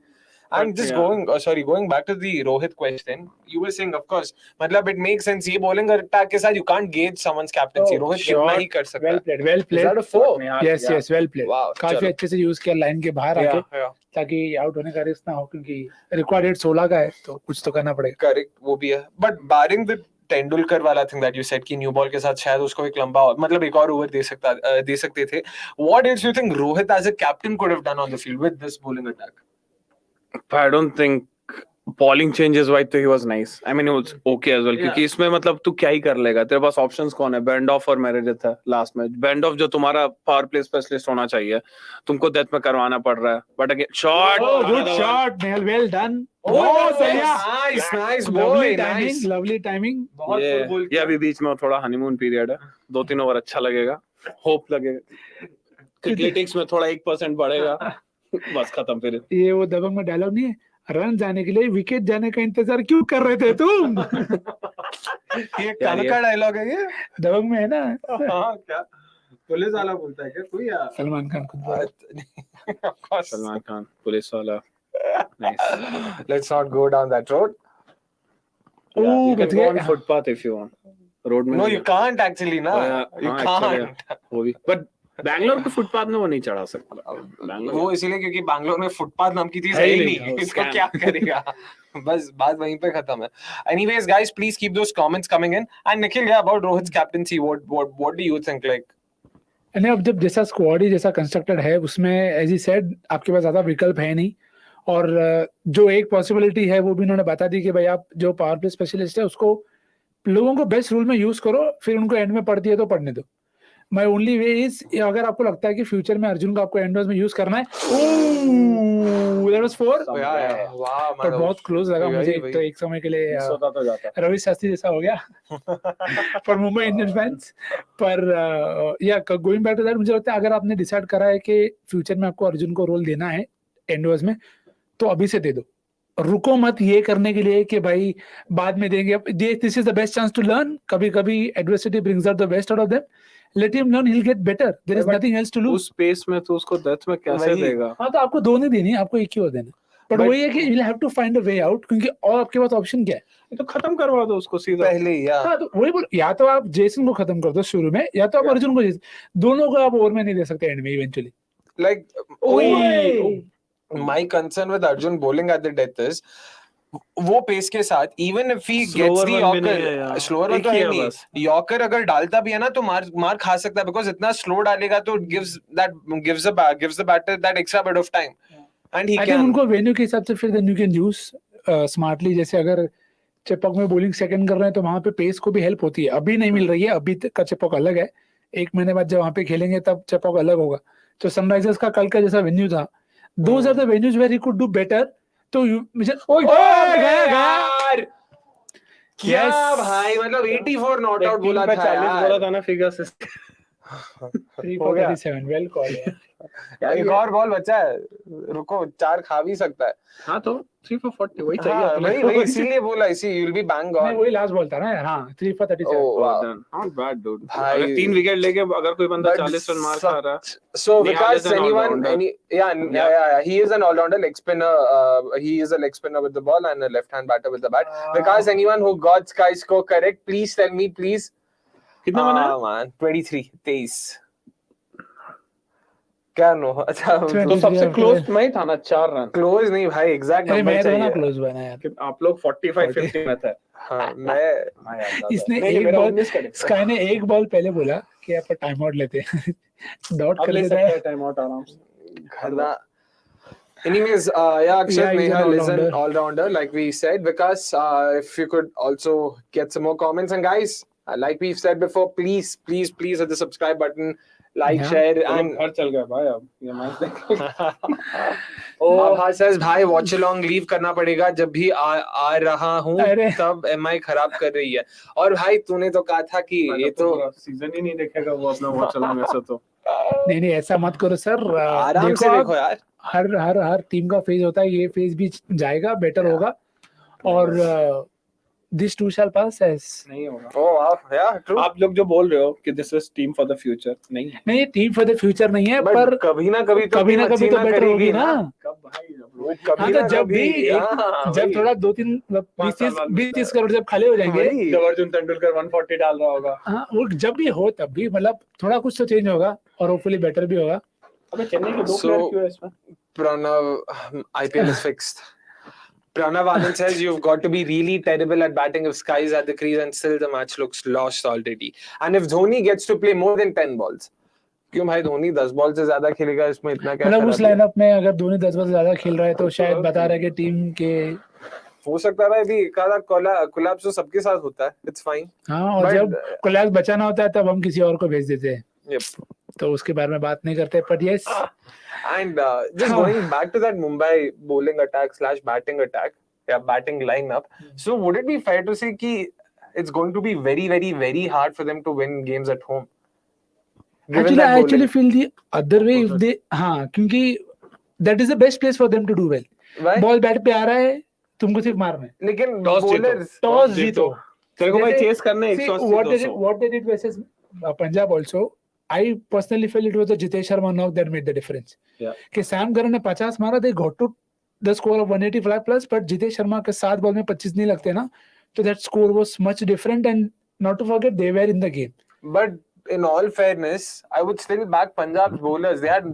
And just going back to the Rohit question, you were saying, of course, मतलब it makes sense. ये bowling attack के साथ you can't gauge someone's captaincy. Rohit कितना ही कर सकता है. Well played. Is that a 4? Yes, well played. Wow. काफी अच्छे से यूज किया लाइन के बाहर आके ताकि आउट होने का रिस्क ना हो, क्योंकि रिकॉर्ड रेट 16 का है तो कुछ तो करना पड़ेगा. Correct, वो भी है. But barring the तेंदुलकर वाला थिंग दैट यू सेड कि न्यू बॉल के साथ शायद उसको एक लंबा मतलब एक और ओवर दे सकते थे. What else you think Rohit as a captain could have done on the field with this bowling attack? I don't think bowling changes wise तो he was nice. I mean he was okay as well. क्योंकि इसमें मतलब तू क्या ही कर लेगा, तेरे पास options कौन है? बेंडॉफ और मेरेडिथ है लास्ट मैच. बेंडॉफ जो तुम्हारा पावर प्ले स्पेशलिस्ट होना चाहिए, तुमको डेथ में करवाना पड़ रहा है. But again shot, good shot nail, well done. Nice boy, nice. Lovely timing. बहुत ये फुल ये अभी बीच में थोड़ा हनीमून पीरियड है, 2-3 ओवर अच्छा लगेगा, होप लगेगा, क्रिकेटिंक्स में थोड़ा 1% बढ़ेगा, बस खत्म फिर. ये वो दबंग में डायलॉग नहीं है, रन जाने के लिए विकेट जाने का इंतजार क्यों कर रहे थे तुम? ये कल का डायलॉग है ये, दबंग में है ना. हाँ क्या पुलिस वाला बोलता है क्या कोई? यार सलमान खान खुद बोला. सलमान खान पुलिस वाला. Nice. Let's not go down that road. You can go on footpath if you want. Road में No, you can't actually ना. You can't. वो भी. But बैंगलोर के फुटपाथ में वो नहीं चढ़ा सकता. वो इसीलिए क्योंकि बैंगलोर में फुटपाथ नाम की चीज है ही नहीं. इसको क्या करेगा? बस बात वहीं पे खत्म है. Anyways, guys, please keep those comments coming in. And Nikhil, yeah, about Rohit's captaincy, what do you think? Like, नहीं, अब जब जैसा स्क्वाड ही जैसा कंस्ट्रक्टेड है उसमें एज ही सेड आपके पास ज्यादा विकल्प है नहीं. और जो एक पॉसिबिलिटी है वो भी उन्होंने बता दी कि भाई आप जो पावर प्ले स्पेशलिस्ट है उसको लोगों को बेस्ट रूल में यूज करो, फिर उनको एंड में पड़ती है तो पढ़ने दो. माय ओनली वे इज, अगर आपको लगता है कि फ्यूचर में अर्जुन को आपको एंड में यूज करना है, दैट वाज 4. पर बहुत क्लोज लगा मुझे तो एक समय के लिए रवि शास्त्री जैसा हो गया फॉर मुंबई इंडियंस फैंस. पर या गोइंग बैक टू दैट, मुझे लगता है अगर आपने डिसाइड करा है कि फ्यूचर में आपको अर्जुन को रोल देना है एंड में, तो अभी से दे दो. रुको मत ये करने के लिए कि भाई बाद में देंगे. This is the best chance to learn. कभी कभी adversity brings out the best out of them. Let him learn, he will get better. There is nothing else to lose. उस स्पेस में तो उसको डेथ में कैसे देगा? हां, तो आपको दो नहीं देनी, आपको एक ही और देना. बट वही है कि you will have to find a way out, क्योंकि और आपके पास ऑप्शन क्या है? तो खत्म करवा दो उसको सीधा पहले. हां, तो वही बोल, या तो आप जेसन को खत्म कर दो शुरू में, या तो आप अर्जुन को. दोनों को आप ओवर में नहीं दे सकते एंड में eventually. Like, my concern with Arjun bowling at the death is वो पेस के साथ even if he gets the Yorker, slower one तो है नहीं, Yorker अगर डालता भी है ना तो मार खा सकता है, because इतना slow डालेगा तो gives the batter that extra bit of time. And he can. उनको वेन्यू के हिसाब से फिर then you can use smartly. जैसे अगर चेपॉक में बॉलिंग सेकंड कर रहे हैं तो वहां पे पेस को भी हेल्प होती है. अभी नहीं मिल रही है, अभी का चेपॉक अलग है. 1 महीने बाद जब वहां पे खेलेंगे तब चेपॉक अलग होगा. तो सनराइजर्स का कल का जैसा वेन्यू था, those are the venues where he could do better. तो मुझे गया क्या भाई, मतलब 84 नॉट आउट बोला था यार. बोला था ना फिगर से 3 for 37. वेल कॉल यार. एक और बॉल बचा है, रुको 4 खा भी सकता है. हाँ तो 3 for 40 वही चाहिए. वही इसीलिए बोला, you will be bang on. वही लास्ट बॉल था ना यार. हाँ, 3 for 37. Not bad dude. अगर 3 विकेट लेके अगर कोई बंदा 40 रन मार खा रहा है. So because he is an all-rounder leg spinner. He is a leg spinner with the ball and a left-hand batter with the bat. Because anyone who got Sky score correct, please tell me, please. कितना बना है? Man, 23. क्या no? अच्छा तो सबसे close में था ना 4 रन. क्लोज नहीं भाई, एग्जैक्ट नंबर चाहिए. मैं क्लोज बना यार. आप लोग 45-50 में थे. हाँ, मैं इसने एक बॉल, स्काई ने एक बॉल पहले बोला कि आप टाइम आउट लेते हैं. डॉट कर लेते हैं टाइम आउट आराम से. Anyways, Akshat Nehal is an all-rounder, like we said. Because if you could also get some more comments, and guys, like we've said before, please hit the subscribe button, like, share, and घर चल गया भाई. अब ये match देख. Abha says, भाई Watchalong leave करना पड़ेगा. जब भी आ रहा हूँ तब MI खराब कर रही है. और भाई तूने तो कहा था कि ये तो सीजन ही नहीं देखेगा वो अपना Watchalong. ऐसा तो नहीं ऐसा मत करो सर. आराम से देखो यार. हर टीम का फेज होता है. ये फेज भी जाएगा, बेटर होगा. और this too shall pass as. नहीं होगा. Oh wow, yeah, true. आप लोग जो बोल रहे हो कि this is team for the future, नहीं टीम फॉर द फ्यूचर नहीं है, पर कभी ना कभी तो बेटर होगी ना. कब भाई कभी तो जब थोड़ा 2-3 20-30 करोड़ जब खाली हो जाएंगे, जब अर्जुन तेंदुलकर 140 डाल रहा होगा. हाँ, वो जब भी हो तब भी मतलब थोड़ा कुछ तो चेंज होगा और होपफुली बेटर भी होगा. अबे चेन्नई के 2 प्लेयर क्यों है इसमें? Pranav, IPL is fixed. Pranav Anand says you've got to be really terrible at batting if Sky is at the crease and still the match looks lost already. And if Dhoni gets to play more than 10 balls. क्यों भाई Dhoni 10 ball से ज्यादा खेलेगा इसमें इतना क्या मतलब उस लाइनअप में अगर धोनी 10 बॉल से ज्यादा खेल रहा है तो शायद बता रहा है कि टीम के हो सकता है भाई एक आधा कोलैप्स तो सबके साथ होता है इट्स फाइन हाँ और जब कोलैप्स बचाना होता है तब हम किसी और को भेज देते हैं तो उसके बारे में बात नहीं करते but yes and just going back to that Mumbai bowling attack / batting attack batting lineup so would it be fair to say ki it's going to be very very very hard for them to win games at home actually I actually feel the other way if they हाँ क्योंकि that is the best place for them to do well ball bat पे आ रहा है तुमको सिर्फ मारना है लेकिन टॉस जीतो तेरे को भाई चेस करना है 180 what they did versus Punjab also I personally feel it was the Jitesh Sharma knock that made the difference. कि सैम करन ने 50 मारा they got to the score of 185 plus but Jitesh Sharma के 7 ball में 25 नहीं लगते ना तो that score was much different and not to forget they were in the game. But in all fairness I would still back Punjab's bowlers they had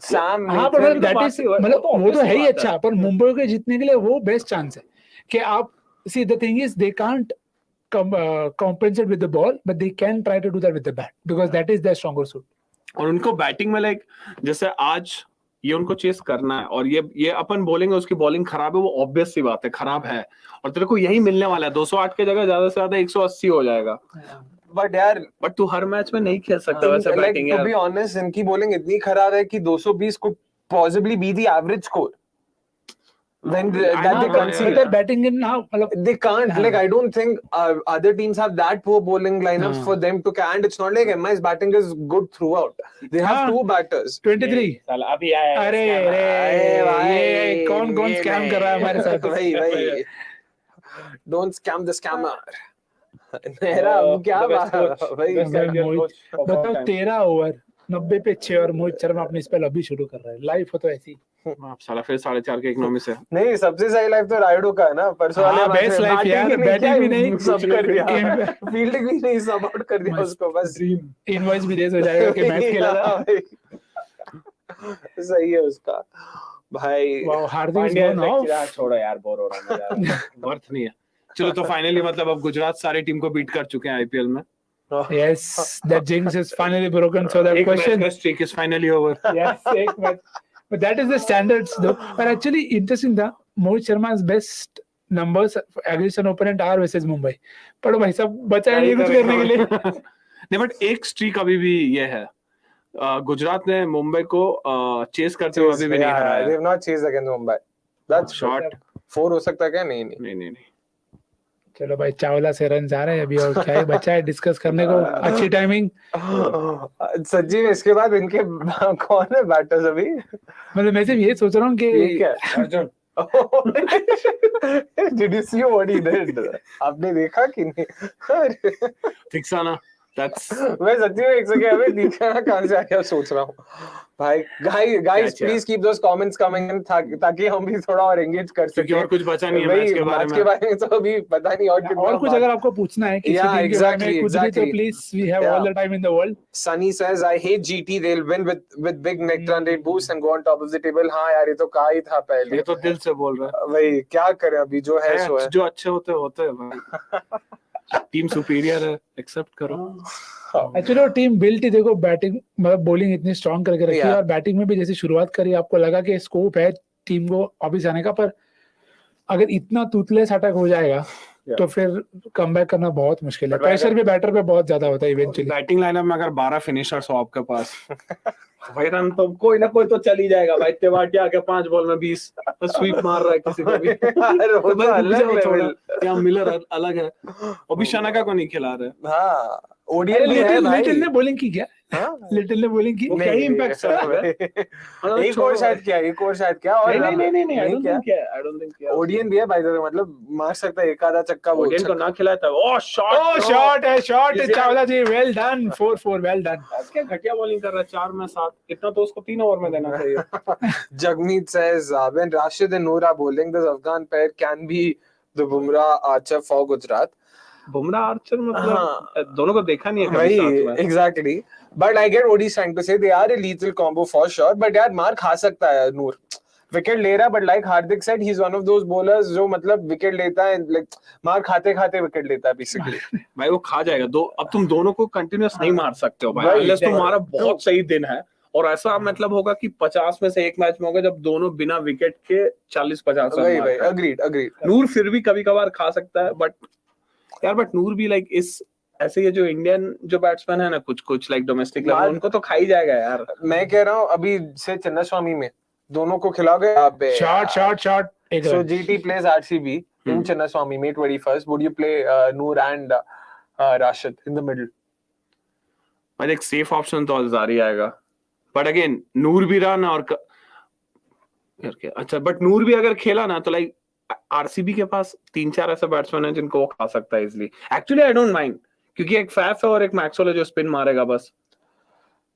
Sam हाँ पर that is मतलब वो तो है ही अच्छा पर मुंबई के जीतने के लिए वो बेस्ट चांस है कि आप see the thing is they can't compensate with the ball but they can try to do that with the bat because that is their stronger suit. और उनको बैटिंग में लाइक जैसे आज ये उनको चेस करना है और ये अपन बोलेंगे उसकी बॉलिंग खराब है वो ऑब्वियस सी बात है खराब है और तेरे को यही मिलने वाला है 208 के जगह ज्यादा से ज्यादा 180 हो जाएगा बट तू हर मैच में नहीं खेल सकता वैसे बैटिंग यार to be honest इनकी बॉलिंग इतनी खराब है कि 220 could possibly be the average score when they concede their batting in now they can't like I don't think other teams have that poor bowling lineups for them to and it's not like MI's batting is good throughout they have two batters 23 साला अभी आया अरे ये कौन scam कर रहा है हमारे साथ भाई don't scam the scammer मेरा क्या बात भाई बताओ 13 ओवर 90 पे 6 और मोहित शर्मा अपनी स्पेल अभी शुरू कर रहा है लाइफ हो तो ऐसी साला फिर 4.5 के इकोनॉमी से नहीं सबसे सही लाइफ तो राइडो का है ना परसों वाले बेस्ट लाइफ यार बैटिंग भी नहीं सब कर दिया फील्डिंग भी नहीं सब आउट कर दिया उसको बस इनवॉइस भी रेस हो जाएगा कि मैच खेला था सही है उसका भाई हार्दिक छोड़ो यार बोर हो रहा है यार वर्थ नहीं है चलो तो फाइनली मतलब अब गुजरात सारी टीम को बीट कर चुके हैं आईपीएल में Yes, that jinx is finally broken. So that question streak is finally over. Yes, एक match. But that is the standards though. But actually interesting था Mohit Sharma's best numbers against an opponent are versus Mumbai. पर भाई सब बचा नहीं कुछ करने के लिए. नहीं बट एक स्ट्रीक अभी भी ये है गुजरात ने मुंबई को चेस करते हुए अभी भी नहीं हराया. They have not chased against Mumbai. That's short. 4 हो सकता है क्या नहीं. चलो भाई चावला से रन जा रहे हैं अभी और क्या ही बचा है डिस्कस करने को अच्छी टाइमिंग सच्ची में इसके बाद इनके कौन है बैटर्स अभी मतलब मैं सिर्फ ये सोच रहा हूँ कि Arjun Did you see what he did? आपने देखा कि नहीं थिक्साना मैं सच्ची में एक सेकंड अभी दिखाना कहां से आया सोच रहा हूँ भाई guys please keep those comments coming in ताकि हम भी थोड़ा और एंगेज कर सकें और कुछ बचा नहीं है मैच के बारे में तो अभी पता नहीं और कुछ अगर आपको पूछना है किसी टीम के बारे में कुछ भी तो please we have all the time in the world Sunny says I hate GT they'll win with big net run rate boost and go on top of the table हाँ यार ये तो कहा ही था पहले ये तो दिल से बोल रहा है भाई क्या करें अभी जो है सो है जो अच्छे होते हैं भाई टीम सुपीरियर है एक्सेप्ट करो एक्चुअली वो टीम बिल्ट ही देखो बैटिंग मतलब बॉलिंग इतनी स्ट्रांग करके रखी है और बैटिंग में भी जैसे शुरुआत करी आपको लगा कि स्कोप है टीम को वापस आने का पर अगर इतना टूथलेस अटैक हो जाएगा तो फिर कमबैक करना बहुत मुश्किल है प्रेशर भी बैटर पे बहुत ज्यादा होता है इवेंचुअली बैटिंग लाइनअप में अगर 12 फिनिशर्स हो आपके पास भाई रन तो कोई ना कोई तो चल ही जाएगा भाई तेवाटिया के 5 बॉल में 20 स्वीप मार रहा है किसी को भी क्या मिलर अलग है अभी शनाका को नहीं खिला रहे हाँ ओडीआई लिटिल ने बॉलिंग की क्या लिटिल ने बॉलिंग की क्या ही इंपैक्ट सर एक और शायद क्या और नहीं आई डोंट थिंक ओडीएन भी है भाई मतलब मार सकता है एक आधा चक्का वो ओडीएन को ना खिलाया था ओ शॉट है चावला जी वेल डन 4-4 वेल डन क्या घटिया बॉलिंग कर रहा है 4 में 7 इतना तो उसको 3 ओवर में देना चाहिए Jagmeet says when Rashid and Noor are bowling this Afghan pair can be the Bumrah Archer for Gujarat Bumrah Archer मतलब दोनों को देखा नहीं है कभी साथ में exactly but I get what he's trying to say they are a lethal combo for sure but यार मार खा सकता है नूर विकेट ले रहा, but like Hardik said, he is one of those bowlers जो मतलब विकेट लेता है, लाइक मार खाते खाते विकेट लेता है बेसिकली। भाई वो खा जाएगा दो, अब तुम दोनों को कंटिन्यूअस नहीं मार सकते हो भाई, Right, अनलेस right. तुम्हारा बहुत सही दिन है, और ऐसा मतलब होगा कि 50 में से एक मैच में होगा जब दोनों बिना विकेट के 40-50 रन वही मारते हैं। अग्रीड। नूर फिर भी कभी कभार खा सकता है, बट नूर भी लाइक इस ऐसे ये जो इंडियन जो बैट्समैन है ना, कुछ लाइक डोमेस्टिक लेवल, उनको तो खा ही जाएगा यार। मैं कह रहा हूँ अभी से चिन्नास्वामी में दोनों को खिलाओगे आप। Shot So GT plays RCB in Chinnaswamy, May 21st. Would you play Noor and Rashid in the middle? भाई एक सेफ ऑप्शन तो अलजारी आएगा, बट अगेन नूर भी रहा ना, और अच्छा बट नूर भी अगर खेला ना तो लाइक आरसीबी के पास 3-4 ऐसे बैट्समैन हैं जिनको वो खा सकता है easily. Actually I don't mind, क्योंकि एक फैफ है और एक मैक्सवेल है जो स्पिन मारेगा बस।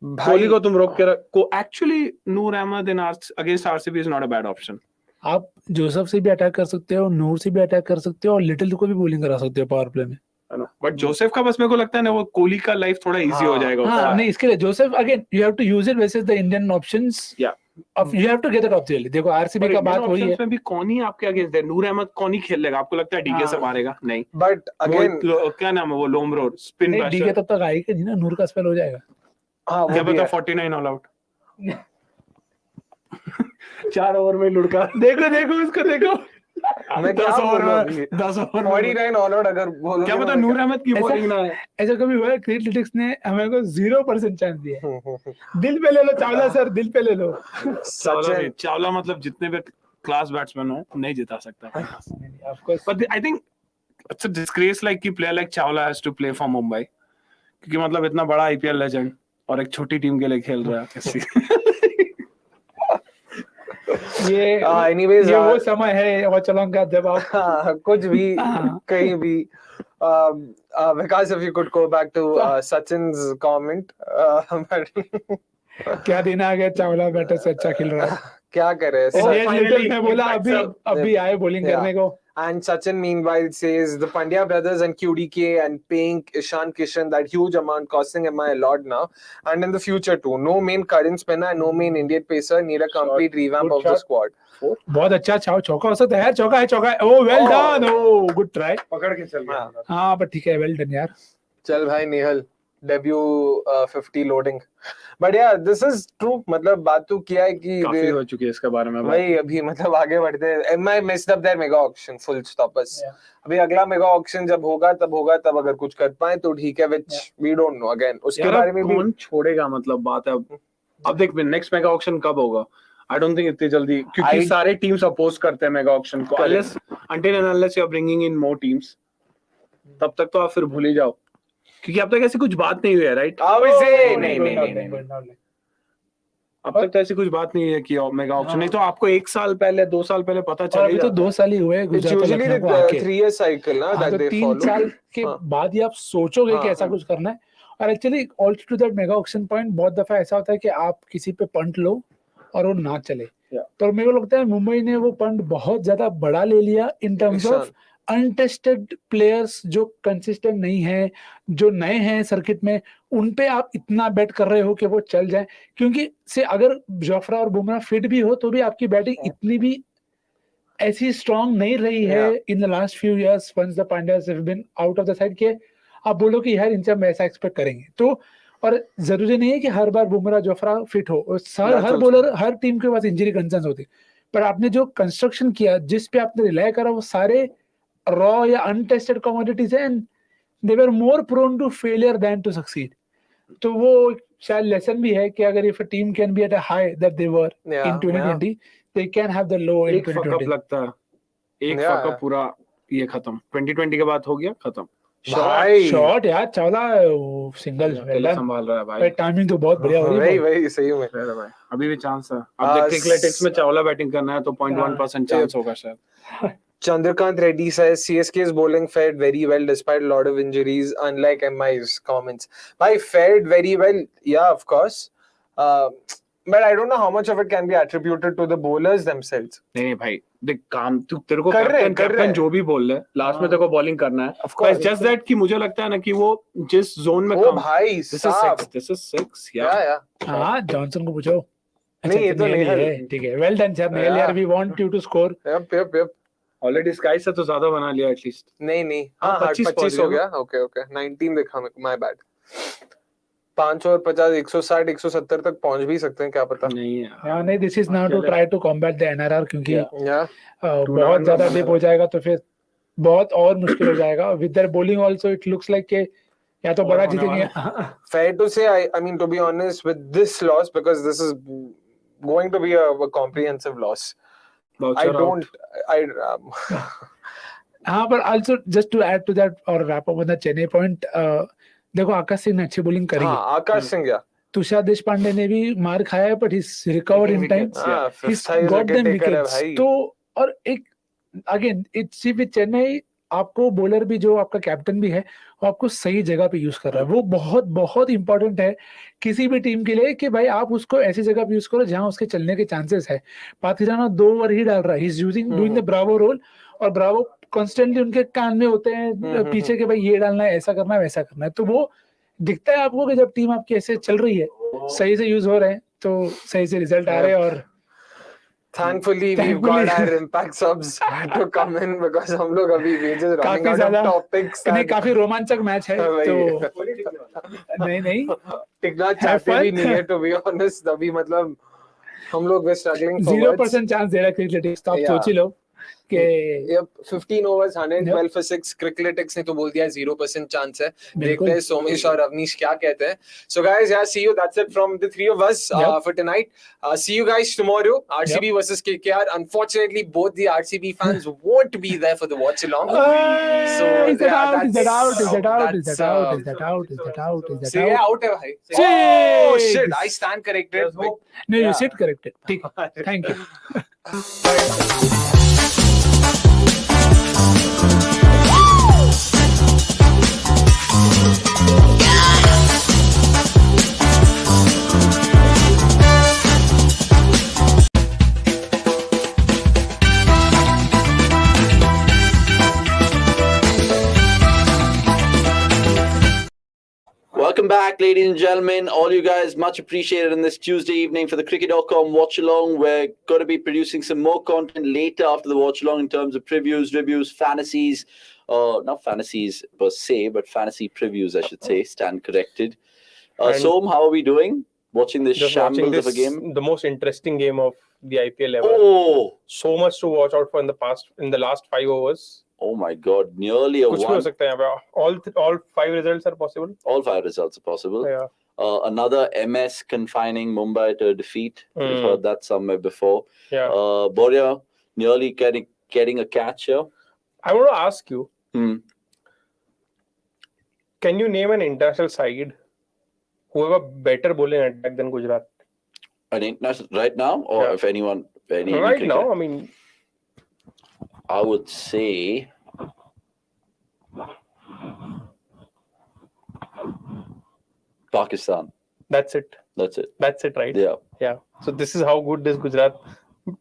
कोहली को तुम रोक के रखो। Actually Noor Ahmad in against RCB is not a bad option. आप जोसेफ से भी अटैक कर सकते हो, नूर से भी अटैक कर सकते हो, और लिटिल को भी बॉलिंग करा सकते हो पावर प्ले में। बट जोसेफ का बस मेरे को लगता है ना वो कोहली का लाइफ थोड़ा इजी हो जाएगा। हाँ, नहीं इसके लिए Joseph again you have to use it versus the Indian options. या you have to get it off the. देखो आरसीबी का बात वही है, में भी कौन ही आपके अगेंस्ट है। नूर अहमद कौन ही खेल लेगा? आपको लगता है डीके से मारेगा? नहीं। बट अगेन क्या नाम है वो लोमरो स्पिन बैशर, डीके तब तक आएगा नहीं ना, नूर का स्पेल हो जाएगा। हाँ, क्या पता 49 ऑल आउट 4 ओवर में लुढ़का। देखो इसको देखो। मैं 10 ओवर में 49 ऑल आउट अगर बोलो, क्या पता नूर अहमद की बॉलिंग ना है। ऐसा कभी हुआ है? क्रिकेटिक्स ने हमें को 0% चांस दिया है। दिल पे ले लो चावला सर, दिल पे ले लो। चावला मतलब जितने भी क्लास बैट्समैन हो नहीं जिता सकता। But I think it's a disgrace like कि player like Chawla has to play for Mumbai, क्योंकि मतलब इतना बड़ा आईपीएल लेजेंड और एक छोटी टीम के लिए खेल रहा है। ये एनीवेज ये वो समय है वाचलोंग का जब आप कुछ भी कहीं भी विकास, if you could go back to Sachin's comment, क्या दिन आ गया, चावला बैटर से अच्छा खेल रहा है। क्या करे? मैं बोला अभी आए बॉलिंग करने को। And Sachin meanwhile says the Pandya brothers and QDK and paying Ishan Kishan that huge amount, costing MI a lot now and in the future too. No main current spinner, no main Indian pacer, need a complete revamp of the squad. बहुत अच्छा चौका हो सकता है यार, चौका है। ओह well done, oh good try, पकड़ के चल गया। हाँ पर ठीक है, वेल डन यार। चल भाई नेहल, डेब्यू 50 लोडिंग। बट यार दिस इज ट्रू, मतलब बात तो किया है कि काफी हो चुकी है इसके बारे में भाई। अभी मतलब आगे बढ़ते हैं। MI missed up their mega auction, full stop. बस अभी अगला मेगा ऑक्शन जब होगा तब अगर कुछ कर पाए तो ठीक है, which we don't know. Again उसके बारे में भी कौन छोड़ेगा, मतलब बात है अब देख नेक्स्ट मेगा ऑक्शन कब होगा। आई डोंट थिंक इतनी जल्दी, क्योंकि सारे टीम्स अपोज करते हैं मेगा ऑक्शन को, unless you are bringing in more teams, तब तक तो आप फिर भूल ही जाओ, क्योंकि अब तक ऐसी कुछ बात नहीं हुई है, राइट? नहीं। अब तक तो ऐसी कुछ बात नहीं है कि मेगा ऑक्शन, नहीं तो आपको 1 साल पहले 2 साल पहले पता चलेगा। अभी तो 2 साल ही हुए गुजरात को आके। 3 year cycle ना, that they follow। 3 साल के बाद ही आप सोचोगे कि ऐसा कुछ करना है। और actually also to that mega auction point, बहुत दफा ऐसा होता है कि आप किसी पे पंट लो और वो ना चले। तो मेरे को लगता है मुंबई ने वो पंट बहुत ज्यादा बड़ा ले लिया इन टर्म्स ऑफ अनटेस्टेड प्लेयर्स जो कंसिस्टेंट नहीं है, जो नए हैं सर्किट में, उन पे आप इतना बेट कर रहे हो कि वो चल जाए। क्योंकि से अगर जोफ्रा और बुमराह फिट भी हो तो भी आपकी बैटिंग इतनी भी ऐसी स्ट्रांग नहीं रही है in the last few years once the Pandyas have been out of the side, के आप बोलो कि यार इनसे हम ऐसा एक्सपेक्ट करेंगे। तो और जरूरी नहीं है कि हर बार बुमराह जोफ्रा फिट हो, हर बॉलर हर टीम के पास इंजरी कंसर्न्स होती, पर आपने जो कंस्ट्रक्शन किया, जिस पे आपने रिलाय करा, वो सारे रॉ या अनटेस्टेड कमोडिटीज हैं, and they were more prone to failure than to succeed. तो वो शायद लेसन भी है कि अगर if a team can be at a high that they were in 2020, they can have the low in 2020। लगता है एक फकअप पूरा ये खत्म, 2020 के बाद हो गया खत्म। शॉट यार, चावला सिंगल संभाल रहा है भाई, टाइमिंग तो बहुत बढ़िया हो रही है भाई, सही में भाई। अभी भी चांस है। अब देख क्रिकेटिक्स में चावला बैटिंग करना है तो 0.1% चांस होगा शायद। Chandrakant Reddy says CSK's bowling fared very well despite a lot of injuries, unlike MI's comments. Bhai, fared very well, yeah, of course. But I don't know how much of it can be attributed to the bowlers themselves. नहीं भाई, देख काम तू तेरे को captain जो भी बोल रहे, लास्ट में तेरे को बॉलिंग करना है। Of course, just that कि मुझे लगता है ना कि वो जिस जोन में काम, भाई this is 6, yeah. हाँ, जॉनसन को पूछो। अच्छा नहीं, ये तो नेहल ही नेहल। है, ठीक है, वेल डन सर नेहल यार, we want you to score. Yup. Already SKY से तो ज्यादा बना लिया एटलीस्ट। नहीं हाँ, 25 हो गया। ओके 19 देखा मेरे को, माय बैड। 5 और 50 160 170 तक पहुंच भी सकते हैं, क्या पता। नहीं, this is now to try to combat the NRR, क्योंकि या बहुत ज्यादा डिप हो जाएगा तो फिर बहुत और मुश्किल हो जाएगा। With their bowling also it looks like के या तो बड़ा जीतेंगे। fair to say, I mean, to be honest, with this loss, because this is going to be a comprehensive loss. हाँ, पर also just to add to that और wrap up on the Chennai point, देखो आकाश सिंह ने अच्छी bowling करी है। आकाश सिंह या तुषार देशपांडे ने भी मार खाया है, but he recovered in time, he got them wickets. तो और एक अगेन इट्स विद चेन्नई, आपको बॉलर भी जो आपका कैप्टन भी है वो आपको सही जगह पे यूज कर रहा है। वो बहुत बहुत इंपॉर्टेंट है किसी भी टीम के लिए कि भाई आप उसको ऐसी जगह पे यूज करो जहां उसके चलने के चांसेस है। पाथिराना 2 ओवर ही डाल रहा है, he is using doing the Bravo role, और ब्रावो कॉन्स्टेंटली उनके कान में होते हैं पीछे के भाई ये डालना है, ऐसा करना है, वैसा करना है। तो वो दिखता है आपको कि जब टीम आपकी ऐसे चल रही है, सही से यूज हो रहे हैं, तो सही से रिजल्ट आ रहे हैं। और Thankfully, we've got our impact subs to come in, because हम लोग अभी wages running out of topics. नहीं, काफी रोमांचक मैच है, तो नहीं टिकना चाहते भी नहीं है, to be honest। अभी मतलब हम लोग we're struggling for 0% चांस दे रहा है क्रिकेट। आप सोच ही लो कि 15 overs 112 for 6। क्रिकेटक्स ने तो बोल दिया 0% चांस है। देखते हैं सोमेश और अवनीश क्या कहते हैं। So guys, yeah, see you. That's it from the three of us for tonight. See you guys tomorrow. RCB versus KKR. Unfortunately, both the RCB fans won't be there for the watch along. So is that out? So yeah, out है भाई। Oh shit, I stand corrected. No, you sit corrected. ठीक, thank you. Welcome back, ladies and gentlemen. All you guys, much appreciated on this Tuesday evening for the cricket.com watch-along. We're going to be producing some more content later after the watch-along in terms of previews, reviews, fantasies. Not fantasies per se, but fantasy previews, I should say. Stand corrected. Som, how are we doing? Watching this shambles of a game? The most interesting game of the IPL ever. Oh! So much to watch out for in the last 5 overs. Oh my God, nearly a कुछ भी हो सकता है यहाँ पे. All 5 results are possible. All 5 results are possible. Yeah. Another MS confining Mumbai to defeat. We've heard that somewhere before. Yeah. Borja nearly getting a catch here. I want to ask you, can you name an international side who have a better bowling attack than Gujarat? An international right now, or if anyone? Right now, I mean, I would say Pakistan. That's it. That's it. That's it, right? Yeah. Yeah. So this is how good this Gujarat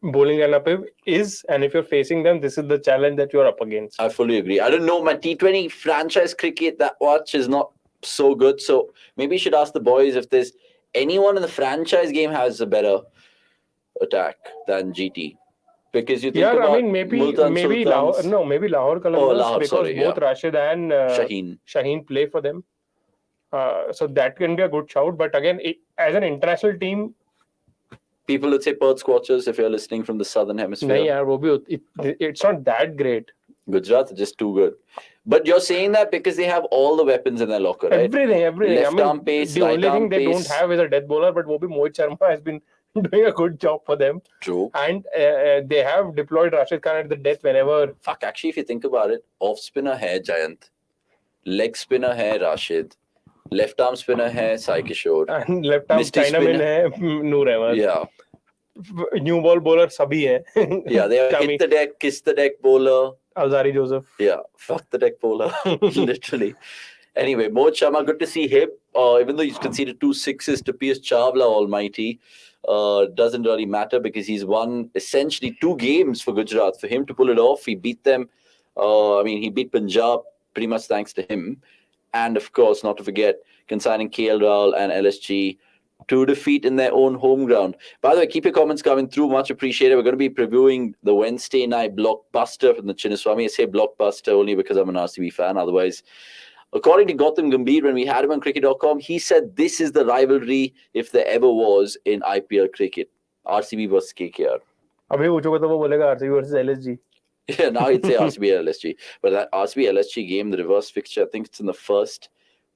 bowling lineup is, and if you're facing them, this is the challenge that you're up against. I fully agree. I don't know, my T20 franchise cricket that watch is not so good, so maybe you should ask the boys if there's anyone in the franchise game has a better attack than GT. Because you think about I mean, maybe Lahore, no, maybe Lahore Qalandars, because both Rashid and Shaheen play for them. So that can be a good shout. But again, as an international team, people would say Perth Scorchers if you're listening from the southern hemisphere. No, yeah, it's not that great. Gujarat is just too good. But you're saying that because they have all the weapons in their locker, right? Everything. Left arm pace, the only thing they pace. don't have is a death bowler, but Mohit Sharma has been doing a good job for them. True. And they have deployed Rashid Khan at the death whenever. Fuck, actually, if you think about it, off spinner hai Jayant, leg spinner hai Rashid, left arm spinner hai Sai Kishore, and left arm Chinaman hai Noor Ahmed. Yeah. New ball bowler sabhi hai. Yeah, they have hit the deck, kiss the deck bowler. Azari Joseph. Yeah, fuck the deck bowler, literally. Anyway, Mohit Sharma, good to see him. Even though he's conceded 2 sixes to P.S. Chawla Almighty, doesn't really matter because he's won essentially 2 games for Gujarat. For him to pull it off, he beat them. He beat Punjab pretty much thanks to him. And of course, not to forget, consigning KL Rahul and LSG to defeat in their own home ground. By the way, keep your comments coming through. Much appreciated. We're going to be previewing the Wednesday night blockbuster from the Chinnaswamy. I say blockbuster only because I'm an RCB fan. Otherwise, according to Gautam Gambhir, when we had him on cricket.com, he said this is the rivalry, if there ever was, in IPL cricket. RCB versus KKR. अभी पूछोगे तो वो बोलेगा RCB versus LSG. Yeah, now he'd say RCB LSG. But that RCB LSG game, the reverse fixture, I think it's in the first.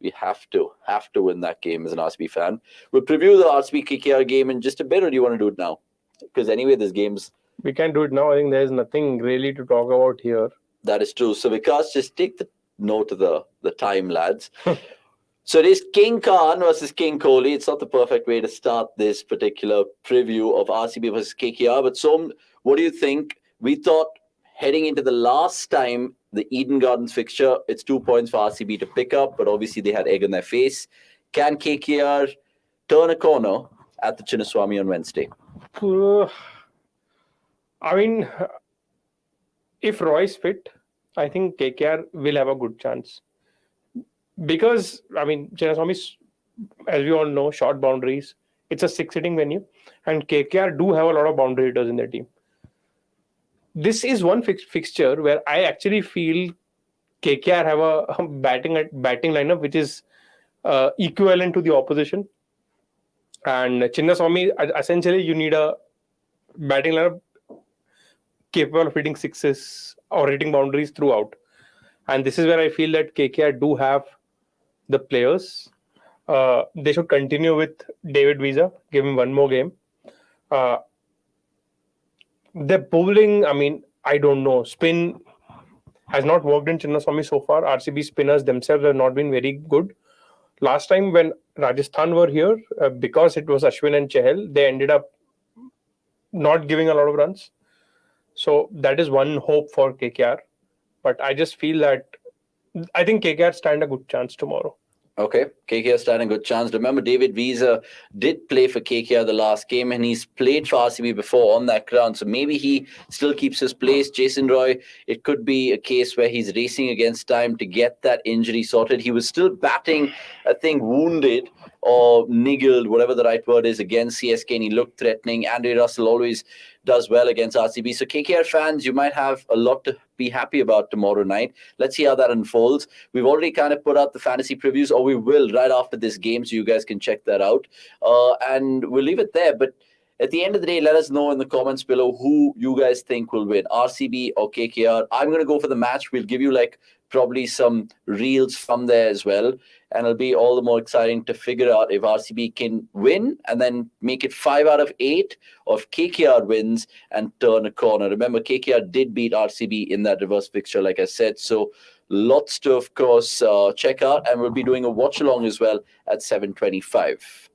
We have to win that game as an RCB fan. We'll preview the RCB KKR game in just a bit, or do you want to do it now? Because anyway, there's games. We can do it now. I think there's nothing really to talk about here. That is true. So Vikas, just take the note of the time, lads. So it is King Khan versus King Kohli. It's not the perfect way to start this particular preview of RCB versus KKR. But Som, what do you think? We thought heading into the last time, the Eden Gardens fixture, it's 2 points for RCB to pick up, but obviously they had egg on their face. Can KKR turn a corner at the Chinnaswamy on Wednesday? I mean, if Roy's fit, I think KKR will have a good chance. Because, I mean, Chinnaswamy, as we all know, short boundaries. It's a 6-hitting venue. And KKR do have a lot of boundary hitters in their team. This is one fixture where I actually feel KKR have a batting lineup which is equivalent to the opposition. And Chinnaswamy, essentially, you need a batting lineup capable of hitting sixes or hitting boundaries throughout. And this is where I feel that KKR do have the players. They should continue with David Villa, give him one more game. The bowling, I mean, I don't know. Spin has not worked in Chinnaswamy so far. RCB spinners themselves have not been very good. Last time when Rajasthan were here, because it was Ashwin and Chahal, they ended up not giving a lot of runs. So that is one hope for KKR. But I just feel that I think KKR stand a good chance tomorrow. Okay, KKR standing a good chance. Remember, David Villa did play for KKR the last game, and he's played for RCB before on that ground. So maybe he still keeps his place. Jason Roy, it could be a case where he's racing against time to get that injury sorted. He was still batting, I think, wounded or niggled, whatever the right word is, against CSK, and he looked threatening. Andre Russell always does well against RCB. So KKR fans, you might have a lot to be happy about tomorrow night. Let's see how that unfolds. We've already kind of put out the fantasy previews, or we will right after this game, so you guys can check that out. And we'll leave it there. But at the end of the day, let us know in the comments below who you guys think will win, RCB or KKR. I'm going to go for the match. We'll give you probably some reels from there as well. And it'll be all the more exciting to figure out if RCB can win and then make it 5 out of 8, or if KKR wins and turn a corner. Remember, KKR did beat RCB in that reverse fixture, like I said. So lots to, of course, check out. And we'll be doing a watch-along as well at 7:25.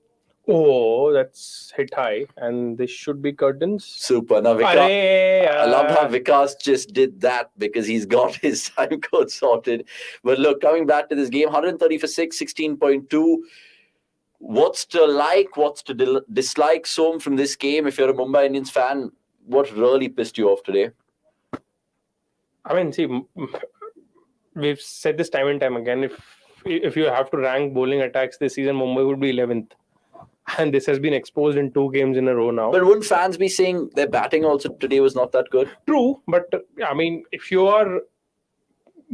Oh, that's hit high. And this should be curtains. Super. Now, I love how Vikas just did that because he's got his time code sorted. But look, coming back to this game, 130 for 6, 16.2. What's to like? What's to dislike, Som, from this game? If you're a Mumbai Indians fan, what really pissed you off today? I mean, see, we've said this time and time again. If you have to rank bowling attacks this season, Mumbai would be 11th. And this has been exposed in 2 games in a row now. But wouldn't fans be saying their batting also today was not that good? True, but I mean, if you are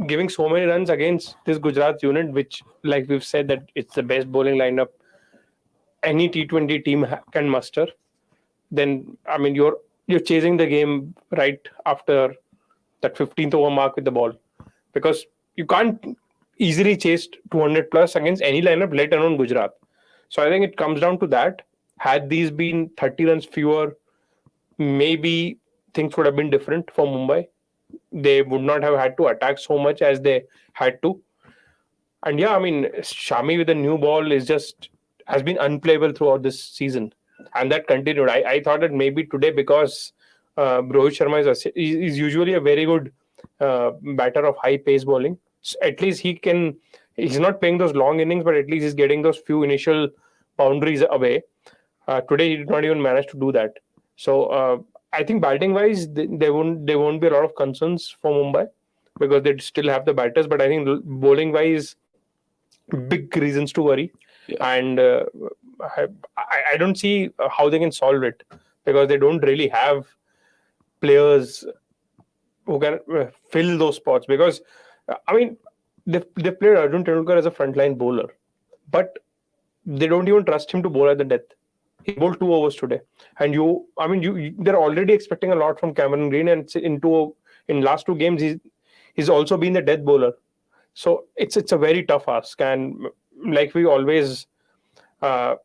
giving so many runs against this Gujarat unit, which, like we've said, that it's the best bowling lineup any T20 team can muster, then I mean, you're chasing the game right after that 15th over mark with the ball, because you can't easily chase 200 plus against any lineup, let alone Gujarat. So I think it comes down to that. Had these been 30 runs fewer, maybe things would have been different for Mumbai. They would not have had to attack so much as they had to. And yeah, I mean, Shami with a new ball has been unplayable throughout this season. And that continued. I thought that maybe today, because Rohit Sharma is usually a very good batter of high pace bowling. So at least he's not playing those long innings, but at least he's getting those few initial boundaries away. Today, he did not even manage to do that. So I think batting-wise, there won't be a lot of concerns for Mumbai because they still have the batters. But I think bowling-wise, big reasons to worry. Yeah. And I don't see how they can solve it, because they don't really have players who can fill those spots. Because I mean, they played Arjun Tendulkar as a frontline bowler, but they don't even trust him to bowl at the death. He bowled 2 overs today, and they're already expecting a lot from Cameron Green, and in last 2 games he's also been the death bowler. So it's a very tough ask, and like we always sort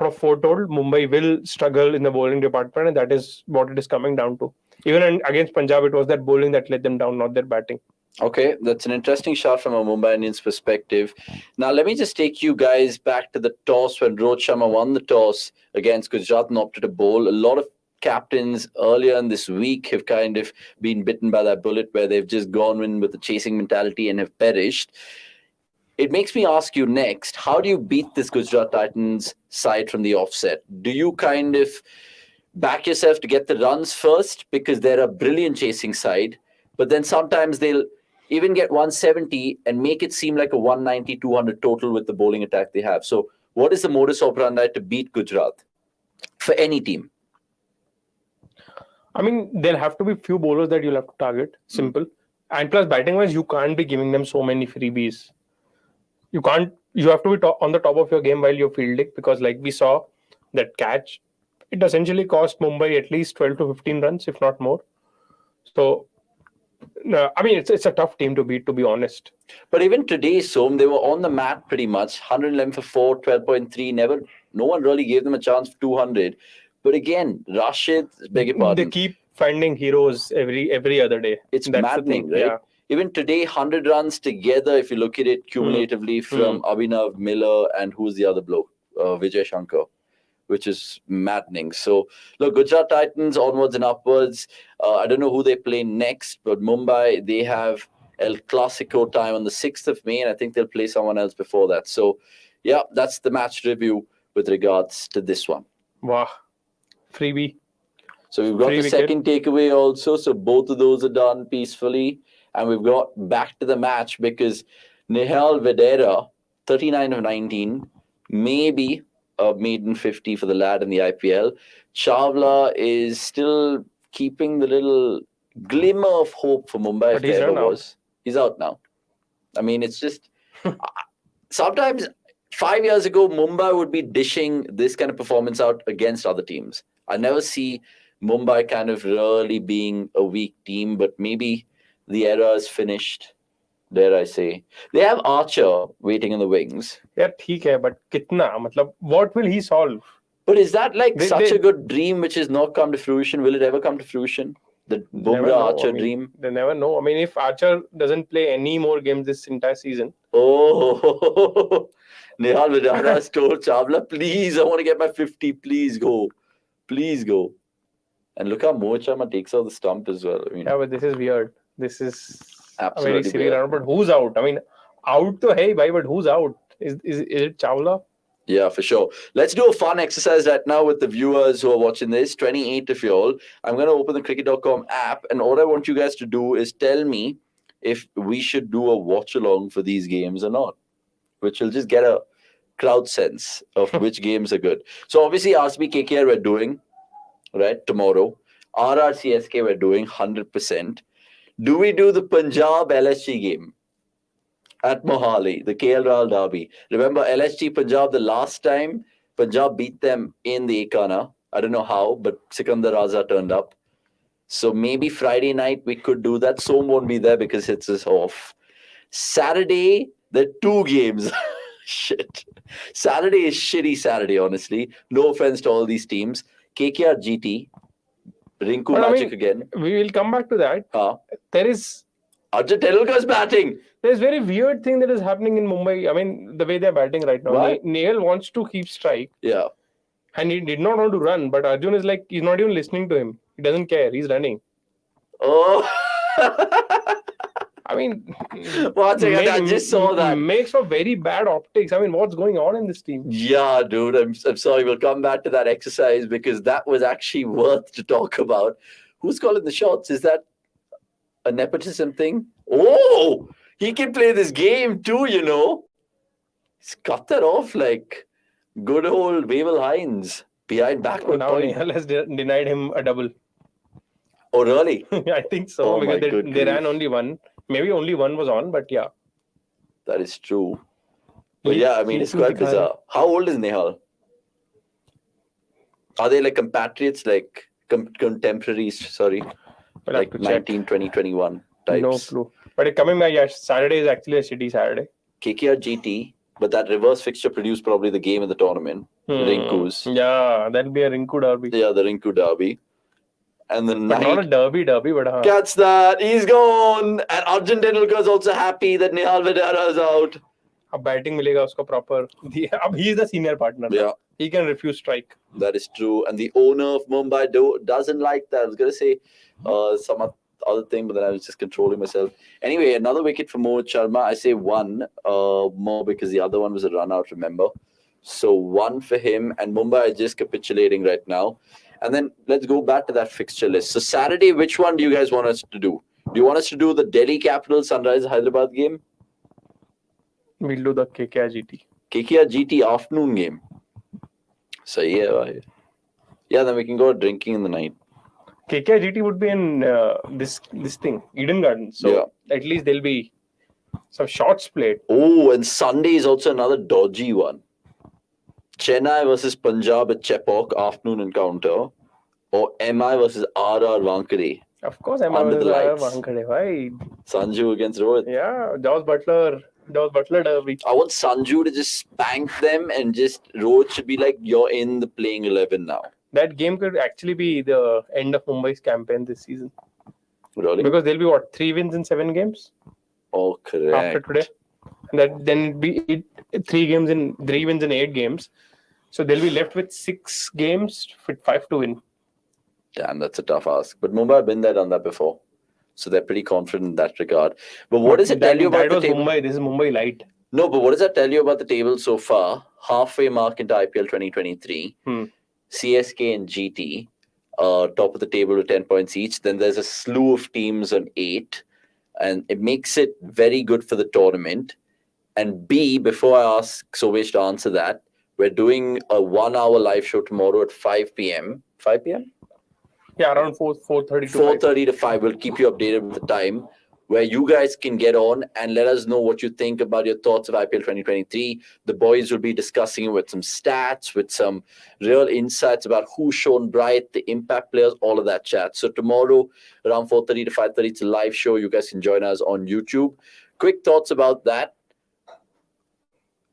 of foretold, Mumbai will struggle in the bowling department, and that is what it is coming down to. Even against Punjab, it was that bowling that let them down, not their batting. Okay, that's an interesting shot from a Mumbai Indians perspective. Now, let me just take you guys back to the toss when Rohit Sharma won the toss against Gujarat and opted to bowl. A lot of captains earlier in this week have kind of been bitten by that bullet, where they've just gone in with the chasing mentality and have perished. It makes me ask you next, how do you beat this Gujarat Titans side from the offset? Do you kind of back yourself to get the runs first, because they're a brilliant chasing side, but then sometimes they'll even get 170 and make it seem like a 190, 200 total with the bowling attack they have? So what is the modus operandi to beat Gujarat for any team? I mean, there'll have to be few bowlers that you'll have to target. Simple. And plus, batting-wise, you can't be giving them so many freebies. You have to be on the top of your game while you're fielding, because like we saw, that catch, it essentially cost Mumbai at least 12 to 15 runs, if not more. So, I mean, it's a tough team to beat, to be honest. But even today, Som, they were on the mat pretty much. 111 for 4, 12.3. No one really gave them a chance for 200. But again, Rashid, beg your pardon. They keep finding heroes every other day. It's maddening, right? Yeah. Even today, 100 runs together, if you look at it cumulatively from Abhinav, Miller, and who's the other bloke? Vijay Shankar, which is maddening. So, look, Gujarat Titans onwards and upwards. I don't know who they play next, but Mumbai, they have El Clasico time on the 6th of May, and I think they'll play someone else before that. So, yeah, that's the match review with regards to this one. Wow. Freebie. So we've got the second takeaway also. So both of those are done peacefully. And we've got back to the match, because Nihal Vedera, 39 of 19, maybe a maiden 50 for the lad in the IPL. Chawla is still keeping the little glimmer of hope for Mumbai. But he's out now. I mean, it's just sometimes 5 years ago, Mumbai would be dishing this kind of performance out against other teams. I never see Mumbai kind of really being a weak team, but maybe the era is finished, dare I say. They have Archer waiting in the wings. Yeah, theek hai, but kitna? Matlab, what will he solve? But is that like such a good dream which has not come to fruition? Will it ever come to fruition? The Bumrah Archer dream? They never know. I mean, if Archer doesn't play any more games this entire season. Oh, Nihal Vedera has told Chawla, please, I want to get my 50. Please go. Please go. And look how Mohit Sharma takes out the stump as well. I mean, yeah, but this is weird. This is absolutely a very silly round. But who's out? I mean, out to hey, bhai, but who's out? Is it Chawla? Yeah, for sure. Let's do a fun exercise right now with the viewers who are watching this, 28 of you all. I'm going to open the cricket.com app, and all I want you guys to do is tell me if we should do a watch-along for these games or not, which will just get a crowd sense of which games are good. So obviously, RCB KKR we're doing, right, tomorrow. RR CSK we're doing 100%. Do we do the Punjab LSG game at Mohali, the KL Rahul Derby? Remember LSG Punjab the last time? Punjab beat them in the Ekana. I don't know how, but Sikandar Raza turned up. So maybe Friday night we could do that. Som won't be there because it's his off. Saturday, there are 2 games. Shit. Saturday is shitty Saturday, honestly. No offense to all these teams. KKR GT. Rinku Magic again. We will come back to that. There is Arjun Tendulkar's batting. There's very weird thing that is happening in Mumbai. I mean, the way they're batting right now. Nehal wants to keep strike. Yeah. And he did not want to run, but Arjun is like, he's not even listening to him. He doesn't care. He's running. Oh. I mean, I just saw that. Makes for very bad optics. I mean, what's going on in this team? Yeah, dude. I'm sorry. We'll come back to that exercise because that was actually worth to talk about. Who's calling the shots? Is that a nepotism thing? Oh, he can play this game too, you know. He's cut that off like Good old Wavell Hines behind backward Now point. Nehal has denied him a double. Oh, really? I think so, Oh, my because good they ran grief. only one. Maybe only one was on, but yeah. That is true. But yeah, I mean, it's quite bizarre. How old is Nehal? Are they like compatriots, like contemporaries, sorry? We'll like have to check. 19, 20, 21 types? No clue. But coming back, yeah, Saturday is actually a shitty Saturday. KKR GT, but that reverse fixture produced probably the game of the tournament. Rinku's. Yeah, that'll be a Rinku derby. Yeah, the Rinku derby. And the But night... not a derby, but Catch that! He's gone! And Arjun Tendulkar is also happy that Nehal Vidara is out. अब batting मिलेगा उसको proper. अब he is the senior partner. Yeah. He can refuse strike. That is true. And the owner of Mumbai doesn't like that. I was going to say some other thing, but then I was just controlling myself. Anyway, another wicket for Mohit Sharma. I say one more because the other one was a run out, remember? So one for him. And Mumbai are just capitulating right now. And then let's go back to that fixture list. So Saturday, which one do you guys want us to do? Do you want us to do the Delhi Capitals Sunrise Hyderabad game? We'll do the KKR GT. KKR GT afternoon game. So yeah, then we can go drinking in the night. KKR GT would be in this thing, Eden Gardens. So at least there'll be some shots played. Oh, and Sunday is also another dodgy one. Chennai versus Punjab at Chepauk afternoon encounter, or MI versus RR Wankhede. Of course, MI Under versus the RR lights. Wankhede. Why? Sanju against Rohit. Yeah, Jaws Butler derby. I want Sanju to just spank them and just Rohit should be like, you're in the playing 11 now. That game could actually be the end of Mumbai's campaign this season. Really? Because there'll be 3 wins in 7 games? Oh, correct. After today. And then it'll be 3 wins in 8 games. So they'll be left with 6 games with 5 to win. Damn, that's a tough ask. But Mumbai have been there, done that before. So they're pretty confident in that regard. But what does it tell you about the table? Mumbai. This is Mumbai light. No, but what does that tell you about the table so far? Halfway mark into IPL 2023. CSK and GT, top of the table with 10 points each. Then there's a slew of teams on 8. And it makes it very good for the tournament. And B, before I ask Sovesh to answer that, we're doing a 1-hour live show tomorrow at 5 p.m. 5 p.m.? Yeah, around 4:30 to 4:30 to 5. We'll keep you updated with the time where you guys can get on and let us know what you think about your thoughts of IPL 2023. The boys will be discussing it with some stats, with some real insights about who's shown bright, the impact players, all of that chat. So tomorrow around 4:30 to 5:30, it's a live show. You guys can join us on YouTube. Quick thoughts about that.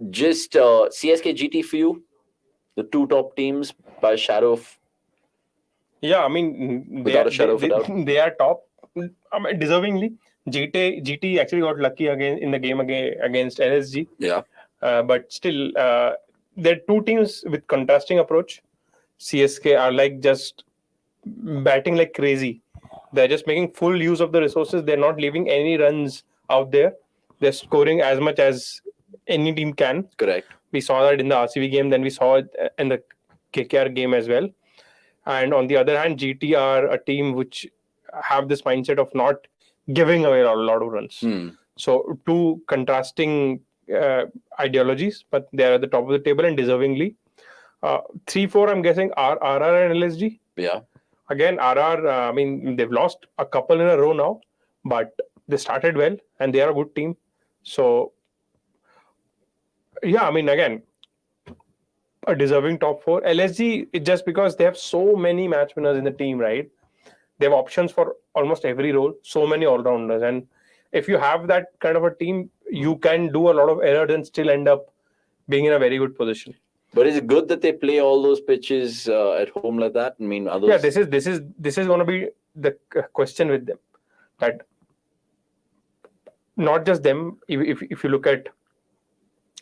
Just CSK GT for you, the 2 top teams by a shadow of... Yeah, I mean, Without a shadow of a doubt. they are top. I mean, deservingly. GT actually got lucky again in the game against LSG. Yeah. But still, there are 2 teams with contrasting approach. CSK are like just batting like crazy. They're just making full use of the resources. They're not leaving any runs out there. They're scoring as much as any team can. Correct. We saw that in the RCB game. Then we saw it in the KKR game as well. And on the other hand, GT are a team which have this mindset of not giving away a lot of runs. So 2 contrasting ideologies, but they're at the top of the table and deservingly. 3-4, I'm guessing, are RR and LSG. Yeah. Again, RR, I mean, they've lost a couple in a row now, but they started well and they are a good team. So, yeah, I mean, again, a deserving top 4. LSG, it's just because they have so many match winners in the team, right? They have options for almost every role, so many all-rounders. And if you have that kind of a team, you can do a lot of errors and still end up being in a very good position. But is it good that they play all those pitches at home like that? I mean, others... Yeah, this is going to be the question with them. That not just them, if you look at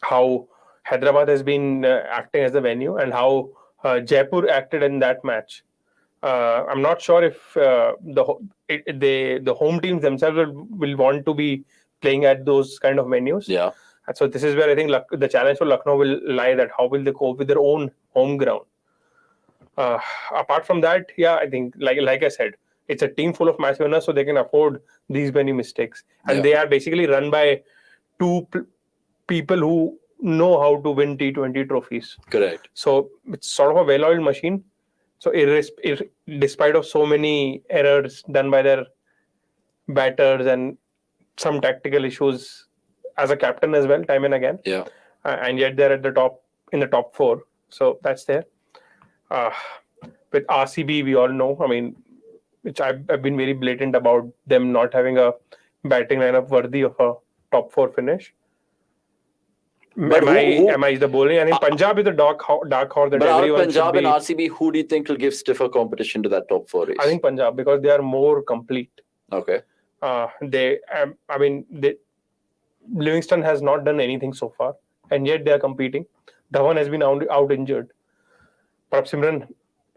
how Hyderabad has been acting as the venue and how Jaipur acted in that match. I'm not sure if the home teams themselves will want to be playing at those kind of venues. Yeah. And so this is where I think the challenge for Lucknow will lie, that how will they cope with their own home ground. Apart from that, yeah, I think like I said, it's a team full of match winners, so they can afford these many mistakes. And they are basically run by 2 people who know how to win T20 trophies. Correct. So it's sort of a well-oiled machine. So despite of so many errors done by their batters and some tactical issues as a captain as well, time and again. Yeah. And yet they're at the top in the top 4. So that's there. With RCB, we all know. I mean, which I've been very blatant about them not having a batting lineup worthy of a top 4 finish. But MI is the bowling. I think Punjab is the dark horse that But out of everyone Punjab should and be. RCB, who do you think will give stiffer competition to that top 4 race? I think Punjab, because they are more complete. Okay. Livingston has not done anything so far, and yet they are competing. Dhawan has been out injured. Simran,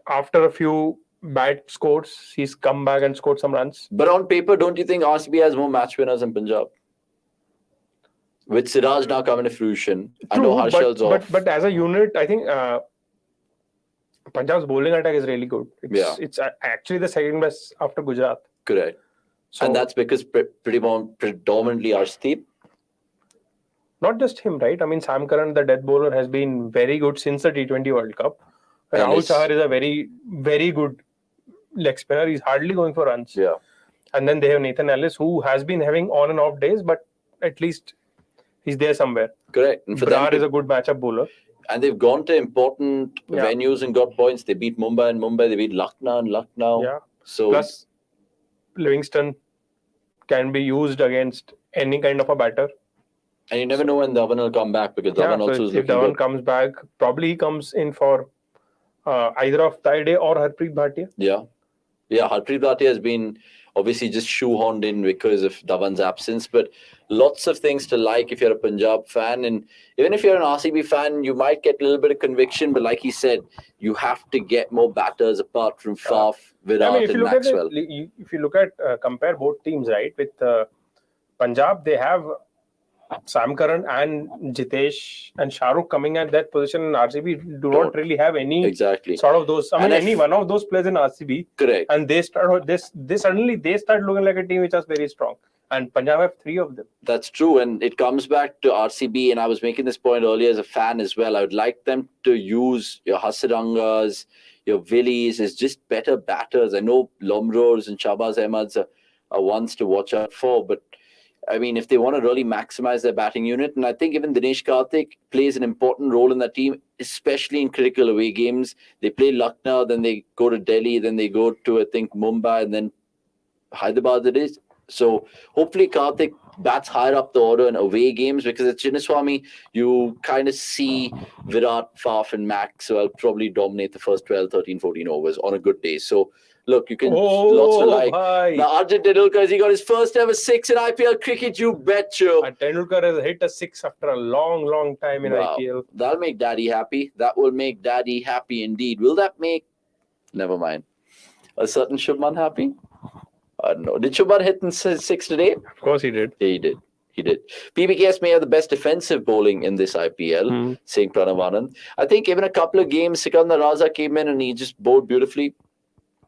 after a few bad scores, he's come back and scored some runs. But on paper, don't you think RCB has more match winners than Punjab? With Siraj now coming to fruition, I know Harshal's off. But as a unit, I think Punjab's bowling attack is really good. It's actually the second best after Gujarat. Correct. So, and that's because predominantly Arshdeep. Not just him, right? I mean, Sam Curran, the death bowler, has been very good since the T20 World Cup. Rahul Chahar is a very, very good leg spinner. He's hardly going for runs. Yeah. And then they have Nathan Ellis, who has been having on and off days, but at least he's there somewhere. Correct. And for Brar is a good matchup bowler. And they've gone to important venues and got points. They beat Mumbai and Mumbai. They beat Lucknow and Lucknow. Yeah. So plus, Livingston can be used against any kind of a batter. And you never know when Dhawan will come back, because Dhawan also is if Dhawan comes back, probably he comes in for either of Taide or Harpreet Bhatia. Yeah. Yeah, Harpreet Bhatia has been obviously just shoehorned in because of Dhawan's absence, but lots of things to like if you're a Punjab fan. And even if you're an RCB fan, you might get a little bit of conviction, but like he said, you have to get more batters apart from Faf, Virat and Maxwell. If you look at, compare both teams, right, with Punjab, they have Sam Curran and Jitesh and Shahrukh coming at that position, and RCB do not really have any sort of those. I mean, any one of those players in RCB. Correct. And they start suddenly they start looking like a team which is very strong. And Punjab have 3 of them. That's true, and it comes back to RCB. And I was making this point earlier as a fan as well. I would like them to use your Hasirangas, your Willies as just better batters. I know Lomrors and Shahbaz Ahmads are ones to watch out for, but I mean, if they want to really maximize their batting unit, and I think even Dinesh Karthik plays an important role in that team, especially in critical away games. They play Lucknow, then they go to Delhi, then they go to, I think, Mumbai, and then Hyderabad it is. So hopefully Karthik bats higher up the order in away games, because at Chinnaswamy, you kind of see Virat, Faf and Maxwell probably dominate the first 12, 13, 14 overs on a good day. So look, you can lots to like. Now Arjun Tendulkar, he got his first ever 6 in IPL cricket, you betcha. Tendulkar has hit a 6 after a long time in IPL. That'll make Daddy happy. That will make Daddy happy indeed. Will that make... Never mind. A certain Shubman happy? I don't know. Did Shubman hit in 6 today? Of course he did. Yeah, he did. PBKS may have the best defensive bowling in this IPL, saying Pranav Anand. I think even a couple of games, Sikandar Raza came in and he just bowled beautifully.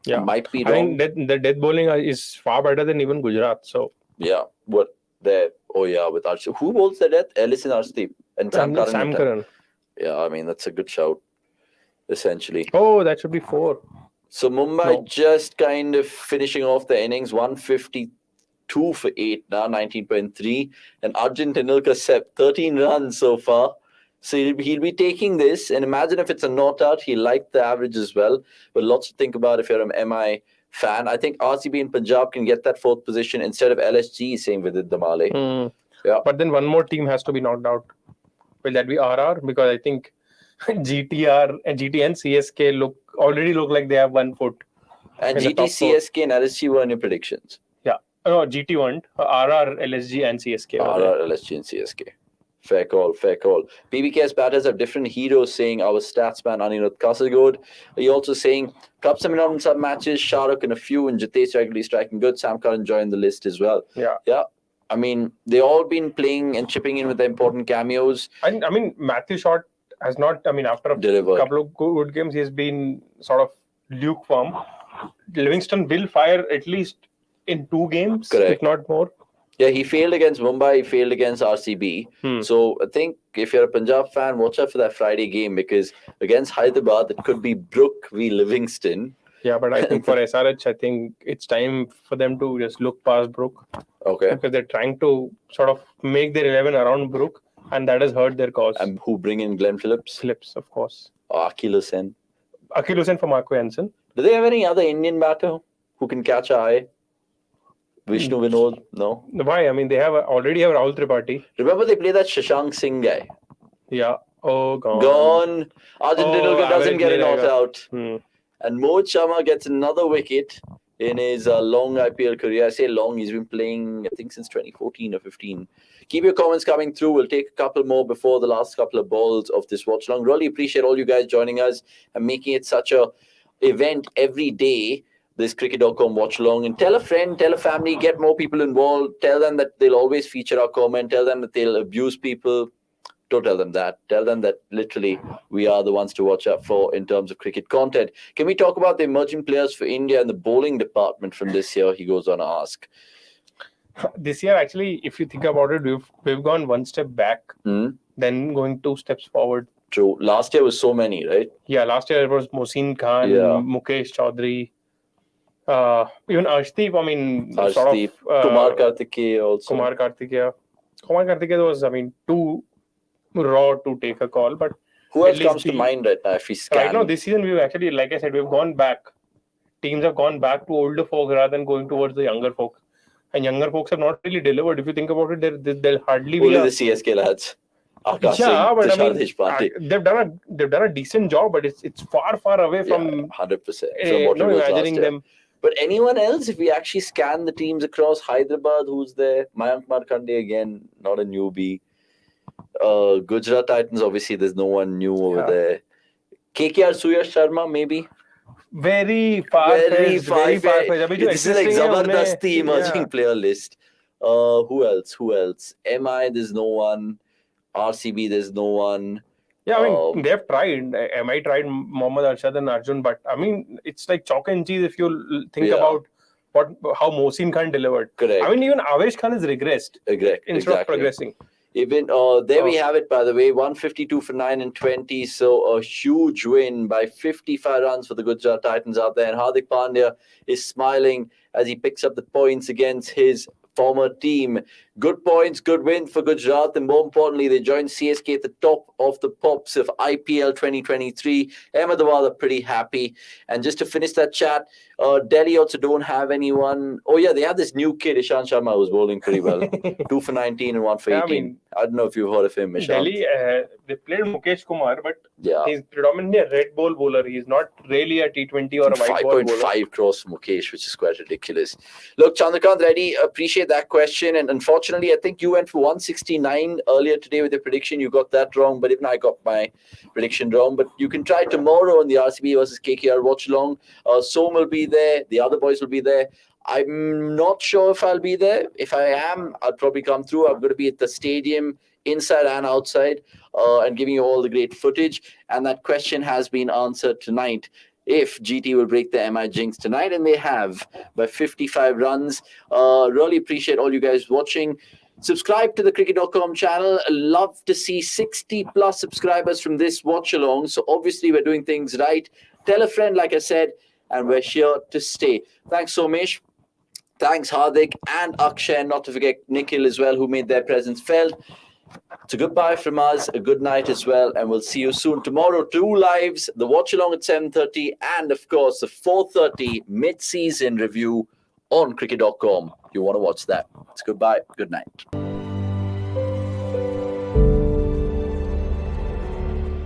Yeah, might be wrong. I think the death bowling is far better than even Gujarat. So yeah, what there? Oh yeah, with Arshdeep. Who bowls the death? Ellis and Arshdeep and Sam Curran. Yeah, I mean that's a good shout. Essentially. Oh, that should be 4. So Mumbai just kind of finishing off the innings, 152 for 8 now, 19.3, and Arjun Tendulkar set 13 runs so far. So he'll be taking this, and imagine if it's a not out, he'll like the average as well. But lots to think about if you're an MI fan. I think RCB and Punjab can get that 4th position instead of LSG, same with Damale. Yeah. But then one more team has to be knocked out. Will that be RR? Because I think GT and CSK already look like they have 1 foot. And GT, CSK and LSG were in your predictions? Yeah. No, GT weren't. RR, LSG and CSK. RR, LSG and CSK. Fair call. PBKS batters have different heroes, saying our stats man Anirudh Kasargod. He also saying Cup Seminar in some matches, Shahrukh in a few, and Jitesh regularly striking good. Sam Curran joined the list as well. Yeah. I mean, they all been playing and chipping in with the important cameos. I mean, Matthew Short has not, after a couple of good games, he's been sort of lukewarm. Livingston will fire at least in 2 games, if not more. Yeah, he failed against Mumbai, he failed against RCB. So I think if you're a Punjab fan, watch out for that Friday game because against Hyderabad, it could be Brook v Livingston. Yeah, but I think for SRH, I think it's time for them to just look past Brook. Okay. Because they're trying to sort of make their 11 around Brook, and that has hurt their cause. And who bring in Glenn Phillips? Phillips, of course. Akil Hussain. Akil Hussain for Marco Jansen. Do they have any other Indian batter who can catch an eye? Vishnu Vinod? No. Why? I mean, they already have Rahul Tripathi. Remember they play that Shashank Singh guy? Yeah. Oh, gone. Gone. Arjun Tendulkar doesn't get a not out. Hmm. And Mohit Sharma gets another wicket in his long IPL career. I say long, he's been playing, I think, since 2014 or 15. Keep your comments coming through. We'll take a couple more before the last couple of balls of this watch long. Really appreciate all you guys joining us and making it such a event every day, this cricket.com watch along. And tell a friend, tell a family, get more people involved. Tell them that they'll always feature our comment. Tell them that they'll abuse people. Don't tell them that. Tell them that literally we are the ones to watch out for in terms of cricket content. Can we talk about the emerging players for India and the bowling department from this year? He goes on to ask. This year, actually, if you think about it, we've gone one step back, then going 2 steps forward. True. Last year was so many, right? Yeah, last year it was Mohsin Khan, Mukesh Chaudhary, even Arshdeep. I mean, Arshdeep, Kumar Kartikeya also. Kumar Kartikeya was, I mean, too raw to take a call. But who else comes to mind right now if we scan? Right now, this season, we've actually, like I said, we've gone back. Teams have gone back to older folk rather than going towards the younger folk. And younger folks have not really delivered. If you think about it, they'll hardly be. Only the CSK lads. But I mean, they've done a decent job, but it's far away from 100% from what was imagining them. But anyone else, if we actually scan the teams across Hyderabad, who's there? Mayank Markande again, not a newbie. Gujarat Titans, obviously, there's no one new over there. KKR Suyash Sharma, maybe. Very far. This is like Zabardasti emerging player list. Who else? MI, there's no one. RCB, there's no one. Yeah, I mean, they've tried. MI tried Mohammad Arshad and Arjun, but I mean, it's like chalk and cheese if you think about how Mohsin Khan delivered. Correct. I mean, even Avesh Khan has regressed instead of progressing. Even there we have it, by the way, 152 for 9 and 20. So a huge win by 55 runs for the Gujarat Titans out there. And Hardik Pandya is smiling as he picks up the points against his former team. Good points, good win for Gujarat, and more importantly, they joined CSK at the top of the pops of IPL 2023. Ahmedabad are pretty happy. And just to finish that chat, Delhi also don't have anyone. Oh yeah, they have this new kid, Ishant Sharma, who's bowling pretty well. 2 for 19 and 1 for 18. I don't know if you've heard of him, Ishant. Delhi, they played Mukesh Kumar, but he's predominantly a red ball bowler. He's not really a T20 or a white ball bowler. 5.5 crores for Mukesh, which is quite ridiculous. Look, Chandrakant Reddy, appreciate that question. And unfortunately, I think you went for 169 earlier today with your prediction. You got that wrong, but even I got my prediction wrong. But you can try tomorrow in the RCB versus KKR watch along. Som will be there. The other boys will be there. I'm not sure if I'll be there. If I am, I'll probably come through. I'm going to be at the stadium, inside and outside, and giving you all the great footage. And that question has been answered tonight. If GT will break the MI jinx tonight, and they have by 55 runs. Really appreciate all you guys watching. Subscribe to the cricket.com channel. Love to see 60 plus subscribers from this watch along. So obviously we're doing things right. Tell a friend, like I said, and we're here to stay. Thanks, Somesh. Thanks, Hardik and Akshay, and not to forget Nikhil as well, who made their presence felt. It's a goodbye from us, a good night as well, and we'll see you soon. Tomorrow, 2 lives, the watch along at 7:30, and of course, the 4:30 mid-season review on cricket.com. You want to watch that. It's goodbye, good night.